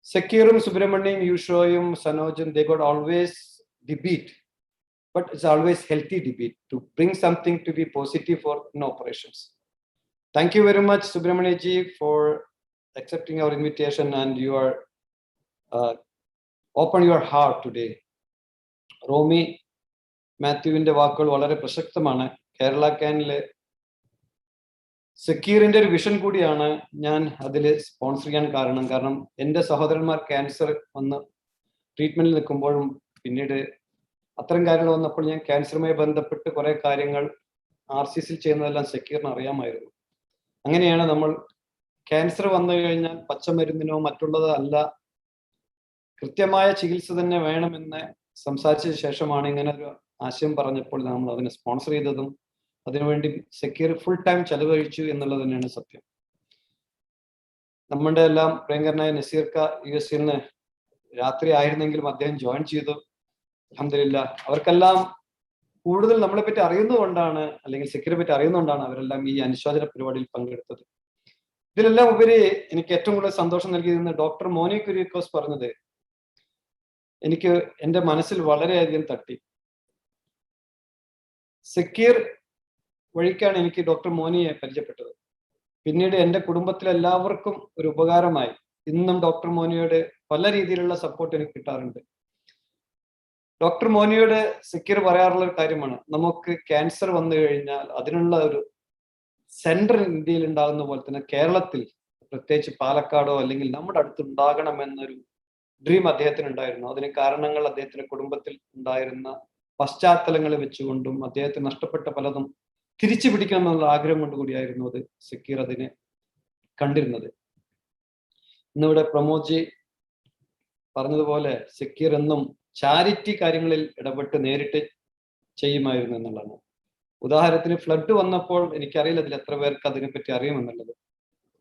Sakkeerum, Subramanian, Yushoyum, Sanojam, they got always debate, but it's always healthy debate to bring something to be positive for operations. Thank you very much, Subramani ji, for accepting our invitation and you are open your heart today. Romy മാത്യുവിന്റെ വാക്കുകൾ വളരെ പ്രസക്തമാണ്. കേരള ക്യാനിലെ സക്കീറിന്റെ ഒരു vision കൂടിയാണ് ഞാൻ അതിൽ sponsor ചെയ്യാൻ കാരണം എൻ്റെ സഹോദരന്മാർ ക്യാൻസർ വന്ന് ട്രീറ്റ്മെന്റിൽ നിൽക്കുമ്പോഴും പിന്നീട് അത്തരം കാര്യങ്ങൾ വന്നപ്പോൾ ഞാൻ ക്യാൻസറുമായി ബന്ധപ്പെട്ട് കുറെ കാര്യങ്ങൾ RCCയിൽ ചെയ്യുന്നതെല്ലാം സക്കീറിന് അറിയാമായിരുന്നു. അങ്ങനെയാണ് നമ്മൾ ക്യാൻസർ വന്നു കഴിഞ്ഞാൽ പച്ചമരുന്നിനോ മറ്റുള്ളത് അല്ല, കൃത്യമായ ചികിത്സ തന്നെ വേണമെന്ന് സംസാരിച്ച ശേഷമാണ് ഇങ്ങനെ ഒരു ആശയം പറഞ്ഞപ്പോൾ നമ്മൾ അതിനെ സ്പോൺസർ ചെയ്തതും അതിനുവേണ്ടി സക്കീർ ഫുൾ ടൈം ചെലവഴിച്ചു എന്നുള്ളത് തന്നെയാണ് സത്യം. നമ്മുടെ എല്ലാം പ്രിയങ്കരനായ നസീർക്ക US നിന്ന് രാത്രി ആയിരുന്നെങ്കിലും അദ്ദേഹം ജോയിൻ ചെയ്തു. അൽഹംദുലില്ലാ, അവർക്കെല്ലാം കൂടുതൽ നമ്മളെ പറ്റി അറിയുന്നതുകൊണ്ടാണ്, അല്ലെങ്കിൽ സക്കീറിനെ പറ്റി അറിയുന്നതുകൊണ്ടാണ് അവരെല്ലാം ഈ അനുശോചന പരിപാടിയിൽ പങ്കെടുത്തത്. ഇതിലെല്ലാം ഉപരി എനിക്ക് ഏറ്റവും കൂടുതൽ സന്തോഷം നൽകിയിരുന്ന ഡോക്ടർ മോനി കുര്യാക്കോസ് പറഞ്ഞത് എനിക്ക് എൻ്റെ മനസ്സിൽ വളരെയധികം തട്ടി. സക്കീർ വഴിക്കാണ് എനിക്ക് ഡോക്ടർ മോനിയെ പരിചയപ്പെട്ടത്. പിന്നീട് എൻ്റെ കുടുംബത്തിലെല്ലാവർക്കും ഒരു ഉപകാരമായി. ഇന്നും ഡോക്ടർ മോനിയോട് പല രീതിയിലുള്ള സപ്പോർട്ട് എനിക്ക് കിട്ടാറുണ്ട്. ഡോക്ടർ മോനിയോട് സക്കീർ പറയാറുള്ള ഒരു കാര്യമാണ്, നമുക്ക് ക്യാൻസർ വന്നു കഴിഞ്ഞാൽ അതിനുള്ള ഒരു സെൻട്രൽ ഇന്ത്യയിൽ ഉണ്ടാകുന്ന പോലെ തന്നെ കേരളത്തിൽ, പ്രത്യേകിച്ച് പാലക്കാടോ അല്ലെങ്കിൽ നമ്മുടെ അടുത്ത് ഉണ്ടാകണമെന്നൊരു ഡ്രീം അദ്ദേഹത്തിന് ഉണ്ടായിരുന്നു. അതിന് കാരണങ്ങൾ അദ്ദേഹത്തിന്റെ കുടുംബത്തിൽ ഉണ്ടായിരുന്ന പശ്ചാത്തലങ്ങൾ വെച്ചുകൊണ്ടും അദ്ദേഹത്തിന് നഷ്ടപ്പെട്ട പലതും തിരിച്ചു പിടിക്കണം എന്നുള്ള ആഗ്രഹം കൊണ്ട് കൂടിയായിരുന്നു അത് സക്കീർ അതിനെ കണ്ടിരുന്നത്. ഇന്നിവിടെ പ്രമോദ്ജി പറഞ്ഞതുപോലെ സക്കീർ എന്നും ചാരിറ്റി കാര്യങ്ങളിൽ ഇടപെട്ട് നേരിട്ട് ചെയ്യുമായിരുന്നു എന്നുള്ളതാണ്. ഉദാഹരണത്തിന് ഫ്ലഡ് വന്നപ്പോൾ എനിക്കറിയില്ല അതിൽ എത്ര പേർക്ക് അതിനെപ്പറ്റി അറിയുമെന്നുള്ളത്.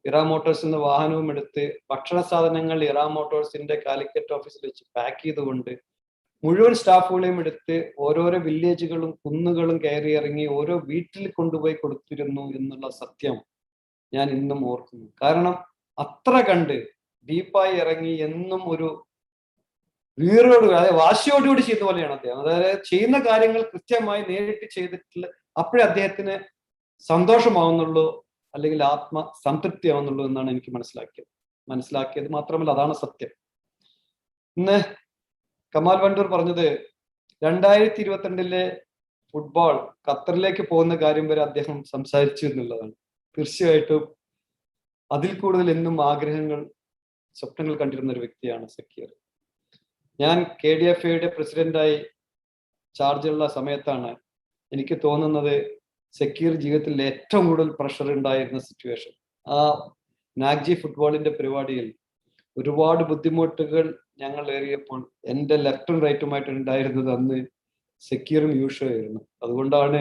ഇറാ മോട്ടോഴ്സ് എന്ന വാഹനവും എടുത്ത് ഭക്ഷണ സാധനങ്ങൾ ഇറാ മോട്ടോഴ്സിന്റെ കാലിക്കറ്റ് ഓഫീസിൽ വെച്ച് പാക്ക് ചെയ്തുകൊണ്ട് മുഴുവൻ സ്റ്റാഫുകളെയും എടുത്ത് ഓരോരോ വില്ലേജുകളും കുന്നുകളും കയറി ഇറങ്ങി ഓരോ വീട്ടിൽ കൊണ്ടുപോയി കൊടുത്തിരുന്നു എന്നുള്ള സത്യം ഞാൻ ഇന്നും ഓർക്കുന്നു. കാരണം അത്ര കണ്ട് ഡീപ്പായി ഇറങ്ങി എന്നും ഒരു വീറോട്, അതായത് വാശിയോടുകൂടി ചെയ്ത പോലെയാണ് അദ്ദേഹം. അതായത് ചെയ്യുന്ന കാര്യങ്ങൾ കൃത്യമായി നേരിട്ട് ചെയ്തിട്ടുള്ള അപ്പോഴേ അദ്ദേഹത്തിന് സന്തോഷമാവുന്നുള്ളൂ, അല്ലെങ്കിൽ സംതൃപ്തി ആവുന്നുള്ളൂ എന്നാണ് എനിക്ക് മനസ്സിലാക്കിയത് മാത്രമല്ല അതാണ് സത്യം. ഇന്ന് കമാൽ വണ്ടൂർ പറഞ്ഞത് 2022 ഫുട്ബോൾ ഖത്തറിലേക്ക് പോകുന്ന കാര്യം വരെ അദ്ദേഹം സംസാരിച്ചു എന്നുള്ളതാണ്. തീർച്ചയായിട്ടും അതിൽ കൂടുതൽ എന്നും ആഗ്രഹങ്ങൾ, സ്വപ്നങ്ങൾ കണ്ടിരുന്ന ഒരു വ്യക്തിയാണ് സക്കീർ. ഞാൻ KDFAയുടെ പ്രസിഡന്റായി ചാർജുള്ള സമയത്താണ് എനിക്ക് തോന്നുന്നത് സക്കീർ ജീവിതത്തിൽ ഏറ്റവും കൂടുതൽ പ്രഷർ ഉണ്ടായിരുന്ന സിറ്റുവേഷൻ. ആ നാഗ്ജി ഫുട്ബോളിന്റെ പരിപാടിയിൽ ഒരുപാട് ബുദ്ധിമുട്ടുകൾ ഞങ്ങൾ ഏറിയപ്പോൾ എൻ്റെ ലെഫ്റ്റും റൈറ്റുമായിട്ട് ഉണ്ടായിരുന്നത് അന്ന് സക്കീറും യൂഷോ ആയിരുന്നു. അതുകൊണ്ടാണ്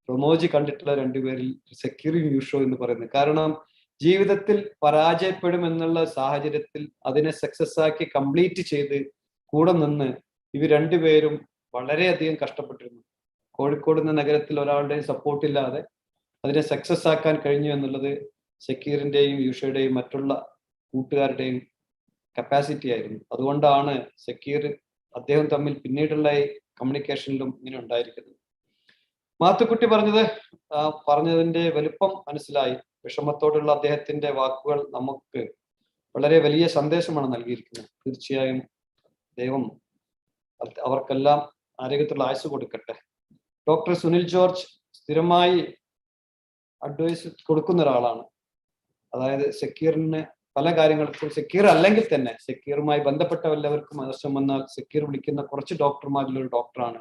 പ്രമോജി കണ്ടിട്ടുള്ള രണ്ടുപേരിൽ സക്കീറും യൂഷോ എന്ന് പറയുന്നത്. കാരണം ജീവിതത്തിൽ പരാജയപ്പെടും എന്നുള്ള സാഹചര്യത്തിൽ അതിനെ സക്സസ് ആക്കി കംപ്ലീറ്റ് ചെയ്ത് കൂടെ നിന്ന് ഇവർ രണ്ടുപേരും വളരെയധികം കഷ്ടപ്പെട്ടിരുന്നു. കോഴിക്കോട് എന്ന നഗരത്തിൽ ഒരാളുടെയും സപ്പോർട്ട് ഇല്ലാതെ അതിനെ സക്സസ് ആക്കാൻ കഴിഞ്ഞു എന്നുള്ളത് സക്കീറിന്റെയും യൂഷയുടെയും മറ്റുള്ള കൂട്ടുകാരുടെയും കപ്പാസിറ്റി ആയിരുന്നു. അതുകൊണ്ടാണ് സക്കീർ അദ്ദേഹം തമ്മിൽ പിന്നീടുള്ള കമ്മ്യൂണിക്കേഷനിലും ഇങ്ങനെ ഉണ്ടായിരിക്കുന്നത്. മാത്തുക്കുട്ടി പറഞ്ഞതിന്റെ വലുപ്പം മനസ്സിലായി. വിഷമത്തോടുള്ള അദ്ദേഹത്തിന്റെ വാക്കുകൾ നമുക്ക് വളരെ വലിയ സന്ദേശമാണ് നൽകിയിരിക്കുന്നത്. തീർച്ചയായും ദൈവം അവർക്കെല്ലാം ആരോഗ്യത്തിലുള്ള ആയുസ് കൊടുക്കട്ടെ. ഡോക്ടർ സുനിൽ ജോർജ് സ്ഥിരമായി അഡ്വൈസ് കൊടുക്കുന്ന ഒരാളാണ്. അതായത് സക്കീറിന് പല കാര്യങ്ങൾക്കും, സക്കീർ അല്ലെങ്കിൽ തന്നെ സക്കീറുമായി ബന്ധപ്പെട്ട എല്ലാവർക്കും ആവശ്യം വന്നാൽ സക്കീർ വിളിക്കുന്ന കുറച്ച് ഡോക്ടർമാരിലൊരു ഡോക്ടറാണ്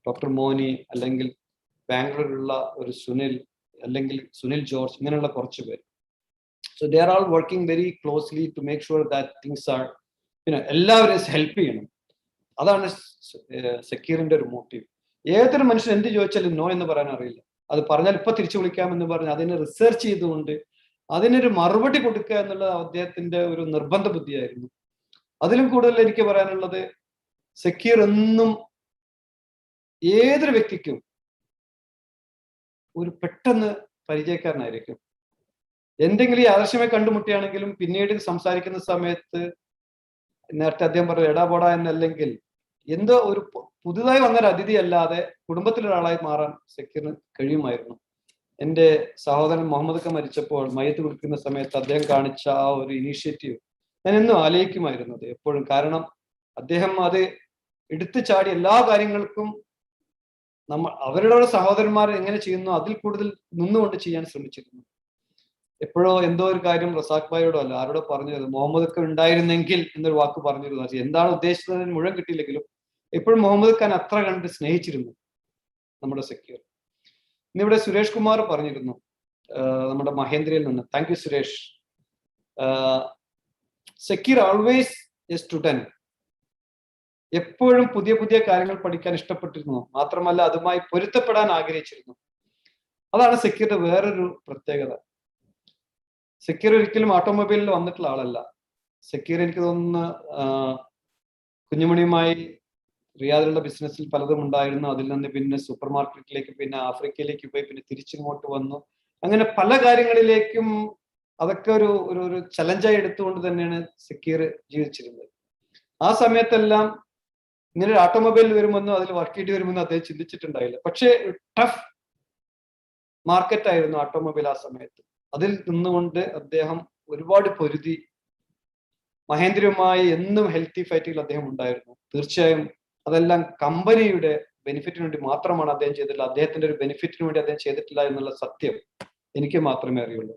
ഡോക്ടർ മോനി, അല്ലെങ്കിൽ ബാംഗ്ലൂരിലുള്ള ഒരു സുനിൽ, അല്ലെങ്കിൽ സുനിൽ ജോർജ്, ഇങ്ങനെയുള്ള കുറച്ച് പേര്. So they are all working very closely to make sure that things are എല്ലാവരെയും ഹെൽപ്പ് ചെയ്യണം. അതാണ് സക്കീറിന്റെ ഒരു മോട്ടീവ്. ഏതൊരു മനുഷ്യൻ എന്ത് ചോദിച്ചാലും നോ എന്ന് പറയാൻ അറിയില്ല. അത് പറഞ്ഞാൽ ഇപ്പൊ തിരിച്ചു വിളിക്കാമെന്ന് പറഞ്ഞ് അതിനെ റിസർച്ച് ചെയ്തുകൊണ്ട് അതിനൊരു മറുപടി കൊടുക്കുക എന്നുള്ളത് അദ്ദേഹത്തിന്റെ ഒരു നിർബന്ധ ബുദ്ധിയായിരുന്നു. അതിലും കൂടുതൽ എനിക്ക് പറയാനുള്ളത്, സക്കീർ എന്നും ഏതൊരു വ്യക്തിക്കും ഒരു പെട്ടെന്ന് പരിചയക്കാരനായിരിക്കും. എന്തെങ്കിലും ആദർശമായി കണ്ടുമുട്ടിയാണെങ്കിലും പിന്നീട് സംസാരിക്കുന്ന സമയത്ത് നേരത്തെ അദ്ദേഹം പറഞ്ഞു എടാ പോടാ എന്നല്ലെങ്കിൽ എന്തോ ഒരു പുതുതായി വന്നൊരു അതിഥി അല്ലാതെ കുടുംബത്തിലൊരാളായി മാറാൻ സക്കീറിന് കഴിയുമായിരുന്നു. എൻ്റെ സഹോദരൻ മുഹമ്മദ് മരിച്ചപ്പോൾ മയ്യത്ത് കുടിക്കുന്ന സമയത്ത് അദ്ദേഹം കാണിച്ച ആ ഒരു ഇനീഷ്യേറ്റീവ് ഞാൻ എന്നും ആലോചിക്കുമായിരുന്നത് എപ്പോഴും. കാരണം അദ്ദേഹം അത് എടുത്തു ചാടി എല്ലാ കാര്യങ്ങൾക്കും അവരുടെ സഹോദരന്മാർ എങ്ങനെ ചെയ്യുന്നു അതിൽ കൂടുതൽ നിന്നുകൊണ്ട് ചെയ്യാൻ ശ്രമിച്ചിരുന്നു. എപ്പോഴോ എന്തോ ഒരു കാര്യം റസാഖ് ഭായിയോടോ അല്ല ആരോടോ പറഞ്ഞത്, മുഹമ്മദ് ഖാൻ ഉണ്ടായിരുന്നെങ്കിൽ എന്നൊരു വാക്ക് പറഞ്ഞിരുന്നു. എന്താണ് ഉദ്ദേശിച്ചതിന് മുഴുവൻ കിട്ടിയില്ലെങ്കിലും എപ്പോഴും മുഹമ്മദ് ഖാൻ അത്ര കണ്ട് സ്നേഹിച്ചിരുന്നു നമ്മുടെ സക്കീർ. ഇന്നിവിടെ സുരേഷ് കുമാർ പറഞ്ഞിരുന്നു നമ്മുടെ മഹേന്ദ്രയിൽ നിന്ന്. Thank you Suresh. Zakir always a student. എപ്പോഴും പുതിയ പുതിയ കാര്യങ്ങൾ പഠിക്കാൻ ഇഷ്ടപ്പെട്ടിരുന്നു. മാത്രമല്ല അതുമായി പൊരുത്തപ്പെടാൻ ആഗ്രഹിച്ചിരുന്നു. അതാണ് സക്കീറിന്റെ വേറൊരു പ്രത്യേകത. സക്കീർ ഒരിക്കലും ഓട്ടോമൊബൈലിൽ വന്നിട്ടുള്ള ആളല്ല. സക്കീർ എനിക്ക് തോന്നുന്നു കുഞ്ഞുമണിയുമായി റിയാദിലുള്ള ബിസിനസ്സിൽ പലതും ഉണ്ടായിരുന്നു. അതിൽ നിന്ന് പിന്നെ സൂപ്പർ മാർക്കറ്റിലേക്ക്, പിന്നെ ആഫ്രിക്കയിലേക്ക് പോയി, പിന്നെ തിരിച്ചിങ്ങോട്ട് വന്നു. അങ്ങനെ പല കാര്യങ്ങളിലേക്കും അതൊക്കെ ഒരു ഒരു ചലഞ്ചായി എടുത്തുകൊണ്ട് തന്നെയാണ് സക്കീർ ജീവിച്ചിരുന്നത്. ആ സമയത്തെല്ലാം ഇങ്ങനെ ഒരു ഓട്ടോമൊബൈലിൽ വരുമെന്നോ അതിൽ വർക്ക് ചെയ്യേണ്ടി വരുമെന്നോ അദ്ദേഹം ചിന്തിച്ചിട്ടുണ്ടായില്ല. പക്ഷേ ടഫ് മാർക്കറ്റായിരുന്നു ഓട്ടോമൊബൈൽ ആ സമയത്ത്. അതിൽ നിന്നുകൊണ്ട് അദ്ദേഹം ഒരുപാട് പൊരുതി. മഹേന്ദ്രയുമായി എന്നും ഹെൽത്തി ഫൈറ്റുകൾ അദ്ദേഹം ഉണ്ടായിരുന്നു. തീർച്ചയായും അതെല്ലാം കമ്പനിയുടെ ബെനിഫിറ്റിന് വേണ്ടി മാത്രമാണ് അദ്ദേഹം ചെയ്തിട്ടില്ല. അദ്ദേഹത്തിന്റെ ഒരു ബെനിഫിറ്റിന് വേണ്ടി അദ്ദേഹം ചെയ്തിട്ടില്ല എന്നുള്ള സത്യം എനിക്ക് മാത്രമേ അറിയുള്ളൂ.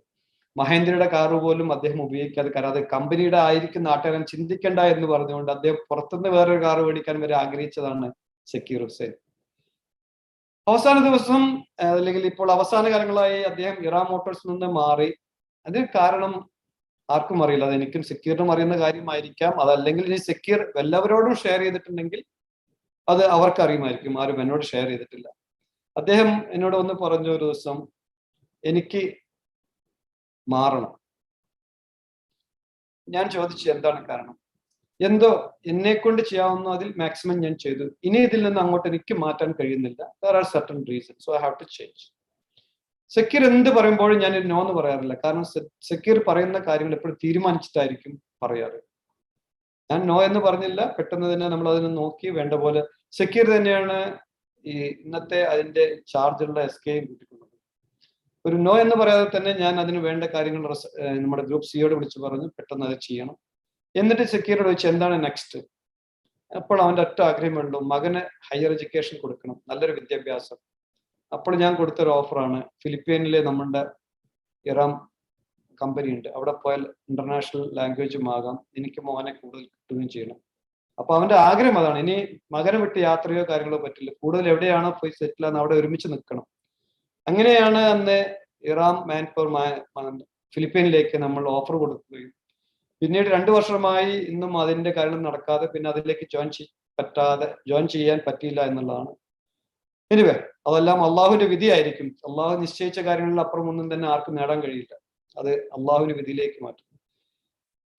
മഹേന്ദ്രയുടെ കാറ് പോലും അദ്ദേഹം ഉപയോഗിക്കാതെ, കാരണം അത് കമ്പനിയുടെ ആയിരിക്കും, നാട്ടുകാരൻ ചിന്തിക്കണ്ട എന്ന് പറഞ്ഞുകൊണ്ട് അദ്ദേഹം പുറത്തുനിന്ന് വേറൊരു കാറ് മേടിക്കാൻ വരെ ആഗ്രഹിച്ചതാണ് സക്കീർ ഹുസൈൻ. അവസാന ദിവസം അല്ലെങ്കിൽ ഇപ്പോൾ അവസാന കാലങ്ങളായി അദ്ദേഹം ഇറാം മോട്ടോഴ്സിൽ നിന്ന് മാറി. അതിന് കാരണം ആർക്കും അറിയില്ല. അത് എനിക്കും സക്കീറിനും അറിയുന്ന കാര്യമായിരിക്കാം. അതല്ലെങ്കിൽ ഈ സക്കീർ എല്ലാവരോടും ഷെയർ ചെയ്തിട്ടുണ്ടെങ്കിൽ അത് അവർക്ക് അറിയുമായിരിക്കും. ആരും എന്നോട് ഷെയർ ചെയ്തിട്ടില്ല. അദ്ദേഹം എന്നോട് ഒന്ന് പറഞ്ഞു ഒരു ദിവസം, എനിക്ക് മാറണം. ഞാൻ ചോദിച്ചു എന്താണ് കാരണം. എന്തോ എന്നെ കൊണ്ട് ചെയ്യാവുന്ന അതിൽ മാക്സിമം ഞാൻ ചെയ്തു. ഇനി ഇതിൽ നിന്ന് അങ്ങോട്ട് എനിക്ക് മാറ്റാൻ കഴിയുന്നില്ല. There are certain reason, so I have to change. Zakir എന്ത് പറയുമ്പോഴും ഞാൻ നോ എന്ന് പറയാറില്ല. കാരണം സക്കീർ പറയുന്ന കാര്യങ്ങൾ എപ്പോഴും തീരുമാനിച്ചിട്ടായിരിക്കും പറയാറ്. ഞാൻ നോ എന്ന് പറഞ്ഞില്ല, പെട്ടെന്ന് തന്നെ നമ്മൾ അതിനെ നോക്കി വേണ്ട പോലെ. സക്കീർ തന്നെയാണ് ഈ ഇന്നത്തെ അതിന്റെ ചാർജുള്ള SK കൂട്ടിക്കൊണ്ടത്. ഒരു നോ എന്ന് പറയാതെ തന്നെ ഞാൻ അതിന് വേണ്ട കാര്യങ്ങൾ നമ്മുടെ ഗ്രൂപ്പ് സിയോട് വിളിച്ച് പറഞ്ഞു പെട്ടെന്ന് അത് ചെയ്യണം. എന്നിട്ട് സക്കീറോട് ചോദിച്ചു എന്താണ് നെക്സ്റ്റ്. അപ്പോൾ അവന്റെ ഒറ്റ ആഗ്രഹമുള്ളൂ, മകന് ഹയർ എഡ്യൂക്കേഷൻ കൊടുക്കണം, നല്ലൊരു വിദ്യാഭ്യാസം. അപ്പോൾ ഞാൻ കൊടുത്തൊരു ഓഫറാണ്, ഫിലിപ്പീനിലെ നമ്മുടെ ഇറാം കമ്പനി ഉണ്ട്, അവിടെ പോയാൽ ഇന്റർനാഷണൽ ലാംഗ്വേജും ആകാം, എനിക്ക് മോനെ കൂടുതൽ കിട്ടുകയും ചെയ്യണം. അപ്പൊ അവന്റെ ആഗ്രഹം അതാണ്. ഇനി മകനെ വിട്ട് യാത്രയോ കാര്യങ്ങളോ പറ്റില്ല, കൂടുതൽ എവിടെയാണോ പോയി സെറ്റിൽ ആണെന്ന് അവിടെ ഒരുമിച്ച് നിൽക്കണം. അങ്ങനെയാണ് അന്ന് ഇറാം മാൻപവർ ഫിലിപ്പീനിലേക്ക് നമ്മൾ ഓഫർ കൊടുക്കുകയും പിന്നീട് 2 വർഷമായി ഇന്നും അതിന്റെ കാര്യം നടക്കാതെ, പിന്നെ അതിലേക്ക് ജോയിൻ ചെയ്യാൻ പറ്റിയില്ല എന്നുള്ളതാണ്. എനിവേ, അതെല്ലാം അള്ളാഹുവിന്റെ വിധിയായിരിക്കും. അള്ളാഹു നിശ്ചയിച്ച കാര്യങ്ങളിൽ അപ്പുറം ഒന്നും തന്നെ ആർക്കും നേടാൻ കഴിയില്ല. അത് അള്ളാഹുവിന്റെ വിധിയിലേക്ക് മാറ്റും.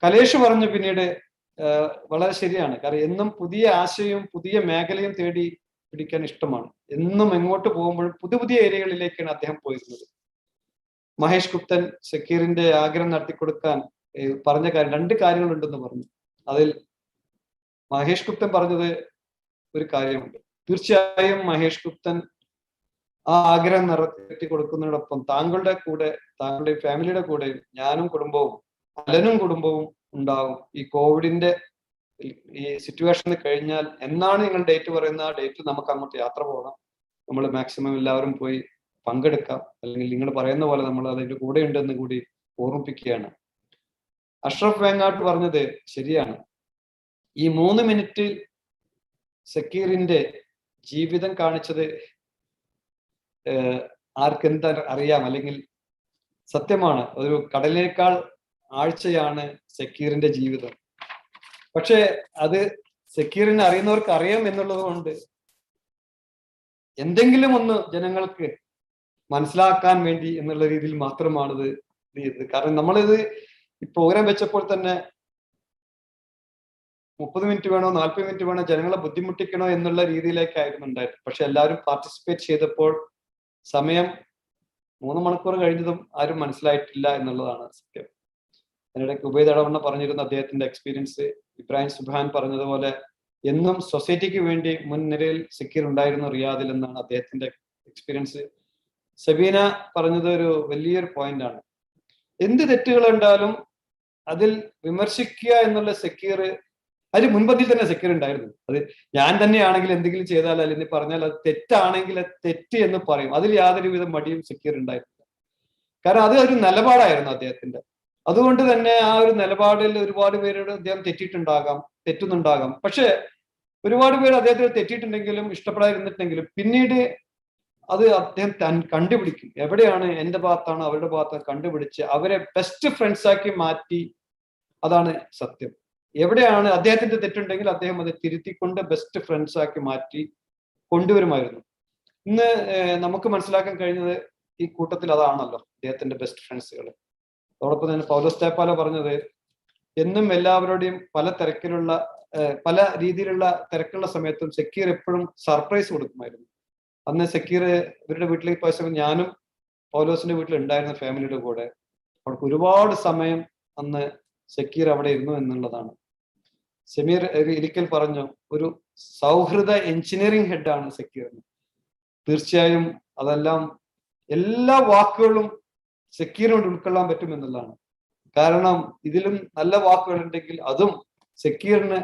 കലേഷ് പറഞ്ഞു പിന്നീട് വളരെ ശരിയാണ്. കാരണം എന്നും പുതിയ ആശയവും പുതിയ മേഖലയും തേടി പിടിക്കാൻ ഇഷ്ടമാണ്. എന്നും എങ്ങോട്ട് പോകുമ്പോഴും പുതിയ പുതിയ ഏരിയകളിലേക്കാണ് അദ്ദേഹം പോയിരുന്നത്. മഹേഷ് ഗുപ്തൻ സക്കീറിന്റെ ആഗ്രഹം നടത്തിക്കൊടുക്കാൻ പറഞ്ഞ കാര്യം 2 കാര്യങ്ങളുണ്ടെന്ന് പറഞ്ഞു. അതിൽ മഹേഷ് ഗുപ്തൻ പറഞ്ഞത് ഒരു കാര്യമുണ്ട്. തീർച്ചയായും മഹേഷ് ഗുപ്തൻ ആ ആഗ്രഹം നിറവേറ്റി കൊടുക്കുന്നതിനോടൊപ്പം താങ്കളുടെ കൂടെ, താങ്കളുടെ ഫാമിലിയുടെ കൂടെ ഞാനും കുടുംബവും അലനും കുടുംബവും ഉണ്ടാവും. ഈ കോവിഡിന്റെ ഈ സിറ്റുവേഷൻ കഴിഞ്ഞാൽ എന്നാണ് നിങ്ങൾ ഡേറ്റ് പറയുന്ന ആ ഡേറ്റ് നമുക്ക് അങ്ങോട്ട് യാത്ര പോകണം. നമ്മൾ മാക്സിമം എല്ലാവരും പോയി പങ്കെടുക്കാം. അല്ലെങ്കിൽ നിങ്ങൾ പറയുന്ന പോലെ നമ്മൾ അതിന്റെ കൂടെ ഉണ്ടെന്ന് കൂടി ഓർമ്മിപ്പിക്കുകയാണ്. അഷ്റഫ് വേങ്ങാട്ട് പറഞ്ഞത് ശരിയാണ്. ഈ 3 മിനിറ്റിൽ സക്കീറിന്റെ ജീവിതം കാണിച്ചത് ആർക്കെന്താ അറിയാം, അല്ലെങ്കിൽ സത്യമാണ്. ഒരു കടലിനേക്കാൾ ആഴ്ചയാണ് സക്കീറിന്റെ ജീവിതം. പക്ഷെ അത് സക്കീറിനെ അറിയുന്നവർക്ക് അറിയാം എന്നുള്ളത് കൊണ്ട് എന്തെങ്കിലും ഒന്ന് ജനങ്ങൾക്ക് മനസ്സിലാക്കാൻ വേണ്ടി എന്നുള്ള രീതിയിൽ മാത്രമാണിത് ചെയ്തത്. കാരണം നമ്മളിത് ഈ പ്രോഗ്രാം വെച്ചപ്പോൾ തന്നെ 30 മിനിറ്റ് വേണോ 40 മിനിറ്റ് വേണോ, ജനങ്ങളെ ബുദ്ധിമുട്ടിക്കണോ എന്നുള്ള രീതിയിലേക്കായിരുന്നു ഉണ്ടായത്. പക്ഷെ എല്ലാവരും പാർട്ടിസിപ്പേറ്റ് ചെയ്തപ്പോൾ സമയം 3 മണിക്കൂർ കഴിഞ്ഞതും ആരും മനസ്സിലായിട്ടില്ല എന്നുള്ളതാണ് സത്യം. അതിനിടയ്ക്ക് ഉബൈദ് അടവണ്ണ പറഞ്ഞിരുന്ന അദ്ദേഹത്തിന്റെ എക്സ്പീരിയൻസ്, ഇബ്രാഹിം സുബ്ഹാൻ പറഞ്ഞതുപോലെ എന്നും സൊസൈറ്റിക്ക് വേണ്ടി മുൻനിരയിൽ സക്കീർ ഉണ്ടായിരുന്നു റിയാദിൽ എന്നാണ് അദ്ദേഹത്തിന്റെ എക്സ്പീരിയൻസ്. സബീന പറഞ്ഞത് ഒരു വലിയൊരു പോയിന്റാണ്. എന്ത് തെറ്റുകൾ ഉണ്ടാലും അതിൽ വിമർശിക്കുക എന്നുള്ള സക്കീർ, അതിന് മുൻപന്തിൽ തന്നെ സക്കീർ ഉണ്ടായിരുന്നു. അത് ഞാൻ തന്നെയാണെങ്കിൽ എന്തെങ്കിലും ചെയ്താൽ അല്ലെങ്കിൽ പറഞ്ഞാൽ അത് തെറ്റാണെങ്കിൽ തെറ്റ് എന്ന് പറയും. അതിൽ യാതൊരുവിധ മടിയും സക്കീർ ഉണ്ടായിരുന്നില്ല. കാരണം അത് ഒരു നിലപാടായിരുന്നു അദ്ദേഹത്തിന്റെ. അതുകൊണ്ട് തന്നെ ആ ഒരു നിലപാടിൽ ഒരുപാട് പേരോട് അദ്ദേഹം തെറ്റുന്നുണ്ടാകാം. പക്ഷെ ഒരുപാട് പേര് അദ്ദേഹത്തിന് തെറ്റിയിട്ടുണ്ടെങ്കിലും ഇഷ്ടപ്പെടാതിരുന്നിട്ടുണ്ടെങ്കിലും പിന്നീട് അത് അദ്ദേഹം കണ്ടുപിടിക്കും. എവിടെയാണ് എന്റെ ഭാഗത്താണ് അവരുടെ ഭാഗത്താണ് കണ്ടുപിടിച്ച് അവരെ ബെസ്റ്റ് ഫ്രണ്ട്സ് ആക്കി മാറ്റി. അതാണ് സത്യം. എവിടെയാണ് അദ്ദേഹത്തിന്റെ തെറ്റുണ്ടെങ്കിൽ അദ്ദേഹം അത് തിരുത്തിക്കൊണ്ട് ബെസ്റ്റ് ഫ്രണ്ട്സ് ആക്കി മാറ്റി കൊണ്ടുവരുമായിരുന്നു. ഇന്ന് നമുക്ക് മനസ്സിലാക്കാൻ കഴിഞ്ഞത് ഈ കൂട്ടത്തിൽ അതാണല്ലോ അദ്ദേഹത്തിന്റെ ബെസ്റ്റ് ഫ്രണ്ട്സുകൾ. അതോടൊപ്പം തന്നെ പൗലോസ് തേപ്പാല പറഞ്ഞത് എന്നും എല്ലാവരുടെയും പല രീതിയിലുള്ള തിരക്കുള്ള സമയത്തും സക്കീർ എപ്പോഴും സർപ്രൈസ് കൊടുക്കുമായിരുന്നു. അന്ന് സക്കീർ ഇവരുടെ വീട്ടിലേക്ക് പോയ സമയം ഞാനും പൗലോസിന്റെ വീട്ടിൽ ഉണ്ടായിരുന്ന ഫാമിലിയുടെ കൂടെ. അവർക്ക് ഒരുപാട് സമയം അന്ന് സക്കീർ അവിടെ ഇരുന്നു എന്നുള്ളതാണ്. സമീർ ഇരിക്കൽ പറഞ്ഞു, ഒരു സൗഹൃദ എഞ്ചിനീയറിംഗ് ഹെഡാണ് സക്കീർ. തീർച്ചയായും അതെല്ലാം എല്ലാ വാക്കുകളും സക്കീറിനോട് ഉൾക്കൊള്ളാൻ പറ്റും എന്നുള്ളതാണ്. കാരണം ഇതിലും നല്ല വാക്കുകൾ ഉണ്ടെങ്കിൽ അതും സക്കീറിന്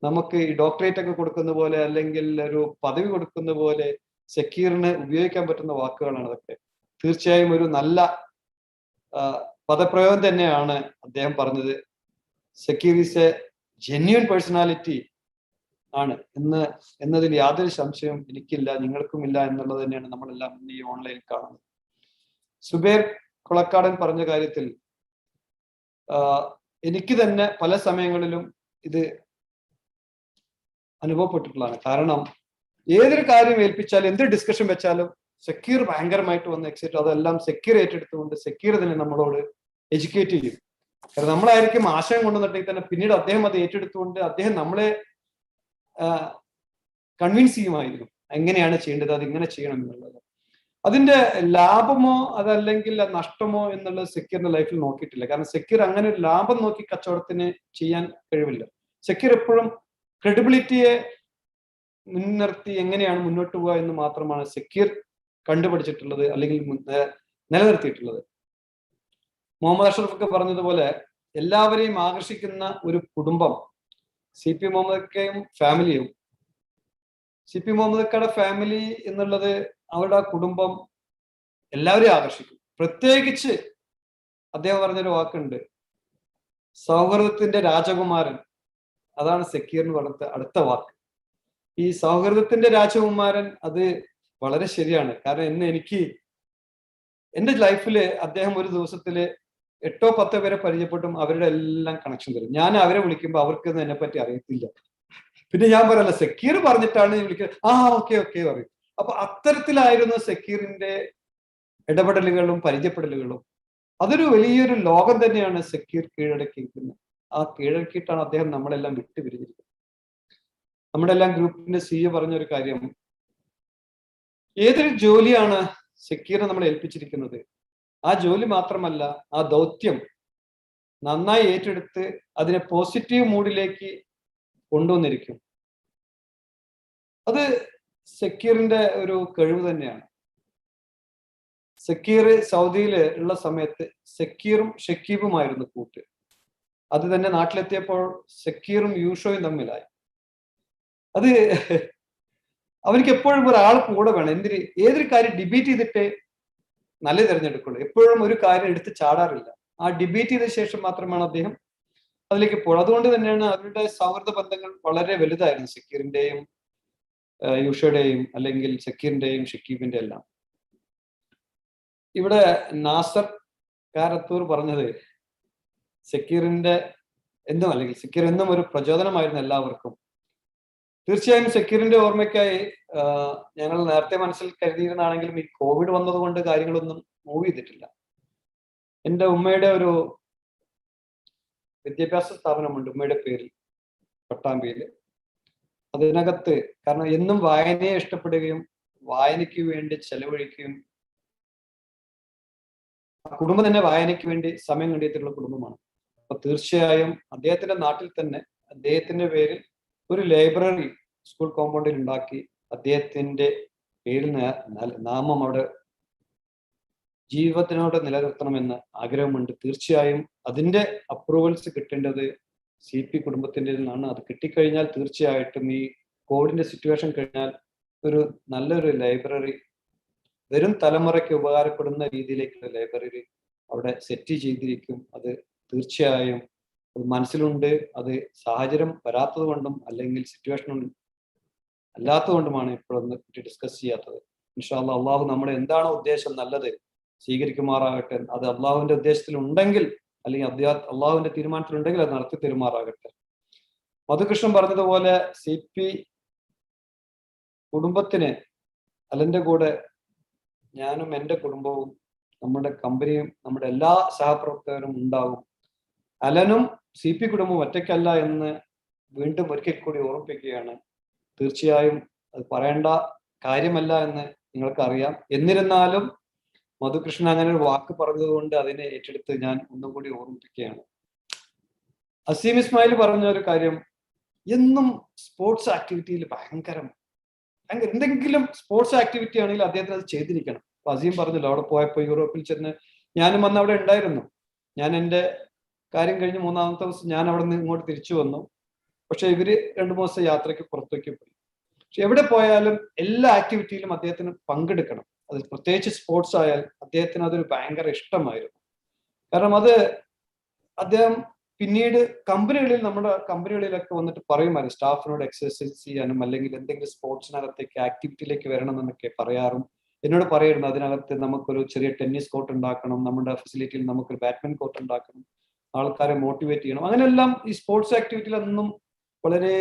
നമുക്ക് ഈ ഡോക്ടറേറ്റ് ഒക്കെ കൊടുക്കുന്ന പോലെ അല്ലെങ്കിൽ ഒരു പദവി കൊടുക്കുന്ന പോലെ സക്കീറിന് ഉപയോഗിക്കാൻ പറ്റുന്ന വാക്കുകളാണ് അതൊക്കെ. തീർച്ചയായും ഒരു നല്ല പദപ്രയോഗം തന്നെയാണ് അദ്ദേഹം പറഞ്ഞത്. Zakir is a genuine personality ആണ് എന്നതിൽ യാതൊരു സംശയവും എനിക്കില്ല, നിങ്ങൾക്കുമില്ല എന്നുള്ളത് തന്നെയാണ് നമ്മളെല്ലാം ഈ ഓൺലൈനിൽ കാണുന്നത്. സുബൈർ കുളക്കാടൻ പറഞ്ഞ കാര്യത്തിൽ എനിക്ക് തന്നെ പല സമയങ്ങളിലും ഇത് അനുഭവപ്പെട്ടിട്ടുള്ളതാണ്. കാരണം ഏതൊരു കാര്യം ഏൽപ്പിച്ചാലും എന്തൊരു ഡിസ്കഷൻ വെച്ചാലും സക്കീർ ഭയങ്കരമായിട്ട് വന്ന് എക്സൈറ്റ്, അതെല്ലാം സക്കീർ ഏറ്റെടുത്തുകൊണ്ട് സക്കീർ തന്നെ നമ്മളോട് എഡ്യൂക്കേറ്റ് ചെയ്യും. കാരണം നമ്മളായിരിക്കും ആശയം കൊണ്ടുവന്നിട്ടെങ്കിൽ തന്നെ പിന്നീട് അദ്ദേഹം അത് ഏറ്റെടുത്തുകൊണ്ട് അദ്ദേഹം നമ്മളെ കൺവിൻസ് ചെയ്യുമായിരുന്നു എങ്ങനെയാണ് ചെയ്യേണ്ടത്, അത് ഇങ്ങനെ ചെയ്യണം എന്നുള്ളത്. അതിന്റെ ലാഭമോ അതല്ലെങ്കിൽ നഷ്ടമോ എന്നുള്ളത് സക്കീറിന്റെ ലൈഫിൽ നോക്കിയിട്ടില്ല. കാരണം സക്കീർ അങ്ങനെ ഒരു ലാഭം നോക്കി കച്ചവടത്തിന് ചെയ്യാൻ കഴിവില്ല. സക്കീർ എപ്പോഴും ക്രെഡിബിലിറ്റിയെ മുൻനിർത്തി എങ്ങനെയാണ് മുന്നോട്ട് പോവുക എന്ന് മാത്രമാണ് സക്കീർ കണ്ടുപിടിച്ചിട്ടുള്ളത് അല്ലെങ്കിൽ നിലനിർത്തിയിട്ടുള്ളത്. മുഹമ്മദ് അഷ്റഫ് പറഞ്ഞതുപോലെ എല്ലാവരെയും ആകർഷിക്കുന്ന ഒരു കുടുംബം CP മുഹമ്മദ് ഫാമിലിയും. CP മുഹമ്മദ് ഫാമിലി എന്നുള്ളത് അവരുടെ ആ കുടുംബം എല്ലാവരെയും ആകർഷിക്കും. പ്രത്യേകിച്ച് അദ്ദേഹം പറഞ്ഞൊരു വാക്കുണ്ട്, സൗഹൃദത്തിന്റെ രാജകുമാരൻ. അതാണ് സക്കീറിന് പറഞ്ഞ അടുത്ത വാക്ക്. ഈ സൗഹൃദത്തിന്റെ രാജകുമാരൻ അത് വളരെ ശരിയാണ്. കാരണം ഇന്ന് എനിക്ക് എന്റെ ലൈഫില് അദ്ദേഹം ഒരു ദിവസത്തില് 8-10 പേരെ പരിചയപ്പെട്ടും അവരുടെ എല്ലാം കണക്ഷൻ തരും. ഞാൻ അവരെ വിളിക്കുമ്പോൾ അവർക്കൊന്നും എന്നെ പറ്റി അറിയത്തില്ല. പിന്നെ ഞാൻ പറയല്ല, സക്കീർ പറഞ്ഞിട്ടാണ് വിളിക്കുന്നത്, ഓക്കെ പറയും. അപ്പൊ അത്തരത്തിലായിരുന്നു സക്കീറിന്റെ ഇടപെടലുകളും പരിചയപ്പെടലുകളും. അതൊരു വലിയൊരു ലോകം തന്നെയാണ് സക്കീർ കീഴടക്കിയിരിക്കുന്നത്. ആ കീഴടക്കിയിട്ടാണ് അദ്ദേഹം നമ്മളെല്ലാം വിട്ടുപിരിഞ്ഞിരിക്കുന്നത്. നമ്മുടെ എല്ലാം ഗ്രൂപ്പിന്റെ CEO പറഞ്ഞൊരു കാര്യം, ഏതൊരു ജോലിയാണ് സക്കീർ നമ്മളെ ഏൽപ്പിച്ചിരിക്കുന്നത്, ആ ജോലി മാത്രമല്ല ആ ദൗത്യം നന്നായി ഏറ്റെടുത്ത് അതിനെ പോസിറ്റീവ് മൂഡിലേക്ക് കൊണ്ടുവന്നിരിക്കും. അത് സക്കീറിന്റെ ഒരു കഴിവ് തന്നെയാണ്. സക്കീർ സൗദിയിൽ ഉള്ള സമയത്ത് സക്കീറും ഷക്കീബുമായിരുന്നു കൂട്ട്. അത് തന്നെ നാട്ടിലെത്തിയപ്പോൾ സക്കീറും യൂഷോയും തമ്മിലായി. അത് അവർക്ക് എപ്പോഴും ഒരാൾ കൂടെ വേണം. ഏതൊരു കാര്യം ഡിബേറ്റ് ചെയ്തിട്ട് നല്ല തിരഞ്ഞെടുക്കുള്ളൂ. എപ്പോഴും ഒരു കാര്യം എടുത്ത് ചാടാറില്ല. ആ ഡിബേറ്റ് ചെയ്ത ശേഷം മാത്രമാണ് അദ്ദേഹം അതിലേക്ക് പോകുന്നത്. അതുകൊണ്ട് തന്നെയാണ് അവരുടെ സൗഹൃദ ബന്ധങ്ങൾ വളരെ വലുതായിരുന്നു, സക്കീറിന്റെയും യൂഷയുടെയും അല്ലെങ്കിൽ സക്കീറിന്റെയും ഷക്കീബിന്റെ എല്ലാം. ഇവിടെ നാസർ കാരത്തൂർ പറഞ്ഞത് സക്കീറിന്റെ അല്ലെങ്കിൽ സക്കീർ എന്നും ഒരു പ്രചോദനമായിരുന്നു എല്ലാവർക്കും. തീർച്ചയായും സക്കീറിന്റെ ഓർമ്മയ്ക്കായി ഞങ്ങൾ നേരത്തെ മനസ്സിൽ കരുതിയിരുന്നാണെങ്കിലും ഈ കോവിഡ് വന്നതുകൊണ്ട് കാര്യങ്ങളൊന്നും മൂവ് ചെയ്തിട്ടില്ല. എൻ്റെ ഉമ്മയുടെ ഒരു വിദ്യാഭ്യാസ സ്ഥാപനമുണ്ട് ഉമ്മയുടെ പേരിൽ പട്ടാമ്പിയിൽ. അതിനകത്ത് കാരണം എന്നും വായനയെ ഇഷ്ടപ്പെടുകയും വായനയ്ക്ക് വേണ്ടി ചെലവഴിക്കുകയും ആ കുടുംബം തന്നെ വായനയ്ക്ക് വേണ്ടി സമയം കണ്ടെത്തിയിട്ടുള്ള കുടുംബമാണ്. അപ്പൊ തീർച്ചയായും അദ്ദേഹത്തിന്റെ നാട്ടിൽ തന്നെ അദ്ദേഹത്തിന്റെ പേരിൽ ഒരു ലൈബ്രറി സ്കൂൾ കോമ്പൗണ്ടിൽ ഉണ്ടാക്കി അദ്ദേഹത്തിന്റെ പേരിൽ നാമം അവിടെ ജീവിതത്തിനോട് നിലനിർത്തണമെന്ന് ആഗ്രഹമുണ്ട്. തീർച്ചയായും അതിന്റെ അപ്രൂവൽസ് കിട്ടേണ്ടത് CP കുടുംബത്തിന്റെ നിന്നാണ്. അത് കിട്ടിക്കഴിഞ്ഞാൽ തീർച്ചയായിട്ടും ഈ കോവിഡിന്റെ സിറ്റുവേഷൻ കഴിഞ്ഞാൽ ഒരു നല്ലൊരു ലൈബ്രറി, വരും തലമുറയ്ക്ക് ഉപകാരപ്പെടുന്ന രീതിയിലേക്കുള്ള ലൈബ്രറി അവിടെ സെറ്റ് ചെയ്തിരിക്കും. അത് തീർച്ചയായും അത് മനസ്സിലുണ്ട്. അത് സാഹചര്യം വരാത്തത് കൊണ്ടും അല്ലെങ്കിൽ സിറ്റുവേഷൻ അല്ലാത്തത് കൊണ്ടുമാണ് ഇപ്പോഴൊന്ന് ഡിസ്കസ് ചെയ്യാത്തത്. ഇൻഷാ അല്ലാഹ് അള്ളാഹു നമ്മുടെ എന്താണോ ഉദ്ദേശം നല്ലത് സ്വീകരിക്കുമാറാകട്ടെ. അത് അള്ളാഹുവിന്റെ ഉദ്ദേശത്തിൽ ഉണ്ടെങ്കിൽ അല്ലെങ്കിൽ അള്ളാഹുവിന്റെ തീരുമാനത്തിലുണ്ടെങ്കിൽ അത് നടത്തി തരുമാറാകട്ടെ. മധുകൃഷ്ണൻ പറഞ്ഞതുപോലെ CP കുടുംബത്തിന് അലന്റെ കൂടെ ഞാനും എൻ്റെ കുടുംബവും നമ്മുടെ കമ്പനിയും നമ്മുടെ എല്ലാ സഹപ്രവർത്തകരും ഉണ്ടാവും. അലനും CP കുടുംബവും ഒറ്റയ്ക്കല്ല എന്ന് വീണ്ടും ഒരിക്കൽ കൂടി ഓർമ്മിപ്പിക്കുകയാണ്. തീർച്ചയായും അത് പറയേണ്ട കാര്യമല്ല എന്ന് നിങ്ങൾക്ക് അറിയാം. എന്നിരുന്നാലും മധുകൃഷ്ണൻ അങ്ങനെ ഒരു വാക്ക് പറഞ്ഞതുകൊണ്ട് അതിനെ ഏറ്റെടുത്ത് ഞാൻ ഒന്നും കൂടി ഓർമ്മിപ്പിക്കുകയാണ്. അസീം ഇസ്മായിൽ പറഞ്ഞ ഒരു കാര്യം, എന്നും സ്പോർട്സ് ആക്ടിവിറ്റിയിൽ ഭയങ്കര എന്തെങ്കിലും സ്പോർട്സ് ആക്ടിവിറ്റി ആണെങ്കിൽ അദ്ദേഹത്തിന് അത് ചെയ്തിരിക്കണം. അപ്പൊ അസീം പറഞ്ഞല്ലോ, അവിടെ പോയപ്പോൾ യൂറോപ്പിൽ ചെന്ന് ഞാനും വന്ന് അവിടെ ഉണ്ടായിരുന്നു. ഞാൻ എൻ്റെ കാര്യം കഴിഞ്ഞ് 3-ാമത്തെ ദിവസം ഞാൻ അവിടെ നിന്ന് ഇങ്ങോട്ട് തിരിച്ചു വന്നു. പക്ഷെ ഇവര് 2-3 ദിവസം യാത്രയ്ക്ക് പുറത്തേക്ക് പോയി. പക്ഷെ എവിടെ പോയാലും എല്ലാ ആക്ടിവിറ്റിയിലും അദ്ദേഹത്തിന് പങ്കെടുക്കണം. അത് പ്രത്യേകിച്ച് സ്പോർട്സ് ആയാൽ അദ്ദേഹത്തിന് അതൊരു ഭയങ്കര ഇഷ്ടമായിരുന്നു. കാരണം അത് അദ്ദേഹം പിന്നീട് നമ്മുടെ കമ്പനികളിലൊക്കെ വന്നിട്ട് പറയുമായിരുന്നു സ്റ്റാഫിനോട് എക്സസൈസ് ചെയ്യാനും അല്ലെങ്കിൽ എന്തെങ്കിലും സ്പോർട്സിനകത്തേക്ക് ആക്ടിവിറ്റിയിലേക്ക് വരണം എന്നൊക്കെ പറയാറും എന്നോട് പറയായിരുന്നു. അതിനകത്ത് നമുക്കൊരു ചെറിയ ടെന്നീസ് കോർട്ട് ഉണ്ടാക്കണം, നമ്മുടെ ഫെസിലിറ്റിയിൽ നമുക്കൊരു ബാഡ്മിന്റൺ കോർട്ട് ഉണ്ടാക്കണം, ആൾക്കാരെ മോട്ടിവേറ്റ് ചെയ്യണം. അങ്ങനെയെല്ലാം ഈ സ്പോർട്സ് ആക്ടിവിറ്റിയിലൊന്നും വളരെ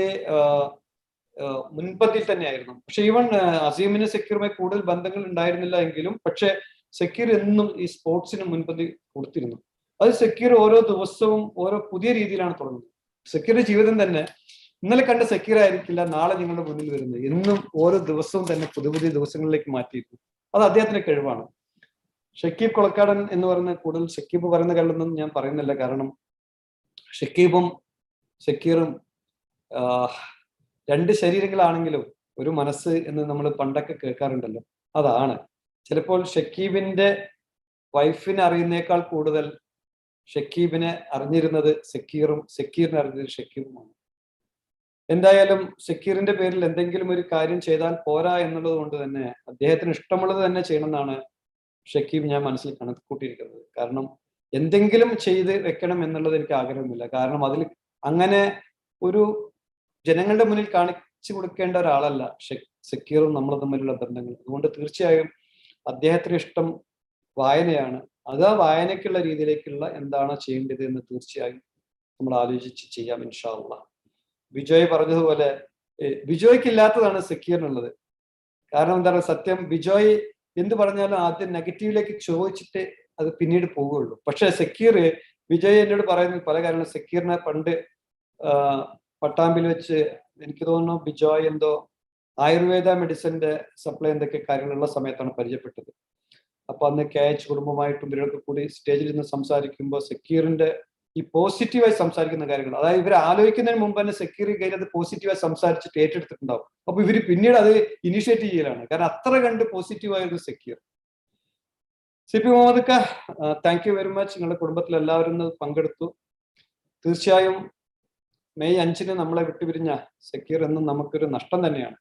മുൻപന്തിയിൽ തന്നെയായിരുന്നു. പക്ഷെ ഈവൻ അസീമിന് സെക്യൂറുമായി കൂടുതൽ ബന്ധങ്ങൾ ഉണ്ടായിരുന്നില്ല എങ്കിലും പക്ഷെ സെക്യൂർ എന്നും ഈ സ്പോർട്സിന് മുൻപന്തി കൊടുത്തിരുന്നു. അത് സെക്യൂർ ഓരോ ദിവസവും ഓരോ പുതിയ രീതിയിലാണ് തുടങ്ങുന്നത്. സെക്യൂർ ജീവിതം തന്നെ ഇന്നലെ കണ്ട സെക്യൂർ ആയിരിക്കില്ല നാളെ നിങ്ങളുടെ മുന്നിൽ വരുന്നത്. എന്നും ഓരോ ദിവസവും തന്നെ പുതിയ പുതിയ ദിവസങ്ങളിലേക്ക് മാറ്റിയിരുന്നു. അത് അദ്ദേഹത്തിന്റെ കഴിവാണ്. ഷക്കീബ് കൊളക്കാടൻ എന്ന് പറയുന്ന കൂടുതൽ ഷക്കീബ് പറയുന്ന കാര്യമൊന്നും ഞാൻ പറയുന്നില്ല. കാരണം ഷക്കീബും സെക്യൂറും രണ്ട് ശരീരങ്ങളാണെങ്കിലും ഒരു മനസ്സ് എന്ന് നമ്മൾ പണ്ടൊക്കെ കേൾക്കാറുണ്ടല്ലോ, അതാണ്. ചിലപ്പോൾ ഷക്കീബിന്റെ വൈഫിനെ അറിയുന്നേക്കാൾ കൂടുതൽ ഷക്കീബിനെ അറിഞ്ഞിരുന്നത് സെക്യൂറും സെക്യൂറിനെ അറിഞ്ഞത് ഷക്കീബുമാണ്. എന്തായാലും സെക്യൂറിന്റെ പേരിൽ എന്തെങ്കിലും ഒരു കാര്യം ചെയ്താൽ പോരാ എന്നുള്ളത് കൊണ്ട് തന്നെ അദ്ദേഹത്തിന് ഇഷ്ടമുള്ളത് തന്നെ ചെയ്യണമെന്നാണ് ഷക്കീബ് ഞാൻ മനസ്സിൽ കണക്കൂട്ടിയിരിക്കുന്നത്. കാരണം എന്തെങ്കിലും ചെയ്ത് വെക്കണം എന്നുള്ളത് എനിക്ക് ആഗ്രഹമില്ല. കാരണം അതിൽ അങ്ങനെ ഒരു ജനങ്ങളുടെ മുന്നിൽ കാണിച്ചു കൊടുക്കേണ്ട ഒരാളല്ല സെക്യൂറും നമ്മൾ തമ്മിലുള്ള ബന്ധങ്ങൾ. അതുകൊണ്ട് തീർച്ചയായും അദ്ദേഹത്തിന് ഇഷ്ടം വായനയാണ്. അത് ആ വായനയ്ക്കുള്ള രീതിയിലേക്കുള്ള എന്താണ് ചെയ്യേണ്ടത് എന്ന് തീർച്ചയായും നമ്മൾ ആലോചിച്ച് ചെയ്യാം ഇൻഷാ അല്ലാഹ്. ബിജോയ് പറഞ്ഞതുപോലെ ബിജോയ്ക്ക് ഇല്ലാത്തതാണ് സെക്യൂറിനുള്ളത്. കാരണം എന്താണ് സത്യം, ബിജോയ് എന്ത് പറഞ്ഞാലും ആദ്യം നെഗറ്റീവിലേക്ക് ചോദിച്ചിട്ട് അത് പിന്നീട് പോവുകയുള്ളൂ. പക്ഷെ സെക്യൂർ വിജയ് എന്നോട് പറയുന്ന പല കാര്യങ്ങളും സെക്യൂറിനെ പണ്ട് പട്ടാമ്പിൽ വെച്ച് എനിക്ക് തോന്നുന്നു ബിജോയ് എന്തോ ആയുർവേദ മെഡിസിന്റെ സപ്ലൈ എന്തൊക്കെ കാര്യങ്ങളുള്ള സമയത്താണ് പരിചയപ്പെട്ടത്. അപ്പൊ അന്ന് KH കുടുംബമായിട്ടും ഇവരൊക്കെ കൂടി സ്റ്റേജിൽ നിന്ന് സംസാരിക്കുമ്പോൾ സെക്യൂറിന്റെ ഈ പോസിറ്റീവായി സംസാരിക്കുന്ന കാര്യങ്ങൾ, അതായത് ഇവർ ആലോചിക്കുന്നതിന് മുമ്പ് തന്നെ സെക്യൂർ കയ്യിൽ അത് പോസിറ്റീവായി സംസാരിച്ചിട്ട് ഏറ്റെടുത്തിട്ടുണ്ടാവും. അപ്പൊ ഇവര് പിന്നീട് അത് ഇനിഷ്യേറ്റ് ചെയ്യലാണ്. കാരണം അത്ര കണ്ട് പോസിറ്റീവായിരുന്നു secure. CP Muhammad thank you very much. നിങ്ങളുടെ കുടുംബത്തിൽ എല്ലാവരും പങ്കെടുത്തു. തീർച്ചയായും മെയ് 5 നമ്മളെ വിട്ടുപിരിഞ്ഞ സെക്യൂർ എന്നും നമുക്കൊരു നഷ്ടം തന്നെയാണ്.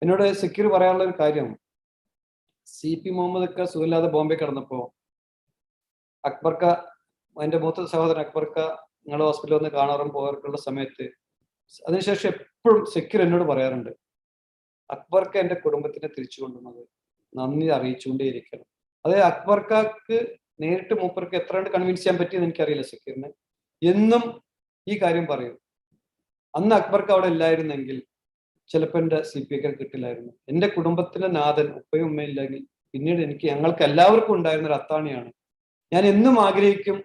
എന്നോട് സെക്യൂർ പറയാനുള്ള ഒരു കാര്യം, CP മുഹമ്മദ് സുഖമില്ലാതെ ബോംബെ കിടന്നപ്പോ അക്ബർക്ക, എൻ്റെ മൂത്ത സഹോദരൻ അക്ബർക്ക നിങ്ങളുടെ ഹോസ്പിറ്റലിൽ വന്ന് കാണാറും പോകാറുള്ള സമയത്ത് അതിനുശേഷം എപ്പോഴും സെക്യൂർ എന്നോട് പറയാറുണ്ട്, അക്ബർക്ക എൻ്റെ കുടുംബത്തിനെ തിരിച്ചു കൊണ്ടുവന്നത് നന്ദി അറിയിച്ചുകൊണ്ടേയിരിക്കണം. അതായത് അക്ബർക്കാക്ക് നേരിട്ട് മൂപ്പർക്ക് എത്ര കണ്ട് കൺവിൻസ് ചെയ്യാൻ പറ്റിയെന്ന് എനിക്കറിയില്ല. സെക്യൂറിനെ എന്നും ഈ കാര്യം പറയും. അന്ന് അക്ബർക്ക് അവിടെ ഇല്ലായിരുന്നെങ്കിൽ ചിലപ്പോൾ എൻ്റെ CPK കിട്ടില്ലായിരുന്നു. എൻ്റെ കുടുംബത്തിലെ നാഥൻ ഉപ്പയും ഉമ്മയും ഇല്ലെങ്കിൽ പിന്നീട് ഞങ്ങൾക്ക് എല്ലാവർക്കും ഉണ്ടായിരുന്ന ഒരു അത്താണിയാണ്. ഞാൻ എന്നും ആഗ്രഹിക്കും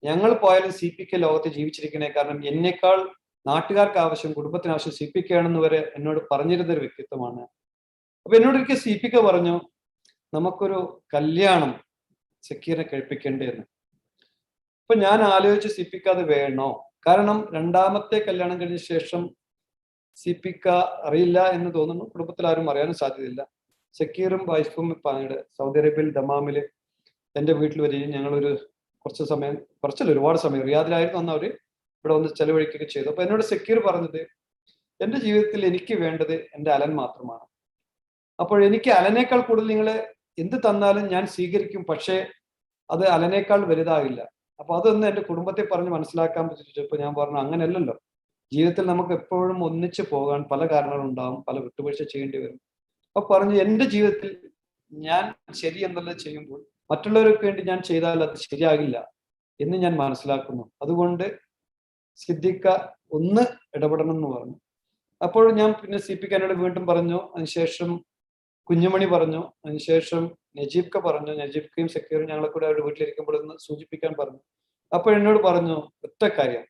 ഞങ്ങൾ പോയാലും CPK ലോകത്ത് ജീവിച്ചിരിക്കണേ. കാരണം എന്നേക്കാൾ നാട്ടുകാർക്ക് ആവശ്യം, കുടുംബത്തിന് ആവശ്യം CPK ആണെന്ന് വരെ എന്നോട് പറഞ്ഞിരുന്ന ഒരു വ്യക്തിത്വമാണ്. അപ്പൊ എന്നോട് ഒരിക്കൽ CPK പറഞ്ഞു, നമുക്കൊരു കല്യാണം സെക്യൂറിനെ കഴിപ്പിക്കേണ്ടതെന്ന്. അപ്പൊ ഞാൻ ആലോചിച്ച് CPK അത് വേണോ? കാരണം രണ്ടാമത്തെ കല്യാണം കഴിഞ്ഞ ശേഷം CPK അറിയില്ല എന്ന് തോന്നുന്നു, കുടുംബത്തിൽ ആരും അറിയാനും സാധ്യതയില്ല. സെക്യൂറും വൈഫും സൗദി അറേബ്യയിൽ ദമാമില് എൻ്റെ വീട്ടിൽ വരികയും ഞങ്ങളൊരു ഒരുപാട് സമയം റിയാദിലായിരുന്നു അന്ന് അവര്, ഇവിടെ വന്ന് ചെലവഴിക്കുകയൊക്കെ ചെയ്തു. അപ്പൊ എന്നോട് സെക്യൂർ പറഞ്ഞത്, എൻ്റെ ജീവിതത്തിൽ എനിക്ക് വേണ്ടത് എൻ്റെ അലൻ മാത്രമാണ്. അപ്പോൾ എനിക്ക് അലനേക്കാൾ കൂടുതൽ നിങ്ങൾ എന്ത് തന്നാലും ഞാൻ സ്വീകരിക്കും, പക്ഷേ അത് അലനേക്കാൾ വലുതാവില്ല. അപ്പൊ അതൊന്ന് എൻ്റെ കുടുംബത്തെ പറഞ്ഞ് മനസ്സിലാക്കാൻ പറ്റിച്ചപ്പോൾ ഞാൻ പറഞ്ഞു, അങ്ങനെയല്ലല്ലോ, ജീവിതത്തിൽ നമുക്ക് എപ്പോഴും ഒന്നിച്ച് പോകാൻ പല കാരണങ്ങളുണ്ടാവും, പല വിട്ടുവീഴ്ച ചെയ്യേണ്ടി വരും. അപ്പൊ പറഞ്ഞു, എൻ്റെ ജീവിതത്തിൽ ഞാൻ ശരി എന്നുള്ളത് ചെയ്യുമ്പോൾ മറ്റുള്ളവർക്ക് വേണ്ടി ഞാൻ ചെയ്താൽ അത് ശരിയാകില്ല എന്ന് ഞാൻ മനസ്സിലാക്കുന്നു. അതുകൊണ്ട് സിദ്ദിഖ ഒന്ന് ഇടപെടണം എന്ന് പറഞ്ഞു. അപ്പോൾ ഞാൻ പിന്നെ CPK എന്നോട് വീണ്ടും പറഞ്ഞു. അതിനുശേഷം കുഞ്ഞുമണി പറഞ്ഞു, അതിനുശേഷം നജീബ്ക്ക പറഞ്ഞു. നജീബ്ക്കയും സെക്യൂറും ഞങ്ങളെ കൂടെ അവരുടെ വീട്ടിലിരിക്കുമ്പോൾ ഒന്ന് സൂചിപ്പിക്കാൻ പറഞ്ഞു. അപ്പോൾ എന്നോട് പറഞ്ഞു ഒറ്റ കാര്യം,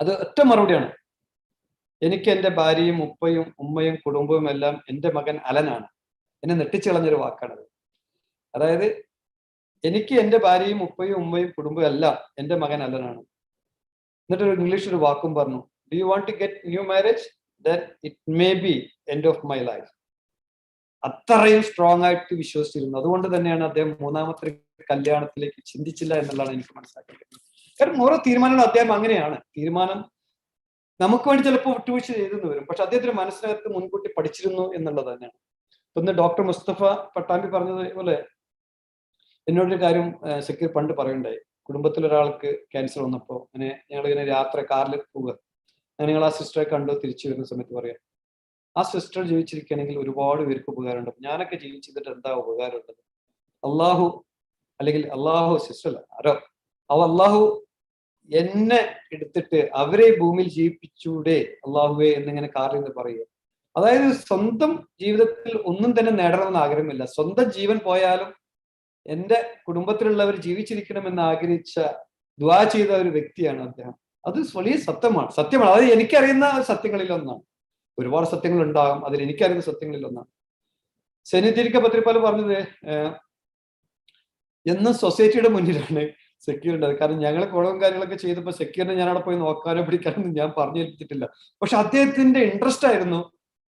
അത് ഒറ്റ മറുപടിയാണ്, എനിക്ക് എൻ്റെ ഭാര്യയും ഉപ്പയും ഉമ്മയും കുടുംബവും എല്ലാം എൻ്റെ മകൻ അലനാണ്. എന്നെ നെട്ടിച്ചു കളഞ്ഞൊരു വാക്കാണത്. അതായത് എനിക്ക് എൻ്റെ ഭാര്യയും ഉപ്പയും ഉമ്മയും കുടുംബവും എല്ലാം എൻ്റെ മകൻ അലനാണ്. എന്നിട്ട് ഇംഗ്ലീഷ് ഒരു വാക്കും പറഞ്ഞു, do you want to get new marriage, then it may be end of my life. അത്രയും സ്ട്രോങ് ആയിട്ട് വിശ്വസിച്ചിരുന്നു. അതുകൊണ്ട് തന്നെയാണ് അദ്ദേഹം മൂന്നാമത്തെ കല്യാണത്തിലേക്ക് ചിന്തിച്ചില്ല എന്നുള്ളതാണ് എനിക്ക് മനസ്സിലാക്കേണ്ടത്. കാരണം ഓരോ തീരുമാനങ്ങളും അദ്ദേഹം അങ്ങനെയാണ്. തീരുമാനം നമുക്ക് വേണ്ടി ചിലപ്പോൾ വിട്ടുവീഴ്ച ചെയ്തെന്ന് വരും, പക്ഷെ അദ്ദേഹത്തിന്റെ മനസ്സിനകത്ത് മുൻകൂട്ടി പഠിച്ചിരുന്നു എന്നുള്ളത് തന്നെയാണ്. ഇന്ന് ഡോക്ടർ മുസ്തഫ പട്ടാമ്പി പറഞ്ഞതുപോലെ എന്നോടൊരു കാര്യം സക്കീർ പണ്ട് പറയുണ്ടായി. കുടുംബത്തിൽ ഒരാൾക്ക് ക്യാൻസർ വന്നപ്പോൾ ഞങ്ങളിങ്ങനെ യാത്ര കാറിൽ പോവുക, ഞങ്ങൾ ആ സിസ്റ്ററെ കണ്ടു തിരിച്ചു വരുന്ന സമയത്ത് പറയാം, ആ സിസ്റ്റർ ജീവിച്ചിരിക്കുകയാണെങ്കിൽ ഒരുപാട് പേർക്ക് ഉപകാരമുണ്ട്. ഞാനൊക്കെ ജീവിച്ചിട്ട് എന്താ ഉപകാരമുള്ളത്? അള്ളാഹു അല്ലെങ്കിൽ അള്ളാഹു സിസ്റ്റർ അല്ല ആരോ അള്ളാഹു എന്നെ എടുത്തിട്ട് അവരെ ഭൂമിയിൽ ജീവിപ്പിച്ചൂടെ അള്ളാഹുവേ എന്നിങ്ങനെ കാറിൽ നിന്ന് പറയുക. അതായത് സ്വന്തം ജീവിതത്തിൽ ഒന്നും തന്നെ നേടണമെന്ന് ആഗ്രഹമില്ല. സ്വന്തം ജീവൻ പോയാലും എൻ്റെ കുടുംബത്തിലുള്ളവർ ജീവിച്ചിരിക്കണമെന്ന് ആഗ്രഹിച്ച ദുആ ചെയ്ത ഒരു വ്യക്തിയാണ് അദ്ദേഹം. അത് വലിയ സത്യമാണ്. അത് എനിക്കറിയുന്ന സത്യങ്ങളിൽ ഒന്നാണ്. ഒരുപാട് സത്യങ്ങൾ ഉണ്ടാകും, അതിൽ എനിക്കറിയുന്ന സത്യങ്ങളിൽ ഒന്നാണ്. സെനിതിരിക്ക പത്രിപ്പാൽ പറഞ്ഞത് എന്നും സൊസൈറ്റിയുടെ മുന്നിലാണ് സക്കീർ ഉണ്ടായത്. കാരണം ഞങ്ങൾ കുളവും കാര്യങ്ങളൊക്കെ ചെയ്തപ്പോൾ സക്കീറിനെ ഞാൻ അവിടെ പോയി നോക്കാനോ പിടിക്കാനോ ഞാൻ പറഞ്ഞു ഏൽപ്പിച്ചിട്ടില്ല. പക്ഷെ അദ്ദേഹത്തിന്റെ ഇൻട്രസ്റ്റ് ആയിരുന്നു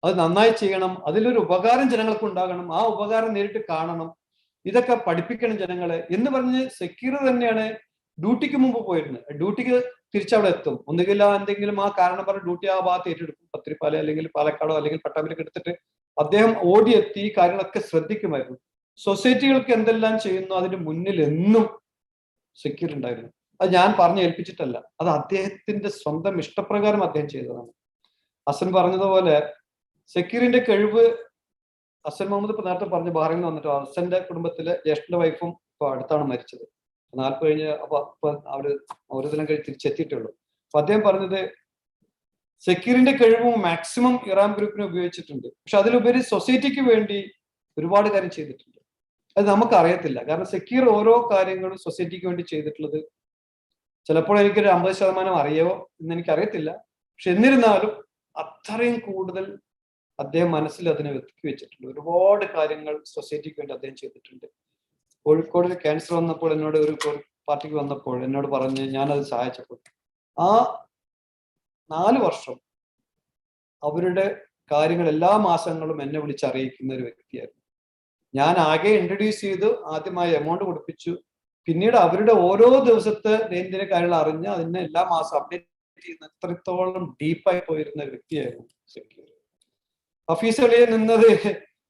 അത് നന്നായി ചെയ്യണം, അതിലൊരു ഉപകാരം ജനങ്ങൾക്ക് ഉണ്ടാകണം, ആ ഉപകാരം നേരിട്ട് കാണണം, ഇതൊക്കെ പഠിപ്പിക്കണം ജനങ്ങളെ എന്ന് പറഞ്ഞ് സക്കീർ തന്നെയാണ് ഡ്യൂട്ടിക്ക് മുമ്പ് പോയിരുന്നത്. ഡ്യൂട്ടിക്ക് തിരിച്ചവിടെ എത്തും, ഒന്നുകില്ല എന്തെങ്കിലും ആ കാരണം പറഞ്ഞ് ഡ്യൂട്ടി ആ ഭാഗത്ത് ഏറ്റെടുക്കും, പത്തിരിപ്പാല അല്ലെങ്കിൽ പാലക്കാടോ അല്ലെങ്കിൽ പട്ടാമ്പിലേക്ക് എടുത്തിട്ട് അദ്ദേഹം ഓടിയെത്തി ഈ കാര്യങ്ങളൊക്കെ ശ്രദ്ധിക്കുമായിരുന്നു. സൊസൈറ്റികൾക്ക് എന്തെല്ലാം ചെയ്യുന്നു അതിന് മുന്നിൽ എന്നും സക്കീർ ഉണ്ടായിരുന്നു. അത് ഞാൻ പറഞ്ഞു ഏൽപ്പിച്ചിട്ടല്ല, അത് അദ്ദേഹത്തിന്റെ സ്വന്തം ഇഷ്ടപ്രകാരം അദ്ദേഹം ചെയ്തതാണ്. ഹസൻ പറഞ്ഞതുപോലെ സക്കീറിന്റെ കഴിവ് ഹസൻ മുഹമ്മദ് ഇപ്പൊ നേരത്തെ പറഞ്ഞു ബഹ്റൈനിൽ നിന്ന് വന്നിട്ട് ഹസന്റെ കുടുംബത്തിലെ ജ്യേഷ്ഠന്റെ വൈഫും ഇപ്പൊ അടുത്താണ് മരിച്ചത്. 40 കഴിഞ്ഞ് അപ്പൊ അവര് ഓരോ ദിനം കഴിഞ്ഞ് തിരിച്ചെത്തിയിട്ടുള്ളൂ. അപ്പൊ അദ്ദേഹം പറഞ്ഞത് സക്കീറിന്റെ കഴിവും മാക്സിമം ഇറാം ഗ്രൂപ്പിനെ ഉപയോഗിച്ചിട്ടുണ്ട്, പക്ഷെ അതിലുപരി സൊസൈറ്റിക്ക് വേണ്ടി ഒരുപാട് കാര്യം ചെയ്തിട്ടുണ്ട്. അത് നമുക്ക് അറിയത്തില്ല. കാരണം സക്കീർ ഓരോ കാര്യങ്ങളും സൊസൈറ്റിക്ക് വേണ്ടി ചെയ്തിട്ടുള്ളത് ചിലപ്പോൾ എനിക്കൊരു 50% അറിയോ എന്ന് എനിക്കറിയത്തില്ല. പക്ഷെ എന്നിരുന്നാലും അത്രയും കൂടുതൽ അദ്ദേഹം മനസ്സിൽ അതിനെ വെതുക്കി വെച്ചിട്ടുണ്ട്. ഒരുപാട് കാര്യങ്ങൾ സൊസൈറ്റിക്ക് വേണ്ടി അദ്ദേഹം ചെയ്തിട്ടുണ്ട്. കോഴിക്കോട് ക്യാൻസർ വന്നപ്പോൾ എന്നോട് ഒരു പാർട്ടിക്ക് വന്നപ്പോൾ എന്നോട് പറഞ്ഞ് ഞാനത് സഹായിച്ചപ്പോൾ ആ 4 വർഷം അവരുടെ കാര്യങ്ങൾ എല്ലാ മാസങ്ങളും എന്നെ വിളിച്ച് അറിയിക്കുന്ന ഒരു വ്യക്തിയായിരുന്നു. ഞാൻ ആകെ ഇൻട്രൊഡ്യൂസ് ചെയ്തു, ആദ്യമായി എമൗണ്ട് കൊടുപ്പിച്ചു, പിന്നീട് അവരുടെ ഓരോ ദിവസത്തെ ദൈനംദിന കാര്യങ്ങൾ അറിഞ്ഞ് അതിനെ എല്ലാ മാസം അപ്ഡേറ്റ് ചെയ്യുന്ന എത്രത്തോളം ഡീപ്പായി പോയിരുന്ന ഒരു വ്യക്തിയായിരുന്നു സക്കീർ. ഹഫീസ് അലിയെ നിന്നത്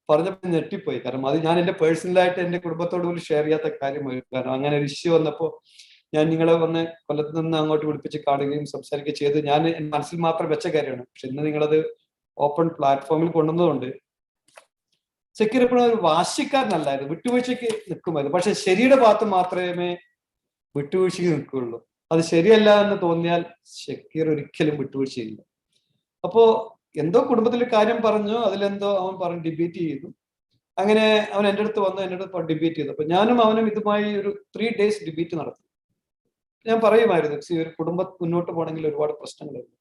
പറഞ്ഞപ്പോൾ ഞെട്ടിപ്പോയി. കാരണം അത് ഞാൻ എൻ്റെ പേഴ്സണലായിട്ട് എൻ്റെ കുടുംബത്തോട് പോലും ഷെയർ ചെയ്യാത്ത കാര്യമായിരുന്നു. കാരണം അങ്ങനെ ഒരു ഇഷ്യൂ വന്നപ്പോൾ ഞാൻ നിങ്ങളെ വന്ന് കൊല്ലത്ത് നിന്ന് അങ്ങോട്ട് വിളിപ്പിച്ച് കാണുകയും സംസാരിക്കുകയും ചെയ്ത് ഞാൻ എൻ്റെ മനസ്സിൽ മാത്രം വെച്ച കാര്യമാണ്. പക്ഷെ ഇന്ന് നിങ്ങളത് ഓപ്പൺ പ്ലാറ്റ്ഫോമിൽ കൊണ്ടുവന്നതുകൊണ്ട് സക്കീർ എപ്പോഴും ഒരു വാശിക്കാരനല്ലായിരുന്നു, വിട്ടുവീഴ്ചയ്ക്ക് നിൽക്കുമായിരുന്നു. പക്ഷെ ശരിയുടെ ഭാഗത്ത് മാത്രമേ വിട്ടുവീഴ്ചയ്ക്ക് നിൽക്കുകയുള്ളൂ. അത് ശരിയല്ല എന്ന് തോന്നിയാൽ സക്കീർ ഒരിക്കലും വിട്ടുവീഴ്ചയില്ല. അപ്പോ എന്തോ കുടുംബത്തിൽ കാര്യം പറഞ്ഞു, അതിലെന്തോ അവൻ പറഞ്ഞ് ഡിബേറ്റ് ചെയ്തു. അങ്ങനെ അവൻ എൻ്റെ അടുത്ത് വന്ന് എൻ്റെ അടുത്ത് ഡിബേറ്റ് ചെയ്തു. അപ്പൊ ഞാനും അവനും ഇതുമായി ഒരു 3 days ഡിബേറ്റ് നടത്തി. ഞാൻ പറയുമായിരുന്നു ഒരു കുടുംബം മുന്നോട്ട് പോകണമെങ്കിൽ ഒരുപാട് പ്രശ്നങ്ങളുണ്ട്,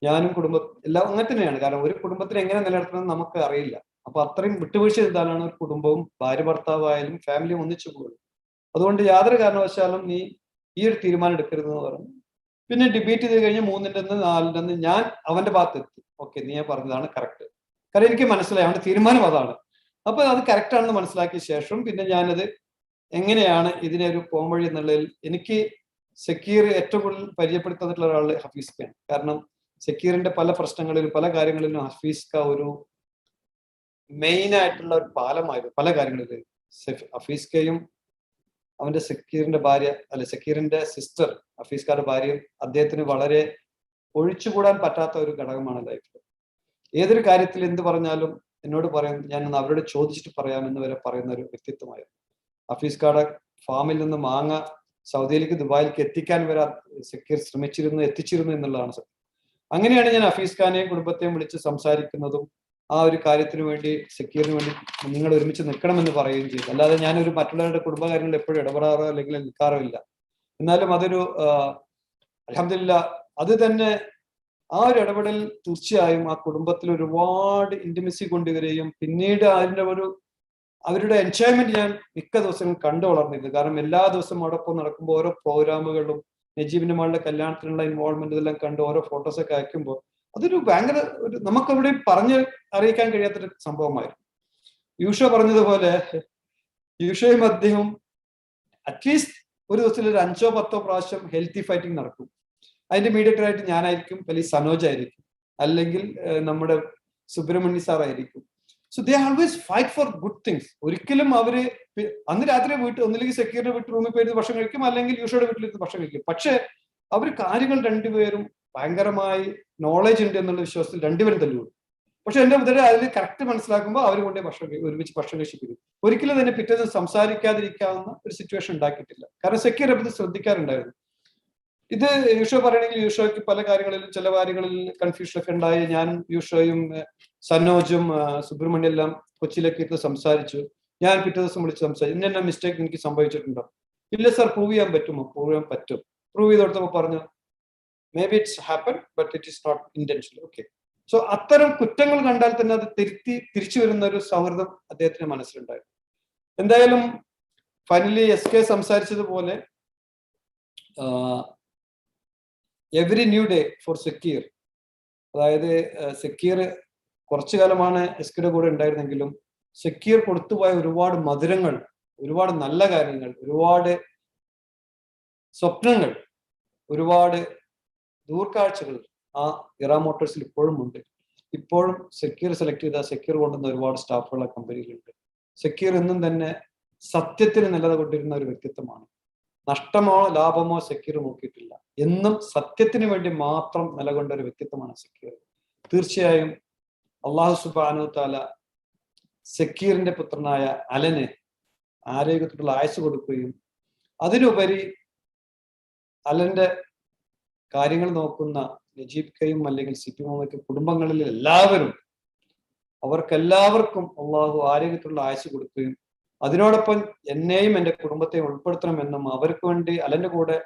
ഞാനും കുടുംബം എല്ലാം അങ്ങനെ തന്നെയാണ്. കാരണം ഒരു കുടുംബത്തിന് എങ്ങനെ നിലനിർത്തണം നമുക്ക് അറിയില്ല. അപ്പൊ അത്രയും വിട്ടുവീഴ്ച ചെയ്താലാണ് ഒരു കുടുംബവും ഭാര്യ ഭർത്താവായാലും ഫാമിലിയും ഒന്നിച്ചു പോകുള്ളൂ. അതുകൊണ്ട് യാതൊരു കാരണവശാലും നീ ഈ ഒരു തീരുമാനം എടുക്കരുതെന്ന് പറഞ്ഞു. പിന്നെ ഡിബേറ്റ് ചെയ്ത് കഴിഞ്ഞ് 3-ന്റെ 4-ന്റെ ഞാൻ അവന്റെ ഭാഗത്തെത്തി. ഓക്കെ, നീ പറഞ്ഞതാണ് കറക്റ്റ്. കാരണം എനിക്ക് മനസ്സിലായി അവന്റെ തീരുമാനം അതാണ്. അപ്പൊ അത് കറക്റ്റ് ആണെന്ന് മനസ്സിലാക്കിയ ശേഷം പിന്നെ ഞാനത് എങ്ങനെയാണ് ഇതിനെ ഒരു പോംവഴി എന്നുള്ളതിൽ എനിക്ക് സക്കീർ ഏറ്റവും കൂടുതൽ പരിചയപ്പെടുത്തിയിട്ടുള്ള ഒരാൾ ഹഫീസ്ക്കാണ്. കാരണം സക്കീറിന്റെ പല പ്രശ്നങ്ങളിലും പല കാര്യങ്ങളിലും ഹഫീസ്ക്ക ഒരു മെയിൻ ആയിട്ടുള്ള ഒരു പാലമായിരുന്നു പല കാര്യങ്ങളിലും. ഹഫീസ്ക്കയും അവന്റെ സക്കീറിന്റെ ഭാര്യ സക്കീറിന്റെ സിസ്റ്റർ ഹഫീസ്ക്കാരുടെ ഭാര്യയും അദ്ദേഹത്തിന് വളരെ ഒഴിച്ചുകൂടാൻ പറ്റാത്ത ഒരു ഘടകമാണ് ലൈഫിൽ. ഏതൊരു കാര്യത്തിൽ എന്ത് പറഞ്ഞാലും എന്നോട് പറയും, ഞാൻ അവരോട് ചോദിച്ചിട്ട് പറയാമെന്ന് വരെ പറയുന്ന ഒരു വ്യക്തിത്വമായിരുന്നു. ഹഫീസ്ക്കാരുടെ ഫാമിൽ നിന്ന് മാങ്ങ സൗദിയിലേക്ക് ദുബായിലേക്ക് എത്തിക്കാൻ വരെ സക്കീർ എത്തിച്ചിരുന്നു എന്നുള്ളതാണ് സത്യം. അങ്ങനെയാണ് ഞാൻ ഹഫീസ് ഖാനെയും കുടുംബത്തെയും വിളിച്ച് സംസാരിക്കുന്നതും ആ ഒരു കാര്യത്തിന് വേണ്ടി സക്കീറിന് വേണ്ടി നിങ്ങൾ ഒരുമിച്ച് നിൽക്കണമെന്ന് പറയുകയും ചെയ്തു. അല്ലാതെ ഞാനൊരു മറ്റുള്ളവരുടെ കുടുംബകാര്യങ്ങളിൽ എപ്പോഴും ഇടപെടാറോ അല്ലെങ്കിൽ നിൽക്കാറോ ഇല്ല. എന്നാലും അതൊരു അൽഹംദുലില്ലാ അത് തന്നെ ആ ഒരു ഇടപെടൽ തീർച്ചയായും ആ കുടുംബത്തിൽ ഒരുപാട് ഇന്റിമസി കൊണ്ടുവരികയും പിന്നീട് അവരുടെ എൻജോയ്മെന്റ് ഞാൻ മിക്ക ദിവസങ്ങളും കണ്ടു വളർന്നിരുന്നു. കാരണം എല്ലാ ദിവസവും അവിടെ നടക്കുമ്പോൾ ഓരോ പ്രോഗ്രാമുകളും നജീബിന്റെ മകളുടെ കല്യാണത്തിനുള്ള ഇൻവോൾവ്മെന്റ് ഇതെല്ലാം കണ്ട് ഓരോ ഫോട്ടോസൊക്കെ അയക്കുമ്പോൾ അതൊരു ഭയങ്കര ഒരു നമുക്കവിടെ പറഞ്ഞ് അറിയിക്കാൻ കഴിയാത്തൊരു സംഭവമായിരുന്നു. യൂഷോ പറഞ്ഞതുപോലെ യൂഷോയും അദ്ദേഹവും അറ്റ്ലീസ്റ്റ് ഒരു ദിവസത്തിൽ ഒരു 5-10 പ്രാവശ്യം ഹെൽത്തി ഫൈറ്റിംഗ് നടക്കും. അതിന്റെ മീഡിയേറ്റർ ആയിട്ട് ഞാനായിരിക്കും, അല്ലെങ്കിൽ സനോജ് ആയിരിക്കും, അല്ലെങ്കിൽ നമ്മുടെ സുബ്രഹ്മണ്യ സാർ ആയിരിക്കും. So they always fight for good things. ഒരിക്കലും അവര് അന്ന് രാത്രി വീട്ടിൽ ഒന്നില്ലെങ്കിൽ സെക്യൂരിന്റെ വീട്ടിൽ റൂമിൽ പോയിരുന്ന് ഭക്ഷണം കഴിക്കും, അല്ലെങ്കിൽ യൂഷയുടെ വീട്ടിലിരുന്ന് ഭക്ഷണം കഴിക്കും. പക്ഷെ അവർ കാര്യങ്ങൾ രണ്ടുപേരും ഭയങ്കരമായി നോളജ് ഉണ്ട് എന്നുള്ള വിശ്വാസത്തിൽ രണ്ടുപേരും തല്ലുകൊടുക്കും. പക്ഷെ എന്റെ മുതലേ അതിൽ കറക്റ്റ് മനസ്സിലാക്കുമ്പോൾ അവർ കൊണ്ടേ ഒരുമിച്ച് ഭക്ഷണം കഴിച്ചിരിക്കും. ഒരിക്കലും തന്നെ പിറ്റേ ദിവസം സംസാരിക്കാതിരിക്കാവുന്ന ഒരു സിറ്റുവേഷൻ ഉണ്ടാക്കിയിട്ടില്ല. കാരണം സെക്യൂർ അത് ശ്രദ്ധിക്കാറുണ്ടായിരുന്നു. ഇത് യൂഷോ പറയണമെങ്കിൽ യൂഷോയ്ക്ക് പല കാര്യങ്ങളിലും ചില കാര്യങ്ങളിൽ കൺഫ്യൂഷൻ ഒക്കെ ഉണ്ടായി. ഞാനും യൂഷോയും സനോജും സുബ്രഹ്മണ്യം എല്ലാം കൊച്ചിയിലേക്ക് ഇരുന്ന് സംസാരിച്ചു. ഞാൻ പിറ്റേ ദിവസം വിളിച്ച് സംസാരിച്ചു, ഇന്ന മിസ്റ്റേക്ക് എനിക്ക് സംഭവിച്ചിട്ടുണ്ടോ? ഇല്ല സാർ, പ്രൂവ് ചെയ്യാൻ പറ്റുമോ? പ്രൂവ് ചെയ്യാൻ പറ്റും. പ്രൂവ് ചെയ്ത് കൊടുത്തപ്പോൾ പറഞ്ഞു maybe it's happen but it is not intentional. Okay. So അത്തരം കുറ്റങ്ങൾ കണ്ടാൽ തന്നെ അത് തിരിച്ചു വരുന്ന ഒരു സൗഹൃദം അദ്ദേഹത്തിന്റെ മനസ്സിലുണ്ടായിരുന്നു. എന്തായാലും ഫൈനലി SK സംസാരിച്ചതുപോലെ every new day for Zakir. അതായത് സക്കീർ കുറച്ചു കാലമാണ് SKയുടെ കൂടെ ഉണ്ടായിരുന്നെങ്കിലും സക്കീർ കൊടുത്തുപോയ ഒരുപാട് മധുരങ്ങൾ, ഒരുപാട് നല്ല കാര്യങ്ങൾ, ഒരുപാട് സ്വപ്നങ്ങൾ, ഒരുപാട് ദൂർക്കാഴ്ചകൾ ആ ഇറ മോട്ടോഴ്സിൽ ഇപ്പോഴും ഉണ്ട്. ഇപ്പോഴും സക്കീർ സെലക്ട് ചെയ്ത സക്കീർ കൊണ്ടുവന്ന ഒരുപാട് സ്റ്റാഫുകൾ ആ കമ്പനിയിലുണ്ട്. സക്കീർ എന്നും തന്നെ സത്യത്തിന് നിലകൊണ്ടിരുന്ന ഒരു വ്യക്തിത്വമാണ്. നഷ്ടമോ ലാഭമോ സക്കീർ നോക്കിയിട്ടില്ല. എന്നും സത്യത്തിന് വേണ്ടി മാത്രം നിലകൊണ്ട ഒരു വ്യക്തിത്വമാണ് സക്കീർ. തീർച്ചയായും അള്ളാഹു സുബ്ഹാനഹു തആല സക്കീറിന്റെ പുത്രനായ അലന് ആരോഗ്യത്തിലുള്ള ആയുസ് കൊടുക്കുകയും അതിനുപരി അലന്റെ കാര്യങ്ങൾ നോക്കുന്ന നജീബ്ക്കയും അല്ലെങ്കിൽ സിപി മുഹമ്മദ് കുടുംബങ്ങളിലെ എല്ലാവരും, അവർക്കെല്ലാവർക്കും അള്ളാഹു ആരോഗ്യത്തിലുള്ള ആയുസ് കൊടുക്കുകയും അതിനോടൊപ്പം എന്നെയും എൻ്റെ കുടുംബത്തെയും ഉൾപ്പെടുത്തണമെന്നും അവർക്ക് വേണ്ടി അലന്റെ കൂടെ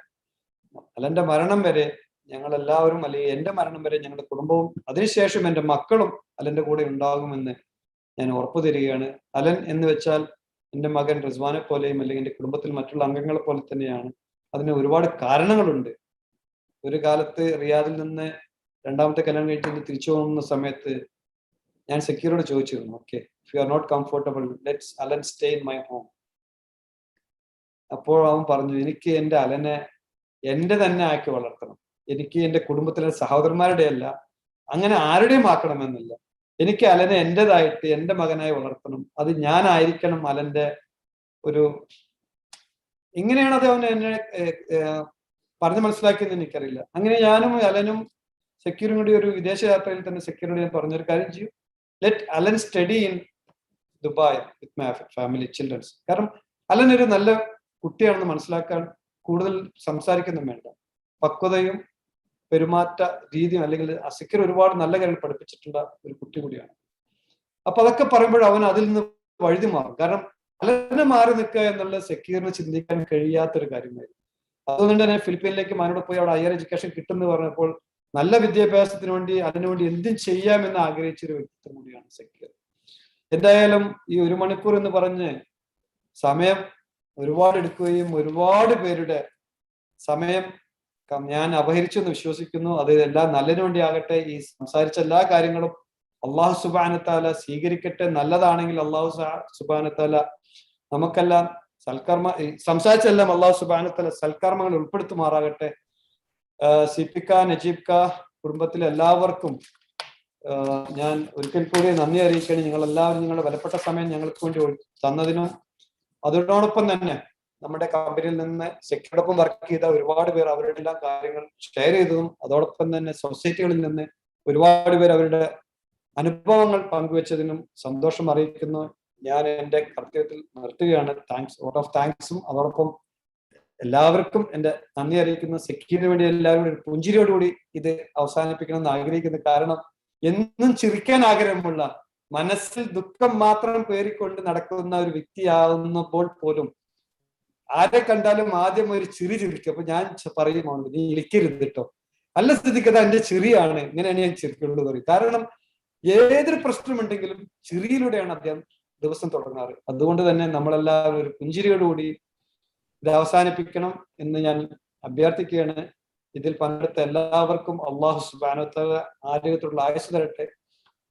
അലന്റെ മരണം വരെ ഞങ്ങളെല്ലാവരും, അല്ലെങ്കിൽ എൻ്റെ മരണം വരെ ഞങ്ങളുടെ കുടുംബവും അതിനുശേഷം എൻ്റെ മക്കളും അലന്റെ കൂടെ ഉണ്ടാകുമെന്ന് ഞാൻ ഉറപ്പു തരികയാണ്. അലൻ എന്ന് വെച്ചാൽ എൻ്റെ മകൻ റിസ്വാനെ പോലെയും അല്ലെങ്കിൽ എൻ്റെ കുടുംബത്തിൽ മറ്റുള്ള അംഗങ്ങളെ പോലെ തന്നെയാണ്. അതിന് ഒരുപാട് കാരണങ്ങളുണ്ട്. ഒരു കാലത്ത് റിയാദിൽ നിന്ന് രണ്ടാമത്തെ കല്യാണം കഴിച്ച് തിരിച്ചു പോകുന്ന സമയത്ത് ഞാൻ സക്കീറോട് ചോദിച്ചിരുന്നു, okay, if you are not comfortable let's Alan stay in my home. അപ്പോൾ അവൻ പറഞ്ഞു, എനിക്ക് എൻ്റെ അലനെ എൻ്റെ തന്നെ ആക്കി വളർത്തണം. എനിക്ക് എൻ്റെ കുടുംബത്തിലെ സഹോദരന്മാരുടെ അല്ല, അങ്ങനെ ആരുടെയും ആക്കണമെന്നില്ല. എനിക്ക് അലനെ എൻ്റെതായിട്ട് എൻ്റെ മകനായി വളർത്തണം. അത് ഞാനായിരിക്കണം അലന്റെ ഒരു, ഇങ്ങനെയാണ് അത് അവൻ എന്നെ പറഞ്ഞ് മനസ്സിലാക്കിയെന്ന് എനിക്കറിയില്ല. അങ്ങനെ ഞാനും അലനും സക്കീറും കൂടി ഒരു വിദേശയാത്രയിൽ തന്നെ സക്കീറിനോട് ഞാൻ പറഞ്ഞൊരു കാര്യം ചെയ്യും, let Alan study in Dubai with my family childrens. കാരണം അലൻ ഒരു നല്ല കുട്ടിയാണെന്ന് മനസ്സിലാക്കാൻ കൂടുതൽ സംസാരിക്കൊന്നും വേണ്ട. പക്വതയും പെരുമാറ്റ രീതിയും, അല്ലെങ്കിൽ സക്കീർ ഒരുപാട് നല്ല കാര്യങ്ങൾ പഠിപ്പിച്ചിട്ടുള്ള ഒരു കുട്ടി കൂടിയാണ്. അപ്പൊ അതൊക്കെ പറയുമ്പോൾ അവൻ അതിൽ നിന്ന് വഴുതി മാറും. കാരണം അലനെ മാറി നിൽക്കുക എന്നുള്ള സക്കീറിന് ചിന്തിക്കാൻ കഴിയാത്തൊരു കാര്യമായിരുന്നു. അതുകൊണ്ട് തന്നെ ഫിലിപ്പീനിലേക്ക് മനോട് പോയി അവിടെ ഹയർ എഡ്യൂക്കേഷൻ കിട്ടുമെന്ന് പറഞ്ഞപ്പോൾ നല്ല വിദ്യാഭ്യാസത്തിന് വേണ്ടി അതിനുവേണ്ടി എന്തും ചെയ്യാമെന്ന് ആഗ്രഹിച്ചൊരു വ്യക്തിത്വം കൂടിയാണ് സക്കീർ. എന്തായാലും ഈ 1 മണിക്കൂർ എന്ന് പറഞ്ഞ് സമയം ഒരുപാട് എടുക്കുകയും ഒരുപാട് പേരുടെ സമയം ഞാൻ അപഹരിച്ചു എന്ന് വിശ്വസിക്കുന്നു. അത് എല്ലാം നല്ലതിനു വേണ്ടി ആകട്ടെ. ഈ സംസാരിച്ച എല്ലാ കാര്യങ്ങളും അള്ളാഹു സുബ്ഹാനഹു തആല സ്വീകരിക്കട്ടെ. നല്ലതാണെങ്കിൽ അള്ളാഹു സുബ്ഹാനഹു തആല നമുക്കെല്ലാം സംസാരിച്ചെല്ലാം അള്ളാഹു സുബ്ഹാനഹു തആല സൽക്കർമ്മങ്ങൾ ഉൾപ്പെടുത്തുമാറാകട്ടെ. സിപിക്ക, നജീബ്ക്ക, കുടുംബത്തിലെ എല്ലാവർക്കും ഞാൻ ഒരിക്കൽ കൂടി നന്ദി അറിയിക്കണം. നിങ്ങളെല്ലാവരും നിങ്ങളുടെ വിലപ്പെട്ട സമയം ഞങ്ങൾക്ക് വേണ്ടി തന്നതിനും അതോടൊപ്പം തന്നെ നമ്മുടെ കമ്പനിയിൽ നിന്ന് സെക്യൂരിയോടൊപ്പം വർക്ക് ചെയ്ത ഒരുപാട് പേർ അവരുടെ എല്ലാ കാര്യങ്ങൾ ഷെയർ ചെയ്തതും അതോടൊപ്പം തന്നെ സൊസൈറ്റികളിൽ നിന്ന് ഒരുപാട് പേർ അവരുടെ അനുഭവങ്ങൾ പങ്കുവെച്ചതിനും സന്തോഷം അറിയിക്കുന്നു. ഞാൻ എൻ്റെ കർത്തവ്യത്തിൽ നിർത്തുകയാണ്. താങ്ക്സ്, ലോട്ട് ഓഫ് താങ്ക്സും അതോടൊപ്പം എല്ലാവർക്കും എൻ്റെ നന്ദി അറിയിക്കുന്നു. സെക്യൂരിന് വേണ്ടി എല്ലാവരും ഒരു പുഞ്ചിരിയോടുകൂടി ഇത് അവസാനിപ്പിക്കണം എന്ന് ആഗ്രഹിക്കുന്നു. കാരണം എന്നും ചിരിക്കാൻ ആഗ്രഹമുള്ള, മനസ്സിൽ ദുഃഖം മാത്രം പേറിക്കൊണ്ട് നടക്കുന്ന ഒരു വ്യക്തിയാവുന്നപ്പോൾ പോലും ആരെ കണ്ടാലും ആദ്യം ഒരു ചിരി ചിരിക്കും. അപ്പൊ ഞാൻ പറയുമോ, നീ ഇരിക്കരുത് കേട്ടോ, നല്ല സ്ഥിതിക്കത് എന്റെ ചിരിയാണ്, ഇങ്ങനെയാണ് ഞാൻ ചിരിക്കുള്ളൂ പറയും. കാരണം ഏതൊരു പ്രശ്നമുണ്ടെങ്കിലും ചിരിയിലൂടെയാണ് അദ്ദേഹം ദിവസം തുടങ്ങാറ്. അതുകൊണ്ട് തന്നെ നമ്മളെല്ലാവരും ഒരു പുഞ്ചിരിയോടുകൂടി ഇത് അവസാനിപ്പിക്കണം എന്ന് ഞാൻ അഭ്യർത്ഥിക്കുകയാണ്. ഇതിൽ പങ്കെടുത്ത എല്ലാവർക്കും അള്ളാഹു സുബ്ഹാനഹു തആല ആരോഗ്യത്തോടുള്ള ആയുസ്സ് തരട്ടെ.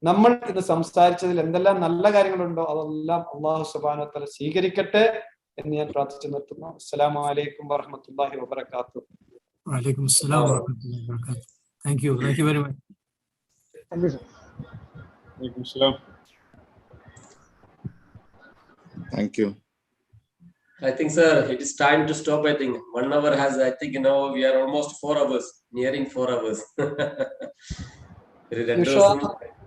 നമ്മൾ ഇന്ന് സംസാരിച്ചതിൽ എന്തെല്ലാം നല്ല കാര്യങ്ങളുണ്ടോ അതെല്ലാം അള്ളാഹു സുബ്ഹാനഹു തആല സ്വീകരിക്കട്ടെ എന്ന് ഞാൻ പ്രാർത്ഥിച്ചു നിർത്തുന്നു. അസ്സലാമു അലൈക്കും വറഹ്മത്തുള്ളാഹി വബറകാതുഹു. വഅലൈക്കും അസ്സലാം വറഹ്മത്തുള്ളാഹി വബറകാതുഹു. Thank you very much. Thank you, sir. വലൈക്കും അസ്സലാം. Thank you. I think, sir, it is time to stop. I think 1 hour has, I think, we are almost 4 hours, nearing 4 hours. ഒരു 2 യുഷ ദിവസം